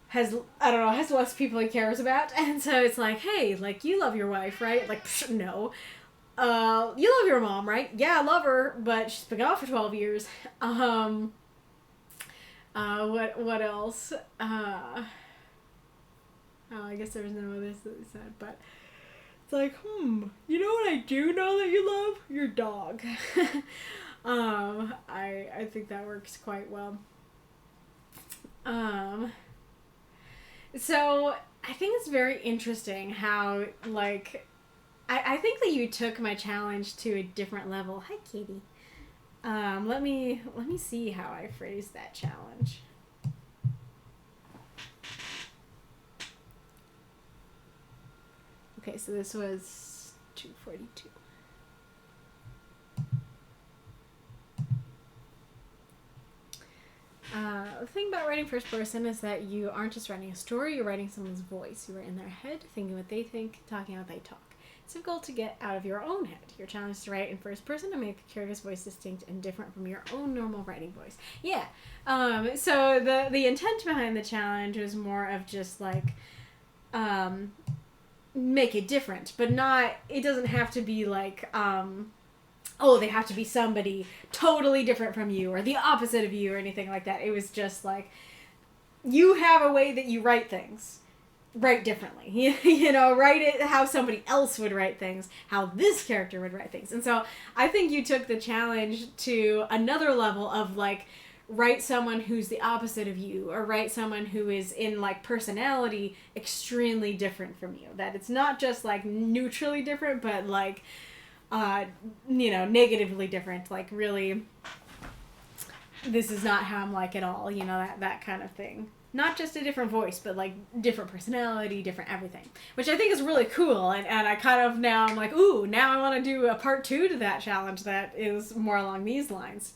has less people he cares about, and so it's like, hey, like, you love your wife, right? Like, psh, no. You love your mom, right? Yeah, I love her, but she's been gone for 12 years. What else? Oh, I guess there's no others that we said, but it's like, you know what I do know that you love? Your dog. I think that works quite well. So I think it's very interesting how, like, I think that you took my challenge to a different level. Hi, Katie. Let me see how I phrased that challenge. Okay, so this was 242. The thing about writing first person is that you aren't just writing a story, you're writing someone's voice. You are in their head, thinking what they think, talking how they talk. It's difficult to get out of your own head. Your challenge is to write in first person and make the character's voice distinct and different from your own normal writing voice. Yeah. So the intent behind the challenge was more of just like, make it different, but not, it doesn't have to be like, oh, they have to be somebody totally different from you or the opposite of you or anything like that. It was just like, you have a way that you write things. Write differently. You know, write it how somebody else would write things, how this character would write things. And so I think you took the challenge to another level of, like, write someone who's the opposite of you, or write someone who is in, like, personality extremely different from you. That it's not just, like, neutrally different, but, like, you know, negatively different. Like, really, this is not how I'm like at all, you know, that kind of thing. Not just a different voice, but, like, different personality, different everything. Which I think is really cool, and I kind of now, I'm like, ooh, now I want to do a part 2 to that challenge that is more along these lines.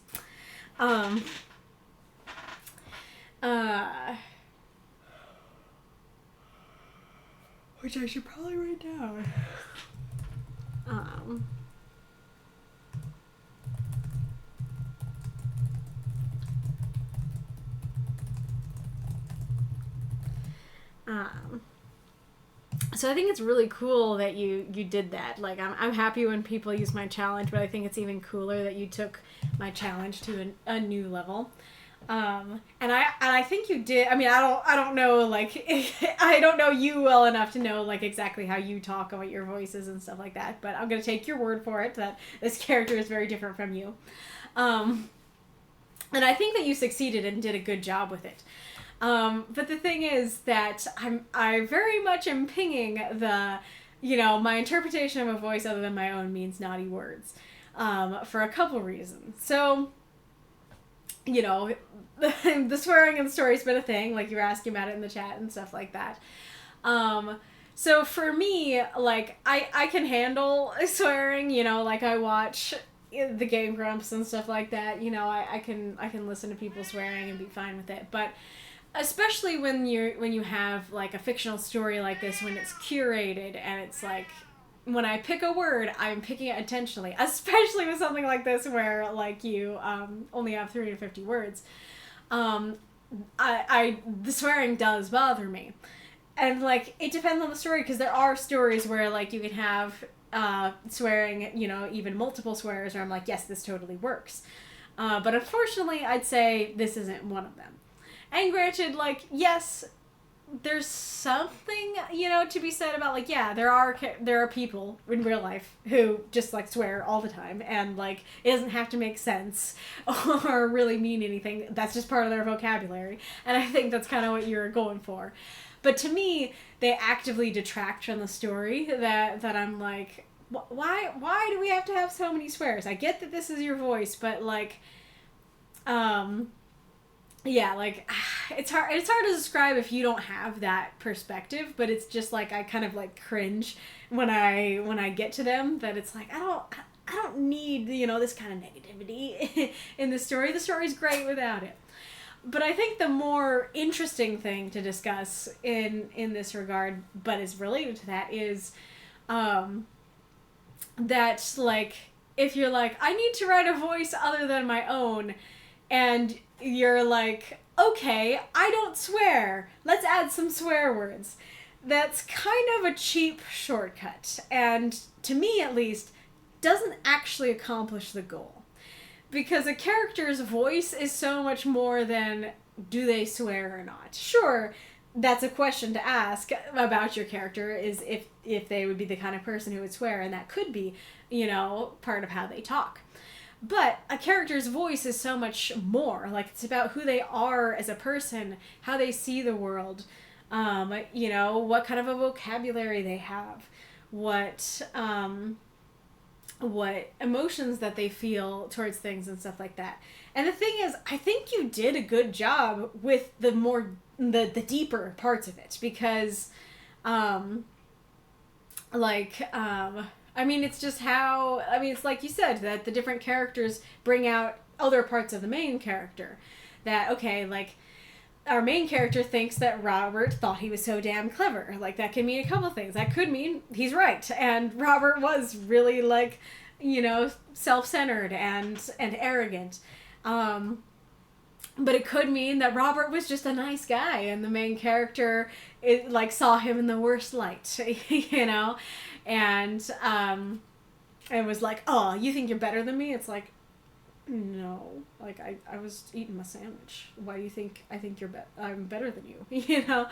Which I should probably write down. So I think it's really cool that you did that. Like, I'm happy when people use my challenge, but I think it's even cooler that you took my challenge to a new level. And I think you did. I mean, I don't know, like, I don't know you well enough to know, like, exactly how you talk and what your voice is and stuff like that, but I'm gonna take your word for it that this character is very different from you. And I think that you succeeded and did a good job with it. But the thing is that I very much am pinging the, you know, my interpretation of a voice other than my own means naughty words, for a couple reasons. So, you know, the swearing in the story's been a thing, like you were asking about it in the chat and stuff like that. So for me, like, I can handle swearing, you know, like I watch the Game Grumps and stuff like that, you know, I can listen to people swearing and be fine with it, but especially when you have, like, a fictional story like this, when it's curated and it's, like, when I pick a word, I'm picking it intentionally, especially with something like this where like you only have 350 words. The swearing does bother me. And like it depends on the story, because there are stories where like you can have swearing, you know, even multiple swears where I'm like, yes, this totally works. But unfortunately, I'd say this isn't one of them. And granted, like, yes, there's something, you know, to be said about, like, yeah, there are people in real life who just, like, swear all the time, and, like, it doesn't have to make sense or really mean anything. That's just part of their vocabulary, and I think that's kind of what you're going for. But to me, they actively detract from the story that I'm like, why do we have to have so many swears? I get that this is your voice, but, like, yeah, like, it's hard to describe if you don't have that perspective, but it's just like I kind of like cringe when I get to them, that it's like I don't need, you know, this kind of negativity in the story. The story's great without it. But I think the more interesting thing to discuss in this regard, but is related to that, is that, like, if you're like, I need to write a voice other than my own, and you're like, okay, I don't swear, let's add some swear words. That's kind of a cheap shortcut, and to me at least, doesn't actually accomplish the goal. Because a character's voice is so much more than, do they swear or not? Sure, that's a question to ask about your character, is if they would be the kind of person who would swear, and that could be, you know, part of how they talk. But a character's voice is so much more. Like, it's about who they are as a person, how they see the world, you know, what kind of a vocabulary they have, what emotions that they feel towards things and stuff like that. And the thing is, I think you did a good job with the deeper parts of it, because, I mean, it's just how, I mean, it's like you said, that the different characters bring out other parts of the main character. That, okay, like, our main character thinks that Robert thought he was so damn clever. Like, that can mean a couple things. That could mean he's right, and Robert was really, like, you know, self-centered and arrogant. But it could mean that Robert was just a nice guy, and the main character, saw him in the worst light, you know? And it was like, oh, you think you're better than me? It's like, no. Like, I was eating my sandwich. Why do you think I'm better than you? You know?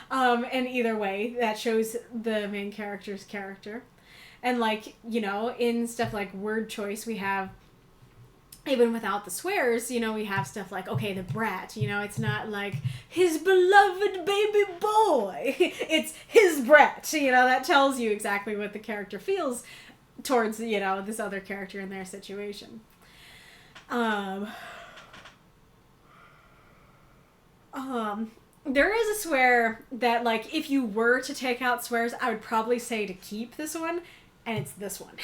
And either way, that shows the main character's character. And, like, you know, in stuff like word choice, we have, even without the swears, you know, we have stuff like, okay, the brat, you know, it's not like, his beloved baby boy. It's his brat, you know, that tells you exactly what the character feels towards, you know, this other character in their situation. There is a swear that, like, if you were to take out swears, I would probably say to keep this one. And it's this one.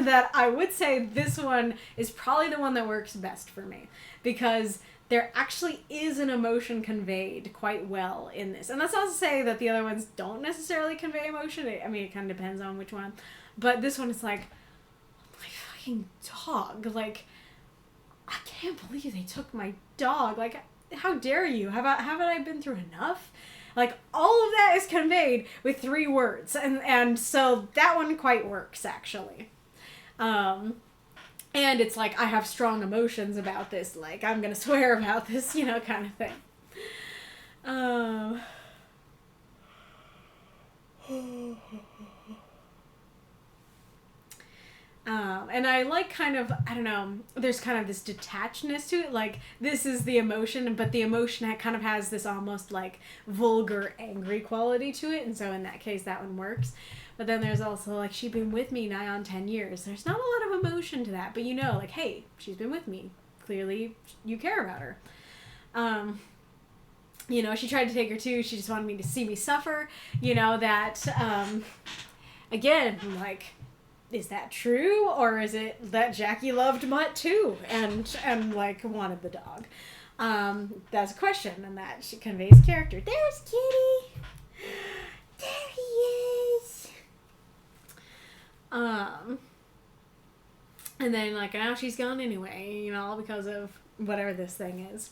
That I would say this one is probably the one that works best for me. Because there actually is an emotion conveyed quite well in this. And that's not to say that the other ones don't necessarily convey emotion. I mean, it kind of depends on which one. But this one is like, my fucking dog. Like, I can't believe they took my dog. Like, how dare you? Haven't I been through enough? Like, all of that is conveyed with 3 words. And so that one quite works, actually. And it's like, I have strong emotions about this. Like, I'm going to swear about this, you know, kind of thing. And I like kind of, I don't know, there's kind of this detachedness to it. Like, this is the emotion, but the emotion kind of has this almost like vulgar, angry quality to it. And so in that case, that one works. But then there's also like, she's been with me nigh on 10 years. There's not a lot of emotion to that, but you know, like, hey, she's been with me. Clearly, you care about her. You know, she tried to take her too. She just wanted me to see me suffer. You know, that, again, like, is that true, or is it that Jackie loved Mutt too, and like wanted the dog? That's a question, and that she conveys character. There's Kitty. There he is. And then, like, now she's gone anyway, you know, all because of whatever this thing is.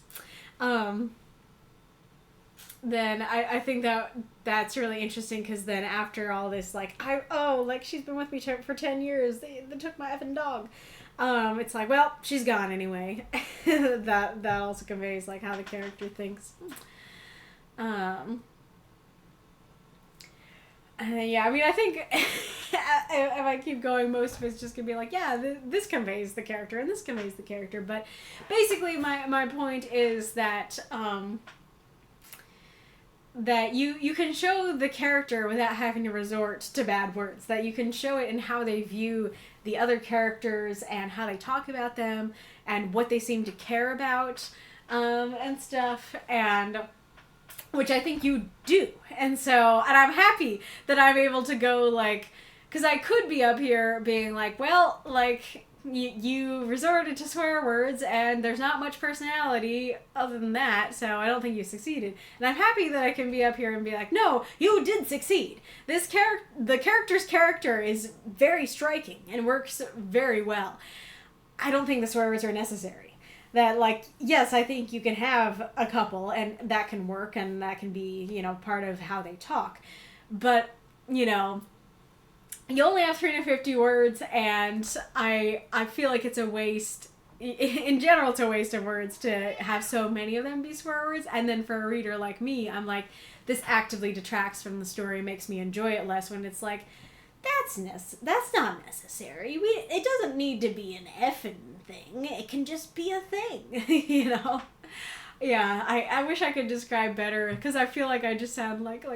Then I think that's really interesting, because then after all this, like, she's been with me for 10 years. They took my effing dog. It's like, well, she's gone anyway. that also conveys, like, how the character thinks. Yeah, I mean, I think if I keep going, most of it's just gonna be like, yeah, this conveys the character and this conveys the character. But basically, my point is that that you can show the character without having to resort to bad words. That you can show it in how they view the other characters and how they talk about them and what they seem to care about, and stuff, and which I think you do. And I'm happy that I'm able to go, like, because I could be up here being like, well, like, you resorted to swear words and there's not much personality other than that, so I don't think you succeeded. And I'm happy that I can be up here and be like, no, you did succeed. The character's character is very striking and works very well. I don't think the swear words are necessary. That, like, yes, I think you can have a couple and that can work and that can be, you know, part of how they talk. But, you know, you only have 350 words, and I feel like it's a waste. In general, it's a waste of words to have so many of them be swear words. And then for a reader like me, I'm like, this actively detracts from the story, makes me enjoy it less, when it's like, that's not necessary. It doesn't need to be an effing thing. It can just be a thing, you know? Yeah, I wish I could describe better, because I feel like I just sound like,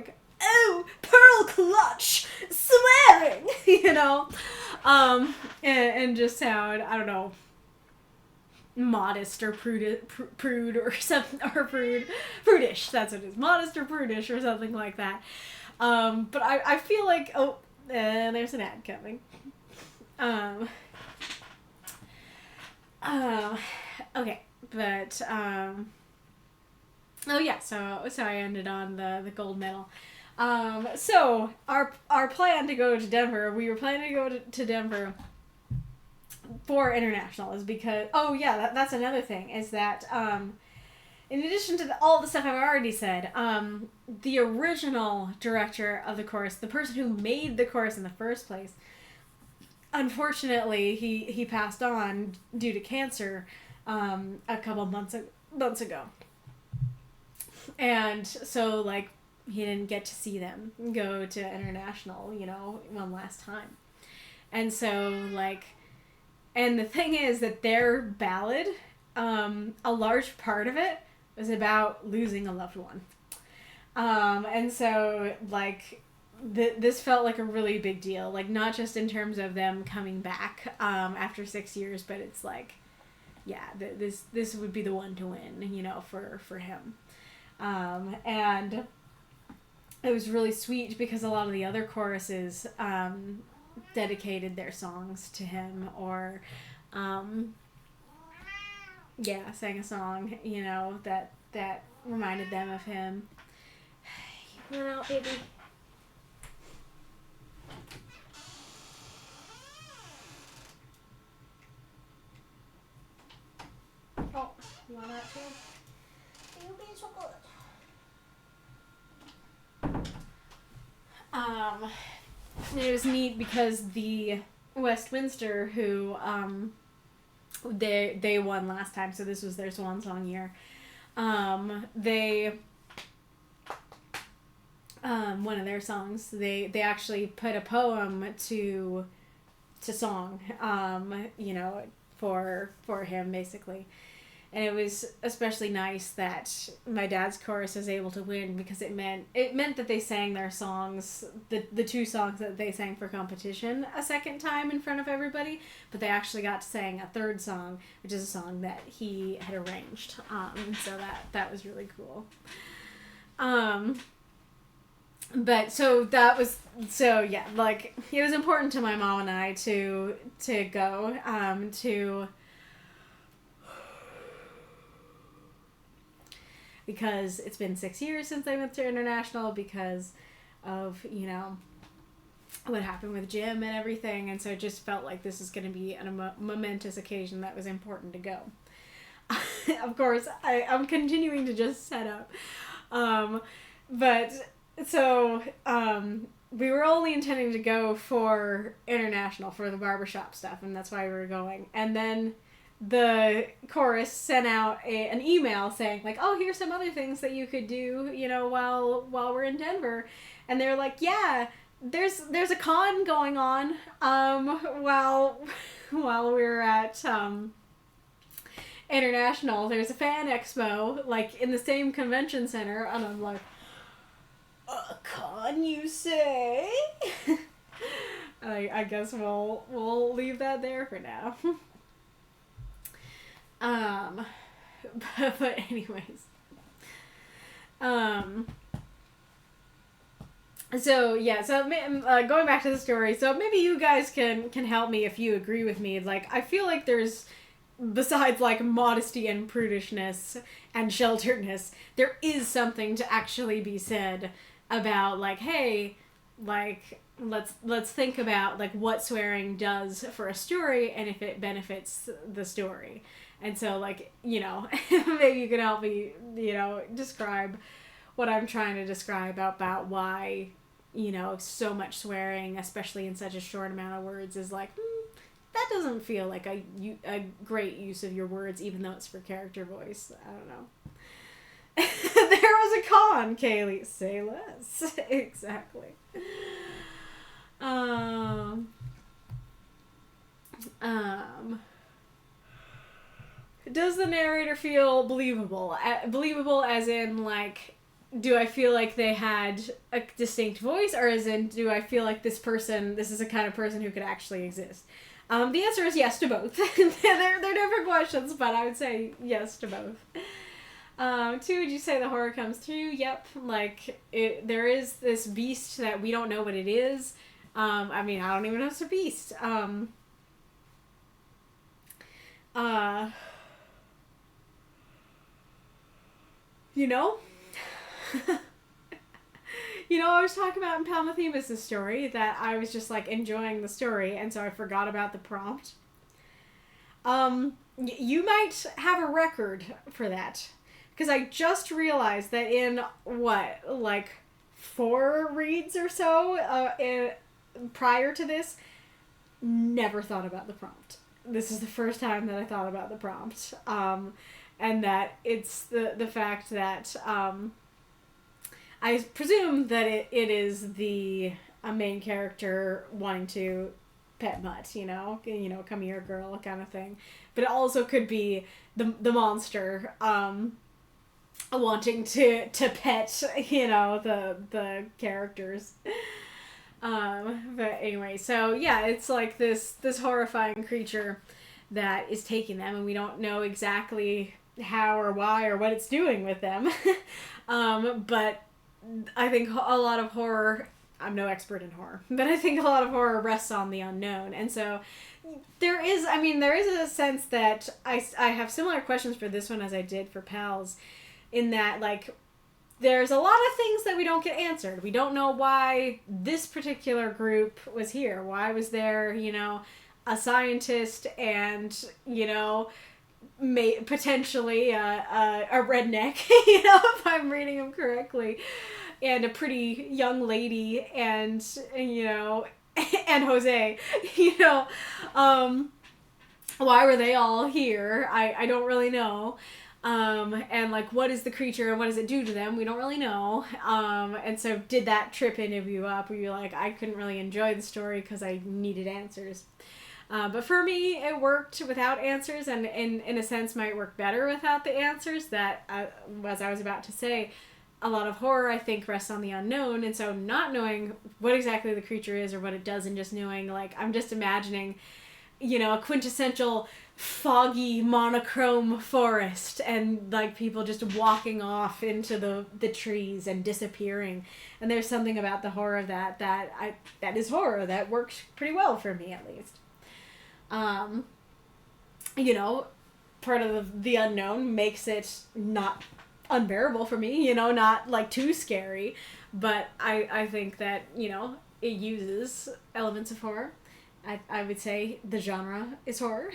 oh, pearl clutch, swearing, you know? And just sound, I don't know, modest or prude or something, or prudish, that's what it is, modest or prudish or something like that. But I feel like, and there's an ad coming. Okay, but, oh yeah, so I ended on the gold medal. So our plan to go to Denver, we were planning to go to Denver for International, is because, that's another thing, is that, in addition to all the stuff I've already said, the original director of the course, the person who made the course in the first place, unfortunately, he passed on due to cancer, a couple months ago. And so, like, he didn't get to see them go to International, you know, one last time. And so, like, and the thing is that their ballad, a large part of it was about losing a loved one. And so, like, this felt like a really big deal. Like, not just in terms of them coming back after 6 years, but it's like, yeah, this would be the one to win, you know, for him. And it was really sweet because a lot of the other choruses dedicated their songs to him, or sang a song, you know, that reminded them of him. You went out, baby. Oh, you want that too? You're being so good. It was neat because the Westminster, who they won last time, so this was their swan song year. They one of their songs, they actually put a poem to song, you know, for him, basically. And it was especially nice that my dad's chorus was able to win, because it meant that they sang their songs, the two songs that they sang for competition, a second time in front of everybody, but they actually got to sing a third song, which is a song that he had arranged. So that was really cool. But so that was, so yeah, like, it was important to my mom and I to go, because it's been 6 years since I went to International, because of, you know, what happened with Jim and everything, and so it just felt like this is going to be a momentous occasion that was important to go. Of course, I'm continuing to just set up. But, so, we were only intending to go for international, for the barbershop stuff, and that's why we were going. And then the chorus sent out an email saying, like, oh, here's some other things that you could do, you know, while we're in Denver. And they're like, yeah, there's a con going on, while we're at, international. There's a fan expo, like, in the same convention center, and I'm like, a con, you say? I guess we'll leave that there for now. But anyways. So going back to the story, so maybe you guys can help me if you agree with me. Like, I feel like there's, besides, like, modesty and prudishness and shelteredness, there is something to actually be said about, like, hey, like, let's think about, like, what swearing does for a story and if it benefits the story. And so, like, you know, maybe you can help me, you know, describe what I'm trying to describe about why, you know, so much swearing, especially in such a short amount of words, is like, that doesn't feel like a great use of your words, even though it's for character voice. I don't know. There was a con, Kaylie. Say less. Exactly. Does the narrator feel believable? Believable as in, like, do I feel like they had a distinct voice, or as in, do I feel like this is a kind of person who could actually exist? The answer is yes to both. They're different questions, but I would say yes to both. 2, would you say the horror comes through? Yep. Like, there is this beast that we don't know what it is. I mean, I don't even know if it's a beast. You know? You know, I was talking about in Palmothemus' story that I was just, like, enjoying the story, and so I forgot about the prompt. You might have a record for that. Because I just realized that in, like, 4 reads or so, prior to this, never thought about the prompt. This is the first time that I thought about the prompt. And that it's the fact that, I presume that it is the main character wanting to pet Mutt, you know, come here, girl, kind of thing. But it also could be the monster, wanting to pet, you know, the characters. But anyway, so yeah, it's like this horrifying creature that is taking them, and we don't know exactly how or why or what it's doing with them. But I think a lot of horror, I'm no expert in horror, but I think a lot of horror rests on the unknown. And so there is a sense that I have similar questions for this one as I did for Pals, in that, like, there's a lot of things that we don't get answered. We don't know why this particular group was here. Why was there, you know, a scientist and, you know, potentially a redneck, you know, if I'm reading him correctly, and a pretty young lady, and, you know, and Jose, you know, why were they all here? I don't really know. And, like, what is the creature and what does it do to them? We don't really know. And so did that trip any of you up where you're like, I couldn't really enjoy the story because I needed answers? But for me, it worked without answers, and in a sense might work better without the answers. That, as I was about to say, a lot of horror, I think, rests on the unknown, and so not knowing what exactly the creature is or what it does, and just knowing, like, I'm just imagining, you know, a quintessential foggy monochrome forest, and, like, people just walking off into the trees and disappearing. And there's something about the horror of that is horror that works pretty well for me, at least. You know, part of the unknown makes it not unbearable for me, you know, not, like, too scary. But I think that, you know, it uses elements of horror. I would say the genre is horror.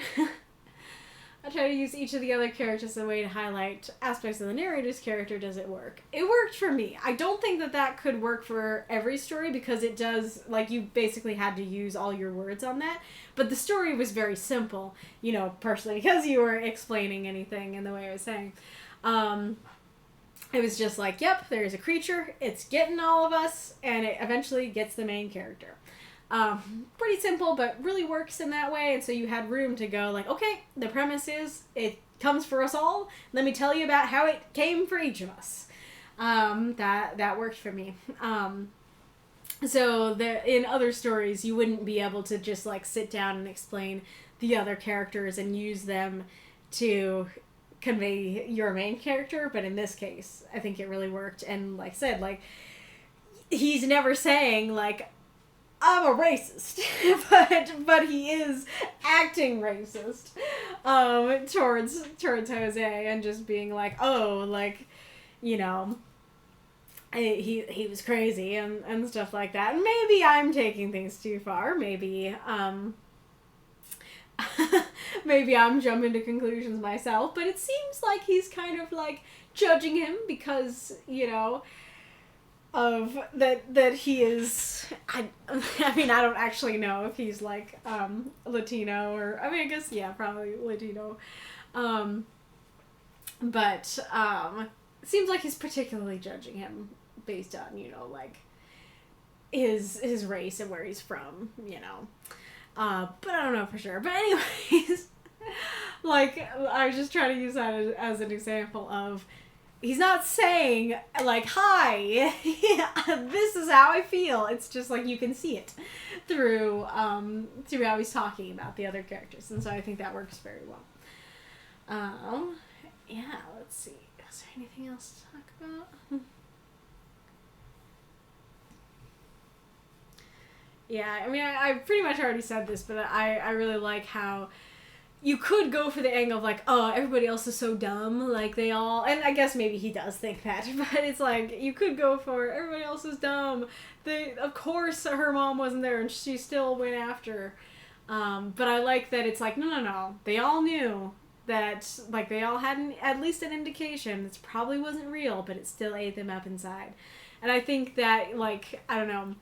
I try to use each of the other characters as a way to highlight aspects of the narrator's character. Does it work? It worked for me. I don't think that could work for every story because it does, like, you basically had to use all your words on that. But the story was very simple, you know, personally, because you were explaining anything in the way I was saying. It was just like, yep, there's a creature, it's getting all of us, and it eventually gets the main character. Pretty simple, but really works in that way. And so you had room to go like, okay, the premise is it comes for us all. Let me tell you about how it came for each of us. That worked for me. So in other stories, you wouldn't be able to just like sit down and explain the other characters and use them to convey your main character. But in this case, I think it really worked. And like I said, like, he's never saying like, I'm a racist, but he is acting racist towards Jose and just being like, oh, like, you know, he was crazy and stuff like that. And maybe I'm taking things too far. Maybe maybe I'm jumping to conclusions myself. But it seems like he's kind of like judging him because, you know, of that he is, I mean, I don't actually know if he's like Latino or, I mean, I guess, yeah, probably Latino, but it seems like he's particularly judging him based on, you know, like his race and where he's from, you know, but I don't know for sure. But anyways, like, I was just trying to use that as an example of, he's not saying, like, hi, this is how I feel. It's just, like, you can see it through how he's talking about the other characters. And so I think that works very well. Yeah, let's see. Is there anything else to talk about? Yeah, I mean, I pretty much already said this, but I really like how you could go for the angle of like, oh, everybody else is so dumb, like they all, and I guess maybe he does think that, but it's like, you could go for everybody else is dumb. Of course her mom wasn't there and she still went after her. But I like that it's like, no. They all knew that, like, they all had at least an indication. It probably wasn't real, but it still ate them up inside. And I think that, like, I don't know,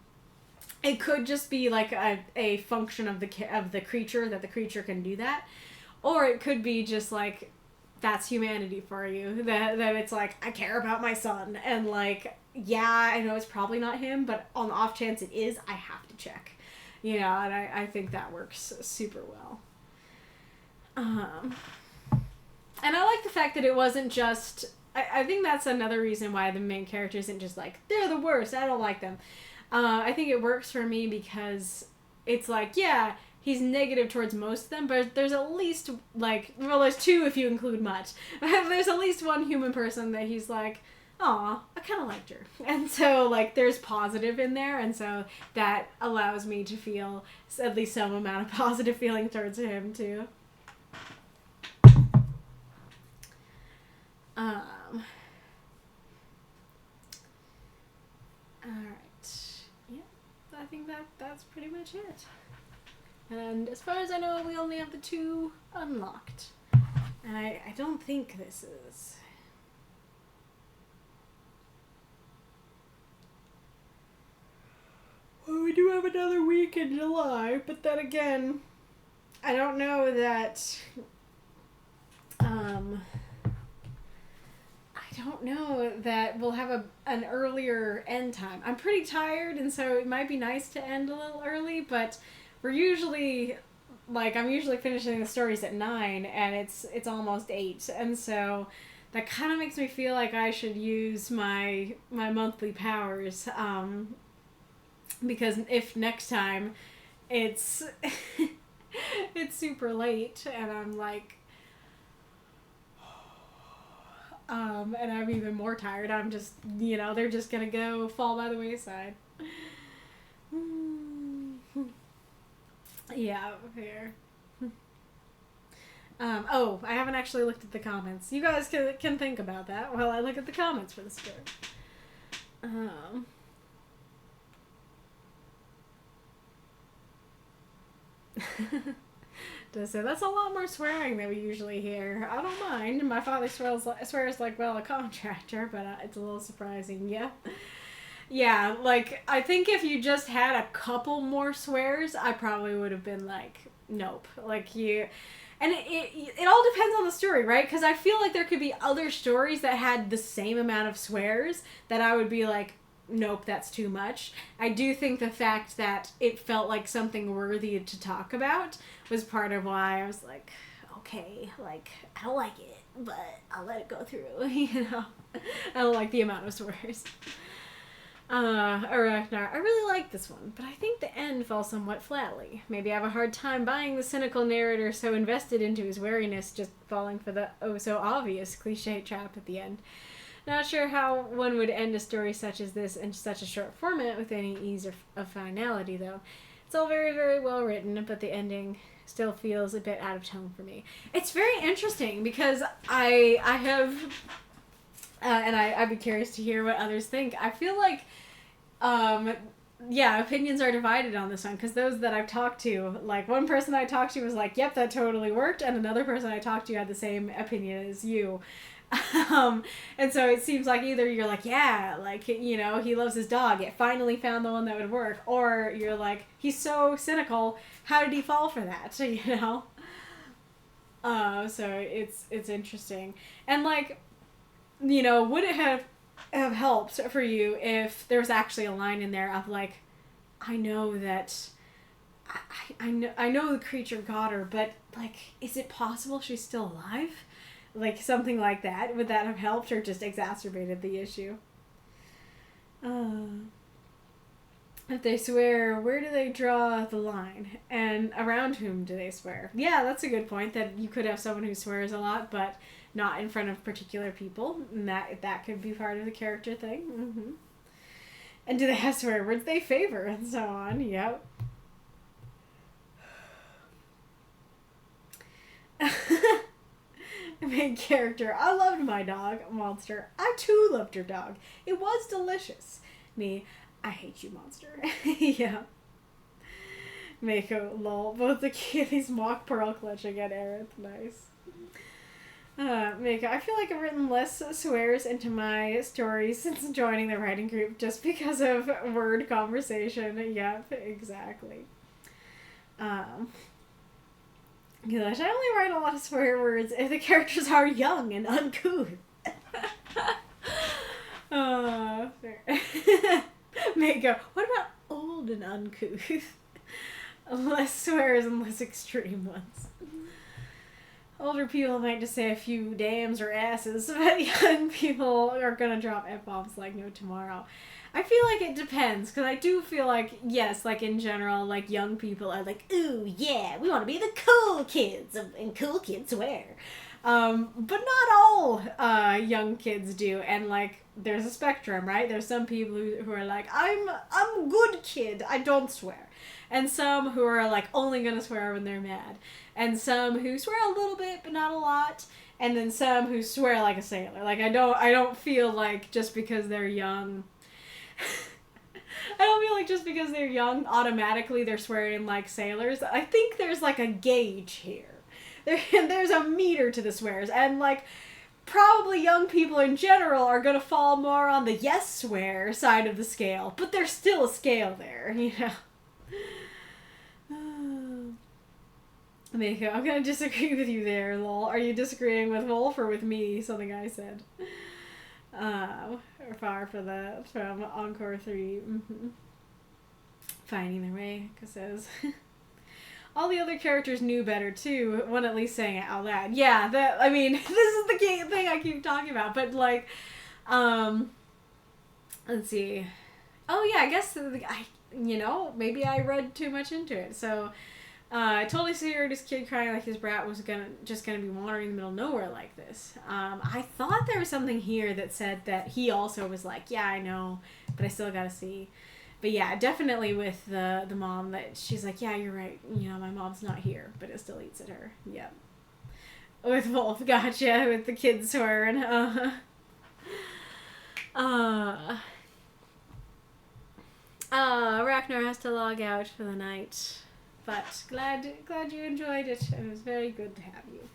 it could just be like a function of the creature, that the creature can do that. Or it could be just, like, that's humanity for you. That it's, like, I care about my son. And, like, yeah, I know it's probably not him, but on the off chance it is, I have to check. You know, and I think that works super well. And I like the fact that it wasn't just... I think that's another reason why the main character isn't just, like, they're the worst, I don't like them. I think it works for me because it's, like, yeah... He's negative towards most of them, but there's at least, like, well, there's two if you include Mutt. There's at least one human person that he's like, aw, I kind of liked her. And so, like, there's positive in there, and so that allows me to feel at least some amount of positive feeling towards him, too. Alright. Yeah, I think that's pretty much it. And as far as I know, we only have the 2 unlocked. And I don't think this is... Well, we do have another week in July, but then again, I don't know that... I don't know that we'll have an earlier end time. I'm pretty tired, and so it might be nice to end a little early, but... We're usually, like, I'm usually finishing the stories at 9, and it's almost 8, and so that kind of makes me feel like I should use my monthly powers, because if next time it's it's super late, and I'm like, and I'm even more tired, I'm just, you know, they're just gonna go fall by the wayside. Yeah, fair. Oh, I haven't actually looked at the comments. You guys can think about that while I look at the comments for the story. So that's a lot more swearing than we usually hear. I don't mind. My father swears like, well, a contractor, but it's a little surprising. Yeah. Yeah, like, I think if you just had a couple more swears, I probably would have been like, nope. Like, you... And it all depends on the story, right? Because I feel like there could be other stories that had the same amount of swears that I would be like, nope, that's too much. I do think the fact that it felt like something worthy to talk about was part of why I was like, okay, like, I don't like it, but I'll let it go through, you know? I don't like the amount of swears. Aracnar. I really like this one, but I think the end falls somewhat flatly. Maybe I have a hard time buying the cynical narrator so invested into his wariness just falling for the oh-so-obvious cliche trap at the end. Not sure how one would end a story such as this in such a short format with any ease of finality, though. It's all very, very well written, but the ending still feels a bit out of tone for me. It's very interesting because I have... and I'd be curious to hear what others think. I feel like, opinions are divided on this one, because those that I've talked to, like, one person I talked to was like, yep, that totally worked, and another person I talked to had the same opinion as you. And so it seems like either you're like, yeah, like, you know, he loves his dog, it finally found the one that would work, or you're like, he's so cynical, how did he fall for that, you know? So it's interesting. And, like, you know, would it have helped for you if there was actually a line in there of like, I know that I know the creature got her, but like, is it possible she's still alive? Like something like that. Would that have helped or just exacerbated the issue? If they swear, where do they draw the line? And around whom do they swear? Yeah, that's a good point, that you could have someone who swears a lot, but not in front of particular people. And that could be part of the character thing. Mm-hmm. And do they have swear words they favor and so on? Yep. Main character. I loved my dog, Monster. I too loved your dog. It was delicious. Me. I hate you, Monster. Yeah. Mako, lol. Both the kitties mock pearl clutching at Aerith. Nice. Mako, I feel like I've written less swears into my stories since joining the writing group just because of word conversation. Yep, exactly. English, I only write a lot of swear words if the characters are young and uncouth. Mako, what about old and uncouth? Less swears and less extreme ones. Older people might just say a few dams or asses, but young people are gonna drop F-bombs like no tomorrow. I feel like it depends, because I do feel like, yes, like in general, like young people are like, ooh, yeah, we want to be the cool kids, and cool kids swear. But not all young kids do, and like, there's a spectrum, right? There's some people who are like, I'm a good kid, I don't swear. And some who are like only gonna swear when they're mad. And some who swear a little bit, but not a lot. And then some who swear like a sailor. Like, I don't feel like just because they're young... I don't feel like just because they're young, automatically they're swearing like sailors. I think there's like a gauge here. There's a meter to the swears. And like, probably young people in general are going to fall more on the yes swear side of the scale. But there's still a scale there, you know. Mako, I'm going to disagree with you there, lol. Are you disagreeing with Wolf or with me? Something I said. Or far for that from Encore 3. Mm-hmm. Fine, either way, because says all the other characters knew better too. One at least saying it out loud. Yeah, I mean, this is the key thing I keep talking about. But like, let's see. Oh yeah, I guess maybe I read too much into it. So I totally see this kid crying like his brat was gonna be wandering in the middle of nowhere like this. I thought there was something here that said that he also was like, yeah, I know, but I still gotta see. But yeah, definitely with the mom, that she's like, yeah, you're right. You know, my mom's not here, but it still eats at her. Yep. With Wolf, gotcha. With the kids swearing. Ragnar has to log out for the night. But glad you enjoyed it. It was very good to have you.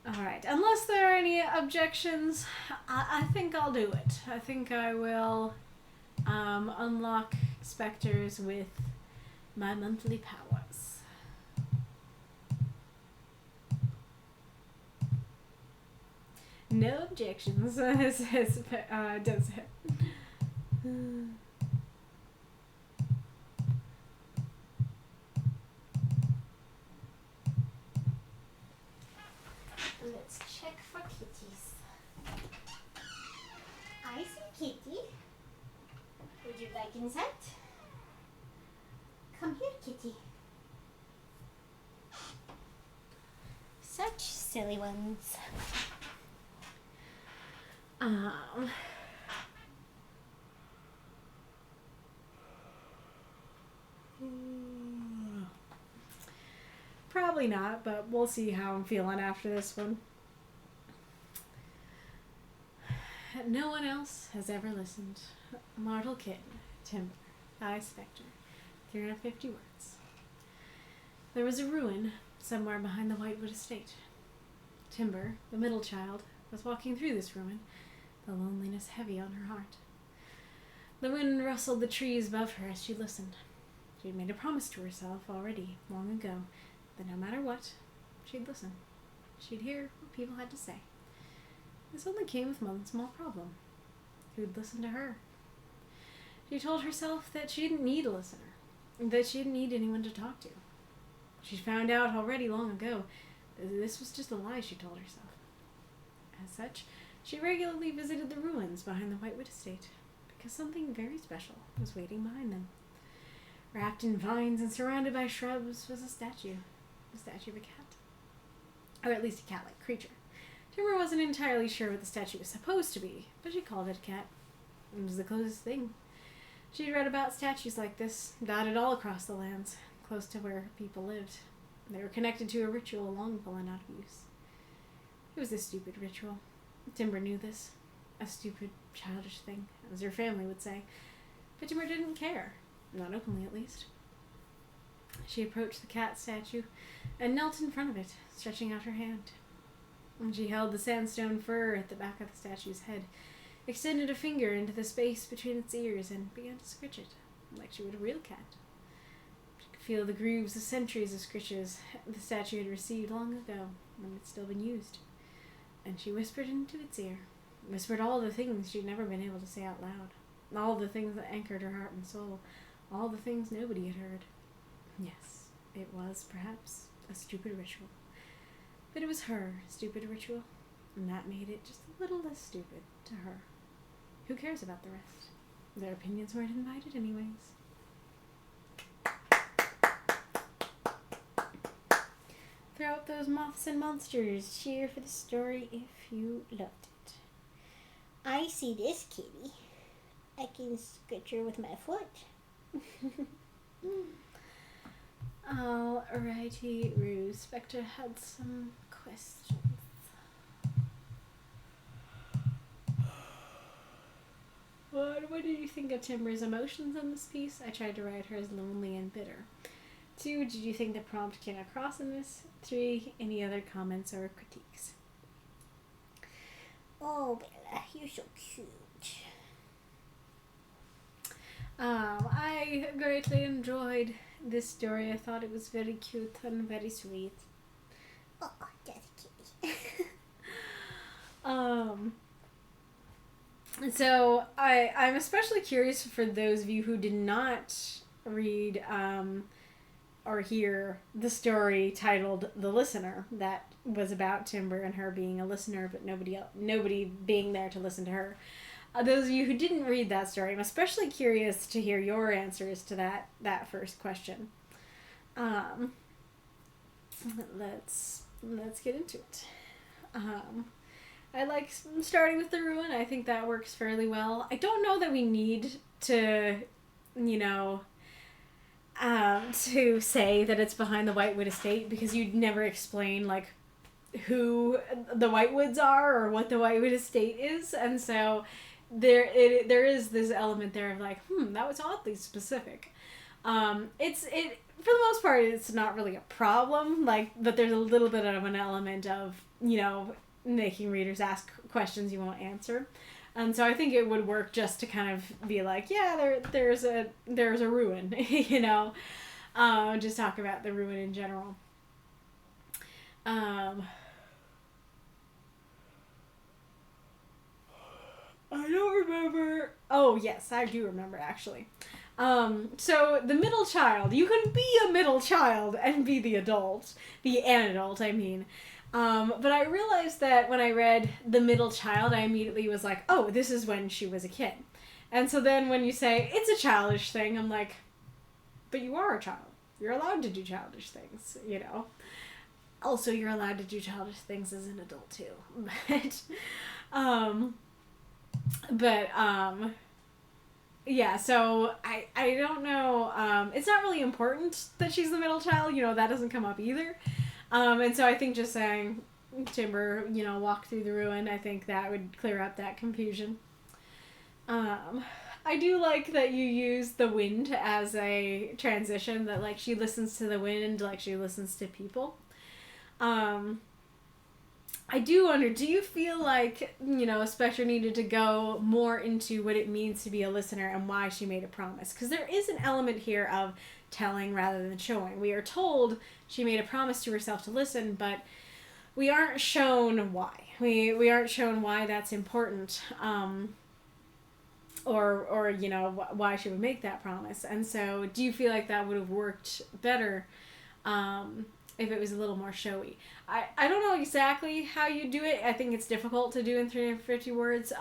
Alright, unless there are any objections, I think I'll do it. I think I will unlock specters with my monthly powers. No objections, says Deathshead. Let's check for kitties. I see kitty. Would you like inside? Come here, kitty. Such silly ones. Probably not, but we'll see how I'm feeling after this one. No one else has ever listened. Mortal kitten, timber, Spectre, 350 words. There was a ruin somewhere behind the Whitewood estate. Timber, the middle child, was walking through this ruin, the loneliness heavy on her heart. The wind rustled the trees above her as she listened. She had made a promise to herself already, long ago, that no matter what, she'd listen. She'd hear what people had to say. This only came with one small problem. Who'd listen to her? She told herself that she didn't need a listener, that she didn't need anyone to talk to. She found out already long ago that this was just a lie she told herself. As such, she regularly visited the ruins behind the Whitewood estate, because something very special was waiting behind them. Wrapped in vines and surrounded by shrubs was a statue of a cat. Or at least a cat-like creature. Timber wasn't entirely sure what the statue was supposed to be, but she called it a cat. It was the closest thing. She'd read about statues like this, dotted all across the lands, close to where people lived. They were connected to a ritual long fallen out of use. It was a stupid ritual. Timber knew this. A stupid, childish thing, as her family would say. But Timber didn't care. Not openly, at least. She approached the cat statue and knelt in front of it, stretching out her hand. And she held the sandstone fur at the back of the statue's head, extended a finger into the space between its ears, and began to scritch it, like she would a real cat. She could feel the grooves of centuries of scritches the statue had received long ago, when it's still been used. And she whispered into its ear, whispered all the things she'd never been able to say out loud, all the things that anchored her heart and soul, all the things nobody had heard. Yes, it was perhaps a stupid ritual. But it was her stupid ritual, and that made it just a little less stupid to her. Who cares about the rest? Their opinions weren't invited anyways. Throw out those moths and monsters. Cheer for the story if you loved it. I see this kitty. I can scratch her with my foot. Alrighty, Rue. Spectre had some questions. What did you think of Timber's emotions in this piece? I tried to write her as lonely and bitter. 2, did you think the prompt came across in this? 3, any other comments or critiques? Oh, Bella, you're so cute. I greatly enjoyed this story. I thought it was very cute and very sweet. Oh, that's kitty. So I'm especially curious for those of you who did not read or hear the story titled The Listener, that was about Timber and her being a listener, but nobody being there to listen to her. Those of you who didn't read that story, I'm especially curious to hear your answers to that first question. Let's get into it. I like starting with the ruin. I think that works fairly well. I don't know that we need to, to say that it's behind the Whitewood estate, because you'd never explain, like, who the Whitewoods are or what the Whitewood estate is, and so there is this element there of like, that was oddly specific. It for the most part, it's not really a problem. Like, but there's a little bit of an element of, making readers ask questions you won't answer. And so I think it would work just to kind of be like, yeah, there's a ruin, just talk about the ruin in general. I don't remember. Oh, yes, I do remember, actually. So the middle child, you can be a middle child and be an adult, I mean. But I realized that when I read the middle child, I immediately was like, oh, this is when she was a kid. And so then when you say, it's a childish thing, I'm like, but you are a child. You're allowed to do childish things, Also, you're allowed to do childish things as an adult, too. Yeah, so I don't know. It's not really important that she's the middle child. That doesn't come up either. And so I think just saying Timber, walk through the ruin, I think that would clear up that confusion. I do like that you use the wind as a transition, that, like, she listens to the wind like she listens to people. I do wonder, do you feel like, Spectre needed to go more into what it means to be a listener and why she made a promise? Because there is an element here of telling rather than showing. We are told she made a promise to herself to listen, but we aren't shown why. We aren't shown why that's important, or why she would make that promise. And so do you feel like that would have worked better if it was a little more showy? I don't know exactly how you do it. I think it's difficult to do in 350 words.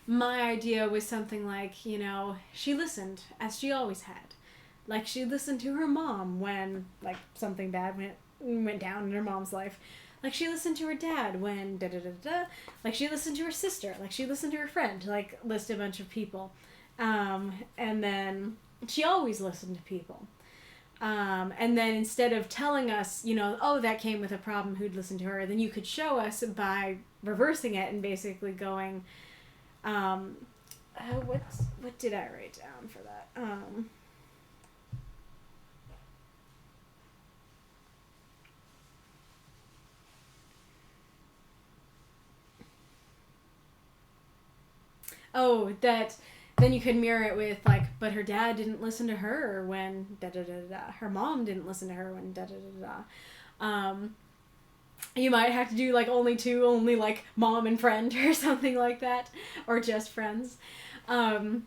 My idea was something like, she listened, as she always had. Like, she listened to her mom when, like, something bad went down in her mom's life. Like, she listened to her dad when da-da-da-da. Like, she listened to her sister. Like, she listened to her friend. Like, list a bunch of people. And then she always listened to people. And then instead of telling us, oh, that came with a problem, who'd listen to her, then you could show us by reversing it and basically going, what did I write down for that? Oh, that then you could mirror it with, like, but her dad didn't listen to her when da-da-da-da. Her mom didn't listen to her when da-da-da-da. You might have to do, like, only, like, mom and friend or something like that. Or just friends. But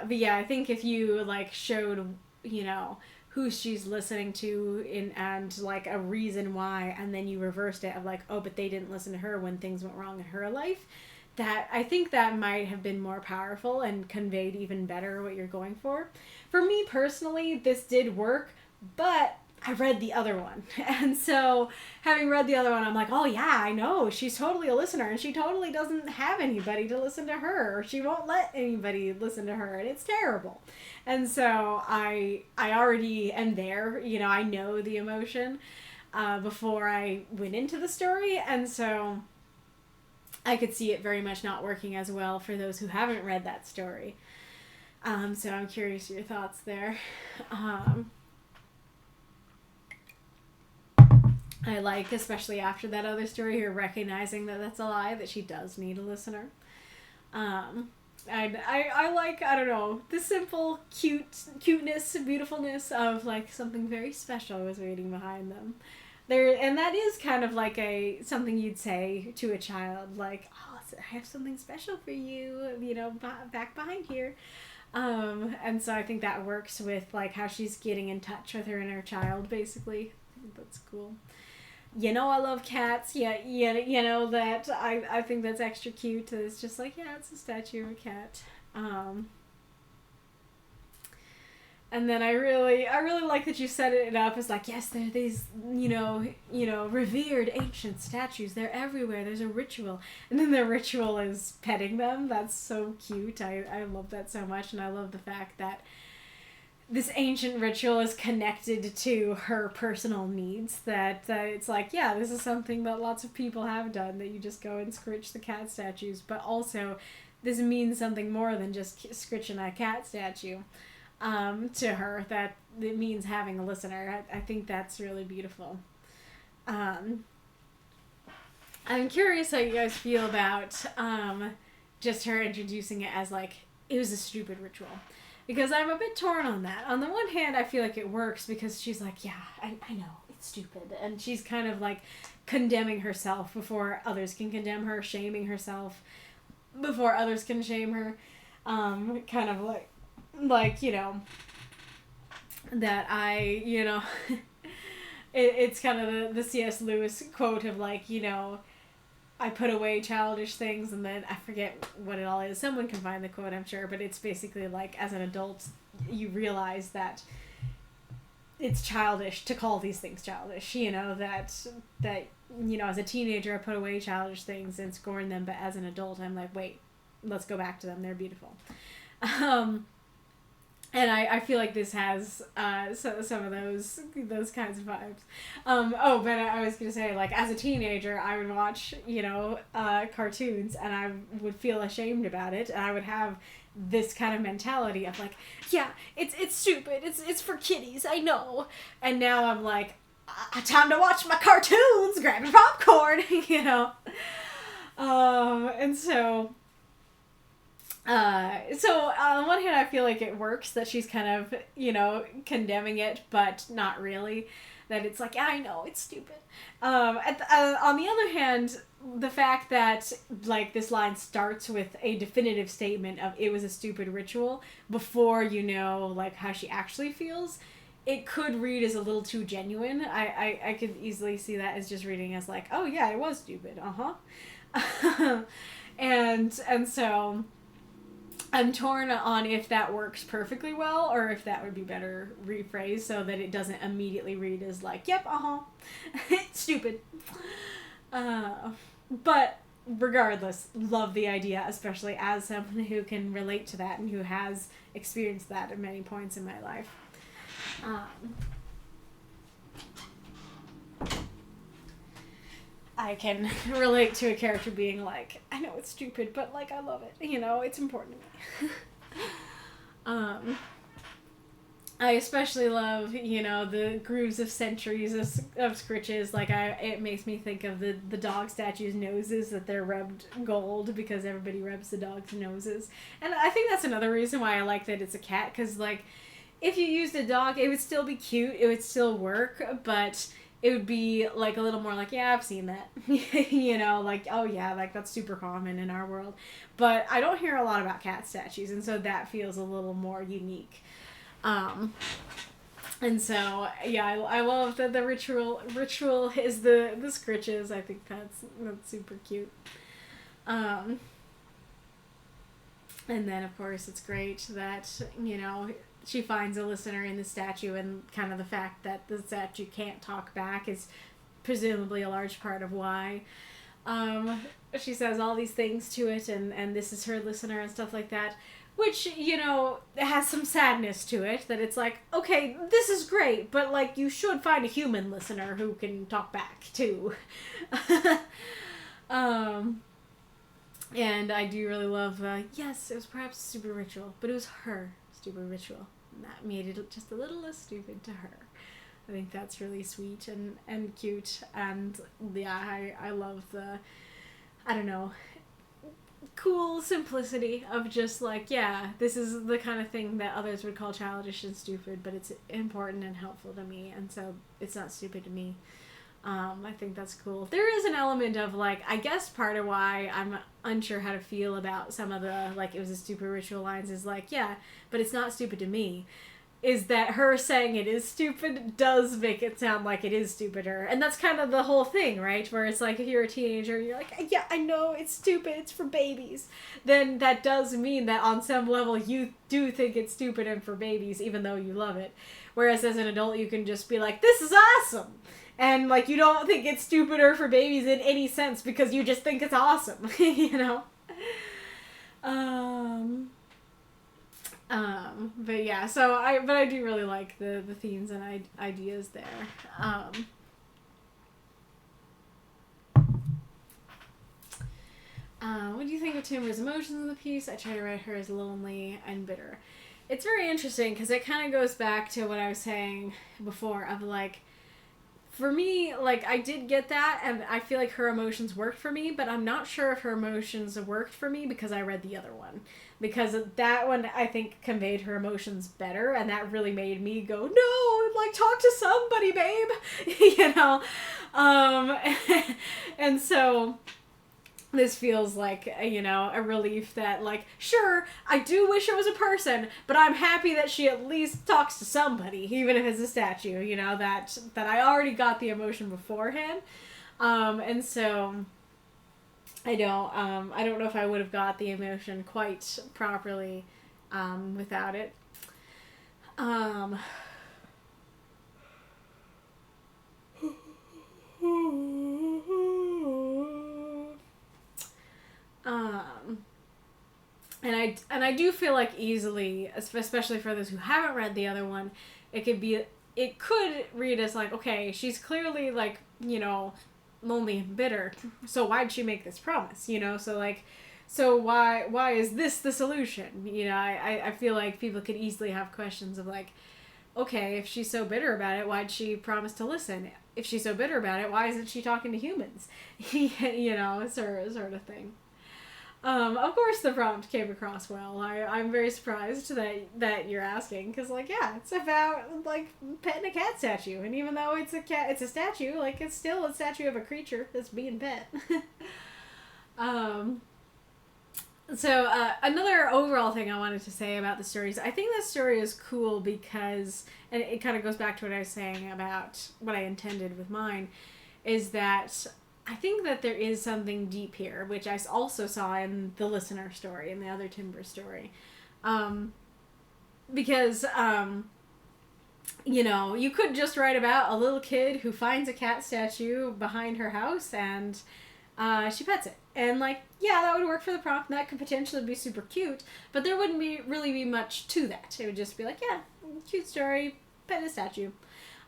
yeah, I think if you, like, showed, who she's listening to and, like, a reason why, and then you reversed it of, like, oh, but they didn't listen to her when things went wrong in her life, that I think that might have been more powerful and conveyed even better what you're going for. For me personally, this did work, but I read the other one. And so having read the other one, I'm like, oh yeah, I know. She's totally a listener and she totally doesn't have anybody to listen to her, or she won't let anybody listen to her, and it's terrible. And so I already am there, I know the emotion before I went into the story, and so I could see it very much not working as well for those who haven't read that story. So I'm curious your thoughts there. I like, especially after that other story, her recognizing that that's a lie, that she does need a listener. I like, I don't know, the simple cuteness, beautifulness of, like, something very special was waiting behind them. And that is kind of like something you'd say to a child, like, oh, I have something special for you, back behind here. And so I think that works with, like, how she's getting in touch with her inner child, basically. I think that's cool. I love cats. Yeah, that I think that's extra cute. It's just like, yeah, it's a statue of a cat. And then I really like that you set it up as, like, yes, there are these, revered ancient statues. They're everywhere. There's a ritual. And then the ritual is petting them. That's so cute. I love that so much. And I love the fact that this ancient ritual is connected to her personal needs. That it's like, yeah, this is something that lots of people have done, that you just go and scritch the cat statues. But also, this means something more than just scritching a cat statue. to her, that it means having a listener. I think that's really beautiful. I'm curious how you guys feel about just her introducing it as like, it was a stupid ritual. Because I'm a bit torn on that. On the one hand, I feel like it works because she's like, yeah, I know, it's stupid. And she's kind of like condemning herself before others can condemn her, shaming herself before others can shame her. Kind of like, you know, that I, you know, it's kind of the C.S. Lewis quote of like, you know, I put away childish things, and then I forget what it all is. Someone can find the quote, I'm sure, but it's basically like, as an adult, you realize that it's childish to call these things childish, you know, that, you know, as a teenager, I put away childish things and scorn them, but as an adult, I'm like, wait, let's go back to them. They're beautiful. And I feel like this has some of those kinds of vibes. But I was going to say, like, as a teenager, I would watch, you know, cartoons, and I would feel ashamed about it, and I would have this kind of mentality of, like, yeah, it's stupid, it's for kiddies, I know. And now I'm like, time to watch my cartoons, grab your popcorn, you know. And so... So on one hand, I feel like it works that she's kind of, you know, condemning it, but not really. That it's like, yeah, I know, it's stupid. On the other hand, the fact that, like, this line starts with a definitive statement of it was a stupid ritual before you know, like, how she actually feels, it could read as a little too genuine. I could easily see that as just reading as like, oh yeah, it was stupid, and so... I'm torn on if that works perfectly well, or if that would be better rephrased so that it doesn't immediately read as like, yep, stupid. But regardless, love the idea, especially as someone who can relate to that and who has experienced that at many points in my life. I can relate to a character being like, I know it's stupid, but, like, I love it. You know, it's important to me. I especially love, you know, the grooves of centuries of scritches. Like, it makes me think of the dog statues' noses, that they're rubbed gold because everybody rubs the dog's noses. And I think that's another reason why I like that it's a cat, because, like, if you used a dog, it would still be cute, it would still work, but... it would be, like, a little more like, yeah, I've seen that. You know, like, oh, yeah, like, that's super common in our world. But I don't hear a lot about cat statues, and so that feels a little more unique. And so, yeah, I love that the ritual is the scritches. I think that's super cute. And then, of course, it's great that, you know... she finds a listener in the statue, and kind of the fact that the statue can't talk back is presumably a large part of why. She says all these things to it, and this is her listener and stuff like that, which, you know, has some sadness to it, that it's like, okay, this is great, but, like, you should find a human listener who can talk back, too. And I do really love, yes, it was perhaps a stupid ritual, but it was her stupid ritual. And that made it just a little less stupid to her. I think that's really sweet and cute. And yeah, I love the, I don't know, cool simplicity of just like, yeah, this is the kind of thing that others would call childish and stupid, but it's important and helpful to me. And so it's not stupid to me. I think that's cool. There is an element of, like, I guess part of why I'm unsure how to feel about some of the, like, it was a stupid ritual lines is, like, yeah, but it's not stupid to me. Is that her saying it is stupid does make it sound like it is stupider. And that's kind of the whole thing, right? Where it's like, if you're a teenager and you're like, yeah, I know, it's stupid, it's for babies. Then that does mean that on some level you do think it's stupid and for babies, even though you love it. Whereas as an adult you can just be like, this is awesome! And, like, you don't think it's stupider for babies in any sense because you just think it's awesome, you know? But yeah, so I do really like the themes and ideas there. What do you think of Timber's emotions in the piece? I try to write her as lonely and bitter. It's very interesting because it kind of goes back to what I was saying before of like, for me, like, I did get that, and I feel like her emotions worked for me, but I'm not sure if her emotions worked for me because I read the other one. Because that one, I think, conveyed her emotions better, and that really made me go, no, like, talk to somebody, babe! You know? And so this feels like, you know, a relief that, like, sure, I do wish it was a person, but I'm happy that she at least talks to somebody, even if it's a statue, you know, that I already got the emotion beforehand. And so I don't know if I would have got the emotion quite properly without it. And I do feel like easily, especially for those who haven't read the other one, it could read as like, okay, she's clearly like, you know, lonely and bitter, so why'd she make this promise, you know? So like, so why is this the solution? You know, I feel like people could easily have questions of like, okay, if she's so bitter about it, why'd she promise to listen? If she's so bitter about it, why isn't she talking to humans? You know, sort of thing. Of course the prompt came across well. I'm very surprised that you're asking, because, like, yeah, it's about, like, petting a cat statue, and even though it's a statue, like, it's still a statue of a creature that's being pet. So, another overall thing I wanted to say about the stories, I think this story is cool because, and it kind of goes back to what I was saying about what I intended with mine, is that I think that there is something deep here, which I also saw in the listener story, in the other Timber story. Because, you know, you could just write about a little kid who finds a cat statue behind her house and she pets it. And, like, yeah, that would work for the prompt, and that could potentially be super cute, but there wouldn't really be much to that. It would just be like, yeah, cute story, pet a statue.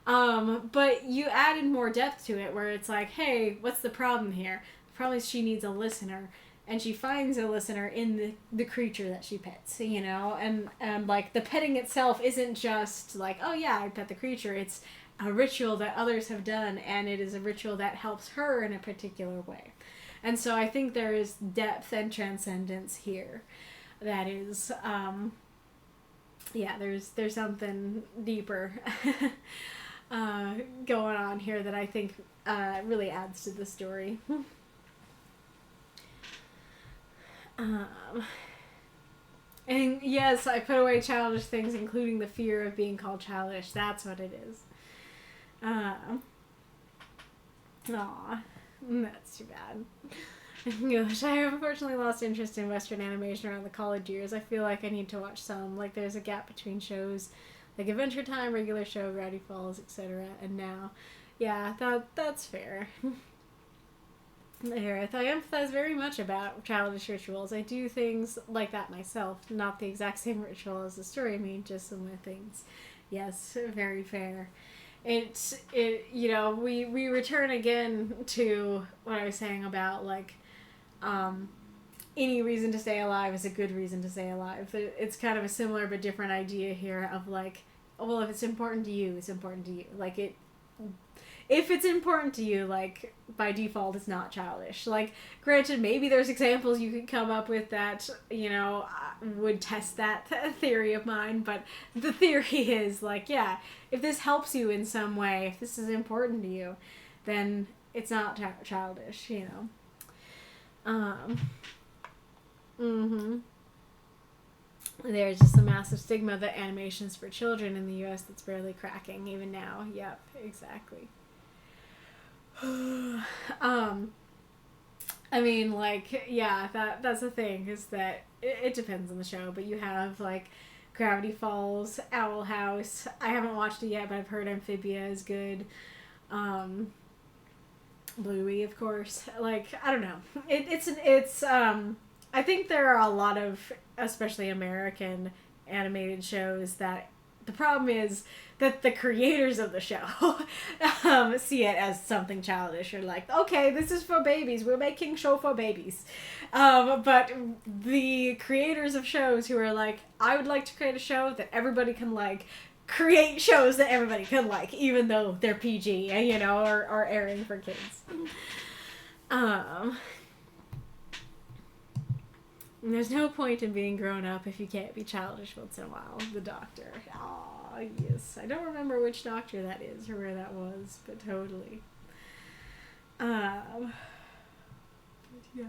But you added more depth to it, where it's like, hey, what's the problem here? The problem is she needs a listener, and she finds a listener in the creature that she pets, you know? And like, the petting itself isn't just like, oh yeah, I pet the creature. It's a ritual that others have done, and it is a ritual that helps her in a particular way. And so I think there is depth and transcendence here. That is, yeah, there's something deeper going on here that I think really adds to the story. And yes, I put away childish things, including the fear of being called childish. That's what it is. Aw, that's too bad. Gosh, I have unfortunately lost interest in Western animation around the college years. I feel like I need to watch some. Like, there's a gap between shows like Adventure Time, regular show, Gravity Falls, etc. And now, yeah, that's fair. There, I empathize very much about childish rituals. I do things like that myself. Not the exact same ritual as the story, I mean, just similar things. Yes, very fair. It you know, we return again to what I was saying about, like, any reason to stay alive is a good reason to stay alive. It's kind of a similar but different idea here of, like, well, if it's important to you, it's important to you. Like, if it's important to you, like, by default, it's not childish. Like, granted, maybe there's examples you could come up with that, you know, would test that theory of mine, but the theory is, like, yeah, if this helps you in some way, if this is important to you, then it's not childish, you know. There's just a massive stigma that animation's for children in the U.S. that's barely cracking, even now. Yep, exactly. I mean, like, yeah, that's the thing, is that it depends on the show, but you have, like, Gravity Falls, Owl House. I haven't watched it yet, but I've heard Amphibia is good. Bluey, of course. Like, I don't know. It's I think there are a lot of, especially American animated shows that The problem is that the creators of the show see it as something childish, or like, okay, this is for babies, we're making show for babies. But the creators of shows who are like, I would like to create a show that everybody can like, create shows that everybody can like, even though they're PG, you know, or airing for kids. There's no point in being grown up if you can't be childish once in a while. The Doctor. Ah, yes. I don't remember which Doctor that is or where that was, but totally. But yes.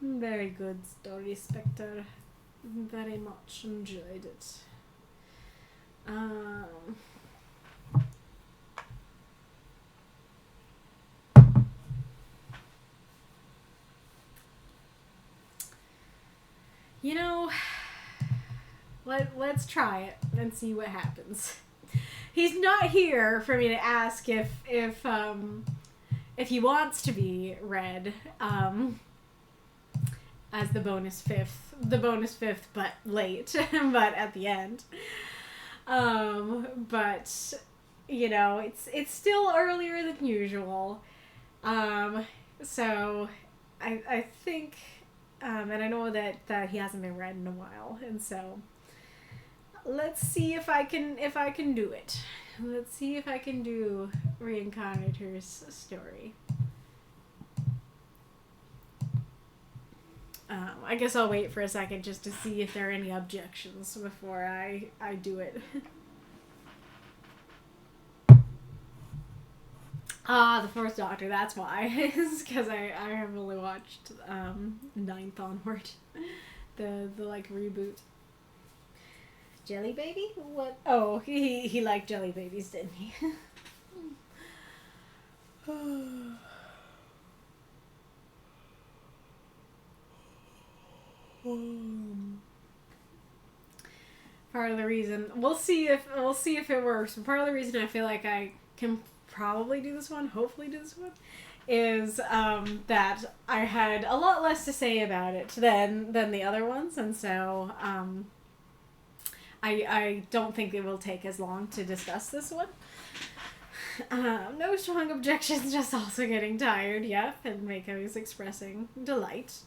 Very good story, Spectre. Very much enjoyed it. You know, let's try it and see what happens. He's not here for me to ask if he wants to be read as the bonus fifth, but late, but at the end. But you know, it's still earlier than usual. So I think. And I know that he hasn't been read in a while, and so let's see if I can do it. Let's see if I can do Reinkarnitor's story. I guess I'll wait for a second just to see if there are any objections before I do it. The Fourth Doctor, that's why. It's because I have only watched 9th onward. The like reboot. Jelly Baby? What? Oh, he liked Jelly Babies, didn't he? Part of the reason, we'll see if it works, but part of the reason I feel like I can probably do this one, hopefully do this one, is that I had a lot less to say about it than the other ones, and so I don't think it will take as long to discuss this one. No strong objections, just also getting tired, yep, and Mako is expressing delight.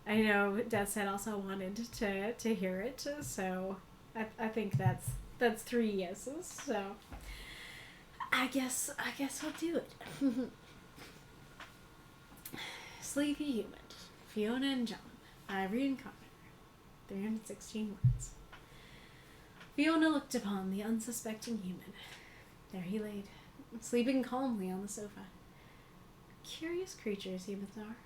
I know Deathshead also wanted to hear it, so I think that's 3 yeses, so I guess we'll do it. Sleepy Human, Fiona and John, Reinkarnitor, 316 words. Fiona looked upon the unsuspecting human. There he laid, sleeping calmly on the sofa. Curious creatures humans are.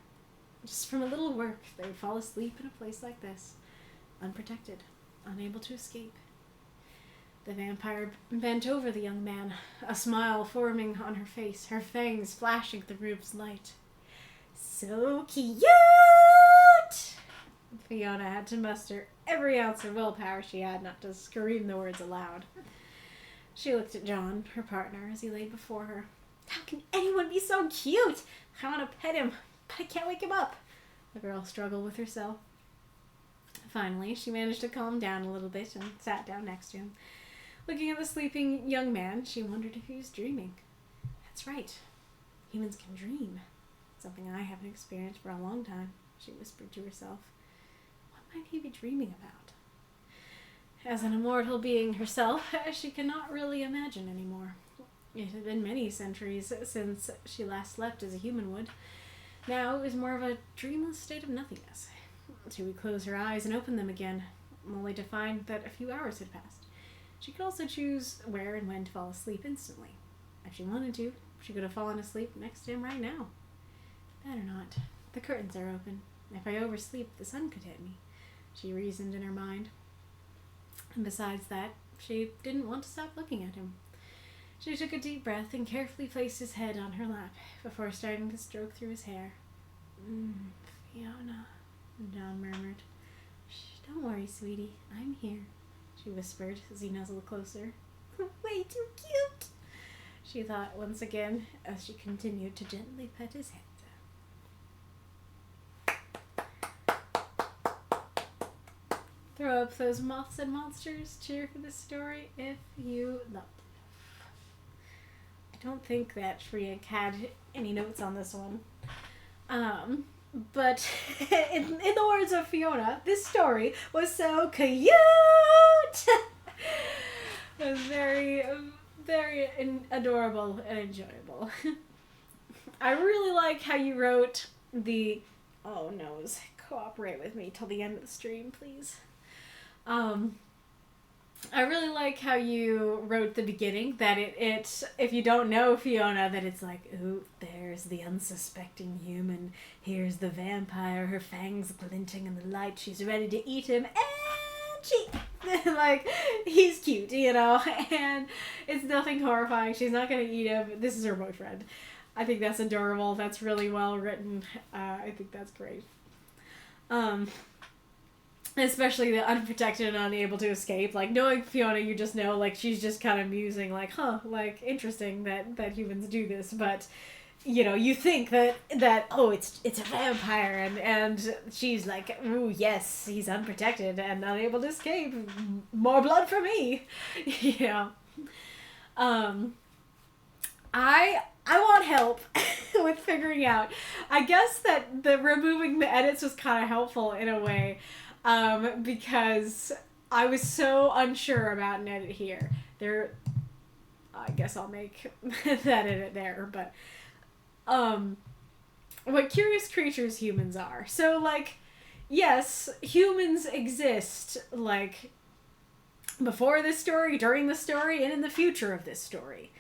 Just from a little work, they would fall asleep in a place like this, unprotected, unable to escape. The vampire bent over the young man, a smile forming on her face, her fangs flashing the room's light. So cute! Fiona had to muster every ounce of willpower she had not to scream the words aloud. She looked at John, her partner, as he lay before her. How can anyone be so cute? I want to pet him, but I can't wake him up. The girl struggled with herself. Finally, she managed to calm down a little bit and sat down next to him. Looking at the sleeping young man, she wondered if he was dreaming. That's right. Humans can dream. Something I haven't experienced for a long time, she whispered to herself. What might he be dreaming about? As an immortal being herself, she cannot really imagine anymore. It had been many centuries since she last slept as a human would. Now it was more of a dreamless state of nothingness. She would close her eyes and open them again, only to find that a few hours had passed. She could also choose where and when to fall asleep instantly. If she wanted to, she could have fallen asleep next to him right now. Better not. The curtains are open. If I oversleep, the sun could hit me, she reasoned in her mind. And besides that, she didn't want to stop looking at him. She took a deep breath and carefully placed his head on her lap before starting to stroke through his hair. Fiona, John murmured. Shh, don't worry, sweetie. I'm here, she whispered as he nuzzled closer. Way too cute, she thought once again as she continued to gently pet his head. Throw up those moths and monsters. Cheer for this story if you loved it. I don't think that Shriek had any notes on this one. But in the words of Fiona, this story was so cute. It was very, very adorable and enjoyable. I really like how you wrote the... Oh, noes. Cooperate with me till the end of the stream, please. I really like how you wrote the beginning, that it if you don't know Fiona, that it's like, ooh, there's the unsuspecting human, here's the vampire, her fangs glinting in the light, she's ready to eat him, and she... like, he's cute, you know, and it's nothing horrifying, she's not gonna eat him, this is her boyfriend. I think that's adorable, that's really well written, I think that's great. Especially the unprotected and unable to escape. Like, knowing Fiona, you just know, like, she's just kind of musing, like, huh, like, interesting that humans do this, but, you know, you think that oh, it's a vampire, and she's like, ooh, yes, he's unprotected and unable to escape. More blood for me, you know. I want help with figuring out. I guess that the removing the edits was kind of helpful in a way. Because I was so unsure about an edit here. I guess I'll make that edit there, but, what curious creatures humans are. So, like, yes, humans exist, like, before this story, during the story, and in the future of this story.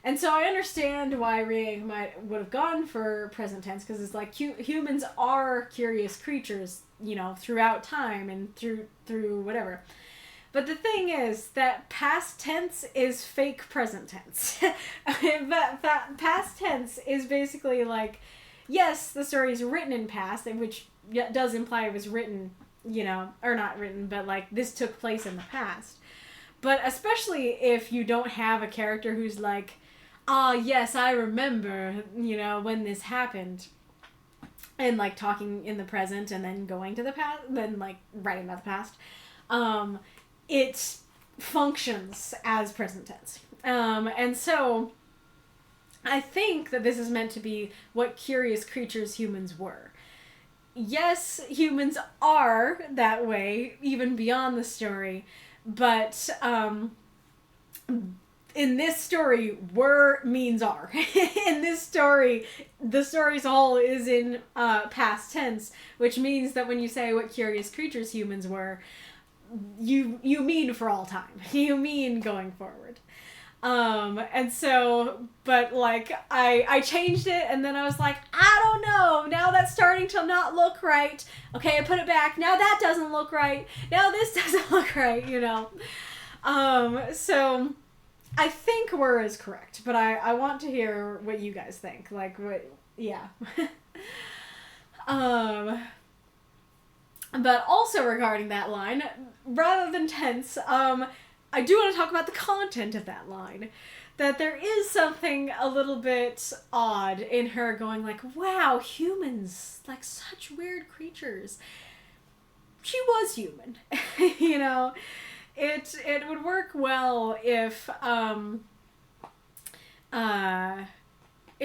And so I understand why Ring would have gone for present tense, because it's like humans are curious creatures, you know, throughout time and through whatever. But the thing is that past tense is fake present tense. Past tense is basically like, yes, the story is written in past, which does imply it was written, you know, or not written, but like this took place in the past. But especially if you don't have a character who's like, yes, I remember, you know, when this happened. And, like, talking in the present and then going to the past, then, like, writing about the past. It functions as present tense. And so, I think that this is meant to be what curious creatures humans were. Yes, humans are that way, even beyond the story, but, in this story, were means are. In this story, the story's whole is in past tense, which means that when you say what curious creatures humans were, you mean for all time. You mean going forward. And so, but like, I changed it, and then I was like, I don't know, now that's starting to not look right. Okay, I put it back, now that doesn't look right. Now this doesn't look right, you know. So... I think were is correct, but I want to hear what you guys think. Like, what, yeah. But also regarding that line, rather than tense, I do want to talk about the content of that line. That there is something a little bit odd in her going like, wow, humans, like such weird creatures. She was human, you know? It would work well if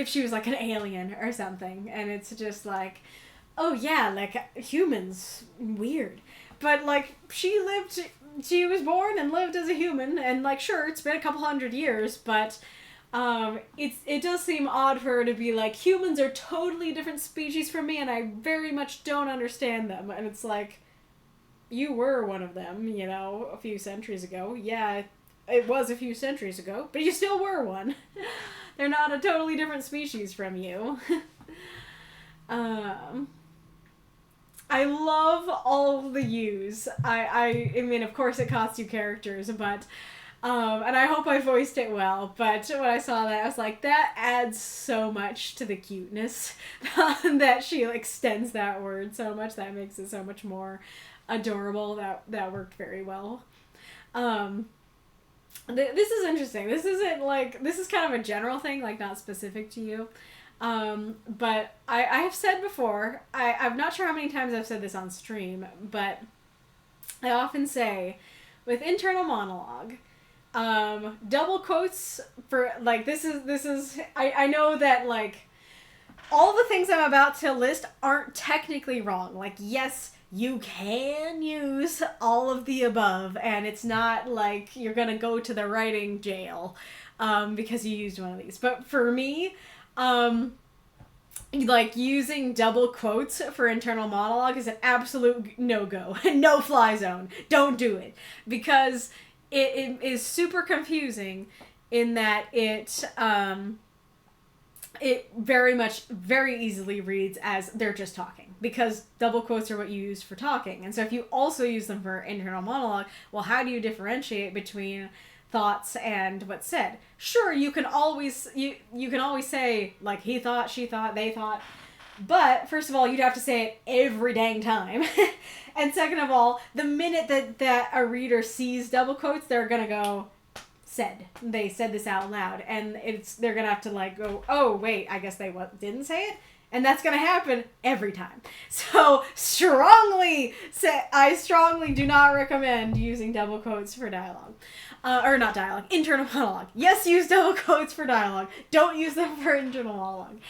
she was like an alien or something, and it's just like, oh yeah, like humans, weird. But like she was born and lived as a human, and like sure, it's been a couple hundred years, but it does seem odd for her to be like, humans are totally different species from me, and I very much don't understand them. And it's like, you were one of them, you know, a few centuries ago. Yeah, it was a few centuries ago, but you still were one. They're not a totally different species from you. I love all the yous. I mean, of course it costs you characters, but, and I hope I voiced it well, but when I saw that, I was like, that adds so much to the cuteness, that she extends that word so much, that makes it so much more adorable. That worked very well. This is interesting. This isn't like, this is kind of a general thing, like not specific to you. But I have said before, I'm not sure how many times I've said this on stream, but I often say, with internal monologue, double quotes for, like, this is, I know that, like, all the things I'm about to list aren't technically wrong. Like, yes, you can use all of the above, and it's not like you're gonna go to the writing jail, because you used one of these. But for me, like, using double quotes for internal monologue is an absolute no-go. No-fly zone. Don't do it. Because it is super confusing in that it very easily reads as they're just talking, because double quotes are what you use for talking. And so if you also use them for internal monologue, well, how do you differentiate between thoughts and what's said? Sure, you can always say, like, he thought, she thought, they thought, but first of all, you'd have to say it every dang time. And second of all, the minute that a reader sees double quotes, they're gonna go, said. They said this out loud, and they're gonna have to, like, go, oh wait, I guess they didn't say it, and that's gonna happen every time. So I strongly do not recommend using double quotes for dialogue, or not dialogue, internal monologue. Yes, use double quotes for dialogue. Don't use them for internal monologue.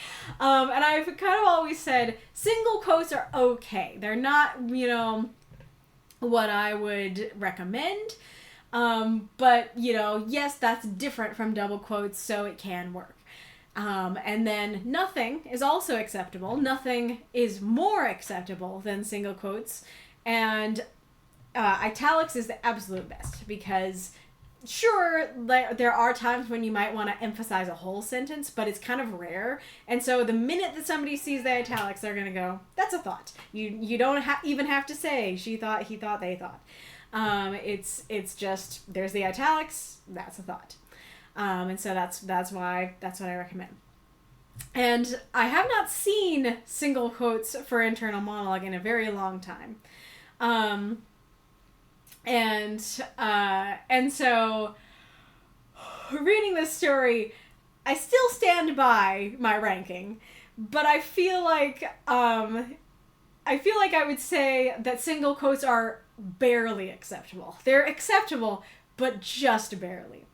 And I've kind of always said single quotes are okay. They're not, what I would recommend. But, yes, that's different from double quotes, so it can work. And then nothing is also acceptable. Nothing is more acceptable than single quotes. And italics is the absolute best, because sure, there are times when you might want to emphasize a whole sentence, but it's kind of rare. And so the minute that somebody sees the italics, they're going to go, that's a thought. You don't even have to say she thought, he thought, they thought. It's just, there's the italics, that's a thought. And so that's what I recommend. And I have not seen single quotes for internal monologue in a very long time. And so reading this story, I still stand by my ranking, but I feel like I would say that single quotes are barely acceptable. They're acceptable, but just barely.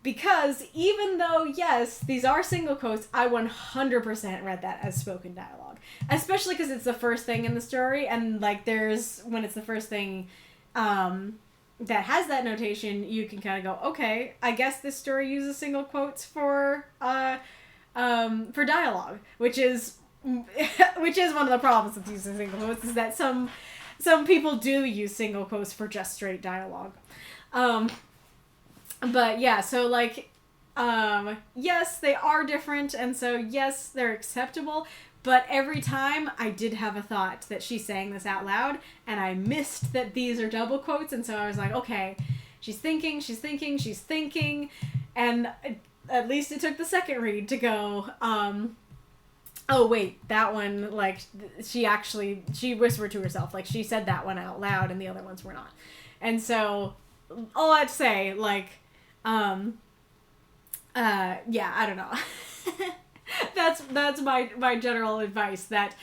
Because even though, yes, these are single quotes, I 100% read that as spoken dialogue. Especially because it's the first thing in the story, and, like, when it's the first thing that has that notation, you can kind of go, okay, I guess this story uses single quotes for dialogue, which is one of the problems with using single quotes, is that some people do use single quotes for just straight dialogue. But yeah, so, like, yes, they are different, and so yes, they're acceptable, but every time I did have a thought that she's saying this out loud, and I missed that these are double quotes, and so I was like, okay, she's thinking, and at least it took the second read to go, oh wait, that one, like, she whispered to herself, like, she said that one out loud, and the other ones were not. And so, all I'd say, like, yeah, I don't know. That's my general advice, that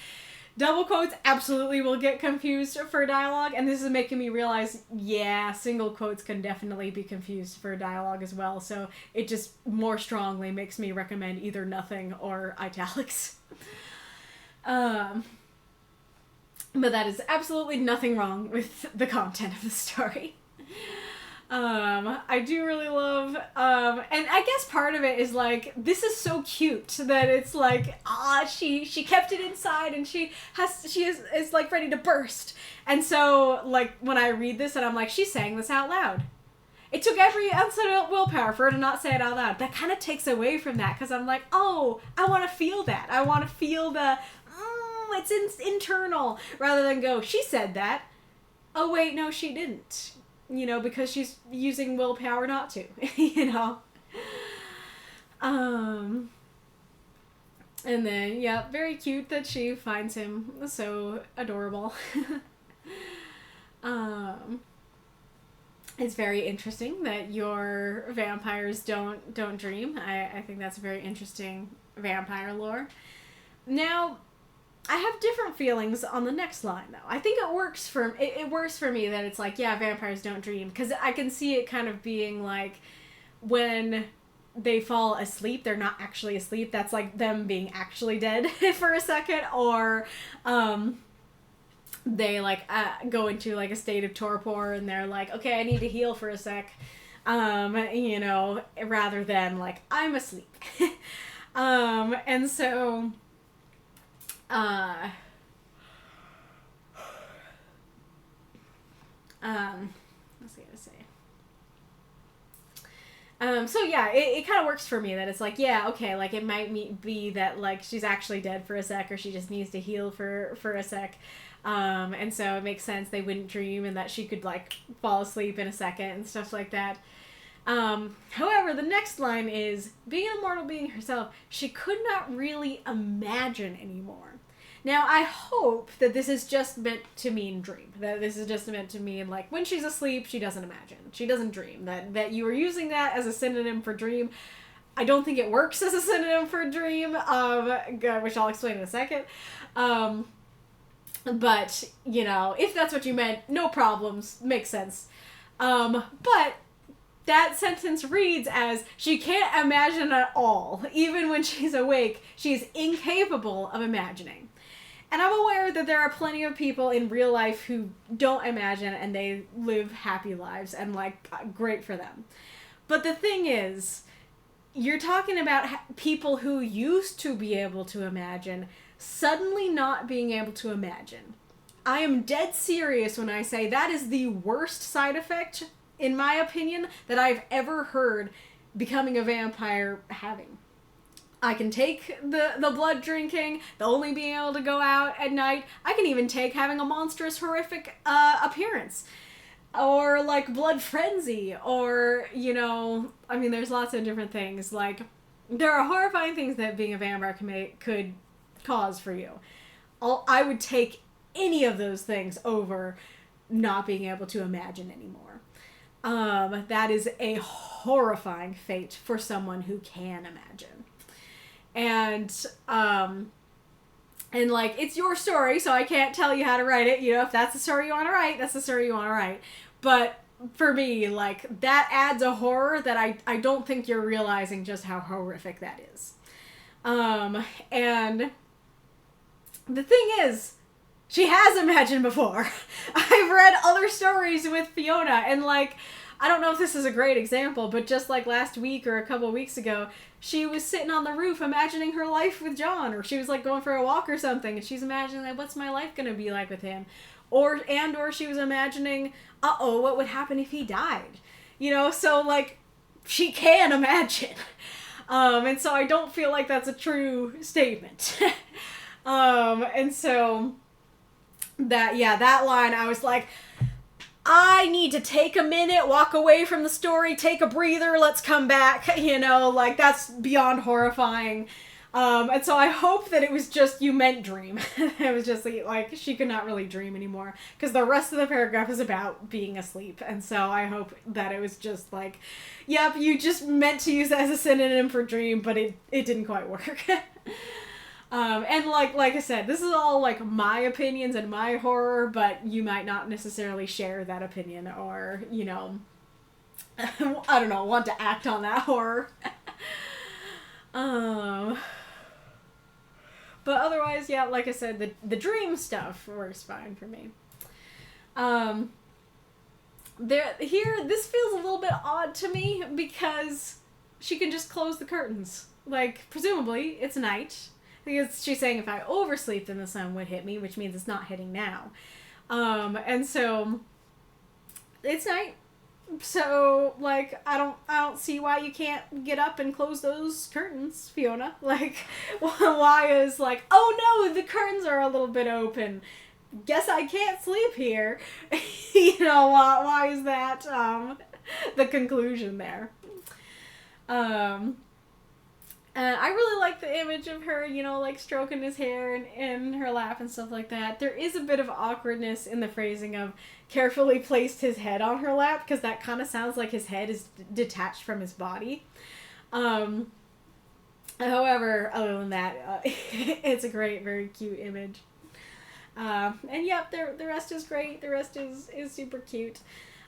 double quotes absolutely will get confused for dialogue, and this is making me realize, yeah, single quotes can definitely be confused for dialogue as well, so it just more strongly makes me recommend either nothing or italics. But that is absolutely nothing wrong with the content of the story. I do really love, and I guess part of it is, like, this is so cute that it's like, she kept it inside, and she is like ready to burst. And so, like, when I read this and I'm like, she's saying this out loud. It took every ounce of willpower for her to not say it out loud. That kind of takes away from that, because I'm like, oh, I want to feel that. I want to feel the, it's internal, rather than go, she said that. Oh wait, no, she didn't. Because she's using willpower not to, And then, yeah, very cute that she finds him so adorable. It's very interesting that your vampires don't dream. I think that's a very interesting vampire lore. Now, I have different feelings on the next line, though. I think it works for me that it's like, yeah, vampires don't dream, because I can see it kind of being like when they fall asleep, they're not actually asleep. That's like them being actually dead for a second, or they like go into like a state of torpor and they're like, okay, I need to heal for a sec, you know, rather than like I'm asleep. And so what's I gonna say? So yeah, it kind of works for me that it's like, yeah, okay, like it might be that like she's actually dead for a sec, or she just needs to heal for a sec. And so it makes sense they wouldn't dream, and that she could like fall asleep in a second and stuff like that. However, the next line is, being an immortal being herself, she could not really imagine anymore. Now, I hope that this is just meant to mean dream. That this is just meant to mean, like, when she's asleep, she doesn't imagine. She doesn't dream. That you were using that as a synonym for dream. I don't think it works as a synonym for dream, which I'll explain in a second. But, you know, if that's what you meant, no problems. Makes sense. But that sentence reads as, she can't imagine at all. Even when she's awake, she's incapable of imagining. And I'm aware that there are plenty of people in real life who don't imagine, and they live happy lives, and like, great for them. But the thing is, you're talking about people who used to be able to imagine suddenly not being able to imagine. I am dead serious when I say that is the worst side effect, in my opinion, that I've ever heard becoming a vampire having. I can take the blood drinking, the only being able to go out at night. I can even take having a monstrous, horrific appearance. Or, like, blood frenzy. Or, you know, I mean, there's lots of different things. Like, there are horrifying things that being a vampire could cause for you. I would take any of those things over not being able to imagine anymore. That is a horrifying fate for someone who can imagine. And like, it's your story, so I can't tell you how to write it. You know, if that's the story you want to write, that's the story you want to write. But for me, like, that adds a horror that I don't think you're realizing just how horrific that is. And the thing is, she has imagined before. I've read other stories with Fiona, and like, I don't know if this is a great example, but just like last week or a couple weeks ago, she was sitting on the roof imagining her life with John, or she was like going for a walk or something, and she's imagining, like, what's my life gonna be like with him? Or she was imagining, what would happen if he died? You know, so like, she can imagine. And so I don't feel like that's a true statement. And so that line, I was like, I need to take a minute, walk away from the story, take a breather, let's come back, you know, like, that's beyond horrifying. And so I hope that it was just, you meant dream. It was just like, she could not really dream anymore, because the rest of the paragraph is about being asleep. And so I hope that it was just like, yep, you just meant to use that as a synonym for dream, but it didn't quite work. And like I said, this is all like my opinions and my horror, but you might not necessarily share that opinion, or, you know, I don't know, want to act on that horror. But otherwise, yeah, like I said, the dream stuff works fine for me. This feels a little bit odd to me, because she can just close the curtains. Like, presumably, it's night. Because she's saying, if I oversleep, then the sun would hit me, which means it's not hitting now. And so it's night. So, like, I don't see why you can't get up and close those curtains, Fiona. Like, why is like, oh no, the curtains are a little bit open. Guess I can't sleep here. You know, why is that the conclusion there? And I really like the image of her, you know, like, stroking his hair in her lap and stuff like that. There is a bit of awkwardness in the phrasing of carefully placed his head on her lap, because that kind of sounds like his head is detached from his body. However, other than that, it's a great, very cute image. And yep, the rest is great. The rest is super cute.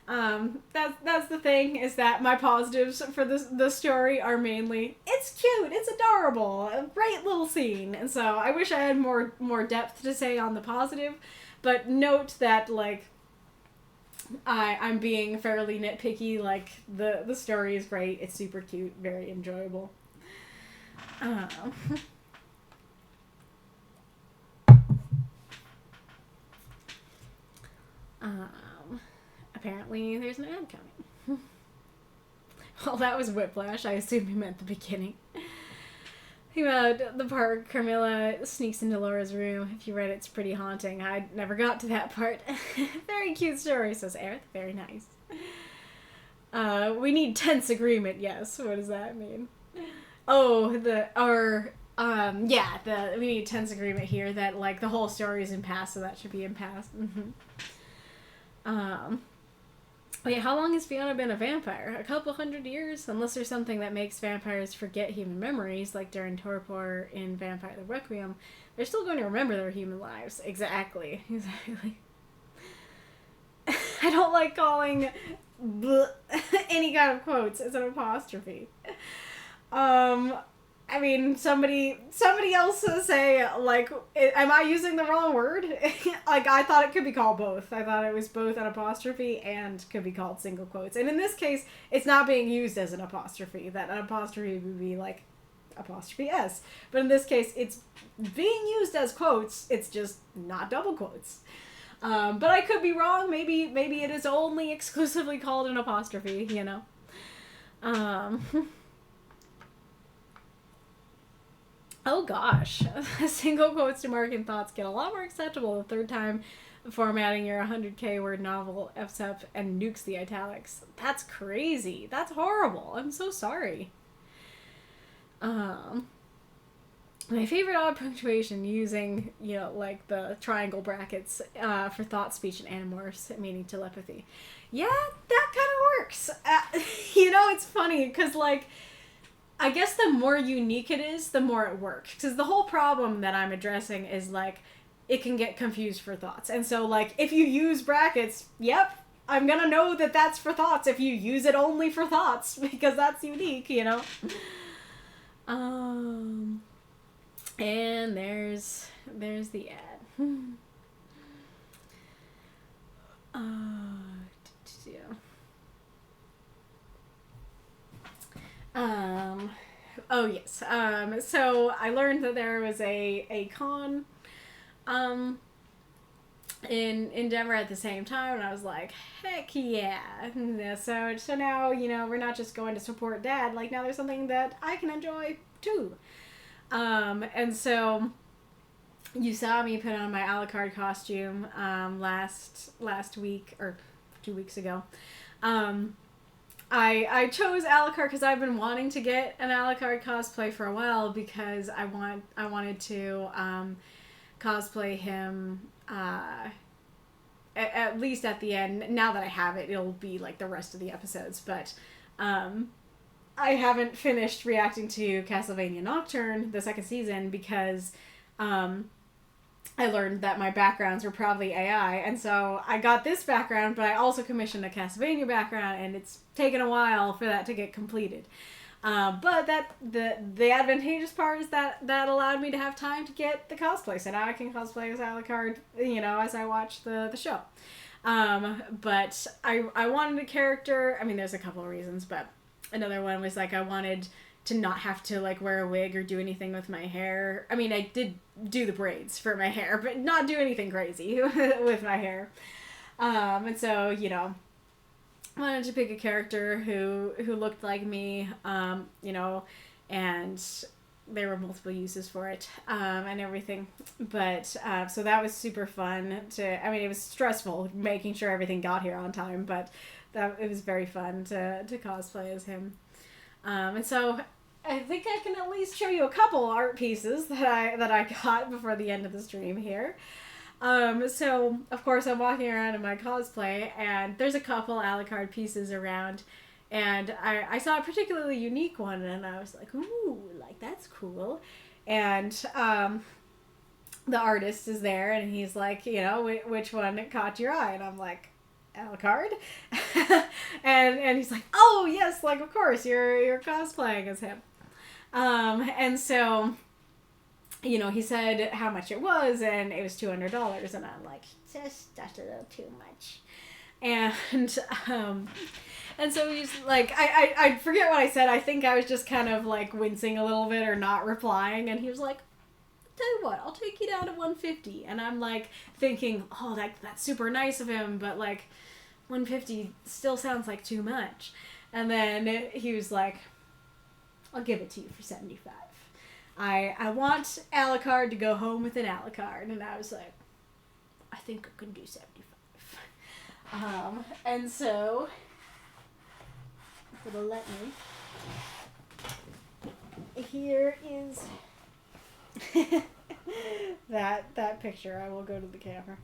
That's the thing, is that my positives for the story are mainly, it's cute, it's adorable, a great little scene. And so I wish I had more depth to say on the positive, but note that, like, I'm being fairly nitpicky. Like, the story is great, it's super cute, very enjoyable. Apparently there's an ad coming. Well, that was Whiplash. I assume you meant the beginning. The part where Carmilla sneaks into Laura's room. If you read it, it's pretty haunting. I never got to that part. Very cute story, says Aerith. Very nice. We need tense agreement, yes. What does that mean? Oh, we need tense agreement here that, like, the whole story is in past, so that should be in past. Wait, how long has Fiona been a vampire? A couple 100 years? Unless there's something that makes vampires forget human memories, like during torpor in Vampire the Requiem. They're still going to remember their human lives. Exactly. I don't like calling any kind of quotes as an apostrophe. I mean, somebody else say, like, am I using the wrong word? Like, I thought it could be called both. I thought it was both an apostrophe and could be called single quotes. And in this case, it's not being used as an apostrophe. That an apostrophe would be, like, apostrophe S. But in this case, it's being used as quotes. It's just not double quotes. But I could be wrong. Maybe it is only exclusively called an apostrophe, you know? Oh gosh, single quotes to marking thoughts get a lot more acceptable the third time formatting your 100k word novel f's up and nukes the italics. That's crazy. That's horrible. I'm so sorry. My favorite odd punctuation using, like the triangle brackets for thought, speech, and animorphs, meaning telepathy. Yeah, that kind of works. It's funny because, like, I guess the more unique it is, the more it works. Because the whole problem that I'm addressing is, like, it can get confused for thoughts. And so, like, if you use brackets, yep, I'm gonna know that that's for thoughts if you use it only for thoughts, because that's unique, And there's the ad. Oh yes. So I learned that there was a con in Denver at the same time, and I was like, heck yeah. So now, we're not just going to support Dad, like, now there's something that I can enjoy too. And so you saw me put on my Alucard costume last week, or 2 weeks ago. I chose Alucard because I've been wanting to get an Alucard cosplay for a while, because I wanted to cosplay him at least at the end. Now that I have it, it'll be like the rest of the episodes, but I haven't finished reacting to Castlevania Nocturne, the second season, because I learned that my backgrounds were probably AI, and so I got this background, but I also commissioned a Castlevania background, and it's taken a while for that to get completed. But the advantageous part is that allowed me to have time to get the cosplay, so now I can cosplay as Alucard, as I watch the show. But I wanted a character. I mean, there's a couple of reasons, but another one was, like, I wanted to not have to, like, wear a wig or do anything with my hair. I mean, I did do the braids for my hair, but not do anything crazy with my hair. And so, I wanted to pick a character who looked like me, and there were multiple uses for it, and everything. But, so that was super fun it was stressful making sure everything got here on time, but it was very fun to cosplay as him. And so I think I can at least show you a couple art pieces that I got before the end of the stream here. So of course I'm walking around in my cosplay, and there's a couple Alucard pieces around, And I saw a particularly unique one, and I was like, ooh, like, that's cool. And the artist is there, and he's like, you know, which one caught your eye? And I'm like, Alucard? and he's like, oh, yes, like, of course, you're cosplaying as him. And so, you know, he said how much it was, and it was $200, and I'm like, Just that's a little too much. And so he's like, I forget what I said. I think I was just kind of like wincing a little bit or not replying, and he was like, tell you what, I'll take you down to 150. And I'm like thinking, oh, that's super nice of him, but like 150 still sounds like too much. And then he was like, I'll give it to you for 75. I want Alucard to go home with an Alucard. And I was like, I think I can do 75. And so it'll let me. Here is that picture. I will go to the camera.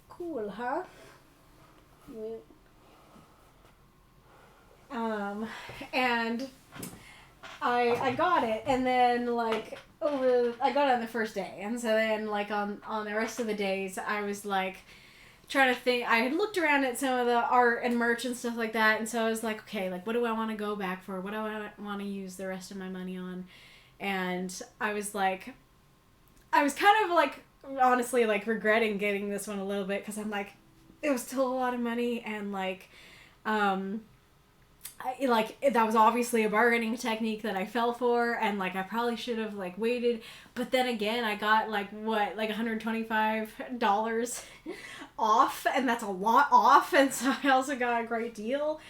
Cool, huh? And I got it, and then like I got it on the first day, and so then like on the rest of the days I was like trying to think. I had looked around at some of the art and merch and stuff like that, and so I was like, okay, like what do I want to go back for? What do I want to use the rest of my money on? And I was like, I was kind of like honestly like regretting getting this one a little bit, because I'm like, it was still a lot of money, and like that was obviously a bargaining technique that I fell for, and like I probably should have like waited, but then again I got like $125 off, and that's a lot off, and so I also got a great deal,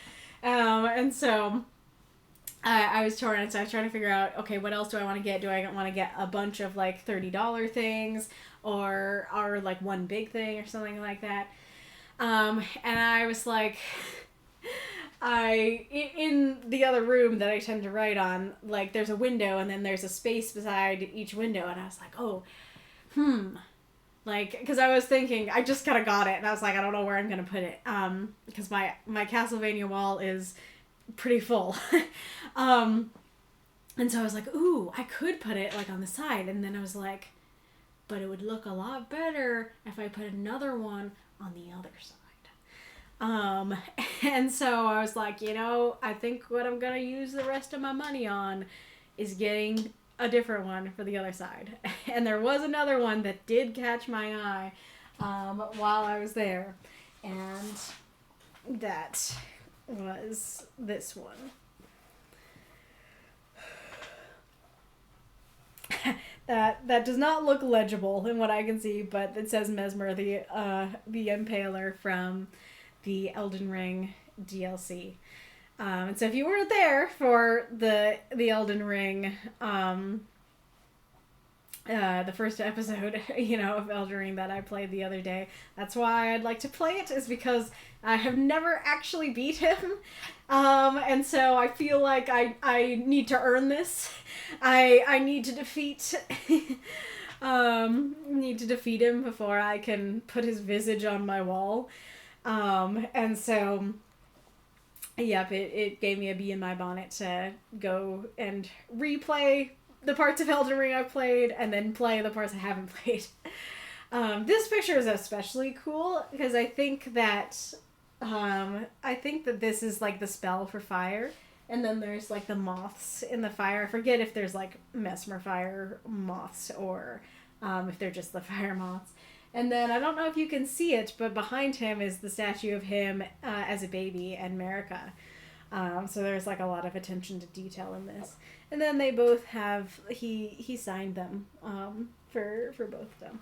and so I was torn, and so I was trying to figure out, okay, what else do I want to get? Do I want to get a bunch of like $30 things, or like one big thing or something like that? And I was like, in the other room that I tend to write on, like there's a window, and then there's a space beside each window, and I was like, oh, like, because I was thinking, I just kind of got it, and I was like, I don't know where I'm gonna put it, because my Castlevania wall is pretty full. And so I was like, ooh, I could put it like on the side, and then I was like, but it would look a lot better if I put another one on the other side. And so I was like, you know, I think what I'm gonna use the rest of my money on is getting a different one for the other side. And there was another one that did catch my eye while I was there, and that was this one. That does not look legible in what I can see, but it says Mesmer, the Impaler from the Elden Ring DLC. And so if you weren't there for the Elden Ring, the first episode, you know, of Elden Ring that I played the other day, that's why I'd like to play it, is because I have never actually beat him. And so I feel like I need to earn this. I need to defeat him before I can put his visage on my wall. And so, yep, it gave me a bee in my bonnet to go and replay the parts of Elden Ring I've played, and then play the parts I haven't played. This picture is especially cool, because I think that this is like the spell for fire, and then there's like the moths in the fire. I forget if there's like Mesmer fire moths, or if they're just the fire moths. And then I don't know if you can see it, but behind him is the statue of him as a baby and Marika. So there's like a lot of attention to detail in this. And then they both have, he signed them for both of them.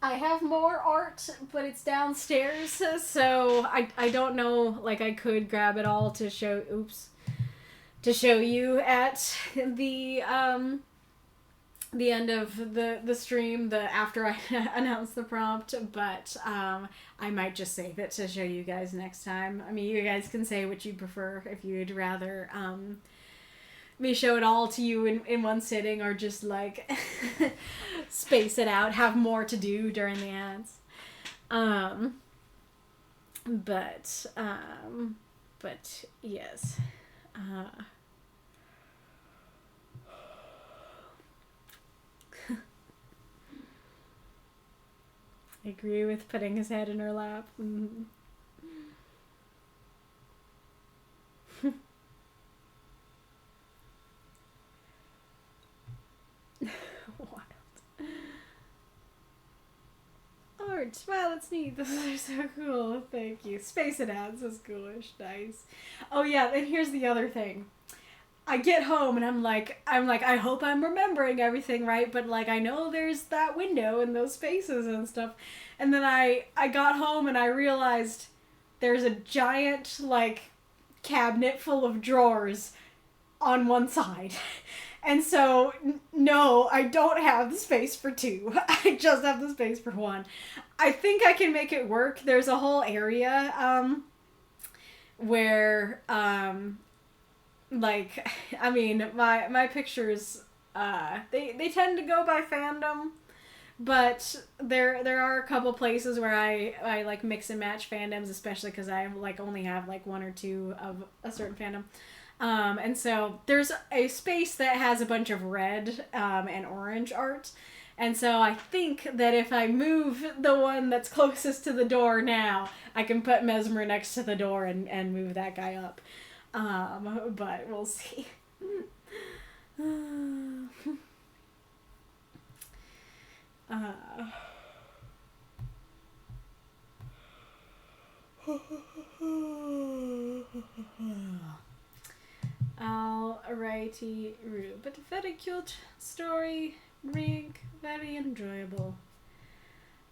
I have more art, but it's downstairs, so I don't know, like I could grab it all to show you at the the end of the stream, after I announce the prompt, but I might just save it to show you guys next time. I mean, you guys can say what you prefer, if you'd rather me show it all to you in one sitting, or just like space it out, have more to do during the ads. But yes. I agree with putting his head in her lap. Mm-hmm. Wild. Art. Wow, that's neat. Those are so cool. Thank you. Space it out. This is coolish. Nice. Oh yeah, and here's the other thing. I get home and I'm like, I hope I'm remembering everything right, but like I know there's that window and those spaces and stuff. And then I got home and I realized there's a giant like cabinet full of drawers on one side. And so no, I don't have the space for two. I just have the space for one. I think I can make it work. There's a whole area where like, I mean, my pictures, they tend to go by fandom, but there are a couple places where I like mix and match fandoms, especially because I like only have like one or two of a certain fandom. And so there's a space that has a bunch of red and orange art. And so I think that if I move the one that's closest to the door now, I can put Mesmer next to the door and move that guy up. But we'll see. Alrighty, but very cute story, Rink, very enjoyable.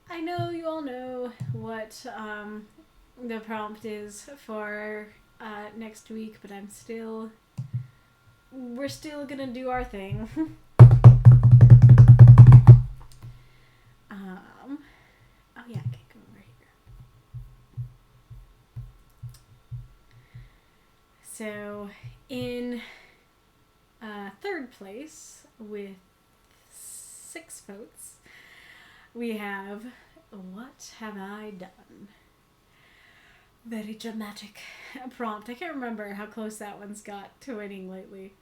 I know you all know what the prompt is for next week, but we're still gonna do our thing. Oh yeah, I can go over here. So in third place with 6 votes, we have What Have I Done? Very dramatic prompt. I can't remember how close that one's got to winning lately.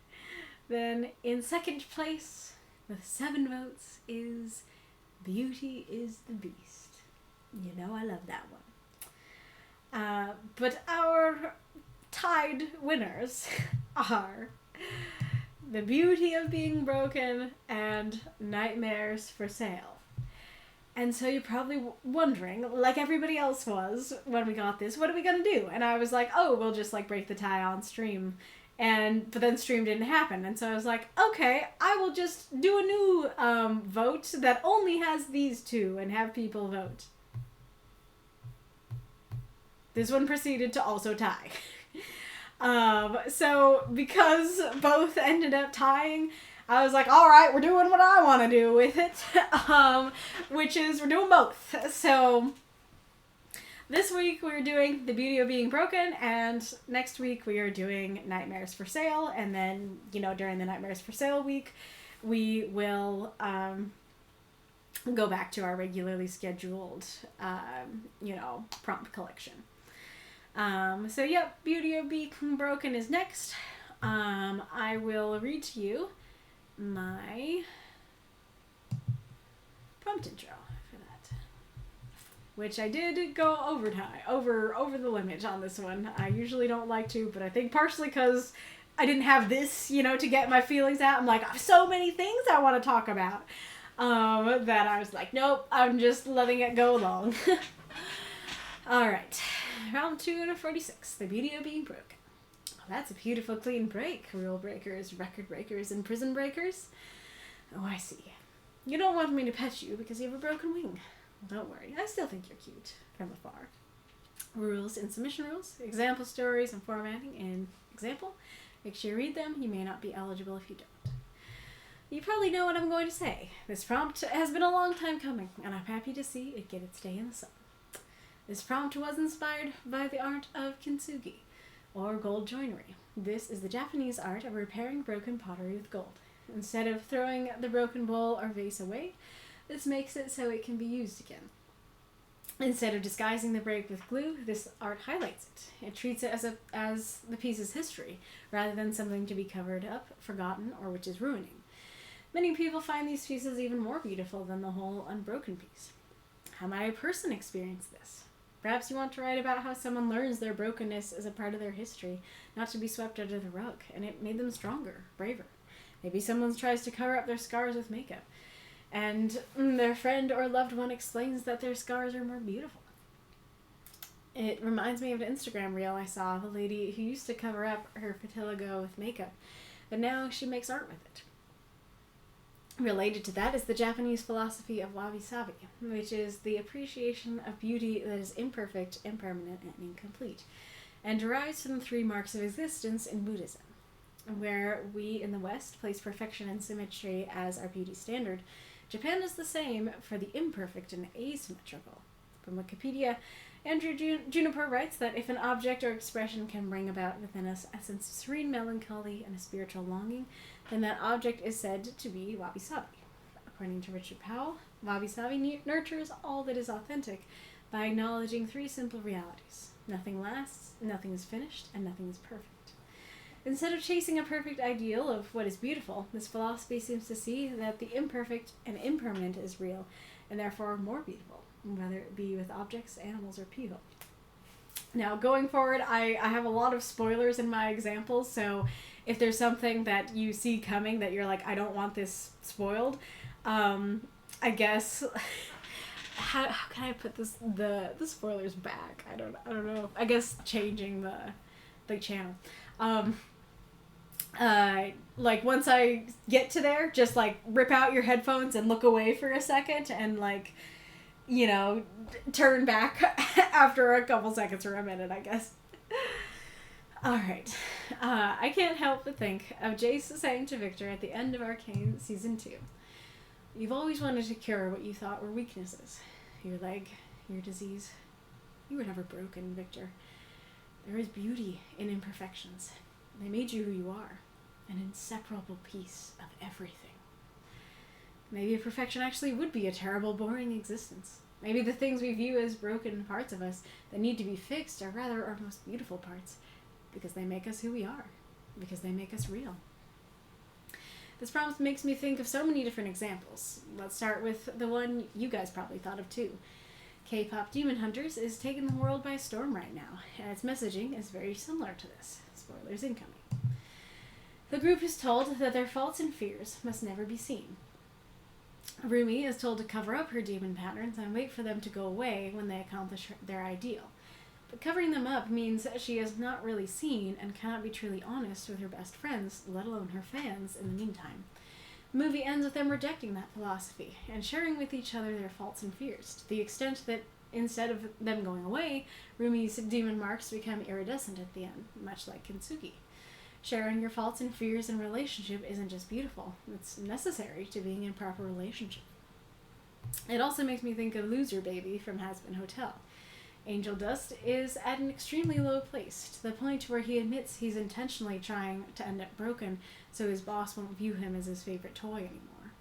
Then in second place with 7 votes is Beauty is the Beast. You know I love that one. But our tied winners are The Beauty of Being Broken and Nightmares for Sale. And so you're probably wondering, like everybody else was when we got this, what are we gonna do? And I was like, oh, we'll just like break the tie on stream. But then stream didn't happen. And so I was like, okay, I will just do a new vote that only has these 2 and have people vote. This one proceeded to also tie. So because both ended up tying, I was like, all right, we're doing what I want to do with it, which is we're doing both. So this week we're doing The Beauty of Being Broken, and next week we are doing Nightmares for Sale, and then, during the Nightmares for Sale week, we will go back to our regularly scheduled, prompt collection. So yep, Beauty of Being Broken is next. I will read to you my prompt intro for that, which I did go over the limit on this one. I usually don't like to, but I think partially because I didn't have this, to get my feelings out. I'm like, I have so many things I want to talk about, that I was like, nope, I'm just letting it go along. Alright, round 246, The Beauty of Being Broken. That's a beautiful clean break. Rule breakers, record breakers, and prison breakers. Oh, I see. You don't want me to pet you because you have a broken wing. Well, don't worry. I still think you're cute from afar. Rules and submission rules. Example stories and formatting in example. Make sure you read them. You may not be eligible if you don't. You probably know what I'm going to say. This prompt has been a long time coming, and I'm happy to see it get its day in the sun. This prompt was inspired by the art of kintsugi, or gold joinery. This is the Japanese art of repairing broken pottery with gold. Instead of throwing the broken bowl or vase away, this makes it so it can be used again. Instead of disguising the break with glue, this art highlights it. It treats it as the piece's history, rather than something to be covered up, forgotten, or which is ruining. Many people find these pieces even more beautiful than the whole unbroken piece. How might a person experience this? Perhaps you want to write about how someone learns their brokenness is a part of their history, not to be swept under the rug, and it made them stronger, braver. Maybe someone tries to cover up their scars with makeup, and their friend or loved one explains that their scars are more beautiful. It reminds me of an Instagram reel I saw of a lady who used to cover up her vitiligo with makeup, but now she makes art with it. Related to that is the Japanese philosophy of wabi-sabi, which is the appreciation of beauty that is imperfect, impermanent, and incomplete, and derives from the 3 marks of existence in Buddhism. Where we in the West place perfection and symmetry as our beauty standard, Japan is the same for the imperfect and asymmetrical. From Wikipedia, Andrew Juniper writes that if an object or expression can bring about within us a sense of serene melancholy and a spiritual longing, then that object is said to be wabi-sabi. According to Richard Powell, wabi-sabi nurtures all that is authentic by acknowledging 3 simple realities. Nothing lasts, nothing is finished, and nothing is perfect. Instead of chasing a perfect ideal of what is beautiful, this philosophy seems to see that the imperfect and impermanent is real, and therefore more beautiful, whether it be with objects, animals, or people. Now, going forward, I have a lot of spoilers in my examples, so if there's something that you see coming that you're like, I don't want this spoiled, I guess, how can I put this, the spoilers back? I don't know. I guess changing the channel. Like once I get to there, just like rip out your headphones and look away for a second and like, you know, turn back after a couple seconds or a minute, I guess. Alright. I can't help but think of Jace saying to Victor at the end of Arcane Season 2. You've always wanted to cure what you thought were weaknesses. Your leg, your disease. You were never broken, Victor. There is beauty in imperfections. They made you who you are, an inseparable piece of everything. Maybe perfection actually would be a terrible, boring existence. Maybe the things we view as broken parts of us that need to be fixed are rather our most beautiful parts, because they make us who we are, because they make us real. This prompt makes me think of so many different examples. Let's start with the one you guys probably thought of too. K-pop Demon Hunters is taking the world by storm right now, and its messaging is very similar to this. Spoilers incoming. The group is told that their faults and fears must never be seen. Rumi is told to cover up her demon patterns and wait for them to go away when they accomplish their ideal. But covering them up means that she is not really seen and cannot be truly honest with her best friends, let alone her fans, in the meantime. The movie ends with them rejecting that philosophy and sharing with each other their faults and fears, to the extent that instead of them going away, Rumi's demon marks become iridescent at the end, much like kintsugi. Sharing your faults and fears in relationship isn't just beautiful, it's necessary to being in proper relationship. It also makes me think of Loser Baby from Hazbin Hotel. Angel Dust is at an extremely low place, to the point where he admits he's intentionally trying to end up broken so his boss won't view him as his favorite toy anymore.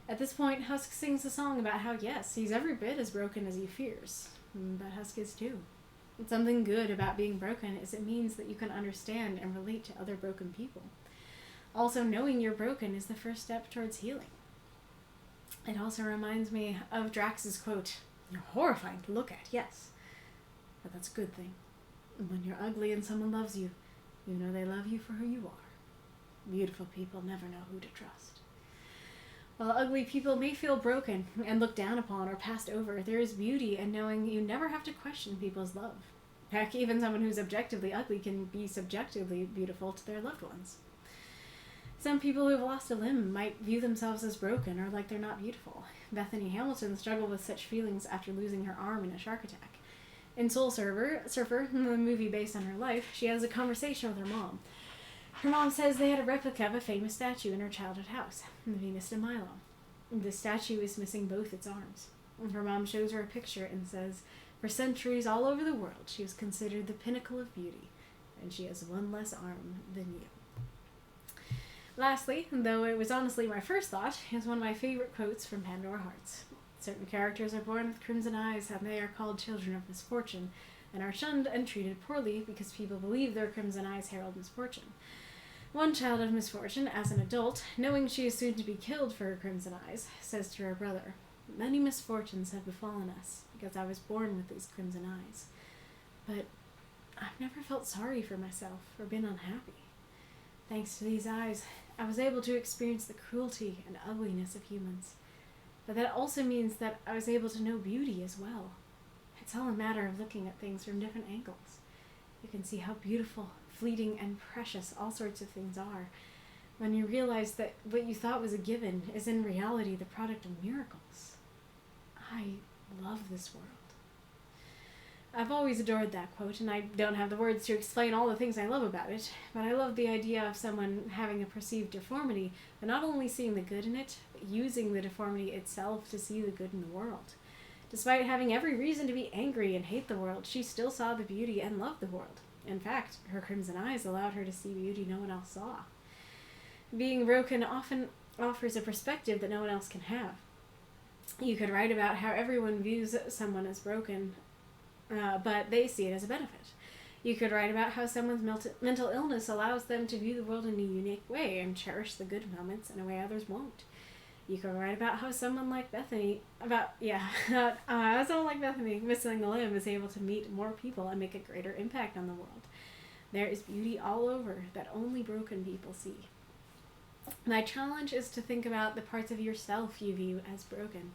At this point, Husk sings a song about how, yes, he's every bit as broken as he fears, but Husk is too. And something good about being broken is it means that you can understand and relate to other broken people. Also, knowing you're broken is the first step towards healing. It also reminds me of Drax's quote, "You're horrifying to look at, yes, but that's a good thing. When you're ugly and someone loves you, you know they love you for who you are. Beautiful people never know who to trust." While ugly people may feel broken and looked down upon or passed over, there is beauty in knowing you never have to question people's love. Heck, even someone who's objectively ugly can be subjectively beautiful to their loved ones. Some people who have lost a limb might view themselves as broken or like they're not beautiful. Bethany Hamilton struggled with such feelings after losing her arm in a shark attack. In Soul Surfer, the movie based on her life, she has a conversation with her mom. Her mom says they had a replica of a famous statue in her childhood house, the Venus de Milo. The statue is missing both its arms. Her mom shows her a picture and says, for centuries all over the world, she was considered the pinnacle of beauty, and she has one less arm than you. Lastly, though it was honestly my first thought, is one of my favorite quotes from Pandora Hearts. Certain characters are born with crimson eyes, and they are called children of misfortune, and are shunned and treated poorly because people believe their crimson eyes herald misfortune. One child of misfortune, as an adult, knowing she is soon to be killed for her crimson eyes, says to her brother, many misfortunes have befallen us, because I was born with these crimson eyes. But I've never felt sorry for myself or been unhappy. Thanks to these eyes, I was able to experience the cruelty and ugliness of humans. But that also means that I was able to know beauty as well. It's all a matter of looking at things from different angles. You can see how beautiful, fleeting, and precious all sorts of things are when you realize that what you thought was a given is in reality the product of miracles. I love this world. I've always adored that quote, and I don't have the words to explain all the things I love about it, but I love the idea of someone having a perceived deformity, but not only seeing the good in it, but using the deformity itself to see the good in the world. Despite having every reason to be angry and hate the world, she still saw the beauty and loved the world. In fact, her crimson eyes allowed her to see beauty no one else saw. Being broken often offers a perspective that no one else can have. You could write about how everyone views someone as broken, but they see it as a benefit. You could write about how someone's mental illness allows them to view the world in a unique way and cherish the good moments in a way others won't. You could write about how someone like Bethany, missing a limb, is able to meet more people and make a greater impact on the world. There is beauty all over that only broken people see. My challenge is to think about the parts of yourself you view as broken.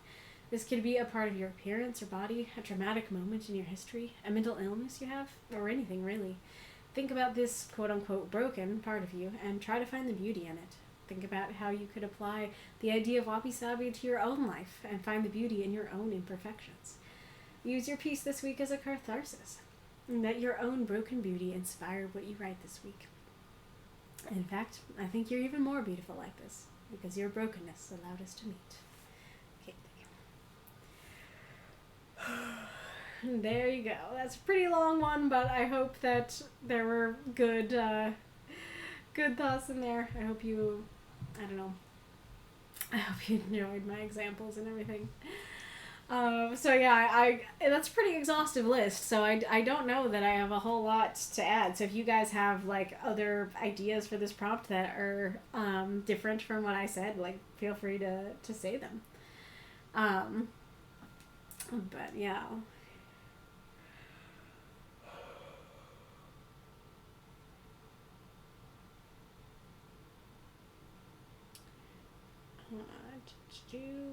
This could be a part of your appearance or body, a traumatic moment in your history, a mental illness you have, or anything really. Think about this quote-unquote broken part of you and try to find the beauty in it. Think about how you could apply the idea of wabi-sabi to your own life and find the beauty in your own imperfections. Use your piece this week as a catharsis, and let your own broken beauty inspire what you write this week. In fact, I think you're even more beautiful like this, because your brokenness allowed us to meet. Kaylie. There you go. That's a pretty long one, but I hope that there were good thoughts in there. I hope you enjoyed my examples and everything. That's a pretty exhaustive list, so I don't know that I have a whole lot to add. So if you guys have like other ideas for this prompt that are different from what I said, like feel free to say them. But yeah.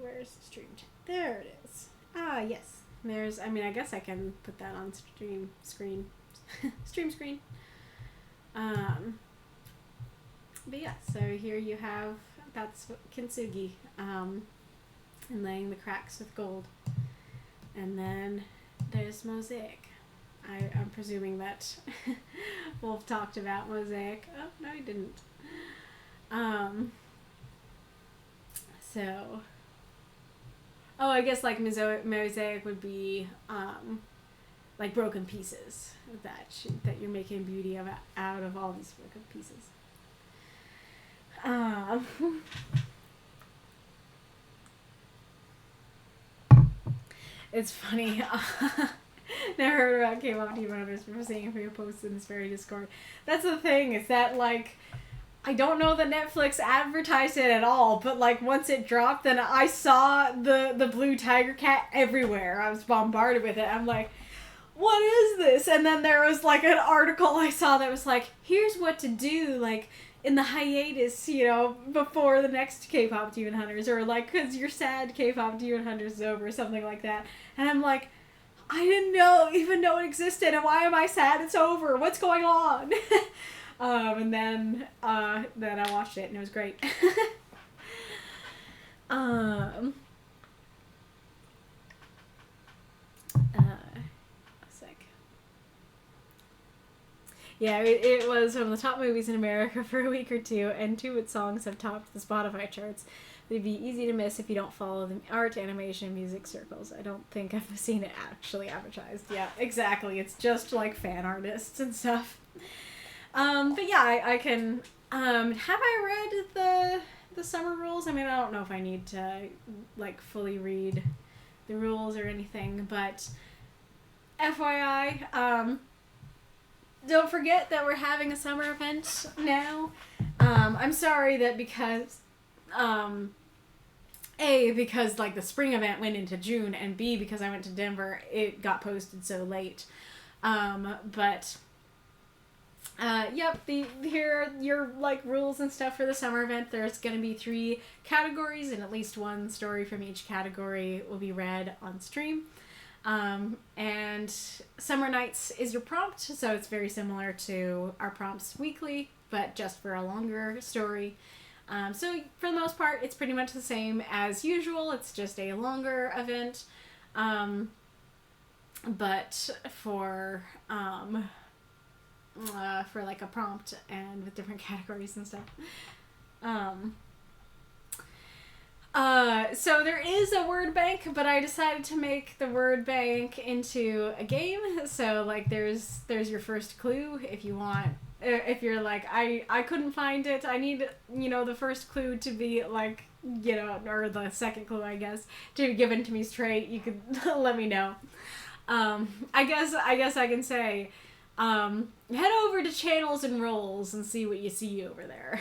Where's the stream chat? There it is. Yes. I guess I can put that on stream screen. Stream screen. But yeah, so here you have, that's Kintsugi, and laying the cracks with gold. And then there's Mosaic. I'm presuming that Wolf talked about Mosaic. Oh, no, he didn't. I guess like Mosaic would be like broken pieces that you're making beauty out of all these broken pieces. It's funny. Never heard about K-pop Demon Hunters before seeing a few posts in this very Discord. That's the thing, is that like I don't know that Netflix advertised it at all, but like once it dropped, then I saw the blue tiger cat everywhere. I was bombarded with it. I'm like, what is this? And then there was like an article I saw that was like, here's what to do like in the hiatus, before the next K-pop Demon Hunters, or like because you're sad K-pop Demon Hunters is over, or something like that. And I'm like, I didn't even know it existed, and why am I sad it's over? What's going on? And then I watched it, and it was great. Yeah, it was one of the top movies in America for a week or two, and 2 of its songs have topped the Spotify charts. They'd be easy to miss if you don't follow the art, animation, music circles. I don't think I've seen it actually advertised. Yeah, exactly. It's just like fan artists and stuff. But yeah, I can. Have I read the summer rules? I mean, I don't know if I need to like fully read the rules or anything, but FYI, don't forget that we're having a summer event now. I'm sorry that because A, because like the spring event went into June, and B, because I went to Denver, it got posted so late. But yep, here are your like rules and stuff for the summer event. There's going to be 3 categories, and at least 1 story from each category will be read on stream. And Summer Nights is your prompt, so it's very similar to our prompts weekly, but just for a longer story. So for the most part, it's pretty much the same as usual. It's just a longer event. But for like a prompt and with different categories and stuff. So there is a word bank, but I decided to make the word bank into a game. So like there's your first clue if you want. If you're like, I couldn't find it, I need, the first clue to be like, or the second clue, I guess, to be given to me straight, you could let me know. I guess I can say, head over to channels and roles and see what you see over there.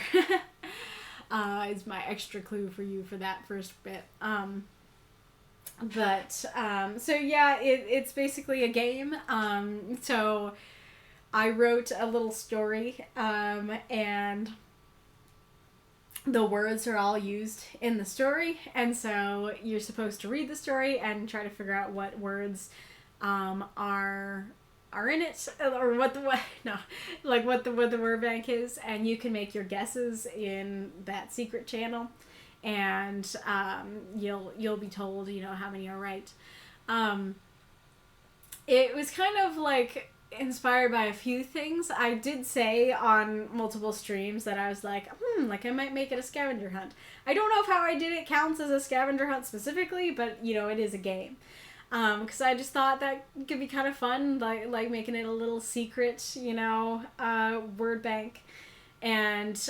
Is my extra clue for you for that first bit. So yeah, it's basically a game. So I wrote a little story, and the words are all used in the story, and so you're supposed to read the story and try to figure out what words are in it, or what the word bank is, and you can make your guesses in that secret channel, and you'll be told how many are right. It was kind of like inspired by a few things. I did say on multiple streams that I was like I might make it a scavenger hunt. I don't know if how I did it counts as a scavenger hunt specifically, but it is a game. Because I just thought that could be kind of fun, like making it a little secret, word bank. And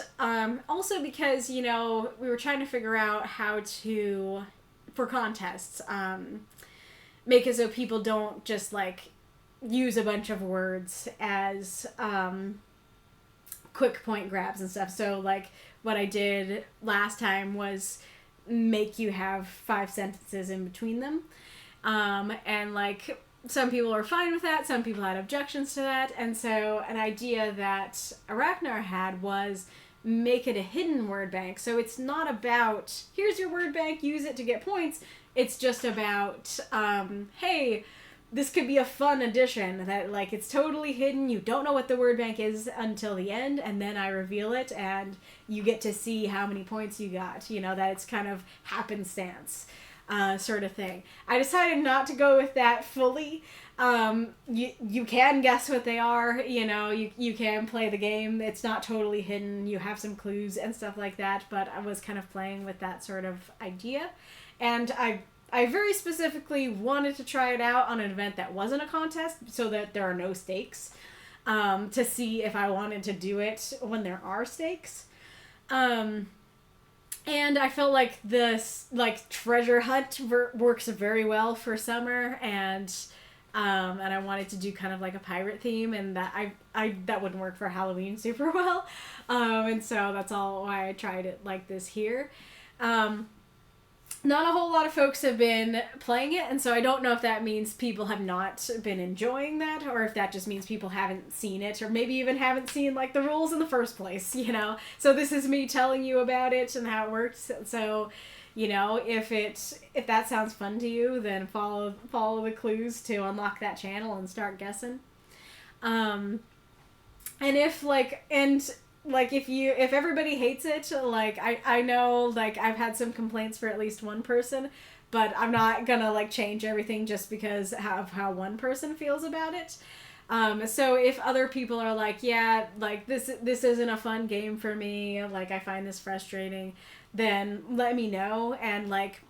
also because, we were trying to figure out how to, for contests, make it so people don't just, use a bunch of words as quick point grabs and stuff. So, what I did last time was make you have 5 sentences in between them. And some people are fine with that, some people had objections to that, and so an idea that Aracnar had was make it a hidden word bank. So it's not about, here's your word bank, use it to get points. It's just about, hey, this could be a fun addition that it's totally hidden. You don't know what the word bank is until the end, and then I reveal it, and you get to see how many points you got. That it's kind of happenstance. Sort of thing. I decided not to go with that fully. You can guess what they are, you can play the game. It's not totally hidden. You have some clues and stuff like that, but I was kind of playing with that sort of idea. And I very specifically wanted to try it out on an event that wasn't a contest so that there are no stakes, to see if I wanted to do it when there are stakes. And I felt like this treasure hunt works very well for summer, and I wanted to do kind of like a pirate theme, and that that wouldn't work for Halloween super well, and so that's all why I tried it like this here. Not a whole lot of folks have been playing it, and so I don't know if that means people have not been enjoying that, or if that just means people haven't seen it, or maybe even haven't seen the rules in the first place, So this is me telling you about it and how it works. So, if that sounds fun to you, then follow the clues to unlock that channel and start guessing. And if if everybody hates it, I know, I've had some complaints for at least one person, but I'm not gonna, change everything just because of how one person feels about it. So if other people are like, yeah, like this isn't a fun game for me, like I find this frustrating, then let me know, and like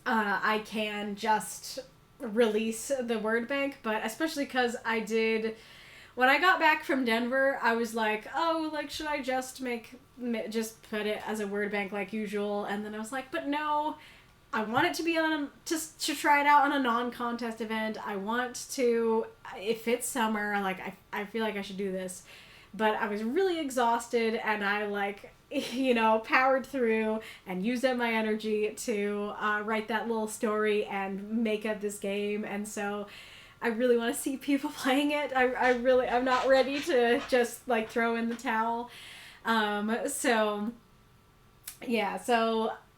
I can just release the word bank. But especially because when I got back from Denver, I was like, oh, like should I just put it as a word bank like usual? And then I was like, but no, I want it to be to try it out on a non-contest event. I want to, if it's summer, like I feel like I should do this. But I was really exhausted, and I like, powered through and used up my energy to write that little story and make up this game. And so I really want to see people playing it. I'm not ready to just like throw in the towel. So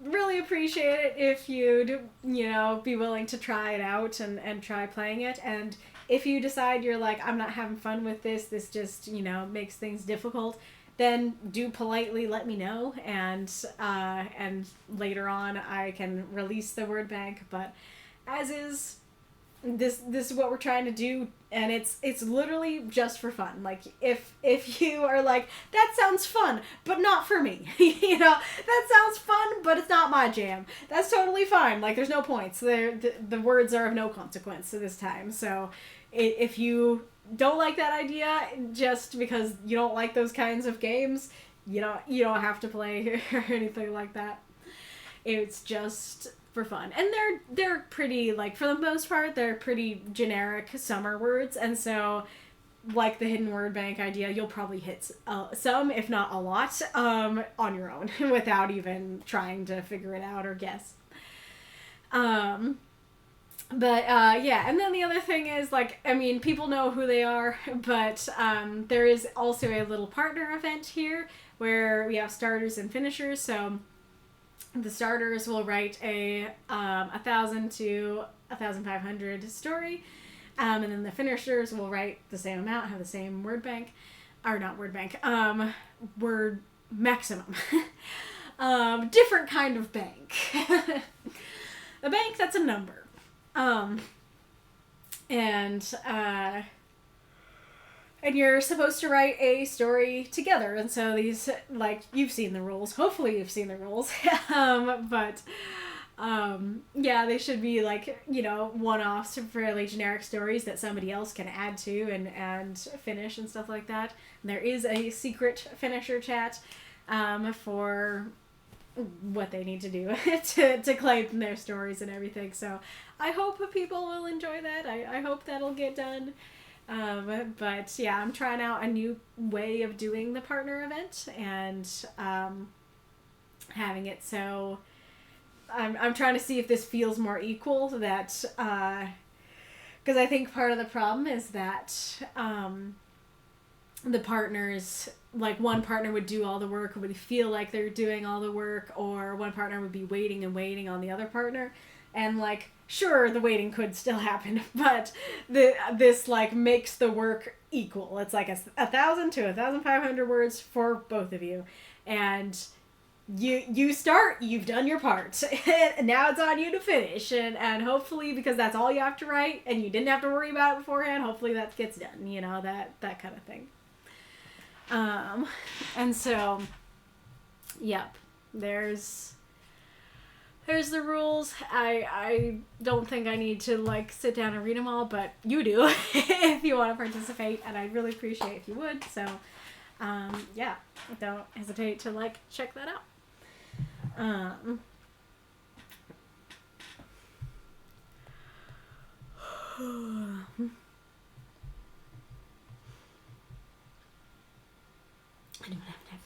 really appreciate it if you'd, be willing to try it out and try playing it. And if you decide you're like, I'm not having fun with this just, makes things difficult, then do politely let me know, and later on I can release the word bank. But as is, this is what we're trying to do, and it's literally just for fun. Like if you are like, that sounds fun but not for me, that sounds fun but it's not my jam, that's totally fine. Like there's no points there, the words are of no consequence this time. So if you don't like that idea just because you don't like those kinds of games, you don't have to play or anything like that. It's just for fun. And they're pretty, like, for the most part, they're pretty generic summer words. And so, like the hidden word bank idea, you'll probably hit some, if not a lot, on your own without even trying to figure it out or guess. But and then the other thing is, like, I mean, people know who they are, but there is also a little partner event here where we have starters and finishers. So the starters will write a 1,000 to 1,500 story, and then the finishers will write the same amount, have the same word bank, or not word bank, word maximum. Different kind of bank. The bank, that's a number. And you're supposed to write a story together. And so these, like, you've seen the rules. Hopefully you've seen the rules. They should be, like, one-offs, fairly generic stories that somebody else can add to and finish and stuff like that. And there is a secret finisher chat for what they need to do to claim their stories and everything. So I hope people will enjoy that. I hope that'll get done. But yeah, I'm trying out a new way of doing the partner event, and having it so I'm trying to see if this feels more equal, that because I think part of the problem is that the partners, like, one partner would do all the work, or would feel like they're doing all the work, or one partner would be waiting on the other partner. And, like, sure, the waiting could still happen, but this, like, makes the work equal. It's like 1,000 to 1,500 words for both of you. And you start, you've done your part. And now it's on you to finish. And hopefully, because that's all you have to write, and you didn't have to worry about it beforehand, hopefully that gets done, that kind of thing. And so, yep, there's the rules. I don't think I need to, like, sit down and read them all, but you do if you want to participate, and I'd really appreciate if you would. So, don't hesitate to, like, check that out. I don't have Netflix.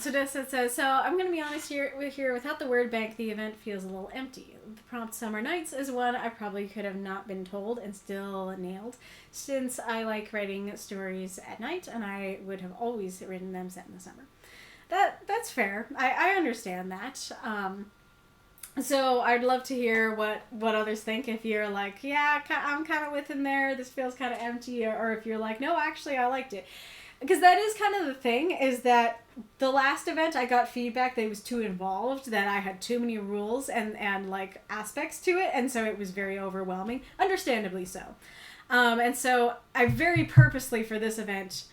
So Deathshead says, so I'm going to be honest here, without the word bank, the event feels a little empty. The prompt Summer Nights is one I probably could have not been told and still nailed, since I like writing stories at night, and I would have always written them set in the summer. That's fair. I understand that. So I'd love to hear what others think. If you're like, yeah, I'm kind of within there, this feels kind of empty, or if you're like, no, actually, I liked it. Because that is kind of the thing, is that the last event I got feedback that it was too involved, that I had too many rules and like aspects to it, and so it was very overwhelming, understandably so. And so I very purposely for this event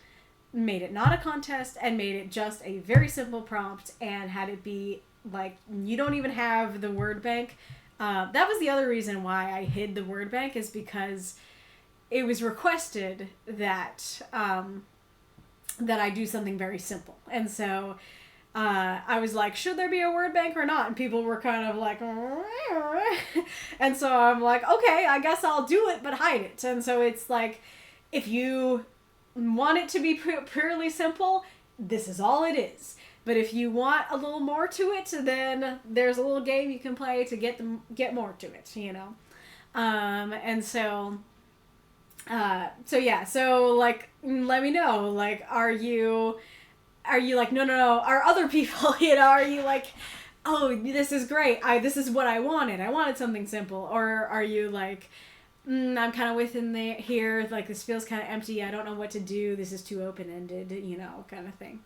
made it not a contest and made it just a very simple prompt and had it be like, you don't even have the word bank. That was the other reason why I hid the word bank, is because it was requested that that I do something very simple. And so I was like, should there be a word bank or not? And people were kind of like, and so I'm like, okay, I guess I'll do it, but hide it. And so it's like, if you want it to be purely simple, this is all it is. But if you want a little more to it, then there's a little game you can play to get more to it, you know? And so... so like, let me know, like, are you like, no, are other people, you know, are you like, oh, this is great, this is what I wanted something simple, or are you like, I'm kind of within there here, like, this feels kind of empty, I don't know what to do, this is too open-ended, you know, kind of thing.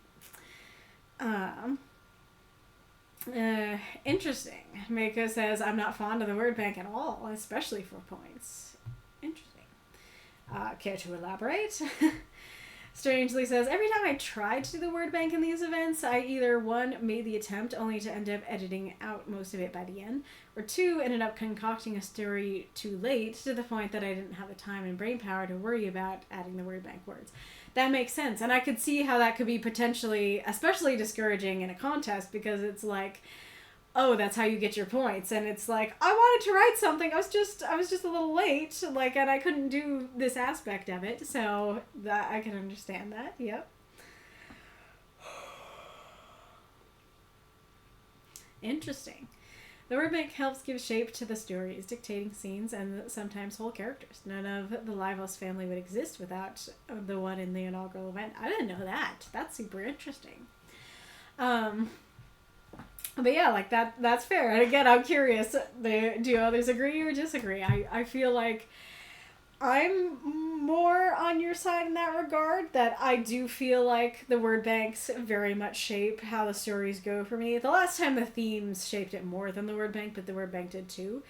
Interesting. Mako says, I'm not fond of the word bank at all, especially for points. Interesting. Care to elaborate? Strangely says, every time I tried to do the word bank in these events, I either, 1, made the attempt only to end up editing out most of it by the end, or 2, ended up concocting a story too late to the point that I didn't have the time and brain power to worry about adding the word bank words. That makes sense. And I could see how that could be potentially, especially discouraging in a contest, because it's like, oh, that's how you get your points. And it's like, I wanted to write something. I was just a little late, like, and I couldn't do this aspect of it. So that I can understand that. Yep. Interesting. The word bank helps give shape to the stories, dictating scenes and sometimes whole characters. None of the Livos family would exist without the one in the inaugural event. I didn't know that. That's super interesting. But yeah, like, that's fair. And again, I'm curious, do others agree or disagree? I feel like I'm more on your side in that regard, that I do feel like the word banks very much shape how the stories go for me. The last time the themes shaped it more than the word bank, but the word bank did too.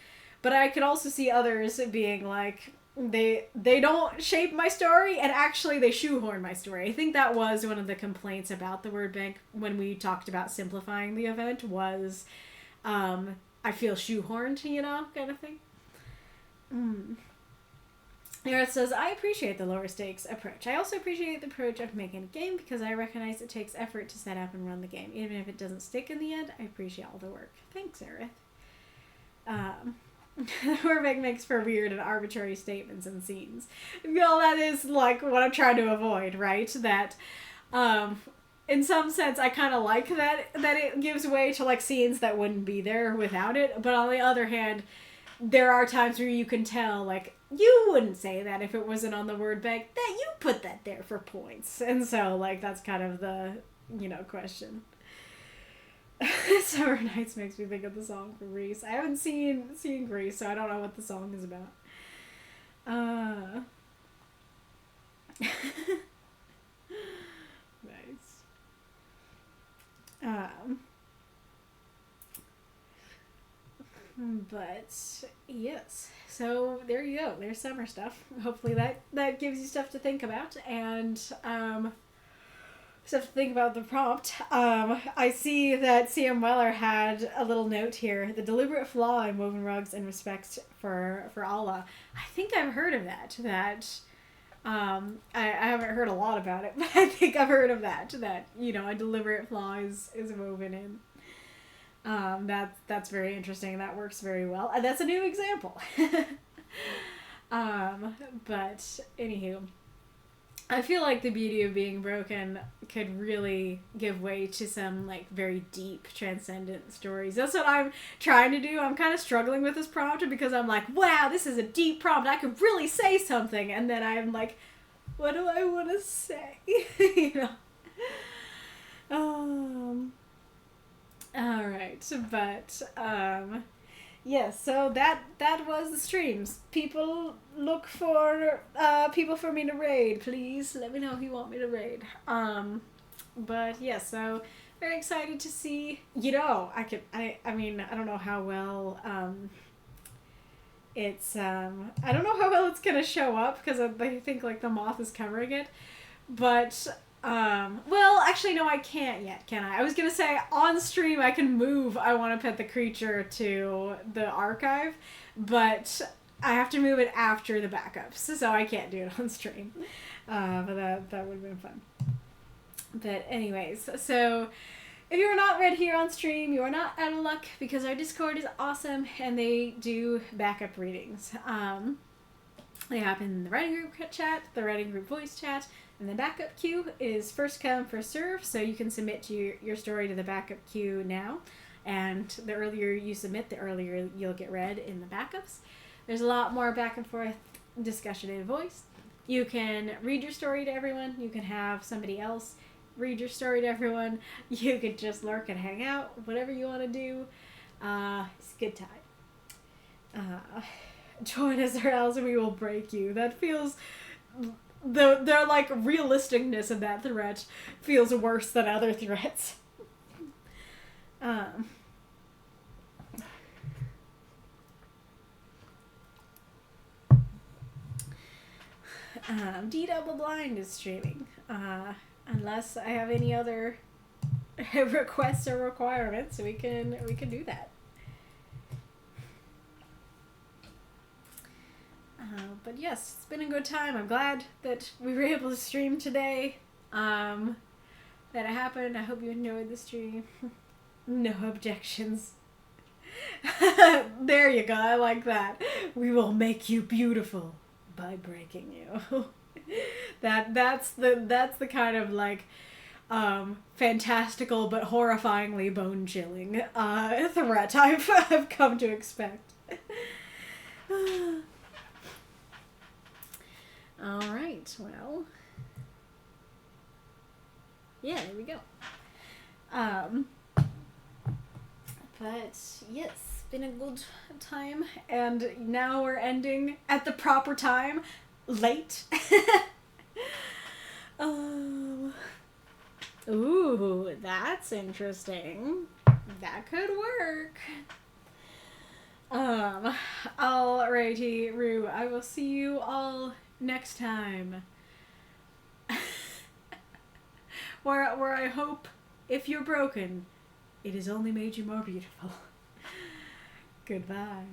But I could also see others being like, they don't shape my story, and actually they shoehorn my story. I think that was one of the complaints about the word bank when we talked about simplifying the event, was I feel shoehorned, you know, kind of thing. Gareth says, I appreciate the lower stakes approach. I also appreciate the approach of making a game, because I recognize it takes effort to set up and run the game. Even if it doesn't stick in the end, I appreciate all the work. Thanks, Gareth. Horvath makes for weird and arbitrary statements and scenes. Well, that is like what I'm trying to avoid, right? That, in some sense, I kind of like that it gives way to like scenes that wouldn't be there without it. But on the other hand, there are times where you can tell, like, you wouldn't say that if it wasn't on the word bank, that you put that there for points. And so, like, that's kind of the, you know, question. Summer Nights makes me think of the song from Grease. I haven't seen Grease, so I don't know what the song is about. Nice. But yes, so there you go. There's summer stuff. Hopefully that gives you stuff to think about, and stuff to think about the prompt. I see that CM Weller had a little note here. The deliberate flaw in woven rugs and respect for Allah. I think I've heard of that. I haven't heard a lot about it, but I think I've heard of that, you know, a deliberate flaw is woven in. That's very interesting. That works very well. And that's a new example. But anywho, I feel like the beauty of being broken could really give way to some, like, very deep, transcendent stories. That's what I'm trying to do. I'm kind of struggling with this prompt because I'm like, wow, this is a deep prompt. I could really say something. And then I'm like, what do I want to say? You know? Alright, but, Yes, so that was the streams. People look for people for me to raid. Please let me know if you want me to raid. But yeah, so very excited to see. I mean, I don't know how well it's I don't know how well it's gonna show up because I think like the moth is covering it, but well, actually, no, I can't yet, can I? I was gonna say, on stream, I can move I Want to Pet the Creature to the archive, but I have to move it after the backups, so I can't do it on stream. But that would have been fun. But anyways, so if you are not read here on stream, you are not out of luck, because our Discord is awesome, and they do backup readings. They happen in the writing group chat, the writing group voice chat, and the backup queue is first come, first serve, so you can submit your story to the backup queue now, and the earlier you submit, the earlier you'll get read in the backups. There's a lot more back and forth discussion in voice. You can read your story to everyone, you can have somebody else read your story to everyone, you could just lurk and hang out, whatever you want to do. It's a good time. Join us or else we will break you. That feels... The like realisticness of that threat feels worse than other threats. D Double Blind is streaming. Unless I have any other requests or requirements, we can do that. But yes, it's been a good time. I'm glad that we were able to stream today. That it happened. I hope you enjoyed the stream. No objections. There you go. I like that. We will make you beautiful by breaking you. That's the kind of like fantastical but horrifyingly bone-chilling threat I've come to expect. Alright, well. Yeah, there we go. But yes, been a good time, and now we're ending at the proper time, late. Ooh, that's interesting. That could work. Alrighty, Rue, I will see you all next time. where I hope, if you're broken, it has only made you more beautiful. Goodbye.